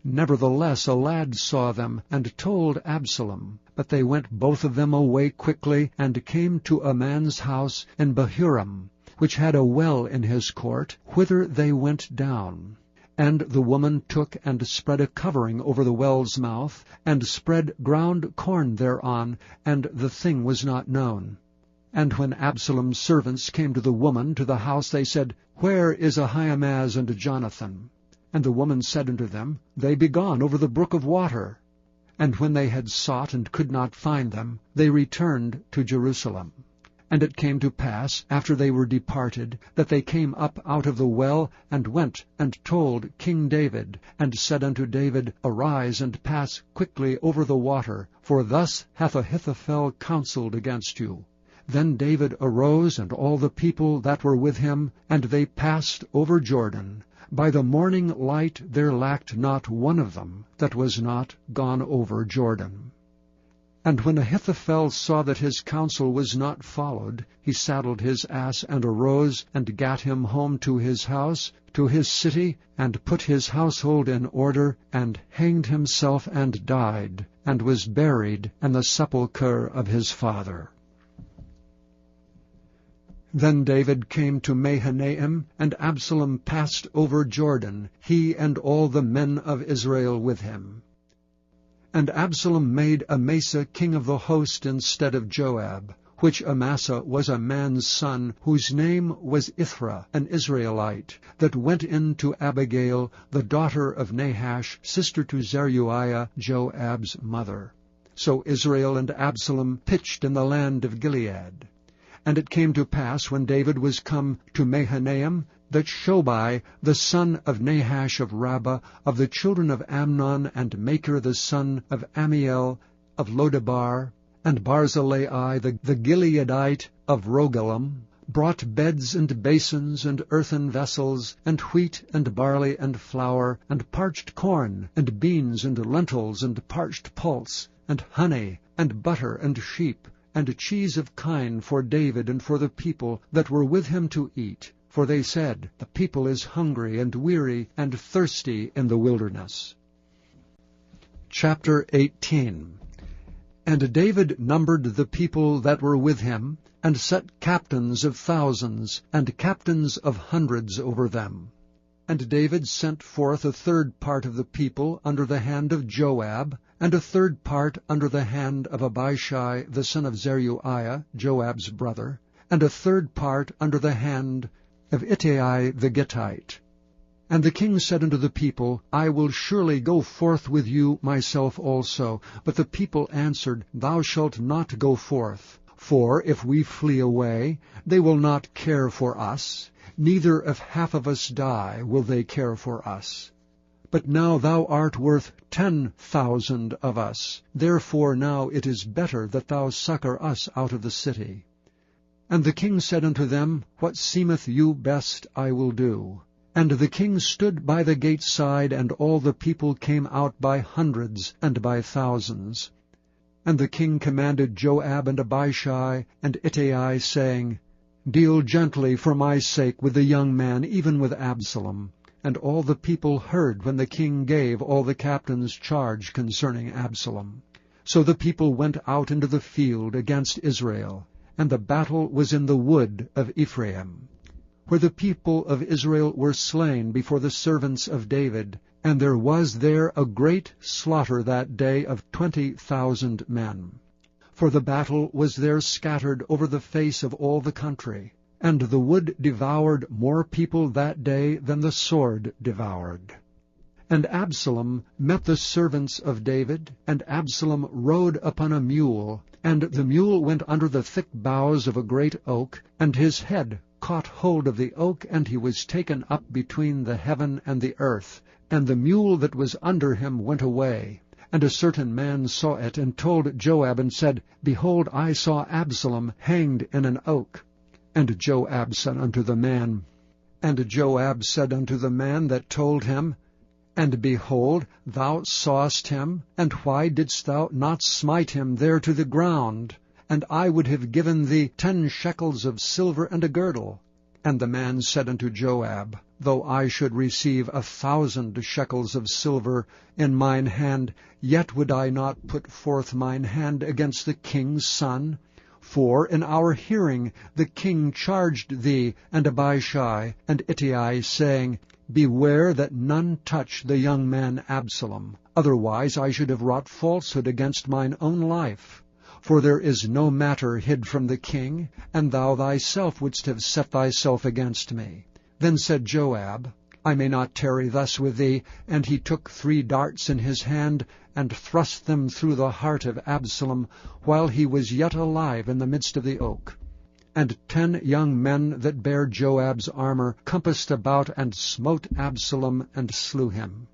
Nevertheless a lad saw them, and told Absalom. But they went both of them away quickly, and came to a man's house in Bahurim, which had a well in his court, whither they went down. And the woman took and spread a covering over the well's mouth, and spread ground corn thereon, and the thing was not known. And when Absalom's servants came to the woman to the house, they said, Where is Ahimaaz and Jonathan? And the woman said unto them, They be gone over the brook of water. And when they had sought and could not find them, they returned to Jerusalem. And it came to pass, after they were departed, that they came up out of the well, and went and told King David, and said unto David, Arise and pass quickly over the water, for thus hath Ahithophel counselled against you. Then David arose, and all the people that were with him, and they passed over Jordan. By the morning light there lacked not one of them that was not gone over Jordan. And when Ahithophel saw that his counsel was not followed, he saddled his ass, and arose, and gat him home to his house, to his city, and put his household in order, and hanged himself, and died, and was buried in the sepulchre of his father. Then David came to Mahanaim, and Absalom passed over Jordan, he and all the men of Israel with him. And Absalom made Amasa king of the host instead of Joab, which Amasa was a man's son, whose name was Ithra, an Israelite, that went in to Abigail, the daughter of Nahash, sister to Zeruiah, Joab's mother. So Israel and Absalom pitched in the land of Gilead. And it came to pass, when David was come to Mahanaim, that Shobai the son of Nahash of Rabbah, of the children of Amnon, and Machir the son of Ammiel of Lodebar, and Barzillai the Gileadite of Rogelim, brought beds and basins and earthen vessels, and wheat and barley and flour, and parched corn, and beans and lentils, and parched pulse, and honey, and butter, and sheep, and cheese of kine for David and for the people that were with him to eat. For they said, The people is hungry and weary and thirsty in the wilderness. Chapter 18. And David numbered the people that were with him, and set captains of thousands, and captains of hundreds over them. And David sent forth a third part of the people under the hand of Joab, and a third part under the hand of Abishai the son of Zeruiah, Joab's brother, and a third part under the hand of Ittai the Gittite. And the king said unto the people, I will surely go forth with you myself also. But the people answered, Thou shalt not go forth. For if we flee away, they will not care for us, neither if half of us die will they care for us. But now thou art worth 10,000 of us. Therefore now it is better that thou succor us out of the city. And the king said unto them, What seemeth you best I will do. And the king stood by the gate side, and all the people came out by hundreds and by thousands. And the king commanded Joab and Abishai and Ittai, saying, Deal gently for my sake with the young man, even with Absalom. And all the people heard when the king gave all the captains charge concerning Absalom. So the people went out into the field against Israel, and the battle was in the wood of Ephraim, where the people of Israel were slain before the servants of David. And there was there a great slaughter that day of 20,000 men. For the battle was there scattered over the face of all the country, and the wood devoured more people that day than the sword devoured. And Absalom met the servants of David, and Absalom rode upon a mule, and the mule went under the thick boughs of a great oak, and his head caught hold of the oak, and he was taken up between the heaven and the earth. And the mule that was under him went away. And a certain man saw it, and told Joab, and said, Behold, I saw Absalom hanged in an oak. And Joab said unto the man that told him, And behold, thou sawest him, and why didst thou not smite him there to the ground? And I would have given thee 10 shekels of silver and a girdle. And the man said unto Joab, Though I should receive 1,000 shekels of silver in mine hand, yet would I not put forth mine hand against the king's son. For in our hearing the king charged thee and Abishai and Ittai, saying, Beware that none touch the young man Absalom. Otherwise I should have wrought falsehood against mine own life. For there is no matter hid from the king, and thou thyself wouldst have set thyself against me. Then said Joab, I may not tarry thus with thee. And he took 3 darts in his hand, and thrust them through the heart of Absalom, while he was yet alive in the midst of the oak. And 10 young men that bare Joab's armor compassed about, and smote Absalom, and slew him.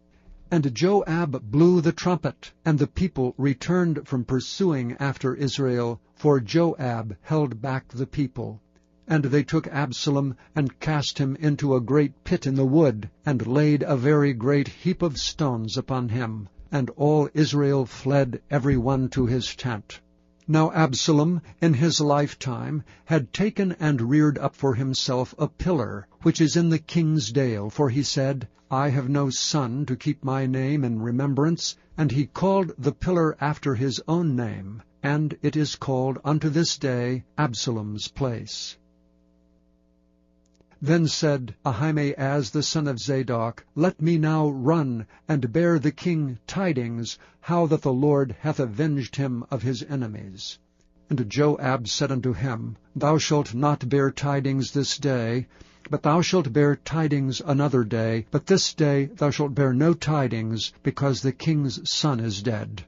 And Joab blew the trumpet, and the people returned from pursuing after Israel, for Joab held back the people. And they took Absalom, and cast him into a great pit in the wood, and laid a very great heap of stones upon him. And all Israel fled every one to his tent. Now Absalom, in his lifetime, had taken and reared up for himself a pillar, which is in the king's dale, for he said, I have no son to keep my name in remembrance. And he called the pillar after his own name, and it is called unto this day Absalom's place. Then said Ahimaaz the son of Zadok, Let me now run, and bear the king tidings, how that the Lord hath avenged him of his enemies. And Joab said unto him, Thou shalt not bear tidings this day, but thou shalt bear tidings another day. But this day thou shalt bear no tidings, because the king's son is dead.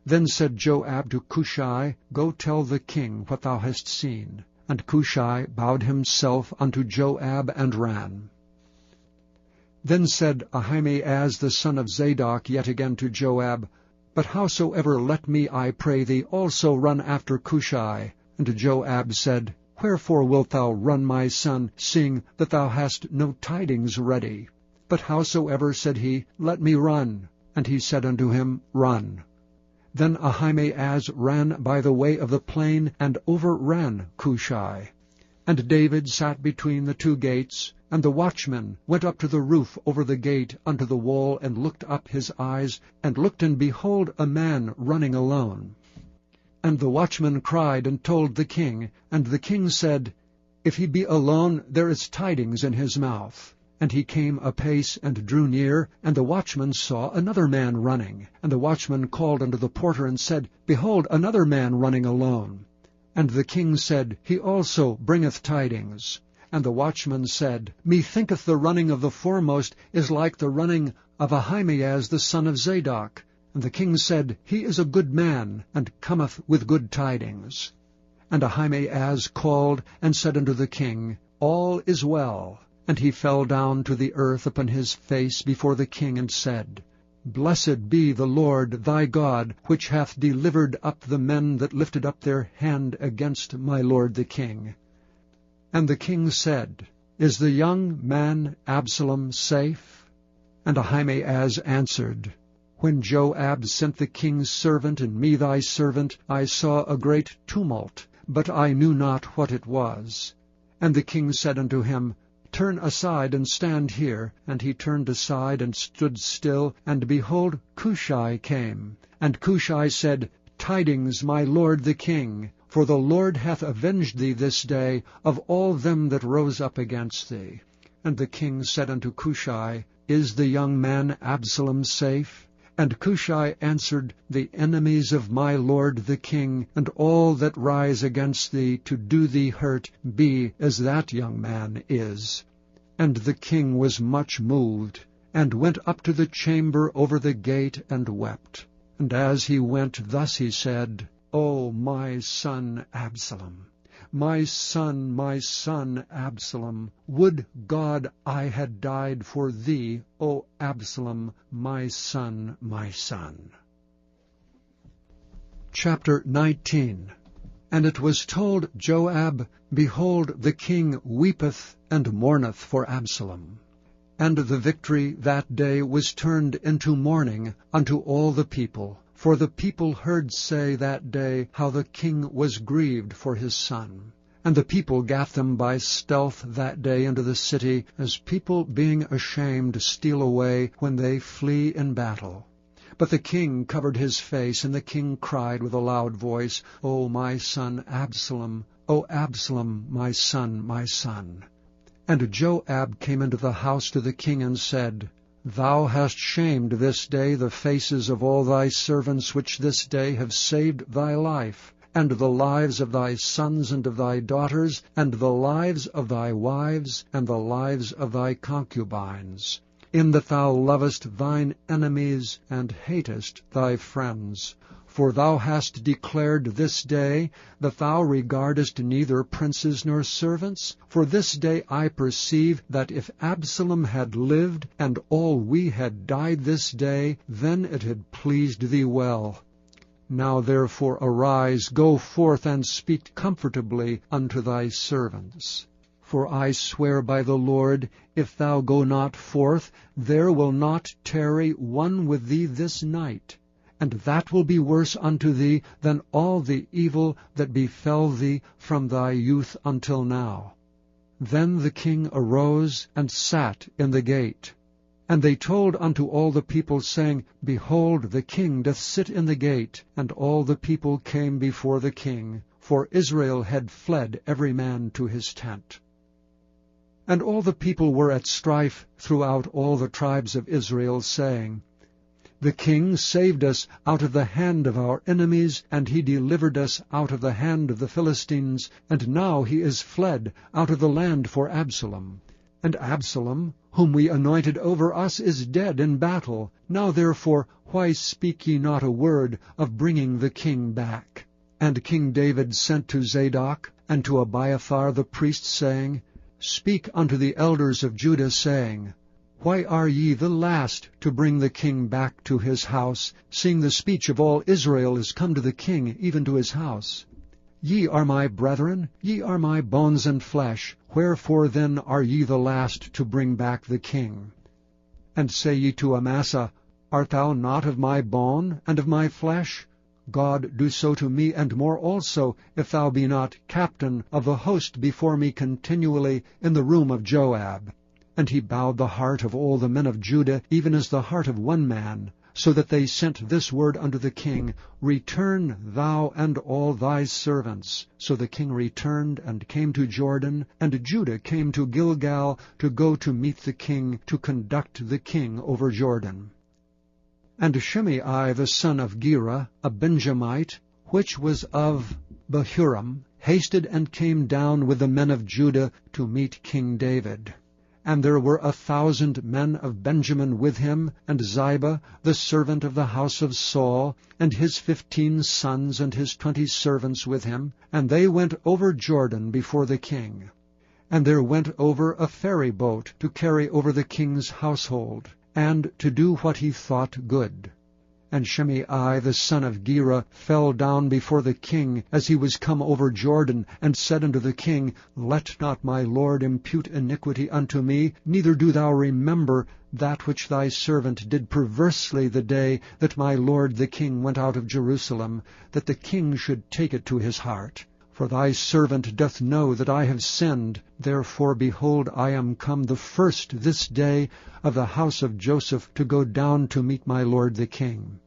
Then said Joab to Cushai, Go tell the king what thou hast seen. And Cushai bowed himself unto Joab and ran. Then said Ahimaaz the son of Zadok yet again to Joab, But howsoever let me, I pray thee, also run after Cushai. And Joab said, Wherefore wilt thou run, my son, seeing that thou hast no tidings ready? But howsoever, said he, let me run. And he said unto him, Run. Then Ahimaaz ran by the way of the plain, and overran Cushai. And David sat between the two gates, and the watchman went up to the roof over the gate unto the wall, and looked up his eyes, and looked, and behold, a man running alone. And the watchman cried and told the king, and the king said, If he be alone, there is tidings in his mouth. And he came apace and drew near, and the watchman saw another man running. And the watchman called unto the porter, and said, Behold, another man running alone. And the king said, He also bringeth tidings. And the watchman said, Methinketh the running of the foremost is like the running of Ahimaaz the son of Zadok. And the king said, He is a good man, and cometh with good tidings. And Ahimaaz called, and said unto the king, All is well. And he fell down to the earth upon his face before the king, and said, Blessed be the Lord thy God, which hath delivered up the men that lifted up their hand against my lord the king. And the king said, Is the young man Absalom safe? And Ahimaaz answered, When Joab sent the king's servant and me thy servant, I saw a great tumult, but I knew not what it was. And the king said unto him, Turn aside and stand here. And he turned aside and stood still, and behold, Cushai came. And Cushai said, Tidings, my lord the king, for the Lord hath avenged thee this day of all them that rose up against thee. And the king said unto Cushai, Is the young man Absalom safe? And Cushai answered, The enemies of my lord the king, and all that rise against thee to do thee hurt, be as that young man is. And the king was much moved, and went up to the chamber over the gate, and wept. And as he went, thus he said, O my son Absalom! My son, Absalom! Would God I had died for thee, O Absalom, my son, my son. Chapter 19. And it was told Joab, Behold, the king weepeth and mourneth for Absalom. And the victory that day was turned into mourning unto all the people. For the people heard say that day how the king was grieved for his son. And the people gat them by stealth that day into the city, as people being ashamed steal away when they flee in battle. But the king covered his face, and the king cried with a loud voice, O my son Absalom! O Absalom, my son, my son! And Joab came into the house to the king, and said, Thou hast shamed this day the faces of all thy servants, which this day have saved thy life, and the lives of thy sons and of thy daughters, and the lives of thy wives, and the lives of thy concubines, in that thou lovest thine enemies, and hatest thy friends. For thou hast declared this day that thou regardest neither princes nor servants. For this day I perceive that if Absalom had lived, and all we had died this day, then it had pleased thee well. Now therefore arise, go forth, and speak comfortably unto thy servants. For I swear by the Lord, if thou go not forth, there will not tarry one with thee this night. And that will be worse unto thee than all the evil that befell thee from thy youth until now. Then the king arose and sat in the gate. And they told unto all the people, saying, Behold, the king doth sit in the gate. And all the people came before the king, for Israel had fled every man to his tent. And all the people were at strife throughout all the tribes of Israel, saying, The king saved us out of the hand of our enemies, and he delivered us out of the hand of the Philistines, and now he is fled out of the land for Absalom. And Absalom, whom we anointed over us, is dead in battle. Now therefore, why speak ye not a word of bringing the king back? And King David sent to Zadok and to Abiathar the priest, saying, Speak unto the elders of Judah, saying, Why are ye the last to bring the king back to his house, seeing the speech of all Israel is come to the king, even to his house? Ye are my brethren, ye are my bones and flesh, wherefore then are ye the last to bring back the king? And say ye to Amasa, Art thou not of my bone and of my flesh? God do so to me, and more also, if thou be not captain of the host before me continually in the room of Joab. And he bowed the heart of all the men of Judah, even as the heart of one man, so that they sent this word unto the king, Return thou and all thy servants. So the king returned and came to Jordan, and Judah came to Gilgal to go to meet the king, to conduct the king over Jordan. And Shimei the son of Gera, a Benjamite, which was of Bahurim, hasted and came down with the men of Judah to meet King David. And there were 1,000 men of Benjamin with him, and Ziba, the servant of the house of Saul, and his 15 sons and his 20 servants with him, and they went over Jordan before the king. And there went over a ferry boat to carry over the king's household, and to do what he thought good. And Shimei the son of Gera fell down before the king as he was come over Jordan, and said unto the king, Let not my lord impute iniquity unto me, neither do thou remember that which thy servant did perversely the day that my lord the king went out of Jerusalem, that the king should take it to his heart. For thy servant doth know that I have sinned. Therefore, behold, I am come the first this day of the house of Joseph to go down to meet my lord the king.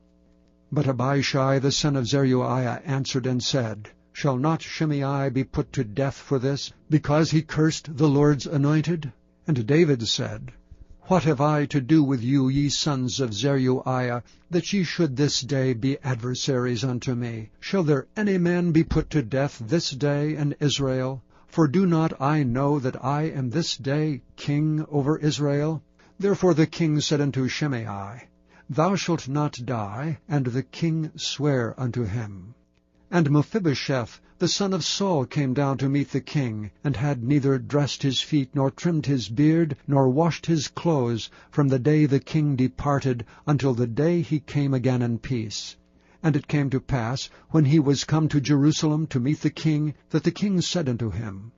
But Abishai the son of Zeruiah answered and said, Shall not Shimei be put to death for this, because he cursed the Lord's anointed? And David said, What have I to do with you, ye sons of Zeruiah, that ye should this day be adversaries unto me? Shall there any man be put to death this day in Israel? For do not I know that I am this day king over Israel? Therefore the king said unto Shimei, Thou shalt not die. And the king sware unto him. And Mephibosheth, the son of Saul, came down to meet the king, and had neither dressed his feet, nor trimmed his beard, nor washed his clothes, from the day the king departed, until the day he came again in peace. And it came to pass, when he was come to Jerusalem to meet the king, that the king said unto him,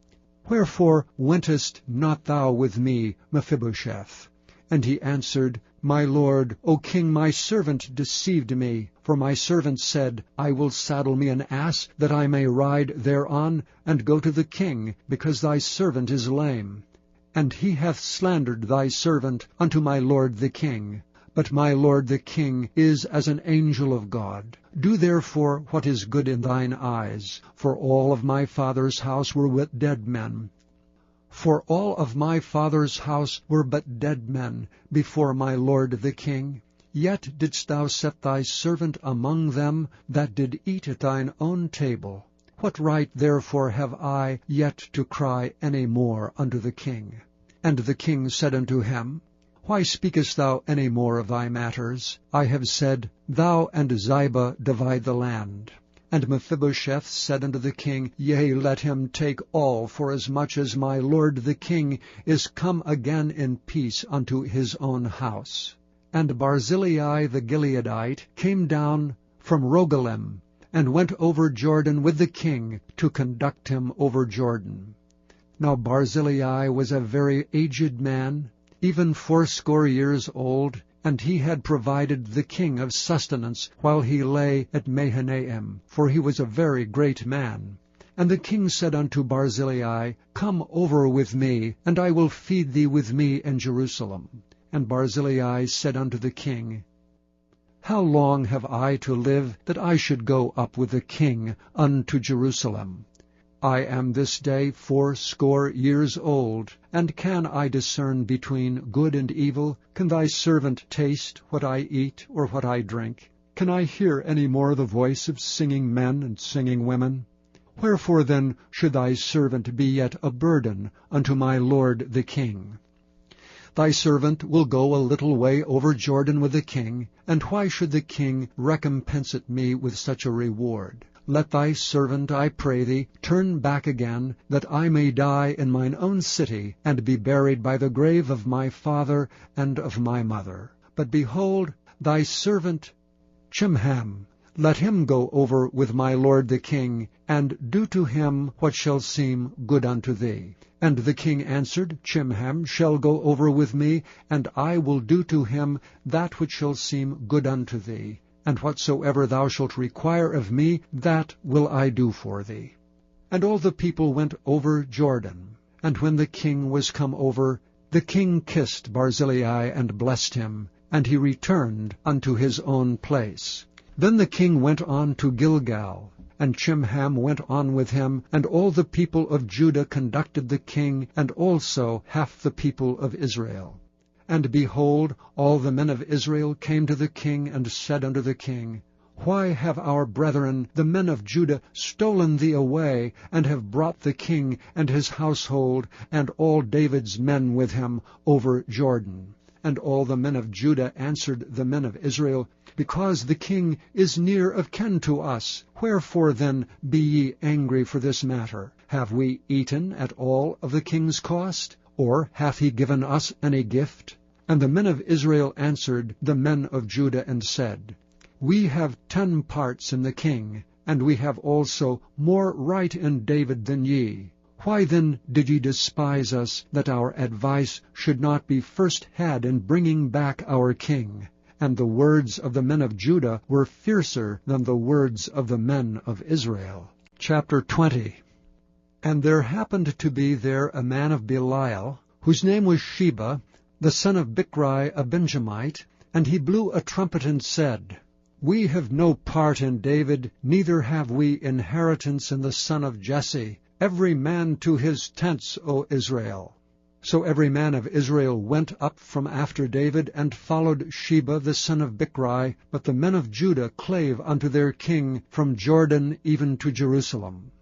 Wherefore wentest not thou with me, Mephibosheth? And he answered, My lord, O king, my servant deceived me. For my servant said, I will saddle me an ass, that I may ride thereon, and go to the king, because thy servant is lame. And he hath slandered thy servant unto my lord the king. But my lord the king is as an angel of God. Do therefore what is good in thine eyes. For all of my father's house were but dead men. For all of my father's house were but dead men before my lord the king. Yet didst thou set thy servant among them that did eat at thine own table. What right therefore have I yet to cry any more unto the king? And the king said unto him, Why speakest thou any more of thy matters? I have said, Thou and Ziba divide the land. And Mephibosheth said unto the king, Yea, let him take all, forasmuch as my lord the king is come again in peace unto his own house. And Barzillai the Gileadite came down from Rogelim, and went over Jordan with the king, to conduct him over Jordan. Now Barzillai was a very aged man, even 80 years old, and he had provided the king of sustenance while he lay at Mahanaim, for he was a very great man. And the king said unto Barzillai, Come over with me, and I will feed thee with me in Jerusalem. And Barzillai said unto the king, How long have I to live, that I should go up with the king unto Jerusalem? I am this day 80 years old, and can I discern between good and evil? Can thy servant taste what I eat or what I drink? Can I hear any more the voice of singing men and singing women? Wherefore then should thy servant be yet a burden unto my lord the king? Thy servant will go a little way over Jordan with the king, and why should the king recompense me with such a reward? let thy servant, I pray thee, turn back again, that I may die in mine own city, and be buried by the grave of my father and of my mother. But behold, thy servant Chimham, let him go over with my lord the king, and do to him what shall seem good unto thee. And the king answered, Chimham shall go over with me, and I will do to him that which shall seem good unto thee. And whatsoever thou shalt require of me, that will I do for thee. And all the people went over Jordan. And when the king was come over, the king kissed Barzillai and blessed him, and he returned unto his own place. Then the king went on to Gilgal, and Chimham went on with him, and all the people of Judah conducted the king, and also half the people of Israel. And behold, all the men of Israel came to the king, and said unto the king, Why have our brethren, the men of Judah, stolen thee away, and have brought the king and his household, and all David's men with him, over Jordan? And all the men of Judah answered the men of Israel, Because the king is near of kin to us. Wherefore then be ye angry for this matter? Have we eaten at all of the king's cost? Or hath he given us any gift? And the men of Israel answered the men of Judah, and said, We have 10 parts in the king, and we have also more right in David than ye. Why then did ye despise us, that our advice should not be first had in bringing back our king? And the words of the men of Judah were fiercer than the words of the men of Israel. Chapter 20. And there happened to be there a man of Belial, whose name was Sheba, the son of Bichri, a Benjamite, and he blew a trumpet and said, We have no part in David, neither have we inheritance in the son of Jesse. Every man to his tents, O Israel. So every man of Israel went up from after David, and followed Sheba the son of Bichri. But the men of Judah clave unto their king from Jordan even to Jerusalem.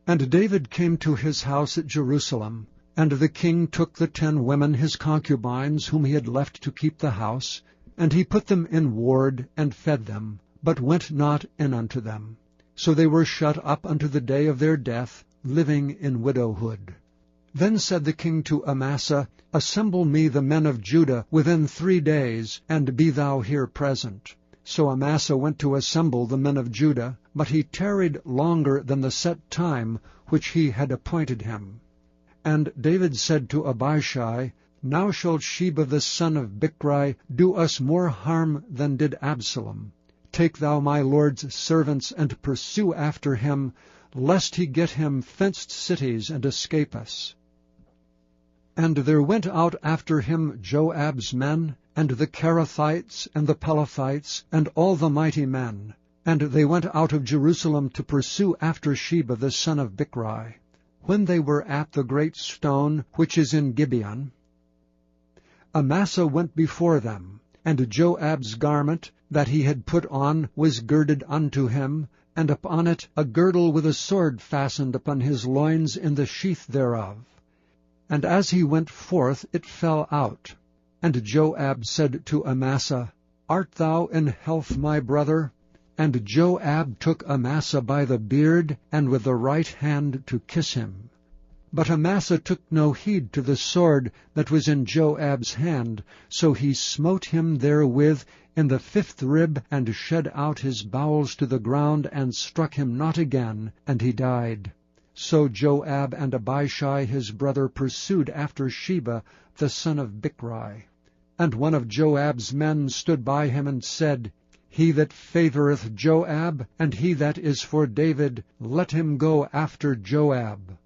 And David came to his house at Jerusalem, and the king took the 10 women his concubines, whom he had left to keep the house, and he put them in ward, and fed them, but went not in unto them. So they were shut up unto the day of their death, living in widowhood. Then said the king to Amasa, Assemble me the men of Judah within 3 days, and be thou here present. So Amasa went to assemble the men of Judah, but he tarried longer than the set time which he had appointed him. And David said to Abishai, Now shall Sheba the son of Bichri do us more harm than did Absalom. Take thou my lord's servants, and pursue after him, lest he get him fenced cities, and escape us. And there went out after him Joab's men, and the Cherethites, and the Pelethites, and all the mighty men. And they went out of Jerusalem to pursue after Sheba the son of Bichri. When they were at the great stone which is in Gibeon, Amasa went before them, and Joab's garment that he had put on was girded unto him, and upon it a girdle with a sword fastened upon his loins in the sheath thereof. And as he went forth, it fell out. And Joab said to Amasa, Art thou in health, my brother? And Joab took Amasa by the beard, and with the right hand to kiss him. But Amasa took no heed to the sword that was in Joab's hand, so he smote him therewith in the 5th rib, and shed out his bowels to the ground, and struck him not again, and he died. So Joab and Abishai his brother pursued after Sheba the son of Bichri. And one of Joab's men stood by him, and said, He that favoureth Joab, and he that is for David, let him go after Joab.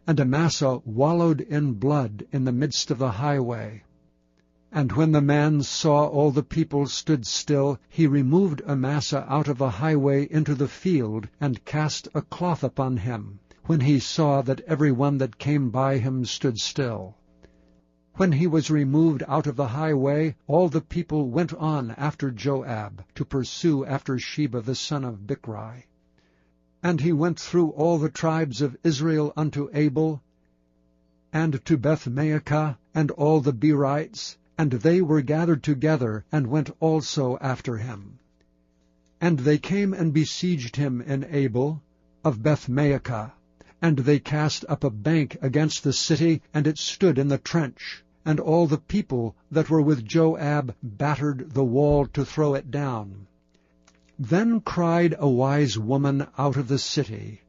And Amasa wallowed in blood in the midst of the highway. And when the man saw all the people stood still, he removed Amasa out of the highway into the field, and cast a cloth upon him, when he saw that every one that came by him stood still. When he was removed out of the highway, all the people went on after Joab, to pursue after Sheba the son of Bichri. And he went through all the tribes of Israel unto Abel, and to Beth-maachah, and all the Berites, and they were gathered together, and went also after him. And they came and besieged him in Abel of Bethmaachah. And they cast up a bank against the city, and it stood in the trench. And all the people that were with Joab battered the wall to throw it down. Then cried a wise woman out of the city,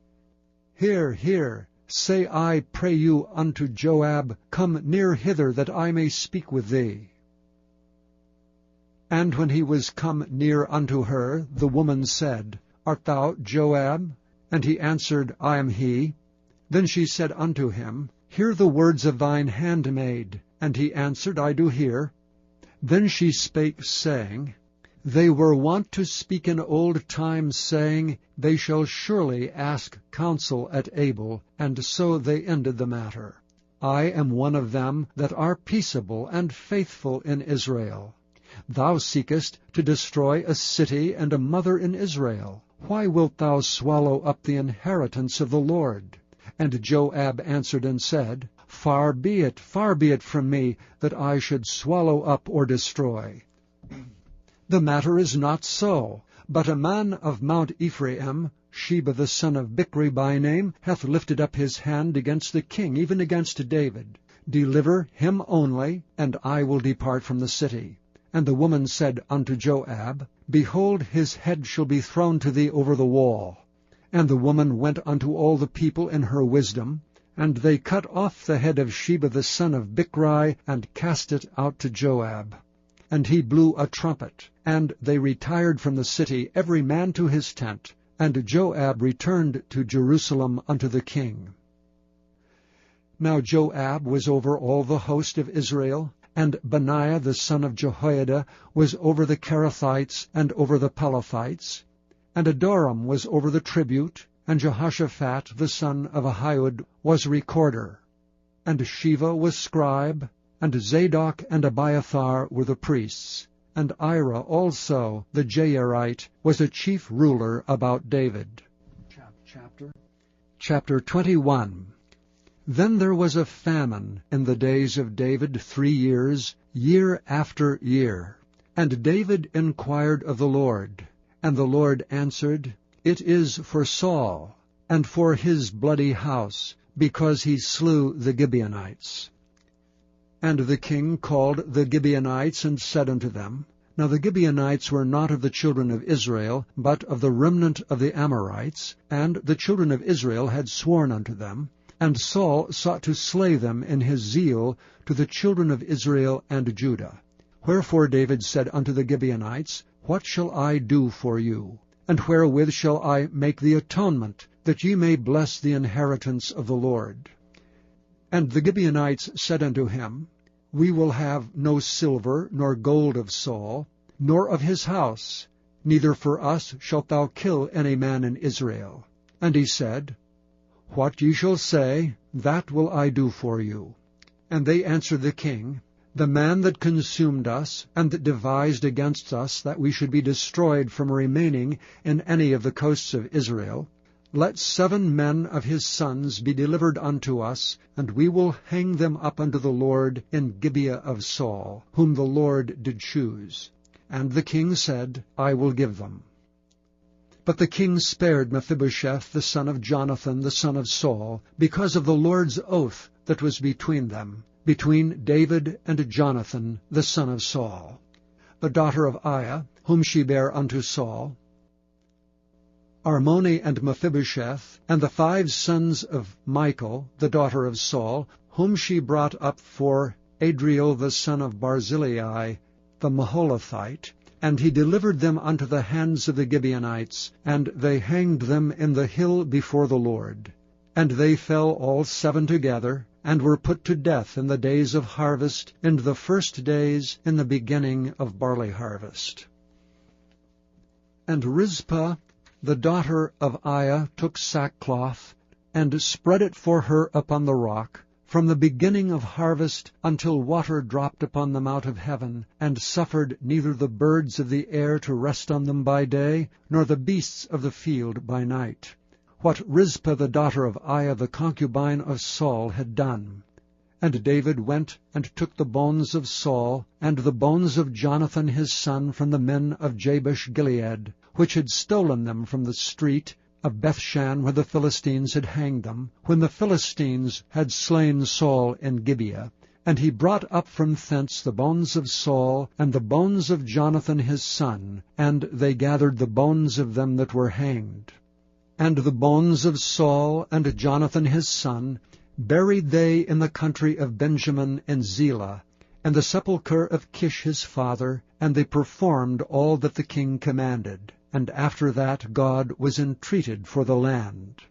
Hear, hear, say I pray you unto Joab, Come near hither, that I may speak with thee. And when he was come near unto her, the woman said, Art thou Joab? And he answered, I am he. Then she said unto him, Hear the words of thine handmaid. And he answered, I do hear. Then she spake, saying, They were wont to speak in old times, saying, They shall surely ask counsel at Abel, and so they ended the matter. I am one of them that are peaceable and faithful in Israel. Thou seekest to destroy a city and a mother in Israel. Why wilt thou swallow up the inheritance of the Lord? And Joab answered and said, Far be it from me, that I should swallow up or destroy. The matter is not so, but a man of Mount Ephraim, Sheba the son of Bichri by name, hath lifted up his hand against the king, even against David. Deliver him only, and I will depart from the city. And the woman said unto Joab, Behold, his head shall be thrown to thee over the wall. And the woman went unto all the people in her wisdom, and they cut off the head of Sheba the son of Bichri, and cast it out to Joab. And he blew a trumpet, and they retired from the city, every man to his tent. And Joab returned to Jerusalem unto the king. Now Joab was over all the host of Israel, and Benaiah the son of Jehoiada was over the Kerethites and over the Pelethites, and Adoram was over the tribute, and Jehoshaphat the son of Ahihud was recorder, and Sheva was scribe, and Zadok and Abiathar were the priests, and Ira also the Jairite was a chief ruler about David. Chapter 21. Then there was a famine in the days of David 3 years, year after year. And David inquired of the Lord, and the Lord answered, It is for Saul, and for his bloody house, because he slew the Gibeonites. And the king called the Gibeonites, and said unto them, Now the Gibeonites were not of the children of Israel, but of the remnant of the Amorites, and the children of Israel had sworn unto them. And Saul sought to slay them in his zeal to the children of Israel and Judah. Wherefore David said unto the Gibeonites, What shall I do for you? And wherewith shall I make the atonement, that ye may bless the inheritance of the Lord? And the Gibeonites said unto him, We will have no silver nor gold of Saul, nor of his house, neither for us shalt thou kill any man in Israel. And he said, What ye shall say, that will I do for you. And they answered the king, The man that consumed us, and that devised against us that we should be destroyed from remaining in any of the coasts of Israel, let 7 men of his sons be delivered unto us, and we will hang them up unto the Lord in Gibeah of Saul, whom the Lord did choose. And the king said, I will give them. But the king spared Mephibosheth the son of Jonathan the son of Saul, because of the Lord's oath that was between them, between David and Jonathan the son of Saul, the daughter of Aiah, whom she bare unto Saul, Armoni and Mephibosheth, and the 5 sons of Michal, the daughter of Saul, whom she brought up for Adriel the son of Barzillai, the Maholathite, and he delivered them unto the hands of the Gibeonites, and they hanged them in the hill before the Lord. And they fell all 7 together, and were put to death in the days of harvest, in the first days in the beginning of barley harvest. And Rizpah, the daughter of Aiah, took sackcloth, and spread it for her upon the rock, from the beginning of harvest until water dropped upon them out of heaven, and suffered neither the birds of the air to rest on them by day, nor the beasts of the field by night. What Rizpah the daughter of Aiah the concubine of Saul had done. And David went and took the bones of Saul, and the bones of Jonathan his son from the men of Jabesh-Gilead, which had stolen them from the street of Bethshan, where the Philistines had hanged them, when the Philistines had slain Saul in Gibeah. And he brought up from thence the bones of Saul, and the bones of Jonathan his son, and they gathered the bones of them that were hanged. And the bones of Saul and Jonathan his son buried they in the country of Benjamin in Zelah, and the sepulchre of Kish his father, and they performed all that the king commanded. And after that God was entreated for the land.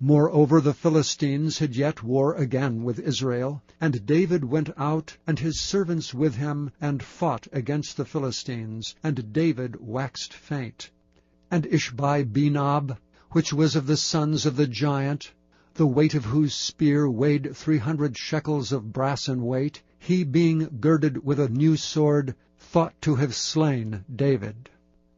Moreover, the Philistines had yet war again with Israel, and David went out, and his servants with him, and fought against the Philistines, and David waxed faint. And Ishbi-Benob, which was of the sons of the giant, the weight of whose spear weighed 300 shekels of brass in weight, he being girded with a new sword, thought to have slain David.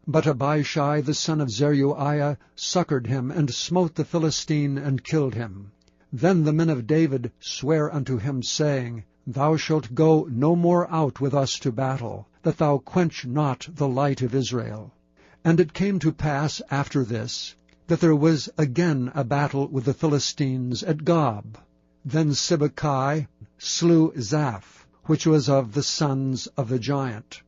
But Abishai the son of Zeruiah succored him, and smote the Philistine, and killed him. Then the men of David sware unto him, saying, Thou shalt go no more out with us to battle, that thou quench not the light of Israel. And it came to pass after this, that there was again a battle with the Philistines at Gob. Then Sibbecai slew Zaph, which was of the sons of the giant.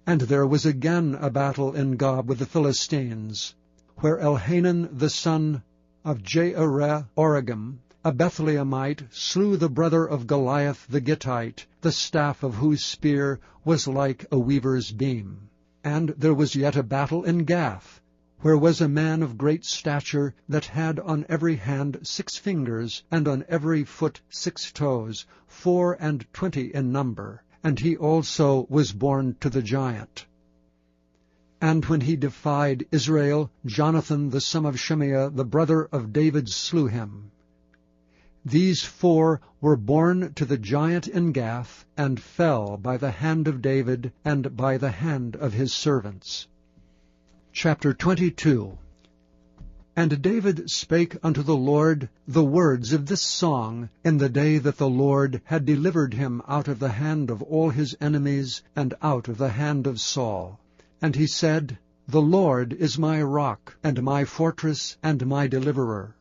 And there was again a battle in Gob with the Philistines, where Elhanan the son of Jaareh-Oregim, a Bethlehemite, slew the brother of Goliath the Gittite, the staff of whose spear was like a weaver's beam. And there was yet a battle in Gath, where was a man of great stature, that had on every hand 6 fingers, and on every foot 6 toes, 24 in number. And he also was born to the giant. And when he defied Israel, Jonathan the son of Shimeah, the brother of David, slew him. These 4 were born to the giant in Gath, and fell by the hand of David, and by the hand of his servants. Chapter 22. And David spake unto the Lord the words of this song in the day that the Lord had delivered him out of the hand of all his enemies, and out of the hand of Saul. And he said, The Lord is my rock, and my fortress, and my deliverer.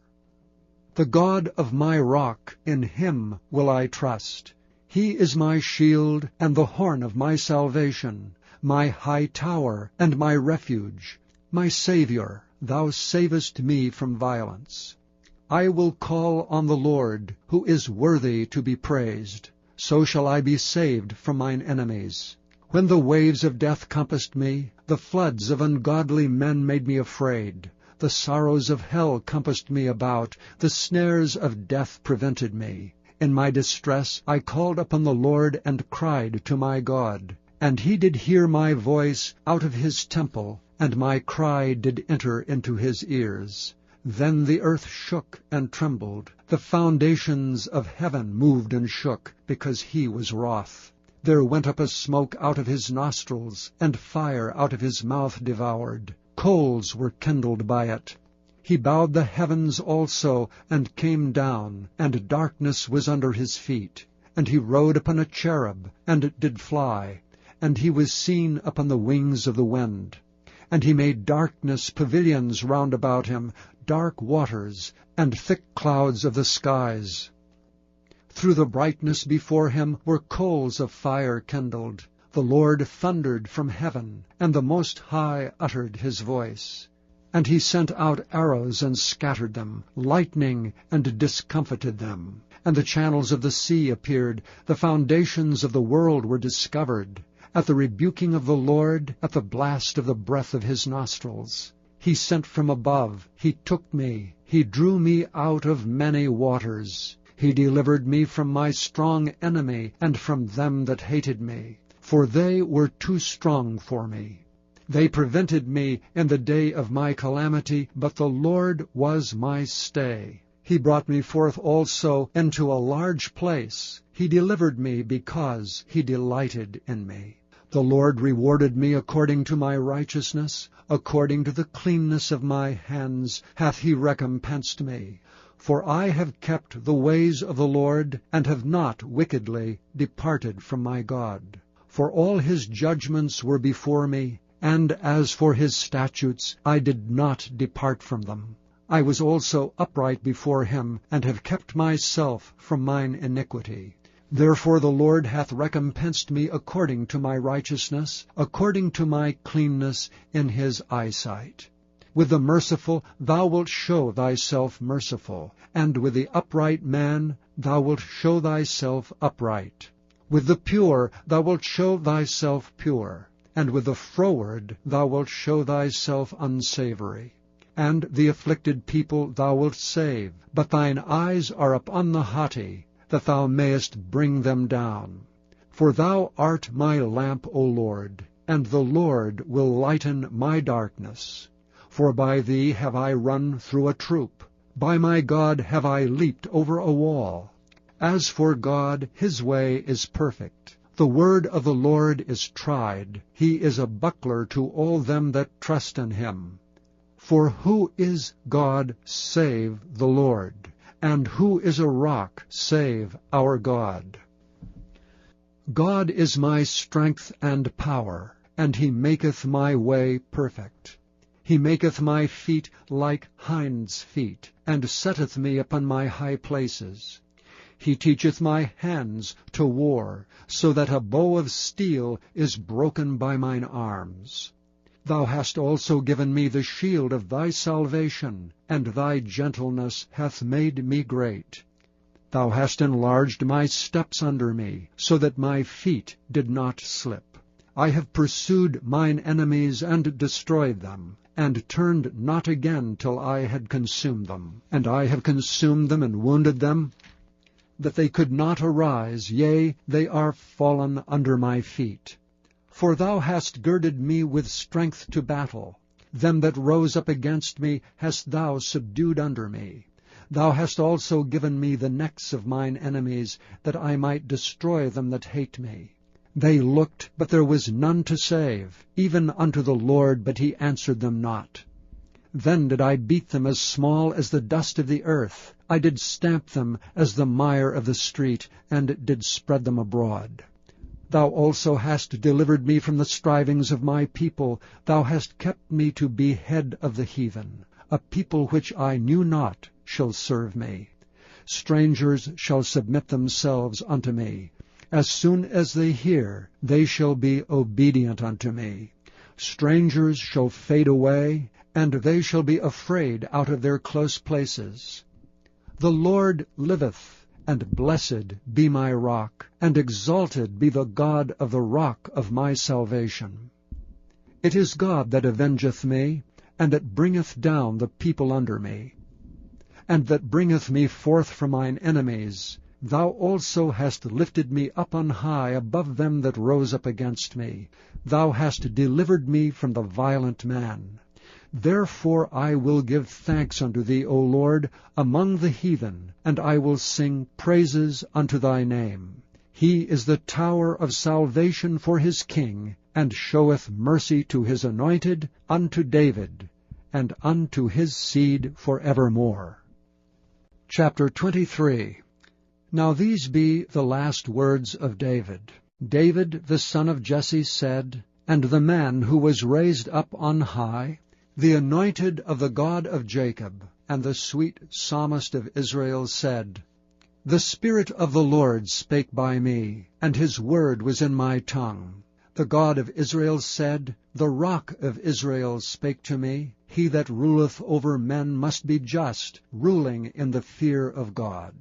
The God of my rock, in him will I trust. He is my shield, and the horn of my salvation, my high tower, and my refuge, my Saviour. Thou savest me from violence. I will call on the Lord, who is worthy to be praised. So shall I be saved from mine enemies. When the waves of death compassed me, the floods of ungodly men made me afraid. The sorrows of hell compassed me about, the snares of death prevented me. In my distress I called upon the Lord, and cried to my God. And he did hear my voice out of his temple, and my cry did enter into his ears. Then the earth shook and trembled. The foundations of heaven moved and shook, because he was wroth. There went up a smoke out of his nostrils, and fire out of his mouth devoured. Coals were kindled by it. He bowed the heavens also, and came down, and darkness was under his feet. And he rode upon a cherub, and did fly, and he was seen upon the wings of the wind. And he made darkness pavilions round about him, dark waters, and thick clouds of the skies. Through the brightness before him were coals of fire kindled. The Lord thundered from heaven, and the Most High uttered his voice. And he sent out arrows and scattered them, lightning and discomfited them. And the channels of the sea appeared, the foundations of the world were discovered. At the rebuking of the Lord, at the blast of the breath of his nostrils. He sent from above, he took me, he drew me out of many waters. He delivered me from my strong enemy, and from them that hated me. For they were too strong for me. They prevented me in the day of my calamity, but the Lord was my stay. He brought me forth also into a large place. He delivered me because he delighted in me. The Lord rewarded me according to my righteousness, according to the cleanness of my hands hath he recompensed me. For I have kept the ways of the Lord, and have not wickedly departed from my God. For all his judgments were before me, and as for his statutes, I did not depart from them. I was also upright before him, and have kept myself from mine iniquity. Therefore the Lord hath recompensed me according to my righteousness, according to my cleanness in his eyesight. With the merciful thou wilt show thyself merciful, and with the upright man thou wilt show thyself upright. With the pure thou wilt show thyself pure, and with the froward thou wilt show thyself unsavory. And the afflicted people thou wilt save, but thine eyes are upon the haughty, that thou mayest bring them down. For thou art my lamp, O Lord, and the Lord will lighten my darkness. For by thee have I run through a troop, by my God have I leaped over a wall. As for God, his way is perfect. The word of the Lord is tried. He is a buckler to all them that trust in him. For who is God save the Lord? And who is a rock save our God? God is my strength and power, and he maketh my way perfect. He maketh my feet like hinds' feet, and setteth me upon my high places. He teacheth my hands to war, so that a bow of steel is broken by mine arms. Thou hast also given me the shield of thy salvation, and thy gentleness hath made me great. Thou hast enlarged my steps under me, so that my feet did not slip. I have pursued mine enemies and destroyed them, and turned not again till I had consumed them. And I have consumed them and wounded them, that they could not arise, yea, they are fallen under my feet. For thou hast girded me with strength to battle. Them that rose up against me hast thou subdued under me. Thou hast also given me the necks of mine enemies, that I might destroy them that hate me. They looked, but there was none to save, even unto the Lord, but he answered them not. Then did I beat them as small as the dust of the earth. I did stamp them as the mire of the street, and did spread them abroad. Thou also hast delivered me from the strivings of my people. Thou hast kept me to be head of the heathen. A people which I knew not shall serve me. Strangers shall submit themselves unto me. As soon as they hear, they shall be obedient unto me. Strangers shall fade away, and they shall be afraid out of their close places. The Lord liveth, and blessed be my rock, and exalted be the God of the rock of my salvation. It is God that avengeth me, and that bringeth down the people under me, and that bringeth me forth from mine enemies. Thou also hast lifted me up on high above them that rose up against me. Thou hast delivered me from the violent man. Therefore I will give thanks unto thee, O Lord, among the heathen, and I will sing praises unto thy name. He is the tower of salvation for his king, and showeth mercy to his anointed, unto David, and unto his seed for evermore. Chapter 23. Now these be the last words of David. David the son of Jesse said, and the man who was raised up on high, the anointed of the God of Jacob, and the sweet psalmist of Israel said, The Spirit of the Lord spake by me, and his word was in my tongue. The God of Israel said, The Rock of Israel spake to me. He that ruleth over men must be just, ruling in the fear of God.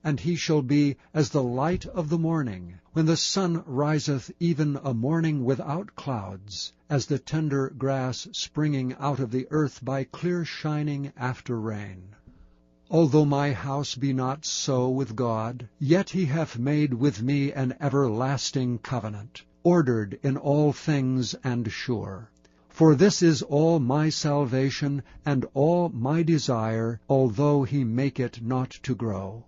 And he shall be as the light of the morning, when the sun riseth, even a morning without clouds, as the tender grass springing out of the earth by clear shining after rain. Although my house be not so with God, yet he hath made with me an everlasting covenant, ordered in all things and sure. For this is all my salvation, and all my desire, although he make it not to grow.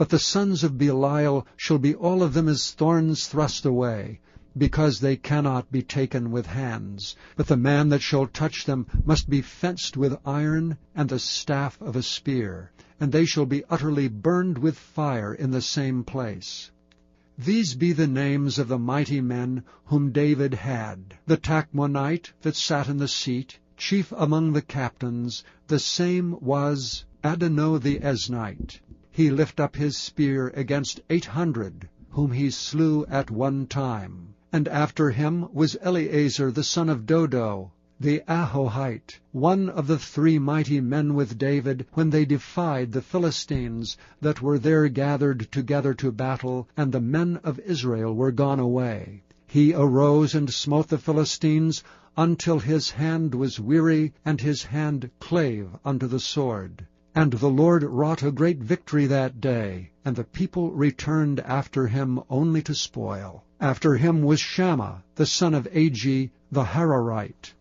But the sons of Belial shall be all of them as thorns thrust away, because they cannot be taken with hands. But the man that shall touch them must be fenced with iron and the staff of a spear. and they shall be utterly burned with fire in the same place. These be the names of the mighty men whom David had. The Tachmonite that sat in the seat, chief among the captains, the same was Adonai the Eznite. He lift up his spear against 800, whom he slew at one time. And after him was Eleazar the son of Dodo, the Ahohite, one of the 3 mighty men with David, when they defied the Philistines that were there gathered together to battle, and the men of Israel were gone away. He arose and smote the Philistines until his hand was weary, and his hand clave unto the sword. And the Lord wrought a great victory that day, and the people returned after him only to spoil. After him was Shammah, the son of Agi, the Hararite.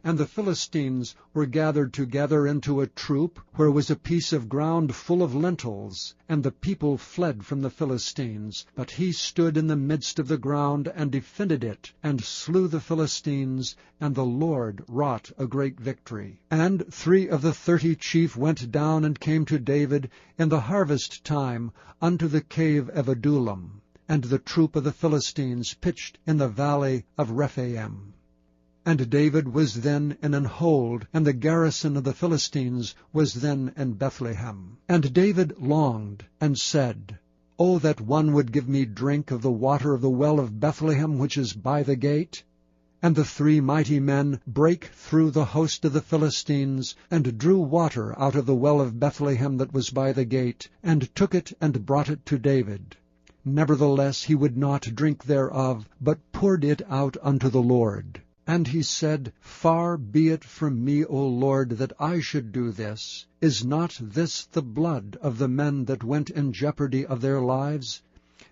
And the Philistines were gathered together into a troop, where was a piece of ground full of lentils, and the people fled from the Philistines. But he stood in the midst of the ground, and defended it, and slew the Philistines, and the Lord wrought a great victory. And 3 of the 30 chief went down and came to David in the harvest time unto the cave of Adullam, and the troop of the Philistines pitched in the valley of Rephaim. And David was then in an hold, and the garrison of the Philistines was then in Bethlehem. And David longed, and said, O that one would give me drink of the water of the well of Bethlehem, which is by the gate. And the 3 mighty men brake through the host of the Philistines, and drew water out of the well of Bethlehem that was by the gate, and took it and brought it to David. Nevertheless he would not drink thereof, but poured it out unto the Lord. And he said, Far be it from me, O Lord, that I should do this. Is not this the blood of the men that went in jeopardy of their lives?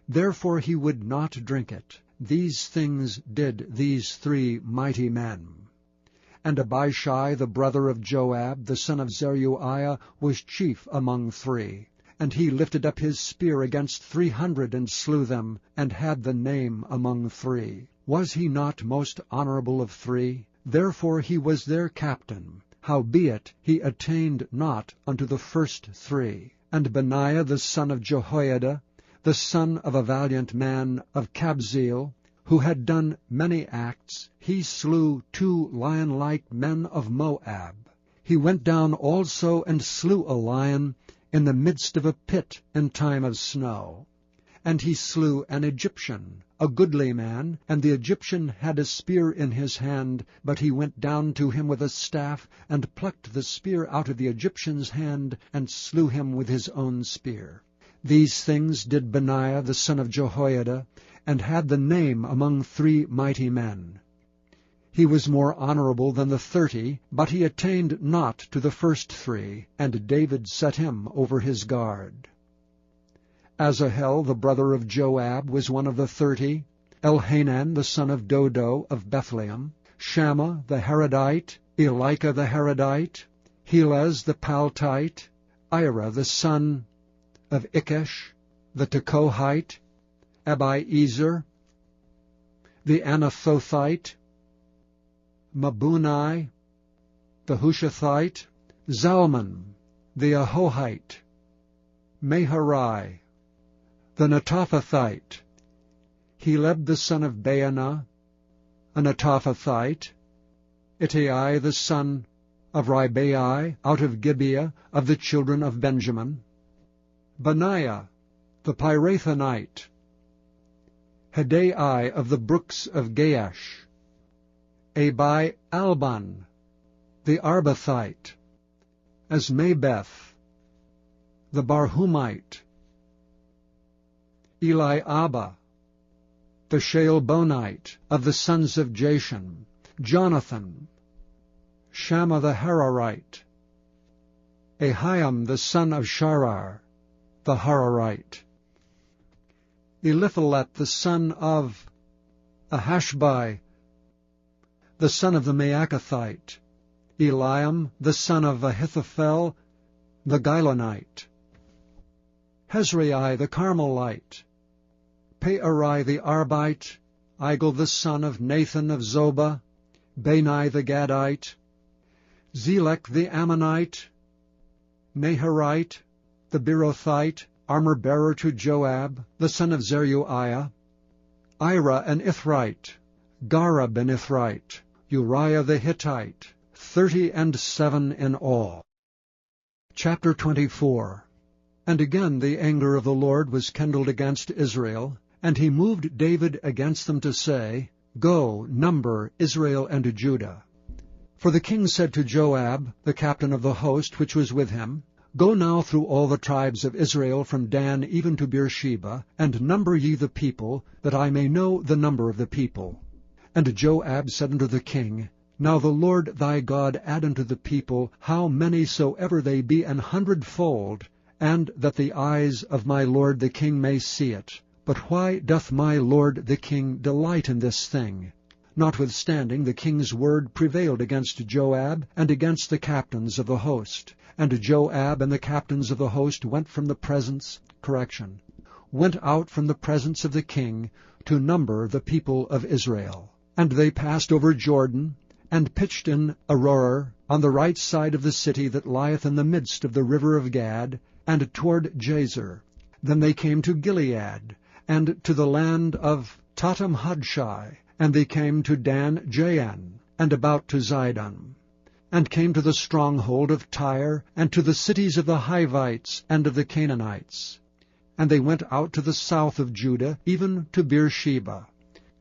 Therefore he would not drink it. These things did these 3 mighty men. And Abishai, the brother of Joab, the son of Zeruiah, was chief among 3. And he lifted up his spear against 300, and slew them, and had the name among 3. Was he not most honorable of 3? Therefore he was their captain. Howbeit he attained not unto the first 3. And Benaiah the son of Jehoiada, the son of a valiant man of Kabzeel, who had done many acts, he slew 2 lion-like men of Moab. He went down also and slew a lion in the midst of a pit in time of snow. And he slew an Egyptian, a goodly man, and the Egyptian had a spear in his hand, but he went down to him with a staff, and plucked the spear out of the Egyptian's hand, and slew him with his own spear. These things did Benaiah the son of Jehoiada, and had the name among 3 mighty men. He was more honorable than the 30, but he attained not to the first 3, and David set him over his guard. Asahel, the brother of Joab, was one of the 30, Elhanan, the son of Dodo of Bethlehem, Shammah the Haradite, Elika the Haradite, Helez the Paltite, Ira the son of Ikesh, the Tekohite, Abiezer, the Anathothite, Mabunai, the Hushathite, Zalman, the Ahohite, Meharai, the Netophathite, Heleb the son of Baanah, a Netophathite, Ittai the son of Ribai, out of Gibeah of the children of Benjamin, Benaiah the Pirathonite, Hedai of the brooks of Gaash, Abi Alban, the Arbathite, Asmabeth, the Barhumite, Eliabah, the Shaalbonite, of the sons of Jashan, Jonathan, Shammah the Hararite, Ahiam the son of Sharar, the Hararite, Eliphalet the son of Ahashbai, the son of the Maacathite, Eliam the son of Ahithophel, the Gilonite, Hezrai the Carmelite, Pearai the Arbite, Igel the son of Nathan of Zobah, Bani the Gadite, Zelek the Ammonite, Naharite, the Beerothite, armor-bearer to Joab, the son of Zeruiah, Ira an Ithrite, Gareb an Ithrite, Uriah the Hittite, 37 in all. Chapter 24. And again the anger of the Lord was kindled against Israel, and he moved David against them to say, Go, number Israel and Judah. For the king said to Joab, the captain of the host which was with him, Go now through all the tribes of Israel from Dan even to Beersheba, and number ye the people, that I may know the number of the people. And Joab said unto the king, Now the Lord thy God add unto the people how many soever they be 100-fold, and that the eyes of my lord the king may see it. But why doth my lord the king delight in this thing? Notwithstanding the king's word prevailed against Joab and against the captains of the host. And Joab and the captains of the host went out from the presence of the king to number the people of Israel. And they passed over Jordan, and pitched in Aroer, on the right side of the city that lieth in the midst of the river of Gad, and toward Jazer. Then they came to Gilead, and to the land of Tatam-Hadshai, and they came to Dan-Jaan, and about to Zidon, and came to the stronghold of Tyre, and to the cities of the Hivites and of the Canaanites. And they went out to the south of Judah, even to Beersheba.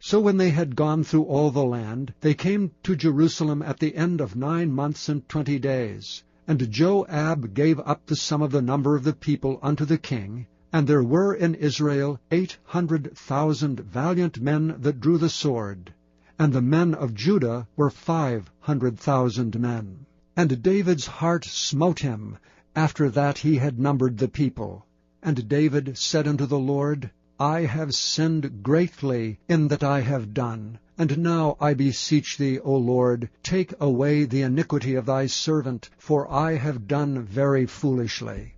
So when they had gone through all the land, they came to Jerusalem at the end of 9 months and 20 days. And Joab gave up the sum of the number of the people unto the king, and there were in Israel 800,000 valiant men that drew the sword, and the men of Judah were 500,000 men. And David's heart smote him, after that he had numbered the people. And David said unto the Lord, I have sinned greatly in that I have done. And now I beseech thee, O Lord, take away the iniquity of thy servant, for I have done very foolishly.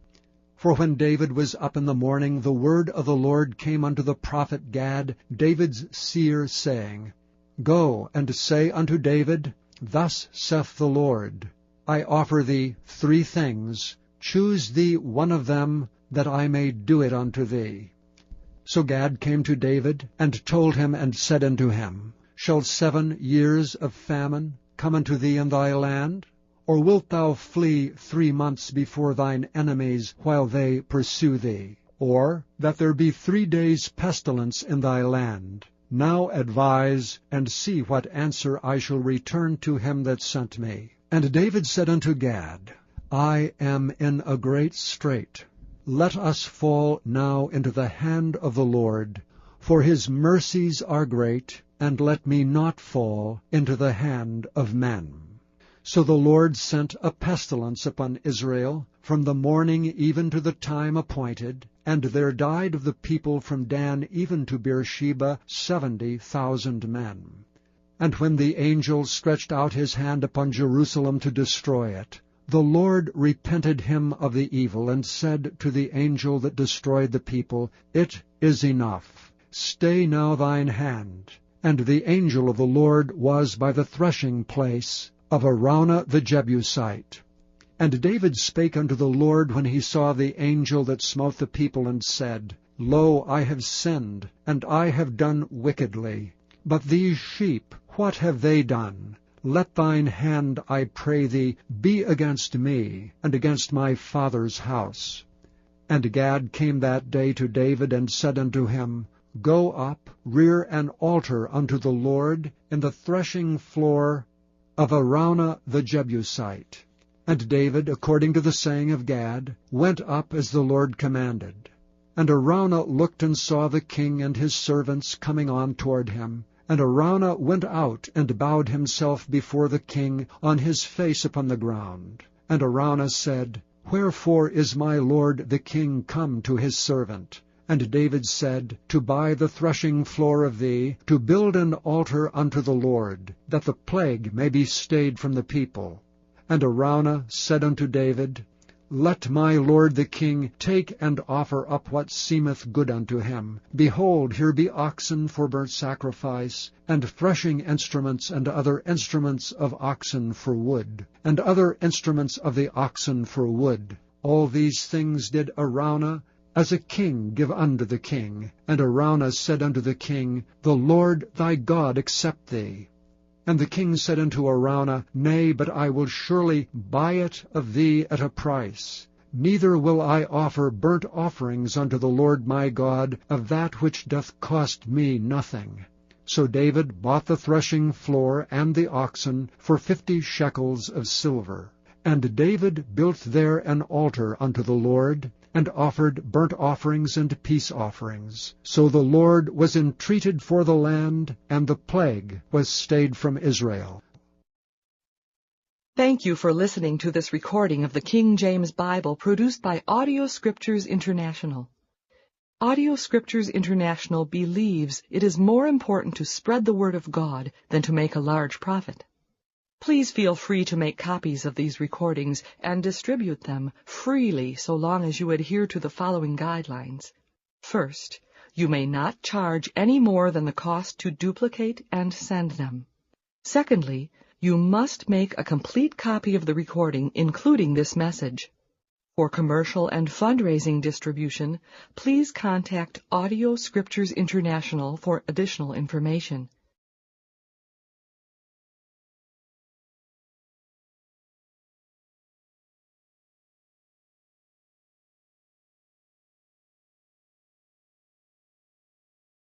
For when David was up in the morning, the word of the Lord came unto the prophet Gad, David's seer, saying, Go and say unto David, Thus saith the Lord, I offer thee 3 things, choose thee one of them, that I may do it unto thee. So Gad came to David, and told him, and said unto him, Shall 7 years of famine come unto thee in thy land? Or wilt thou flee 3 months before thine enemies, while they pursue thee? Or that there be 3 days' pestilence in thy land? Now advise, and see what answer I shall return to him that sent me. And David said unto Gad, I am in a great strait. Let us fall now into the hand of the Lord, for his mercies are great, and let me not fall into the hand of men. So the Lord sent a pestilence upon Israel, from the morning even to the time appointed, and there died of the people from Dan even to Beersheba 70,000 men. And when the angel stretched out his hand upon Jerusalem to destroy it, the Lord repented him of the evil, and said to the angel that destroyed the people, It is enough. Stay now thine hand. And the angel of the Lord was by the threshing place of Araunah the Jebusite. And David spake unto the Lord when he saw the angel that smote the people, and said, Lo, I have sinned, and I have done wickedly. But these sheep, what have they done? Let thine hand, I pray thee, be against me, and against my father's house. And Gad came that day to David, and said unto him, Go up, rear an altar unto the Lord in the threshing floor of Araunah the Jebusite. And David, according to the saying of Gad, went up as the Lord commanded. And Araunah looked and saw the king and his servants coming on toward him. And Araunah went out and bowed himself before the king on his face upon the ground. And Araunah said, Wherefore is my lord the king come to his servant? And David said, To buy the threshing floor of thee, to build an altar unto the Lord, that the plague may be stayed from the people. And Araunah said unto David, Let my lord the king take and offer up what seemeth good unto him. Behold, here be oxen for burnt sacrifice, and threshing instruments, and other instruments of oxen for wood, and other instruments of the oxen for wood. All these things did Araunah as a king give unto the king. And Araunah said unto the king, The Lord thy God accept thee. And the king said unto Araunah, Nay, but I will surely buy it of thee at a price. Neither will I offer burnt offerings unto the Lord my God of that which doth cost me nothing. So David bought the threshing floor and the oxen for 50 shekels of silver. And David built there an altar unto the Lord, and offered burnt offerings and peace offerings. So the Lord was entreated for the land, and the plague was stayed from Israel. Thank you for listening to this recording of the King James Bible produced by Audio Scriptures International. Audio Scriptures International believes it is more important to spread the Word of God than to make a large profit. Please feel free to make copies of these recordings and distribute them freely so long as you adhere to the following guidelines. First, you may not charge any more than the cost to duplicate and send them. Secondly, you must make a complete copy of the recording, including this message. For commercial and fundraising distribution, please contact Audio Scriptures International for additional information.